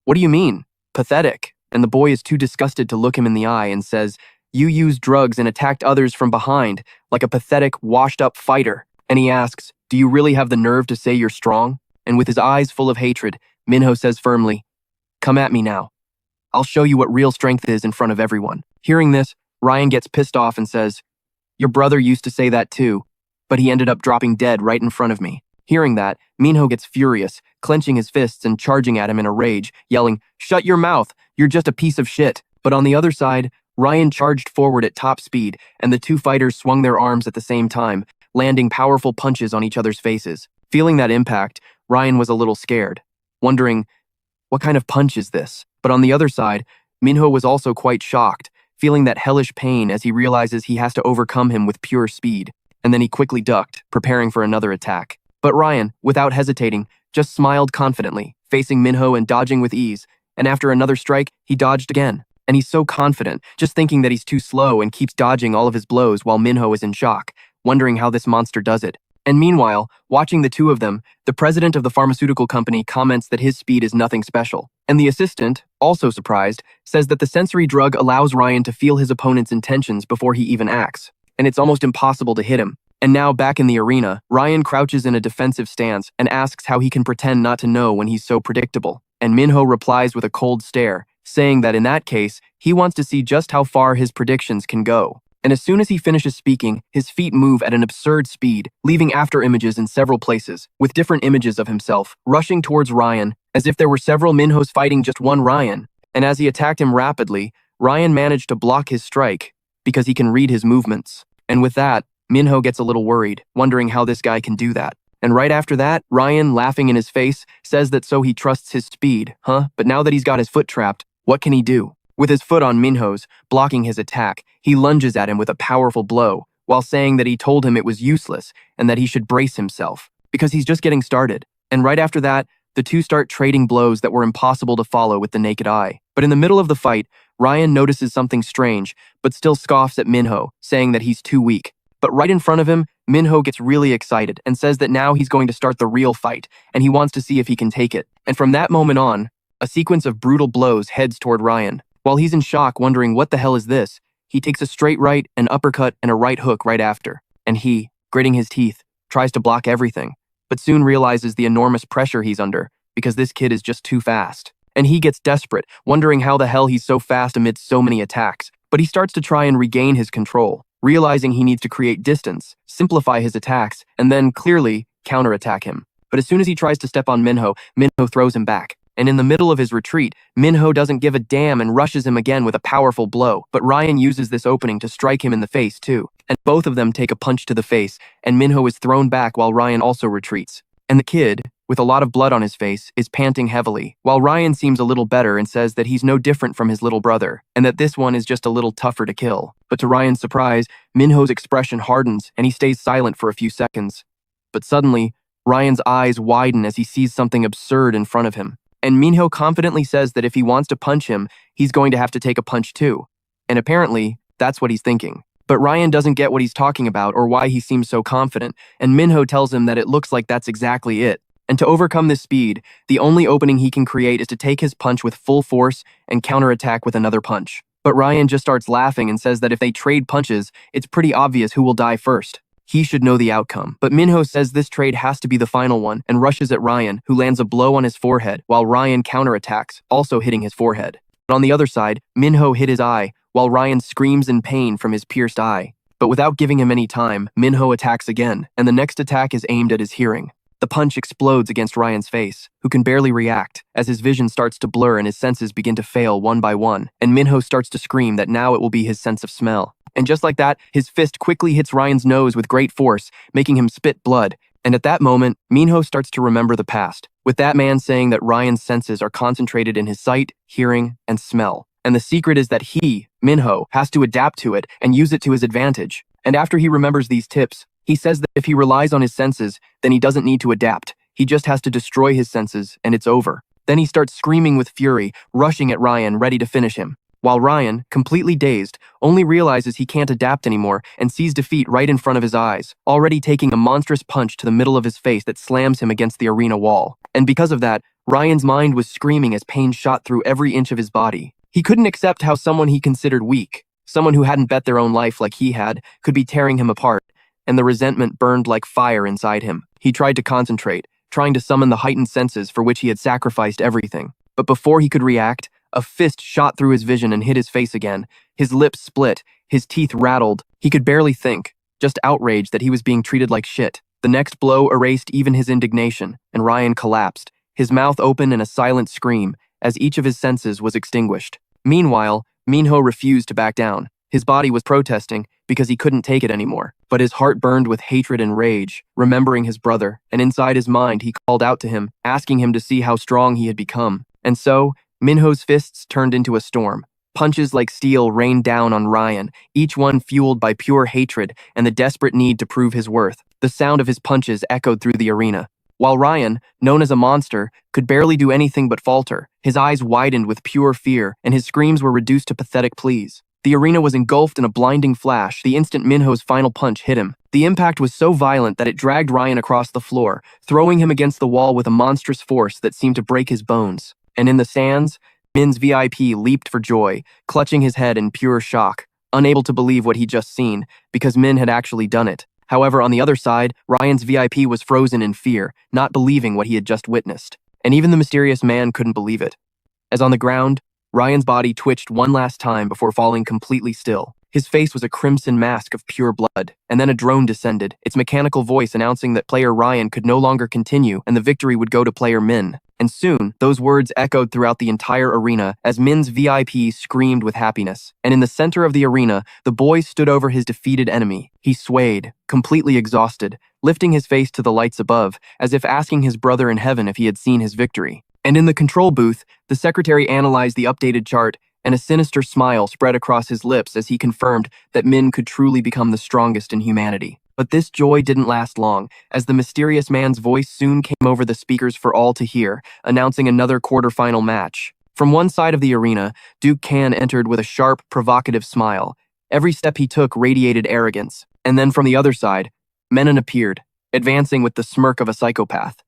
"What do you mean? Pathetic?" And the boy is too disgusted to look him in the eye and says, "You used drugs and attacked others from behind, like a pathetic, washed-up fighter." And he asks, "Do you really have the nerve to say you're strong?" And with his eyes full of hatred, Minho says firmly, "Come at me now. I'll show you what real strength is in front of everyone." Hearing this, Ryan gets pissed off and says, "Your brother used to say that too, but he ended up dropping dead right in front of me." Hearing that, Minho gets furious, clenching his fists and charging at him in a rage, yelling, "Shut your mouth, you're just a piece of shit." But on the other side, Ryan charged forward at top speed, and the two fighters swung their arms at the same time, landing powerful punches on each other's faces. Feeling that impact, Ryan was a little scared, wondering, what kind of punch is this? But on the other side, Minho was also quite shocked, feeling that hellish pain as he realizes he has to overcome him with pure speed. And then he quickly ducked, preparing for another attack. But Ryan, without hesitating, just smiled confidently, facing Minho and dodging with ease. And after another strike, he dodged again. And he's so confident, just thinking that he's too slow and keeps dodging all of his blows while Minho is in shock, wondering how this monster does it. And meanwhile, watching the two of them, the president of the pharmaceutical company comments that his speed is nothing special. And the assistant, also surprised, says that the sensory drug allows Ryan to feel his opponent's intentions before he even acts. And it's almost impossible to hit him. And now back in the arena, Ryan crouches in a defensive stance and asks how he can pretend not to know when he's so predictable. And Minho replies with a cold stare, saying that in that case, he wants to see just how far his predictions can go. And as soon as he finishes speaking, his feet move at an absurd speed, leaving after images in several places, with different images of himself, rushing towards Ryan, as if there were several Minhos fighting just one Ryan. And as he attacked him rapidly, Ryan managed to block his strike, because he can read his movements. And with that, Minho gets a little worried, wondering how this guy can do that. And right after that, Ryan, laughing in his face, says that so he trusts his speed, But now that he's got his foot trapped, what can he do? With his foot on Minho's, blocking his attack, he lunges at him with a powerful blow, while saying that he told him it was useless and that he should brace himself, because he's just getting started. And right after that, the two start trading blows that were impossible to follow with the naked eye. But in the middle of the fight, Ryan notices something strange, but still scoffs at Minho, saying that he's too weak. But right in front of him, Minho gets really excited and says that now he's going to start the real fight, and he wants to see if he can take it. And from that moment on, a sequence of brutal blows heads toward Ryan. While he's in shock, wondering what the hell is this, he takes a straight right, an uppercut, and a right hook right after. And he, gritting his teeth, tries to block everything, but soon realizes the enormous pressure he's under, because this kid is just too fast. And he gets desperate, wondering how the hell he's so fast amidst so many attacks. But he starts to try and regain his control, realizing he needs to create distance, simplify his attacks, and then, clearly, counterattack him. But as soon as he tries to step on Minho, Minho throws him back. And in the middle of his retreat, Minho doesn't give a damn and rushes him again with a powerful blow. But Ryan uses this opening to strike him in the face too. And both of them take a punch to the face, and Minho is thrown back while Ryan also retreats. And the kid, with a lot of blood on his face, is panting heavily, while Ryan seems a little better and says that he's no different from his little brother, and that this one is just a little tougher to kill. But to Ryan's surprise, Minho's expression hardens and he stays silent for a few seconds. But suddenly, Ryan's eyes widen as he sees something absurd in front of him. And Minho confidently says that if he wants to punch him, he's going to have to take a punch too. And apparently, that's what he's thinking. But Ryan doesn't get what he's talking about or why he seems so confident, and Minho tells him that it looks like that's exactly it. And to overcome this speed, the only opening he can create is to take his punch with full force and counterattack with another punch. But Ryan just starts laughing and says that if they trade punches, it's pretty obvious who will die first. He should know the outcome. But Minho says this trade has to be the final one and rushes at Ryan, who lands a blow on his forehead while Ryan counterattacks, also hitting his forehead. But on the other side, Minho hit his eye while Ryan screams in pain from his pierced eye. But without giving him any time, Minho attacks again, and the next attack is aimed at his hearing. The punch explodes against Ryan's face, who can barely react, as his vision starts to blur and his senses begin to fail one by one, and Minho starts to scream that now it will be his sense of smell. And just like that, his fist quickly hits Ryan's nose with great force, making him spit blood. And at that moment, Minho starts to remember the past, with that man saying that Ryan's senses are concentrated in his sight, hearing, and smell. And the secret is that he, Minho, has to adapt to it and use it to his advantage. And after he remembers these tips, he says that if he relies on his senses, then he doesn't need to adapt. He just has to destroy his senses, and it's over. Then he starts screaming with fury, rushing at Ryan, ready to finish him. While Ryan, completely dazed, only realizes he can't adapt anymore and sees defeat right in front of his eyes, already taking a monstrous punch to the middle of his face that slams him against the arena wall. And because of that, Ryan's mind was screaming as pain shot through every inch of his body. He couldn't accept how someone he considered weak, someone who hadn't bet their own life like he had, could be tearing him apart, and the resentment burned like fire inside him. He tried to concentrate, trying to summon the heightened senses for which he had sacrificed everything. But before he could react, a fist shot through his vision and hit his face again. His lips split, his teeth rattled. He could barely think, just outraged that he was being treated like shit. The next blow erased even his indignation, and Ryan collapsed, his mouth open in a silent scream, as each of his senses was extinguished. Meanwhile, Minho refused to back down. His body was protesting because he couldn't take it anymore, but his heart burned with hatred and rage, remembering his brother, and inside his mind he called out to him, asking him to see how strong he had become. And so, Minho's fists turned into a storm. Punches like steel rained down on Ryan, each one fueled by pure hatred and the desperate need to prove his worth. The sound of his punches echoed through the arena, while Ryan, known as a monster, could barely do anything but falter. His eyes widened with pure fear, and his screams were reduced to pathetic pleas. The arena was engulfed in a blinding flash the instant Minho's final punch hit him. The impact was so violent that it dragged Ryan across the floor, throwing him against the wall with a monstrous force that seemed to break his bones. And in the sands, Min's VIP leaped for joy, clutching his head in pure shock, unable to believe what he'd just seen, because Min had actually done it. However, on the other side, Ryan's VIP was frozen in fear, not believing what he had just witnessed. And even the mysterious man couldn't believe it. As on the ground, Ryan's body twitched one last time before falling completely still. His face was a crimson mask of pure blood, and then a drone descended, its mechanical voice announcing that player Ryan could no longer continue and the victory would go to player Min. And soon, those words echoed throughout the entire arena as Min's VIP screamed with happiness. And in the center of the arena, the boy stood over his defeated enemy. He swayed, completely exhausted, lifting his face to the lights above, as if asking his brother in heaven if he had seen his victory. And in the control booth, the secretary analyzed the updated chart, and a sinister smile spread across his lips as he confirmed that Min could truly become the strongest in humanity. But this joy didn't last long, as the mysterious man's voice soon came over the speakers for all to hear, announcing another quarterfinal match. From one side of the arena, Duke Kan entered with a sharp, provocative smile. Every step he took radiated arrogance. And then from the other side, Menon appeared, advancing with the smirk of a psychopath.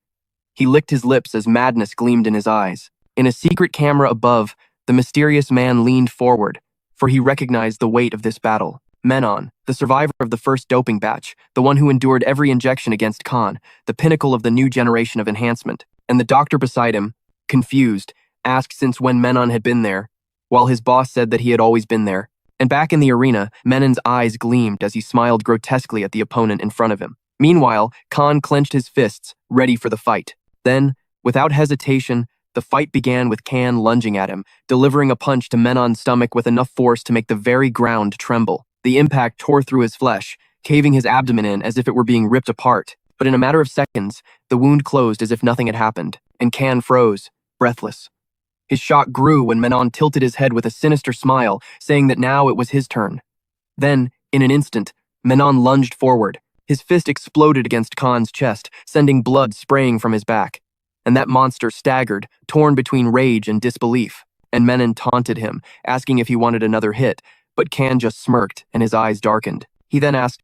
He licked his lips as madness gleamed in his eyes. In a secret camera above, the mysterious man leaned forward, for he recognized the weight of this battle. Menon, the survivor of the first doping batch, the one who endured every injection against Khan, the pinnacle of the new generation of enhancement. And the doctor beside him, confused, asked since when Menon had been there, while his boss said that he had always been there. And back in the arena, Menon's eyes gleamed as he smiled grotesquely at the opponent in front of him. Meanwhile, Khan clenched his fists, ready for the fight. Then, without hesitation, the fight began with Khan lunging at him, delivering a punch to Menon's stomach with enough force to make the very ground tremble. The impact tore through his flesh, caving his abdomen in as if it were being ripped apart. But in a matter of seconds, the wound closed as if nothing had happened, and Khan froze, breathless. His shock grew when Menon tilted his head with a sinister smile, saying that now it was his turn. Then, in an instant, Menon lunged forward. His fist exploded against Khan's chest, sending blood spraying from his back. And that monster staggered, torn between rage and disbelief. And Menon taunted him, asking if he wanted another hit, but Khan just smirked and his eyes darkened. He then asked,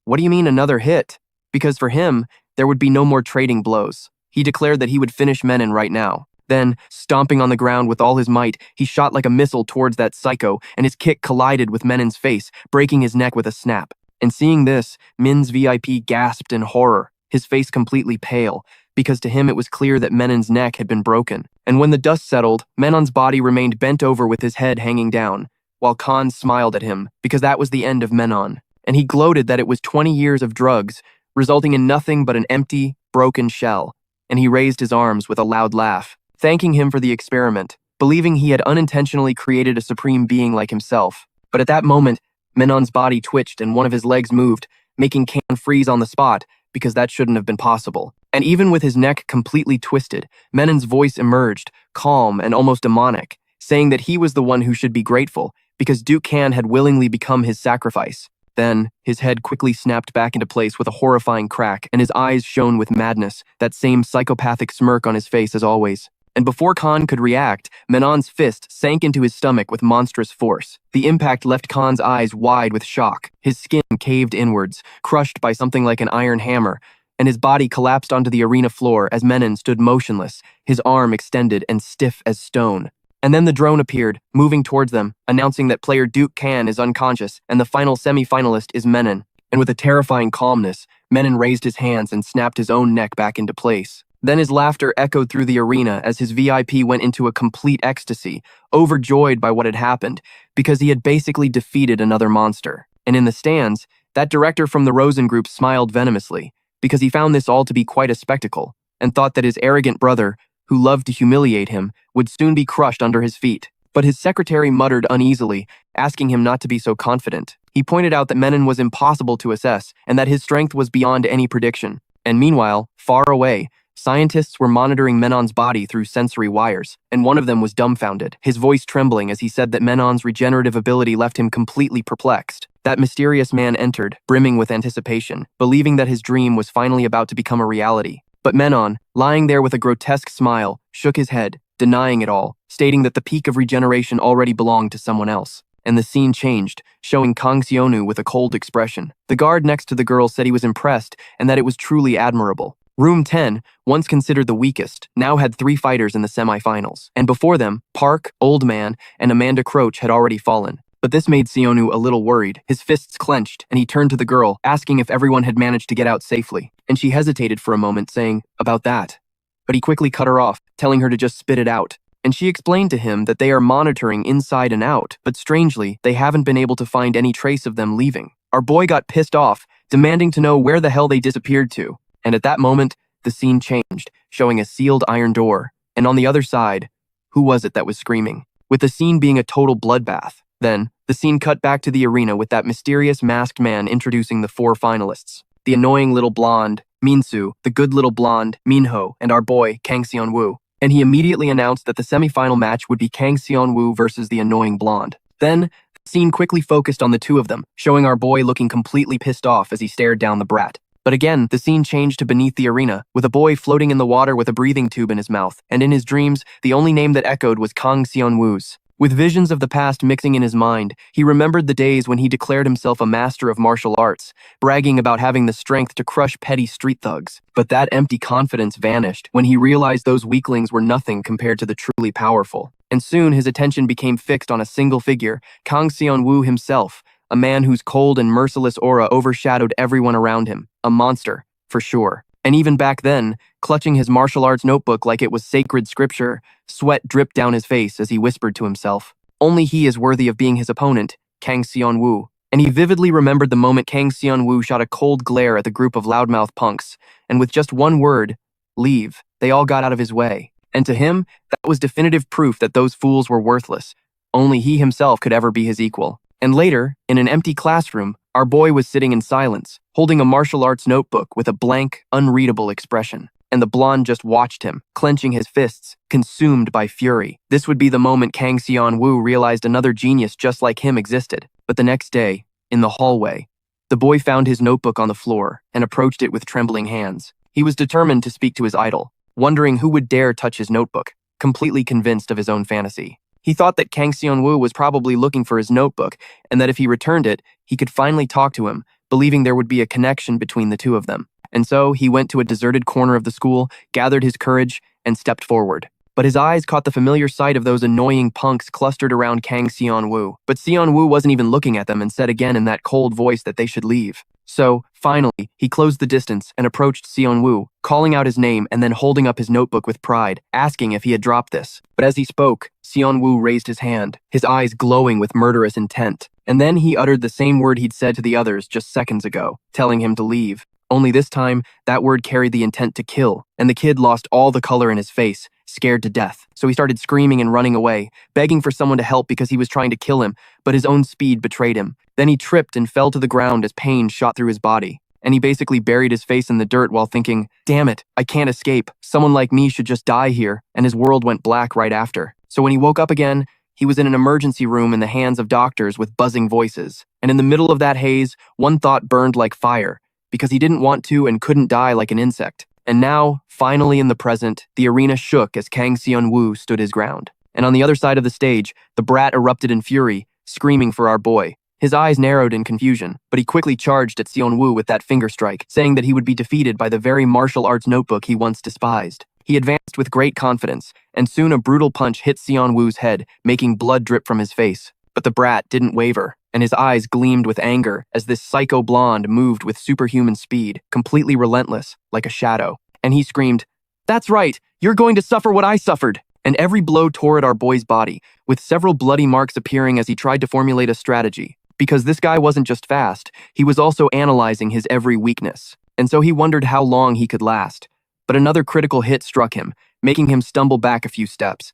"What do you mean another hit?" Because for him, there would be no more trading blows. He declared that he would finish Menon right now. Then, stomping on the ground with all his might, he shot like a missile towards that psycho, and his kick collided with Menon's face, breaking his neck with a snap. And seeing this, Min's VIP gasped in horror, his face completely pale, because to him it was clear that Menon's neck had been broken. And when the dust settled, Menon's body remained bent over with his head hanging down, while Khan smiled at him, because that was the end of Menon. And he gloated that it was 20 years of drugs, resulting in nothing but an empty, broken shell. And he raised his arms with a loud laugh, thanking him for the experiment, believing he had unintentionally created a supreme being like himself. But at that moment, Menon's body twitched and one of his legs moved, making Khan freeze on the spot, because that shouldn't have been possible. And even with his neck completely twisted, Menon's voice emerged, calm and almost demonic, saying that he was the one who should be grateful, because Duke Khan had willingly become his sacrifice. Then, his head quickly snapped back into place with a horrifying crack, and his eyes shone with madness, that same psychopathic smirk on his face as always. And before Khan could react, Menon's fist sank into his stomach with monstrous force. The impact left Khan's eyes wide with shock. His skin caved inwards, crushed by something like an iron hammer, and his body collapsed onto the arena floor as Menon stood motionless, his arm extended and stiff as stone. And then the drone appeared, moving towards them, announcing that player Duke Khan is unconscious and the final semi-finalist is Menon. And with a terrifying calmness, Menon raised his hands and snapped his own neck back into place. Then his laughter echoed through the arena as his VIP went into a complete ecstasy, overjoyed by what had happened, because he had basically defeated another monster. And in the stands, that director from the Rosen group smiled venomously, because he found this all to be quite a spectacle, and thought that his arrogant brother, who loved to humiliate him, would soon be crushed under his feet. But his secretary muttered uneasily, asking him not to be so confident. He pointed out that Menon was impossible to assess, and that his strength was beyond any prediction. And meanwhile, far away, scientists were monitoring Menon's body through sensory wires, and one of them was dumbfounded, his voice trembling as he said that Menon's regenerative ability left him completely perplexed. That mysterious man entered, brimming with anticipation, believing that his dream was finally about to become a reality. But Menon, lying there with a grotesque smile, shook his head, denying it all, stating that the peak of regeneration already belonged to someone else. And the scene changed, showing Sionu with a cold expression. The guard next to the girl said he was impressed and that it was truly admirable. Room 10, once considered the weakest, now had 3 fighters in the semi-finals, and before them, Park, Old Man, and Amanda Croach had already fallen. But this made Sionu a little worried. His fists clenched, and he turned to the girl, asking if everyone had managed to get out safely. And she hesitated for a moment, saying, "About that." But he quickly cut her off, telling her to just spit it out. And she explained to him that they are monitoring inside and out, but strangely, they haven't been able to find any trace of them leaving. Our boy got pissed off, demanding to know where the hell they disappeared to. And at that moment, the scene changed, showing a sealed iron door. And on the other side, who was it that was screaming? With the scene being a total bloodbath. Then, the scene cut back to the arena with that mysterious masked man introducing the 4 finalists. The annoying little blonde, Minsu, the good little blonde, Minho, and our boy, Kang Seon-woo. And he immediately announced that the semi-final match would be Kang Seon-woo versus the annoying blonde. Then, the scene quickly focused on the 2 of them, showing our boy looking completely pissed off as he stared down the brat. But again, the scene changed to beneath the arena, with a boy floating in the water with a breathing tube in his mouth, and in his dreams, the only name that echoed was Kang Seon-woo's. With visions of the past mixing in his mind, he remembered the days when he declared himself a master of martial arts, bragging about having the strength to crush petty street thugs. But that empty confidence vanished when he realized those weaklings were nothing compared to the truly powerful. And soon his attention became fixed on a single figure, Kang Seon-woo himself, a man whose cold and merciless aura overshadowed everyone around him. A monster, for sure. And even back then, clutching his martial arts notebook like it was sacred scripture, sweat dripped down his face as he whispered to himself, "Only he is worthy of being his opponent. Kang Seon-woo, and he vividly remembered the moment Kang Seon-woo shot a cold glare at the group of loudmouth punks, and with just one word, leave, they all got out of his way. And to him, that was definitive proof that those fools were worthless. Only he himself could ever be his equal. And later, in an empty classroom, our boy was sitting in silence, holding a martial arts notebook with a blank, unreadable expression. And the blonde just watched him, clenching his fists, consumed by fury. This would be the moment Kang Seon-woo realized another genius just like him existed. But the next day, in the hallway, the boy found his notebook on the floor and approached it with trembling hands. He was determined to speak to his idol, wondering who would dare touch his notebook, completely convinced of his own fantasy. He thought that Kang Seon-woo was probably looking for his notebook, and that if he returned it, he could finally talk to him, believing there would be a connection between the two of them. And so, he went to a deserted corner of the school, gathered his courage, and stepped forward. But his eyes caught the familiar sight of those annoying punks clustered around Kang Seon-woo. But Seon-woo wasn't even looking at them and said again in that cold voice that they should leave. So, finally, he closed the distance and approached Seon-woo, calling out his name and then holding up his notebook with pride, asking if he had dropped this. But as he spoke, Seon-woo raised his hand, his eyes glowing with murderous intent. And then he uttered the same word he'd said to the others just seconds ago, telling him to leave. Only this time, that word carried the intent to kill, and the kid lost all the color in his face, scared to death. So he started screaming and running away, begging for someone to help because he was trying to kill him, but his own speed betrayed him. Then he tripped and fell to the ground as pain shot through his body. And he basically buried his face in the dirt while thinking, damn it, I can't escape. Someone like me should just die here. And his world went black right after. So when he woke up again, he was in an emergency room in the hands of doctors with buzzing voices. And in the middle of that haze, one thought burned like fire, because he didn't want to and couldn't die like an insect. And now, finally in the present, the arena shook as Kang Seon-woo stood his ground. And on the other side of the stage, the brat erupted in fury, screaming for our boy. His eyes narrowed in confusion, but he quickly charged at Seon-woo with that finger strike, saying that he would be defeated by the very martial arts notebook he once despised. He advanced with great confidence, and soon a brutal punch hit Seon-woo's head, making blood drip from his face. But the brat didn't waver, and his eyes gleamed with anger as this psycho blonde moved with superhuman speed, completely relentless, like a shadow. And he screamed, "That's right, you're going to suffer what I suffered!" And every blow tore at our boy's body, with several bloody marks appearing as he tried to formulate a strategy. Because this guy wasn't just fast, he was also analyzing his every weakness. And so he wondered how long he could last. But another critical hit struck him, making him stumble back a few steps.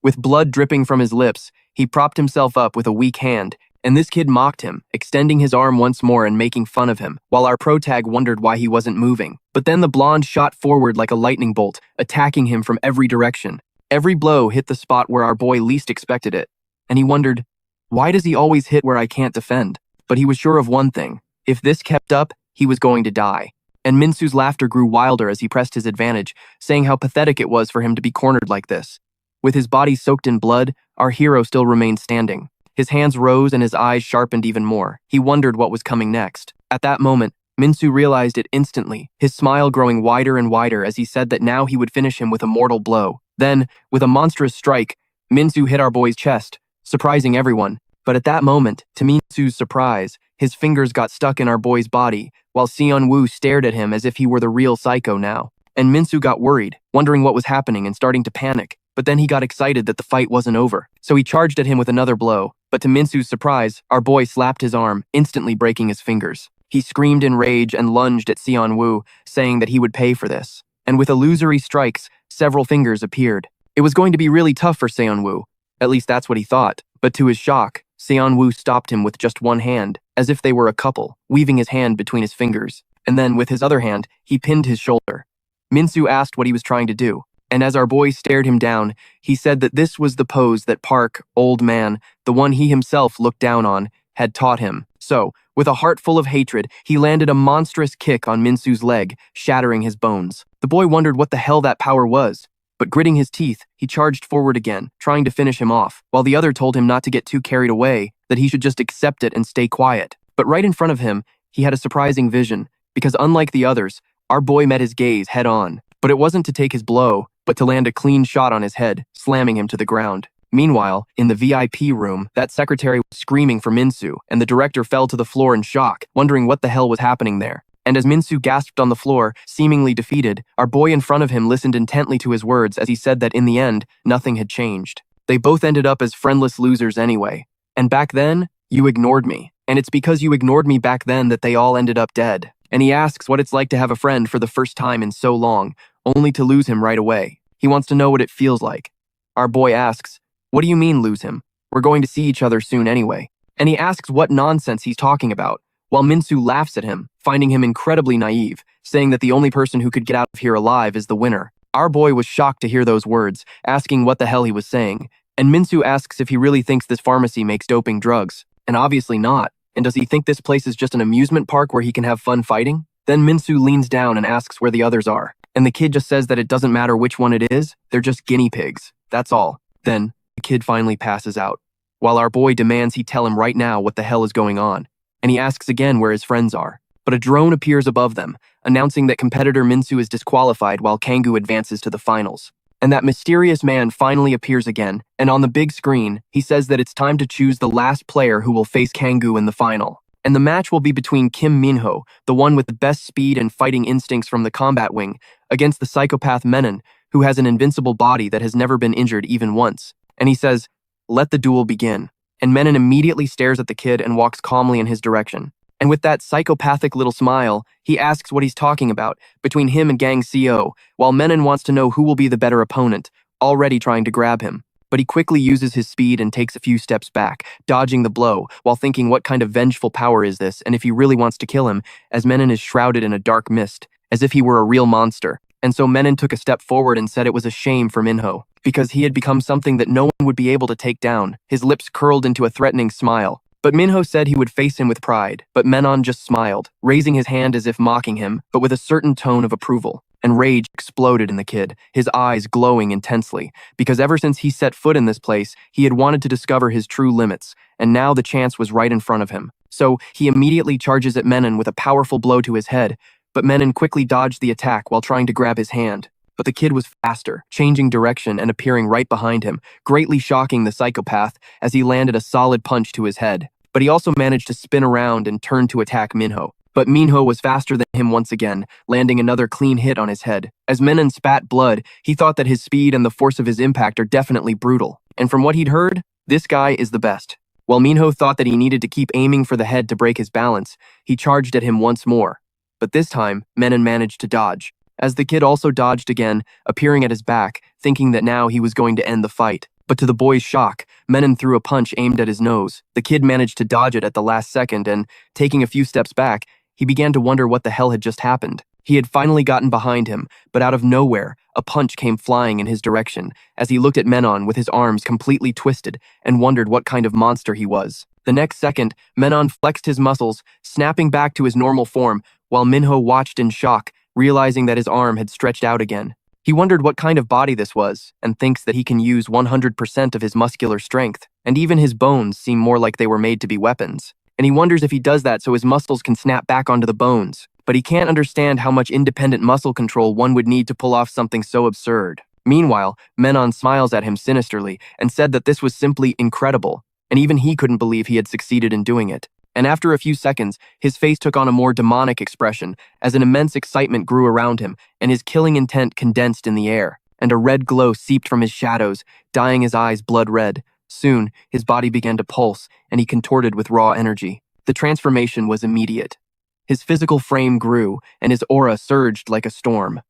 With blood dripping from his lips, he propped himself up with a weak hand, and this kid mocked him, extending his arm once more and making fun of him, while our protag wondered why he wasn't moving. But then the blonde shot forward like a lightning bolt, attacking him from every direction. Every blow hit the spot where our boy least expected it, and he wondered, why does he always hit where I can't defend? But he was sure of one thing. If this kept up, he was going to die. And Minsu's laughter grew wilder as he pressed his advantage, saying how pathetic it was for him to be cornered like this. With his body soaked in blood, our hero still remained standing. His hands rose and his eyes sharpened even more. He wondered what was coming next. At that moment, Minsu realized it instantly, his smile growing wider and wider as he said that now he would finish him with a mortal blow. Then, with a monstrous strike, Minsu hit our boy's chest, surprising everyone. But at that moment, to Minsu's surprise, his fingers got stuck in our boy's body, while Seon-woo stared at him as if he were the real psycho now. And Minsu got worried, wondering what was happening and starting to panic. But then he got excited that the fight wasn't over, so he charged at him with another blow. But to Minsu's surprise, our boy slapped his arm, instantly breaking his fingers. He screamed in rage and lunged at Seon-woo, saying that he would pay for this. And with illusory strikes, several fingers appeared. It was going to be really tough for Seon-woo. At least that's what he thought. But to his shock, Seon-woo stopped him with just one hand, as if they were a couple, weaving his hand between his fingers. And then, with his other hand, he pinned his shoulder. Minsu asked what he was trying to do, and as our boy stared him down, he said that this was the pose that Park, old man, the one he himself looked down on, had taught him. So, with a heart full of hatred, he landed a monstrous kick on Minsu's leg, shattering his bones. The boy wondered what the hell that power was. But gritting his teeth, he charged forward again, trying to finish him off, while the other told him not to get too carried away, that he should just accept it and stay quiet. But right in front of him, he had a surprising vision, because unlike the others, our boy met his gaze head on. But it wasn't to take his blow, but to land a clean shot on his head, slamming him to the ground. Meanwhile, in the VIP room, that secretary was screaming for Minsu, and the director fell to the floor in shock, wondering what the hell was happening there. And as Minsu gasped on the floor, seemingly defeated, our boy in front of him listened intently to his words as he said that in the end, nothing had changed. They both ended up as friendless losers anyway. And back then, You ignored me. And it's because you ignored me back then that they all ended up dead. And he asks what it's like to have a friend for the first time in so long, only to lose him right away. He wants to know what it feels like. Our boy asks, "What do you mean lose him? We're going to see each other soon anyway." And he asks what nonsense he's talking about, while Minsu laughs at him, finding him incredibly naive, saying that the only person who could get out of here alive is the winner. Our boy was shocked to hear those words, asking what the hell he was saying. And Minsu asks if he really thinks this pharmacy makes doping drugs. And obviously not. And does he think this place is just an amusement park where he can have fun fighting? Then Minsu leans down and asks where the others are. And the kid just says that it doesn't matter which one it is, they're just guinea pigs. That's all. Then, the kid finally passes out, while our boy demands he tell him right now what the hell is going on. And he asks again where his friends are. But a drone appears above them, announcing that competitor Minsu is disqualified while Kangoo advances to the finals. And that mysterious man finally appears again, and on the big screen, he says that it's time to choose the last player who will face Kangoo in the final. And the match will be between Kim Minho, the one with the best speed and fighting instincts from the combat wing, against the psychopath Menon, who has an invincible body that has never been injured even once. And he says, "Let the duel begin." And Menon immediately stares at the kid and walks calmly in his direction. And with that psychopathic little smile, he asks what he's talking about between him and Gang CO, while Menon wants to know who will be the better opponent, already trying to grab him. But he quickly uses his speed and takes a few steps back, dodging the blow, while thinking what kind of vengeful power is this and if he really wants to kill him, as Menon is shrouded in a dark mist, as if he were a real monster. And so Menon took a step forward and said it was a shame for Minho, because he had become something that no one would be able to take down. His lips curled into a threatening smile. But Minho said he would face him with pride, but Menon just smiled, raising his hand as if mocking him, but with a certain tone of approval. And rage exploded in the kid, his eyes glowing intensely, because ever since he set foot in this place, he had wanted to discover his true limits, and now the chance was right in front of him. So he immediately charges at Menon with a powerful blow to his head, but Menon quickly dodged the attack while trying to grab his hand. But the kid was faster, changing direction and appearing right behind him, greatly shocking the psychopath as he landed a solid punch to his head. But he also managed to spin around and turn to attack Minho. But Minho was faster than him once again, landing another clean hit on his head. As Menon spat blood, he thought that his speed and the force of his impact are definitely brutal. And from what he'd heard, this guy is the best. While Minho thought that he needed to keep aiming for the head to break his balance, he charged at him once more. But this time, Menon managed to dodge, as the kid also dodged again, appearing at his back, thinking that now he was going to end the fight. But to the boy's shock, Menon threw a punch aimed at his nose. The kid managed to dodge it at the last second and, taking a few steps back, he began to wonder what the hell had just happened. He had finally gotten behind him, but out of nowhere, a punch came flying in his direction as he looked at Menon with his arms completely twisted and wondered what kind of monster he was. The next second, Menon flexed his muscles, snapping back to his normal form, while Minho watched in shock, realizing that his arm had stretched out again. He wondered what kind of body this was, and thinks that he can use 100% of his muscular strength, and even his bones seem more like they were made to be weapons. And he wonders if he does that so his muscles can snap back onto the bones. But he can't understand how much independent muscle control one would need to pull off something so absurd. Meanwhile, Menon smiles at him sinisterly and said that this was simply incredible, and even he couldn't believe he had succeeded in doing it. And after a few seconds, his face took on a more demonic expression as an immense excitement grew around him and his killing intent condensed in the air, and a red glow seeped from his shadows, dyeing his eyes blood red. Soon, his body began to pulse and he contorted with raw energy. The transformation was immediate. His physical frame grew and his aura surged like a storm.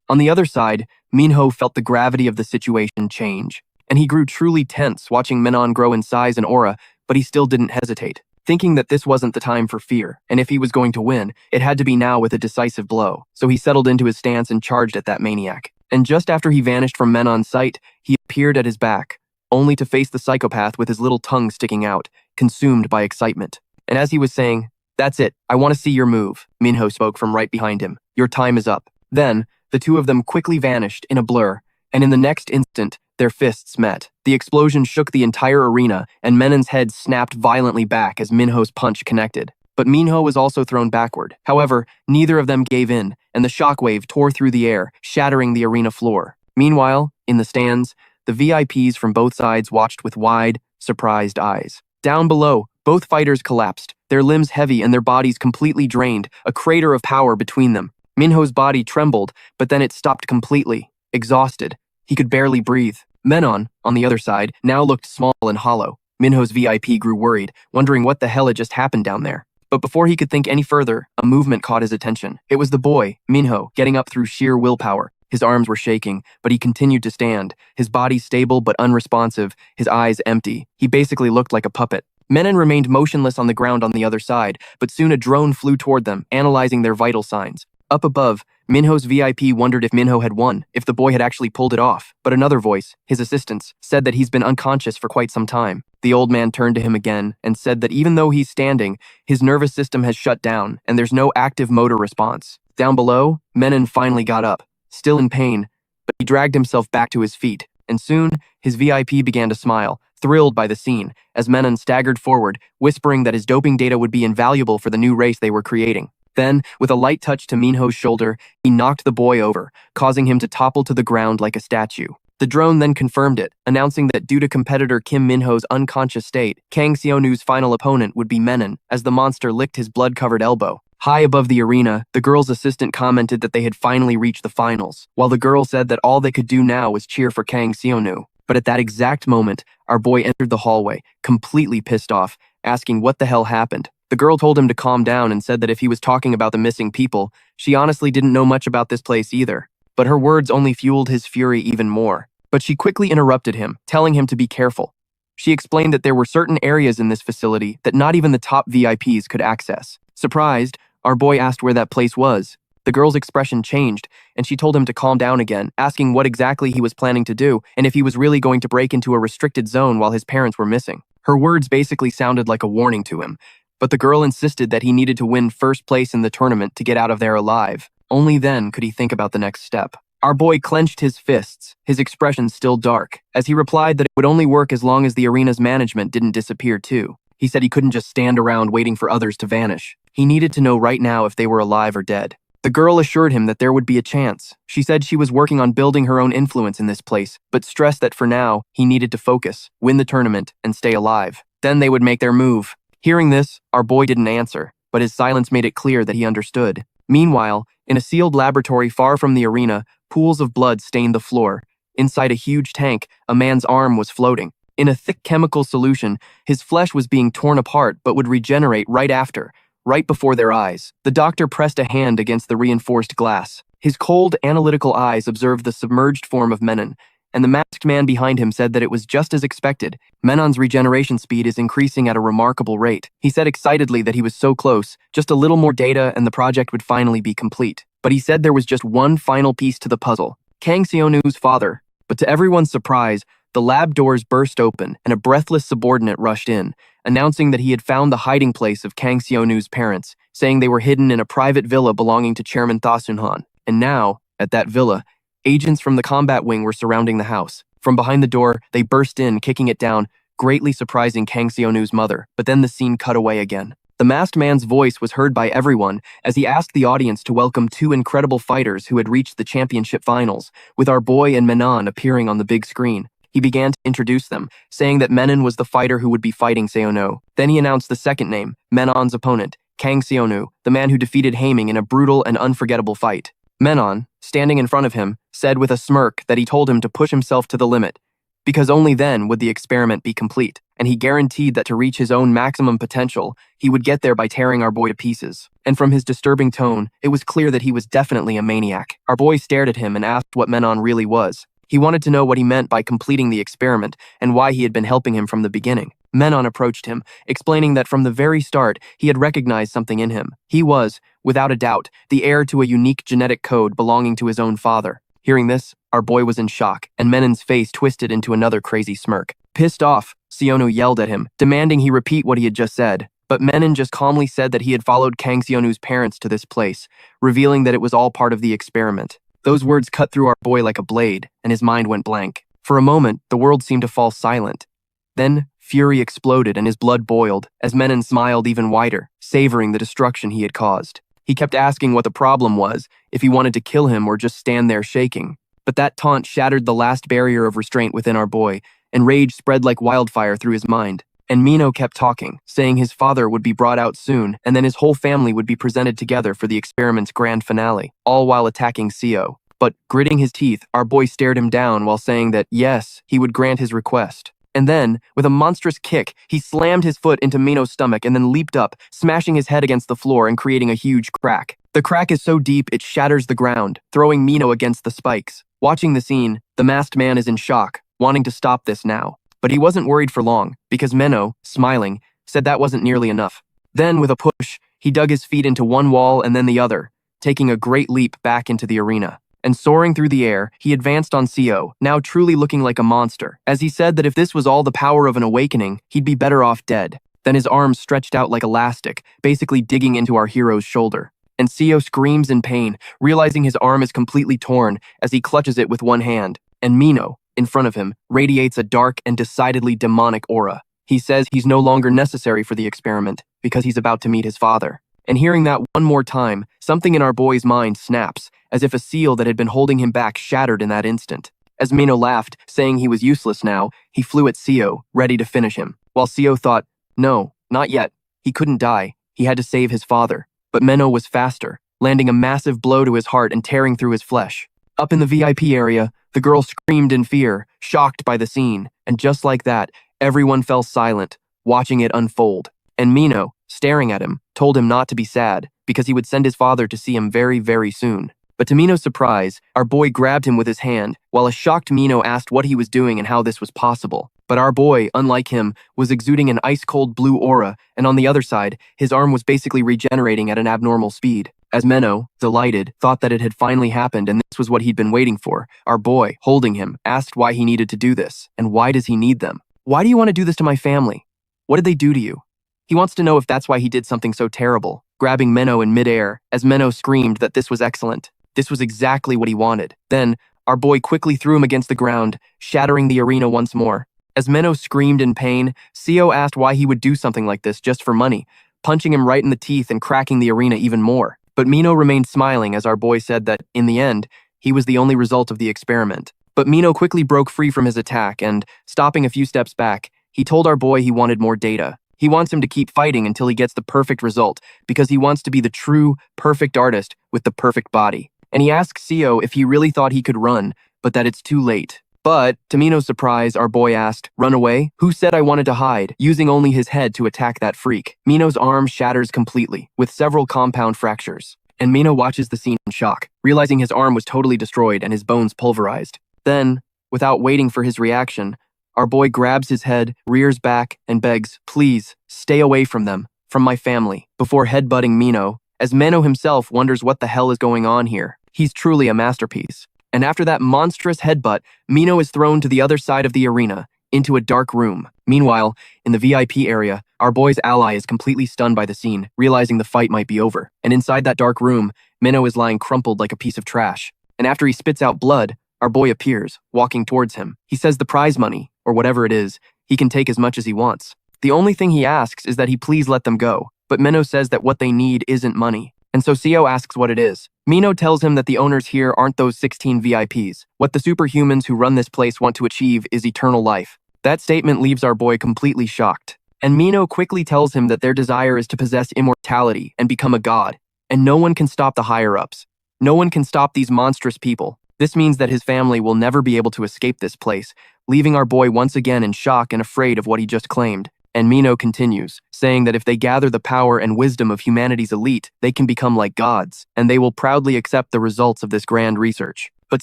On the other side, Minho felt the gravity of the situation change, and he grew truly tense watching Menon grow in size and aura, but he still didn't hesitate, thinking that this wasn't the time for fear, and if he was going to win, it had to be now with a decisive blow. So he settled into his stance and charged at that maniac. And just after he vanished from Menon's sight, he appeared at his back, only to face the psychopath with his little tongue sticking out, consumed by excitement. And as he was saying, "That's it, I want to see your move," Minho spoke from right behind him. "Your time is up." Then, the two of them quickly vanished in a blur, and in the next instant, their fists met. The explosion shook the entire arena, and Menon's head snapped violently back as Minho's punch connected. But Minho was also thrown backward. However, neither of them gave in, and the shockwave tore through the air, shattering the arena floor. Meanwhile, in the stands, the VIPs from both sides watched with wide, surprised eyes. Down below, both fighters collapsed, their limbs heavy and their bodies completely drained, a crater of power between them. Minho's body trembled, but then it stopped completely, exhausted. He could barely breathe. Menon, on the other side, now looked small and hollow. Minho's VIP grew worried, wondering what the hell had just happened down there. But before he could think any further, a movement caught his attention. It was the boy, Minho, getting up through sheer willpower. His arms were shaking, but he continued to stand, his body stable but unresponsive, his eyes empty. He basically looked like a puppet. Menon remained motionless on the ground on the other side, but soon a drone flew toward them, analyzing their vital signs. Up above, Minho's VIP wondered if Minho had won, if the boy had actually pulled it off. But another voice, his assistant's, said that he's been unconscious for quite some time. The old man turned to him again and said that even though he's standing, his nervous system has shut down and there's no active motor response. Down below, Menon finally got up, still in pain, but he dragged himself back to his feet, and soon his VIP began to smile, thrilled by the scene, as Menon staggered forward, whispering that his doping data would be invaluable for the new race they were creating. Then, with a light touch to Minho's shoulder, he knocked the boy over, causing him to topple to the ground like a statue. The drone then confirmed it, announcing that due to competitor Kim Minho's unconscious state, Kang Sionu's final opponent would be Menon, as the monster licked his blood-covered elbow. High above the arena, the girl's assistant commented that they had finally reached the finals, while the girl said that all they could do now was cheer for Kang Sionu. But at that exact moment, our boy entered the hallway, completely pissed off, asking what the hell happened. The girl told him to calm down and said that if he was talking about the missing people, she honestly didn't know much about this place either. But her words only fueled his fury even more. But she quickly interrupted him, telling him to be careful. She explained that there were certain areas in this facility that not even the top VIPs could access. Surprised, our boy asked where that place was. The girl's expression changed, and she told him to calm down again, asking what exactly he was planning to do and if he was really going to break into a restricted zone while his parents were missing. Her words basically sounded like a warning to him, but the girl insisted that he needed to win first place in the tournament to get out of there alive. Only then could he think about the next step. Our boy clenched his fists, his expression still dark, as he replied that it would only work as long as the arena's management didn't disappear too. He said he couldn't just stand around waiting for others to vanish. He needed to know right now if they were alive or dead. The girl assured him that there would be a chance. She said she was working on building her own influence in this place, but stressed that for now, he needed to focus, win the tournament, and stay alive. Then they would make their move. Hearing this, our boy didn't answer, but his silence made it clear that he understood. Meanwhile, in a sealed laboratory far from the arena, pools of blood stained the floor. Inside a huge tank, a man's arm was floating. In a thick chemical solution, his flesh was being torn apart but would regenerate right after, right before their eyes. The doctor pressed a hand against the reinforced glass. His cold, analytical eyes observed the submerged form of Menon, and the masked man behind him said that it was just as expected. Menon's regeneration speed is increasing at a remarkable rate. He said excitedly that he was so close, just a little more data and the project would finally be complete. But he said there was just one final piece to the puzzle, Kang Sionu's father. But to everyone's surprise, the lab doors burst open and a breathless subordinate rushed in, announcing that he had found the hiding place of Kang Sionu's parents, saying they were hidden in a private villa belonging to Chairman Tha Sunhan. And now, at that villa, agents from the combat wing were surrounding the house. From behind the door, they burst in, kicking it down, greatly surprising Kang Sionu's mother. But then the scene cut away again. The masked man's voice was heard by everyone as he asked the audience to welcome two incredible fighters who had reached the championship finals, with our boy and Menon appearing on the big screen. He began to introduce them, saying that Menon was the fighter who would be fighting Sionu. Then he announced the second name, Menon's opponent, Kang Sionu, the man who defeated Haeming in a brutal and unforgettable fight. Menon, standing in front of him, said with a smirk that he told him to push himself to the limit, because only then would the experiment be complete, and he guaranteed that to reach his own maximum potential, he would get there by tearing our boy to pieces. And from his disturbing tone, it was clear that he was definitely a maniac. Our boy stared at him and asked what Menon really was. He wanted to know what he meant by completing the experiment and why he had been helping him from the beginning. Menon approached him, explaining that from the very start, he had recognized something in him. He was, without a doubt, the heir to a unique genetic code belonging to his own father. Hearing this, our boy was in shock, and Menon's face twisted into another crazy smirk. Pissed off, Sionu yelled at him, demanding he repeat what he had just said. But Menon just calmly said that he had followed Kang Sionu's parents to this place, revealing that it was all part of the experiment. Those words cut through our boy like a blade, and his mind went blank. For a moment, the world seemed to fall silent. Then, fury exploded and his blood boiled, as Menon smiled even wider, savoring the destruction he had caused. He kept asking what the problem was, if he wanted to kill him or just stand there shaking. But that taunt shattered the last barrier of restraint within our boy, and rage spread like wildfire through his mind. And Minho kept talking, saying his father would be brought out soon, and then his whole family would be presented together for the experiment's grand finale, all while attacking Sio. But, gritting his teeth, our boy stared him down while saying that, yes, he would grant his request. And then, with a monstrous kick, he slammed his foot into Mino's stomach and then leaped up, smashing his head against the floor and creating a huge crack. The crack is so deep it shatters the ground, throwing Mino against the spikes. Watching the scene, the masked man is in shock, wanting to stop this now. But he wasn't worried for long, because Meno, smiling, said that wasn't nearly enough. Then, with a push, he dug his feet into one wall and then the other, taking a great leap back into the arena. And soaring through the air, he advanced on Seo, now truly looking like a monster, as he said that if this was all the power of an awakening, he'd be better off dead. Then his arms stretched out like elastic, basically digging into our hero's shoulder. And Seo screams in pain, realizing his arm is completely torn as he clutches it with one hand. And Mino, in front of him, radiates a dark and decidedly demonic aura. He says he's no longer necessary for the experiment because he's about to meet his father. And hearing that one more time, something in our boy's mind snaps, as if a seal that had been holding him back shattered in that instant. As Mino laughed, saying he was useless now, he flew at Seo, ready to finish him. While Seo thought, no, not yet. He couldn't die. He had to save his father. But Meno was faster, landing a massive blow to his heart and tearing through his flesh. Up in the VIP area, the girl screamed in fear, shocked by the scene, and just like that, everyone fell silent, watching it unfold. And Mino, staring at him, told him not to be sad, because he would send his father to see him very, very soon. But to Mino's surprise, our boy grabbed him with his hand, while a shocked Mino asked what he was doing and how this was possible. But our boy, unlike him, was exuding an ice-cold blue aura, and on the other side, his arm was basically regenerating at an abnormal speed. As Meno, delighted, thought that it had finally happened and this was what he'd been waiting for, our boy, holding him, asked why he needed to do this, and why does he need them? Why do you want to do this to my family? What did they do to you? He wants to know if that's why he did something so terrible, grabbing Meno in midair, as Meno screamed that this was excellent. This was exactly what he wanted. Then, our boy quickly threw him against the ground, shattering the arena once more. As Meno screamed in pain, Seo asked why he would do something like this just for money, punching him right in the teeth and cracking the arena even more. But Mino remained smiling as our boy said that, in the end, he was the only result of the experiment. But Mino quickly broke free from his attack and, stopping a few steps back, he told our boy he wanted more data. He wants him to keep fighting until he gets the perfect result, because he wants to be the true, perfect artist with the perfect body. And he asks Seo if he really thought he could run, but that it's too late. But, to Mino's surprise, our boy asked, "Run away? Who said I wanted to hide?" using only his head to attack that freak. Mino's arm shatters completely, with several compound fractures. And Mino watches the scene in shock, realizing his arm was totally destroyed and his bones pulverized. Then, without waiting for his reaction, our boy grabs his head, rears back, and begs, "Please, stay away from them, from my family," before headbutting Mino, as Meno himself wonders what the hell is going on here. He's truly a masterpiece. And after that monstrous headbutt, Mino is thrown to the other side of the arena, into a dark room. Meanwhile, in the VIP area, our boy's ally is completely stunned by the scene, realizing the fight might be over. And inside that dark room, Mino is lying crumpled like a piece of trash. And after he spits out blood, our boy appears, walking towards him. He says the prize money, or whatever it is, he can take as much as he wants. The only thing he asks is that he please let them go, but Mino says that what they need isn't money. And so Seo asks what it is. Mino tells him that the owners here aren't those 16 VIPs. What the superhumans who run this place want to achieve is eternal life. That statement leaves our boy completely shocked. And Mino quickly tells him that their desire is to possess immortality and become a god. And no one can stop the higher-ups. No one can stop these monstrous people. This means that his family will never be able to escape this place, leaving our boy once again in shock and afraid of what he just claimed. And Mino continues, saying that if they gather the power and wisdom of humanity's elite, they can become like gods, and they will proudly accept the results of this grand research. But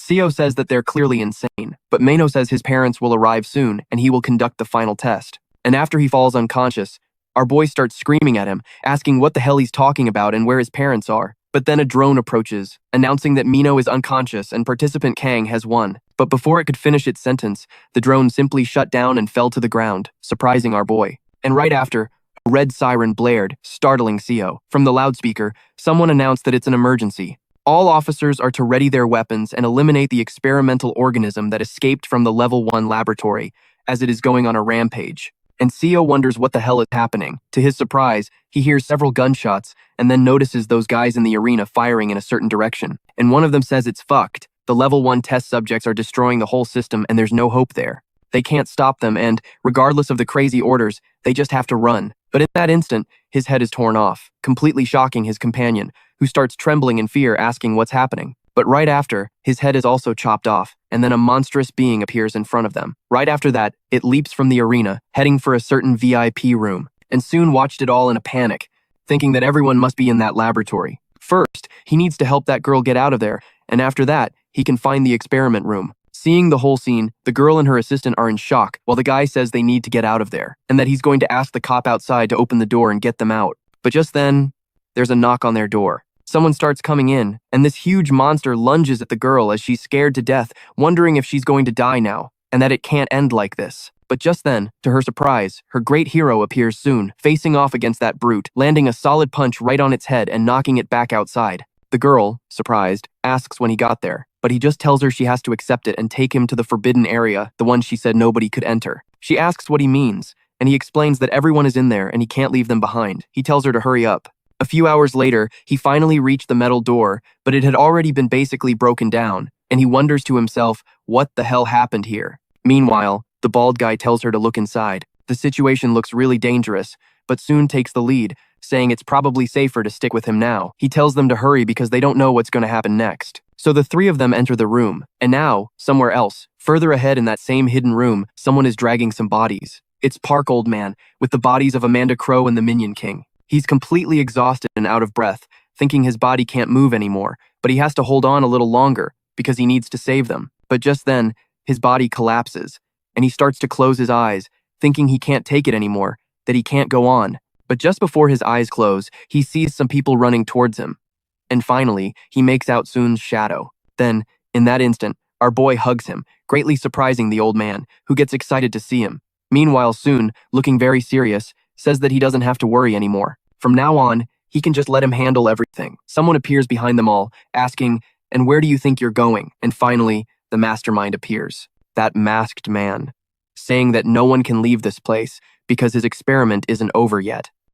Seo says that they're clearly insane, but Mino says his parents will arrive soon, and he will conduct the final test. And after he falls unconscious, our boy starts screaming at him, asking what the hell he's talking about and where his parents are. But then a drone approaches, announcing that Mino is unconscious and participant Kang has won. But before it could finish its sentence, the drone simply shut down and fell to the ground, surprising our boy. And right after, a red siren blared, startling Seo. From the loudspeaker, someone announced that it's an emergency. All officers are to ready their weapons and eliminate the experimental organism that escaped from the Level 1 laboratory, as it is going on a rampage. And Seo wonders what the hell is happening. To his surprise, he hears several gunshots and then notices those guys in the arena firing in a certain direction. And one of them says it's fucked. The Level 1 test subjects are destroying the whole system and there's no hope there. They can't stop them and, regardless of the crazy orders, they just have to run. But in that instant, his head is torn off, completely shocking his companion, who starts trembling in fear asking what's happening. But right after, his head is also chopped off, and then a monstrous being appears in front of them. Right after that, it leaps from the arena, heading for a certain VIP room, and soon watched it all in a panic, thinking that everyone must be in that laboratory. First, he needs to help that girl get out of there, and after that, he can find the experiment room. Seeing the whole scene, the girl and her assistant are in shock, while the guy says they need to get out of there, and that he's going to ask the cop outside to open the door and get them out. But just then, there's a knock on their door. Someone starts coming in, and this huge monster lunges at the girl as she's scared to death, wondering if she's going to die now, and that it can't end like this. But just then, to her surprise, her great hero appears soon, facing off against that brute, landing a solid punch right on its head and knocking it back outside. The girl, surprised, asks when he got there, but he just tells her she has to accept it and take him to the forbidden area, the one she said nobody could enter. She asks what he means, and he explains that everyone is in there and he can't leave them behind. He tells her to hurry up. A few hours later, he finally reached the metal door, but it had already been basically broken down, and he wonders to himself, what the hell happened here? Meanwhile, the bald guy tells her to look inside. The situation looks really dangerous, but soon takes the lead, saying it's probably safer to stick with him now. He tells them to hurry because they don't know what's going to happen next. So the three of them enter the room, and now, somewhere else, further ahead in that same hidden room, someone is dragging some bodies. It's Park Old Man, with the bodies of Amanda Crow and the Minion King. He's completely exhausted and out of breath, thinking his body can't move anymore, but he has to hold on a little longer because he needs to save them. But just then, his body collapses, and he starts to close his eyes, thinking he can't take it anymore, that he can't go on. But just before his eyes close, he sees some people running towards him. And finally, he makes out Soon's shadow. Then, in that instant, our boy hugs him, greatly surprising the old man, who gets excited to see him. Meanwhile, Soon, looking very serious, says that he doesn't have to worry anymore. From now on, he can just let him handle everything. Someone appears behind them all, asking, "And where do you think you're going?" And finally, the mastermind appears. That masked man, saying that no one can leave this place because his experiment isn't over yet.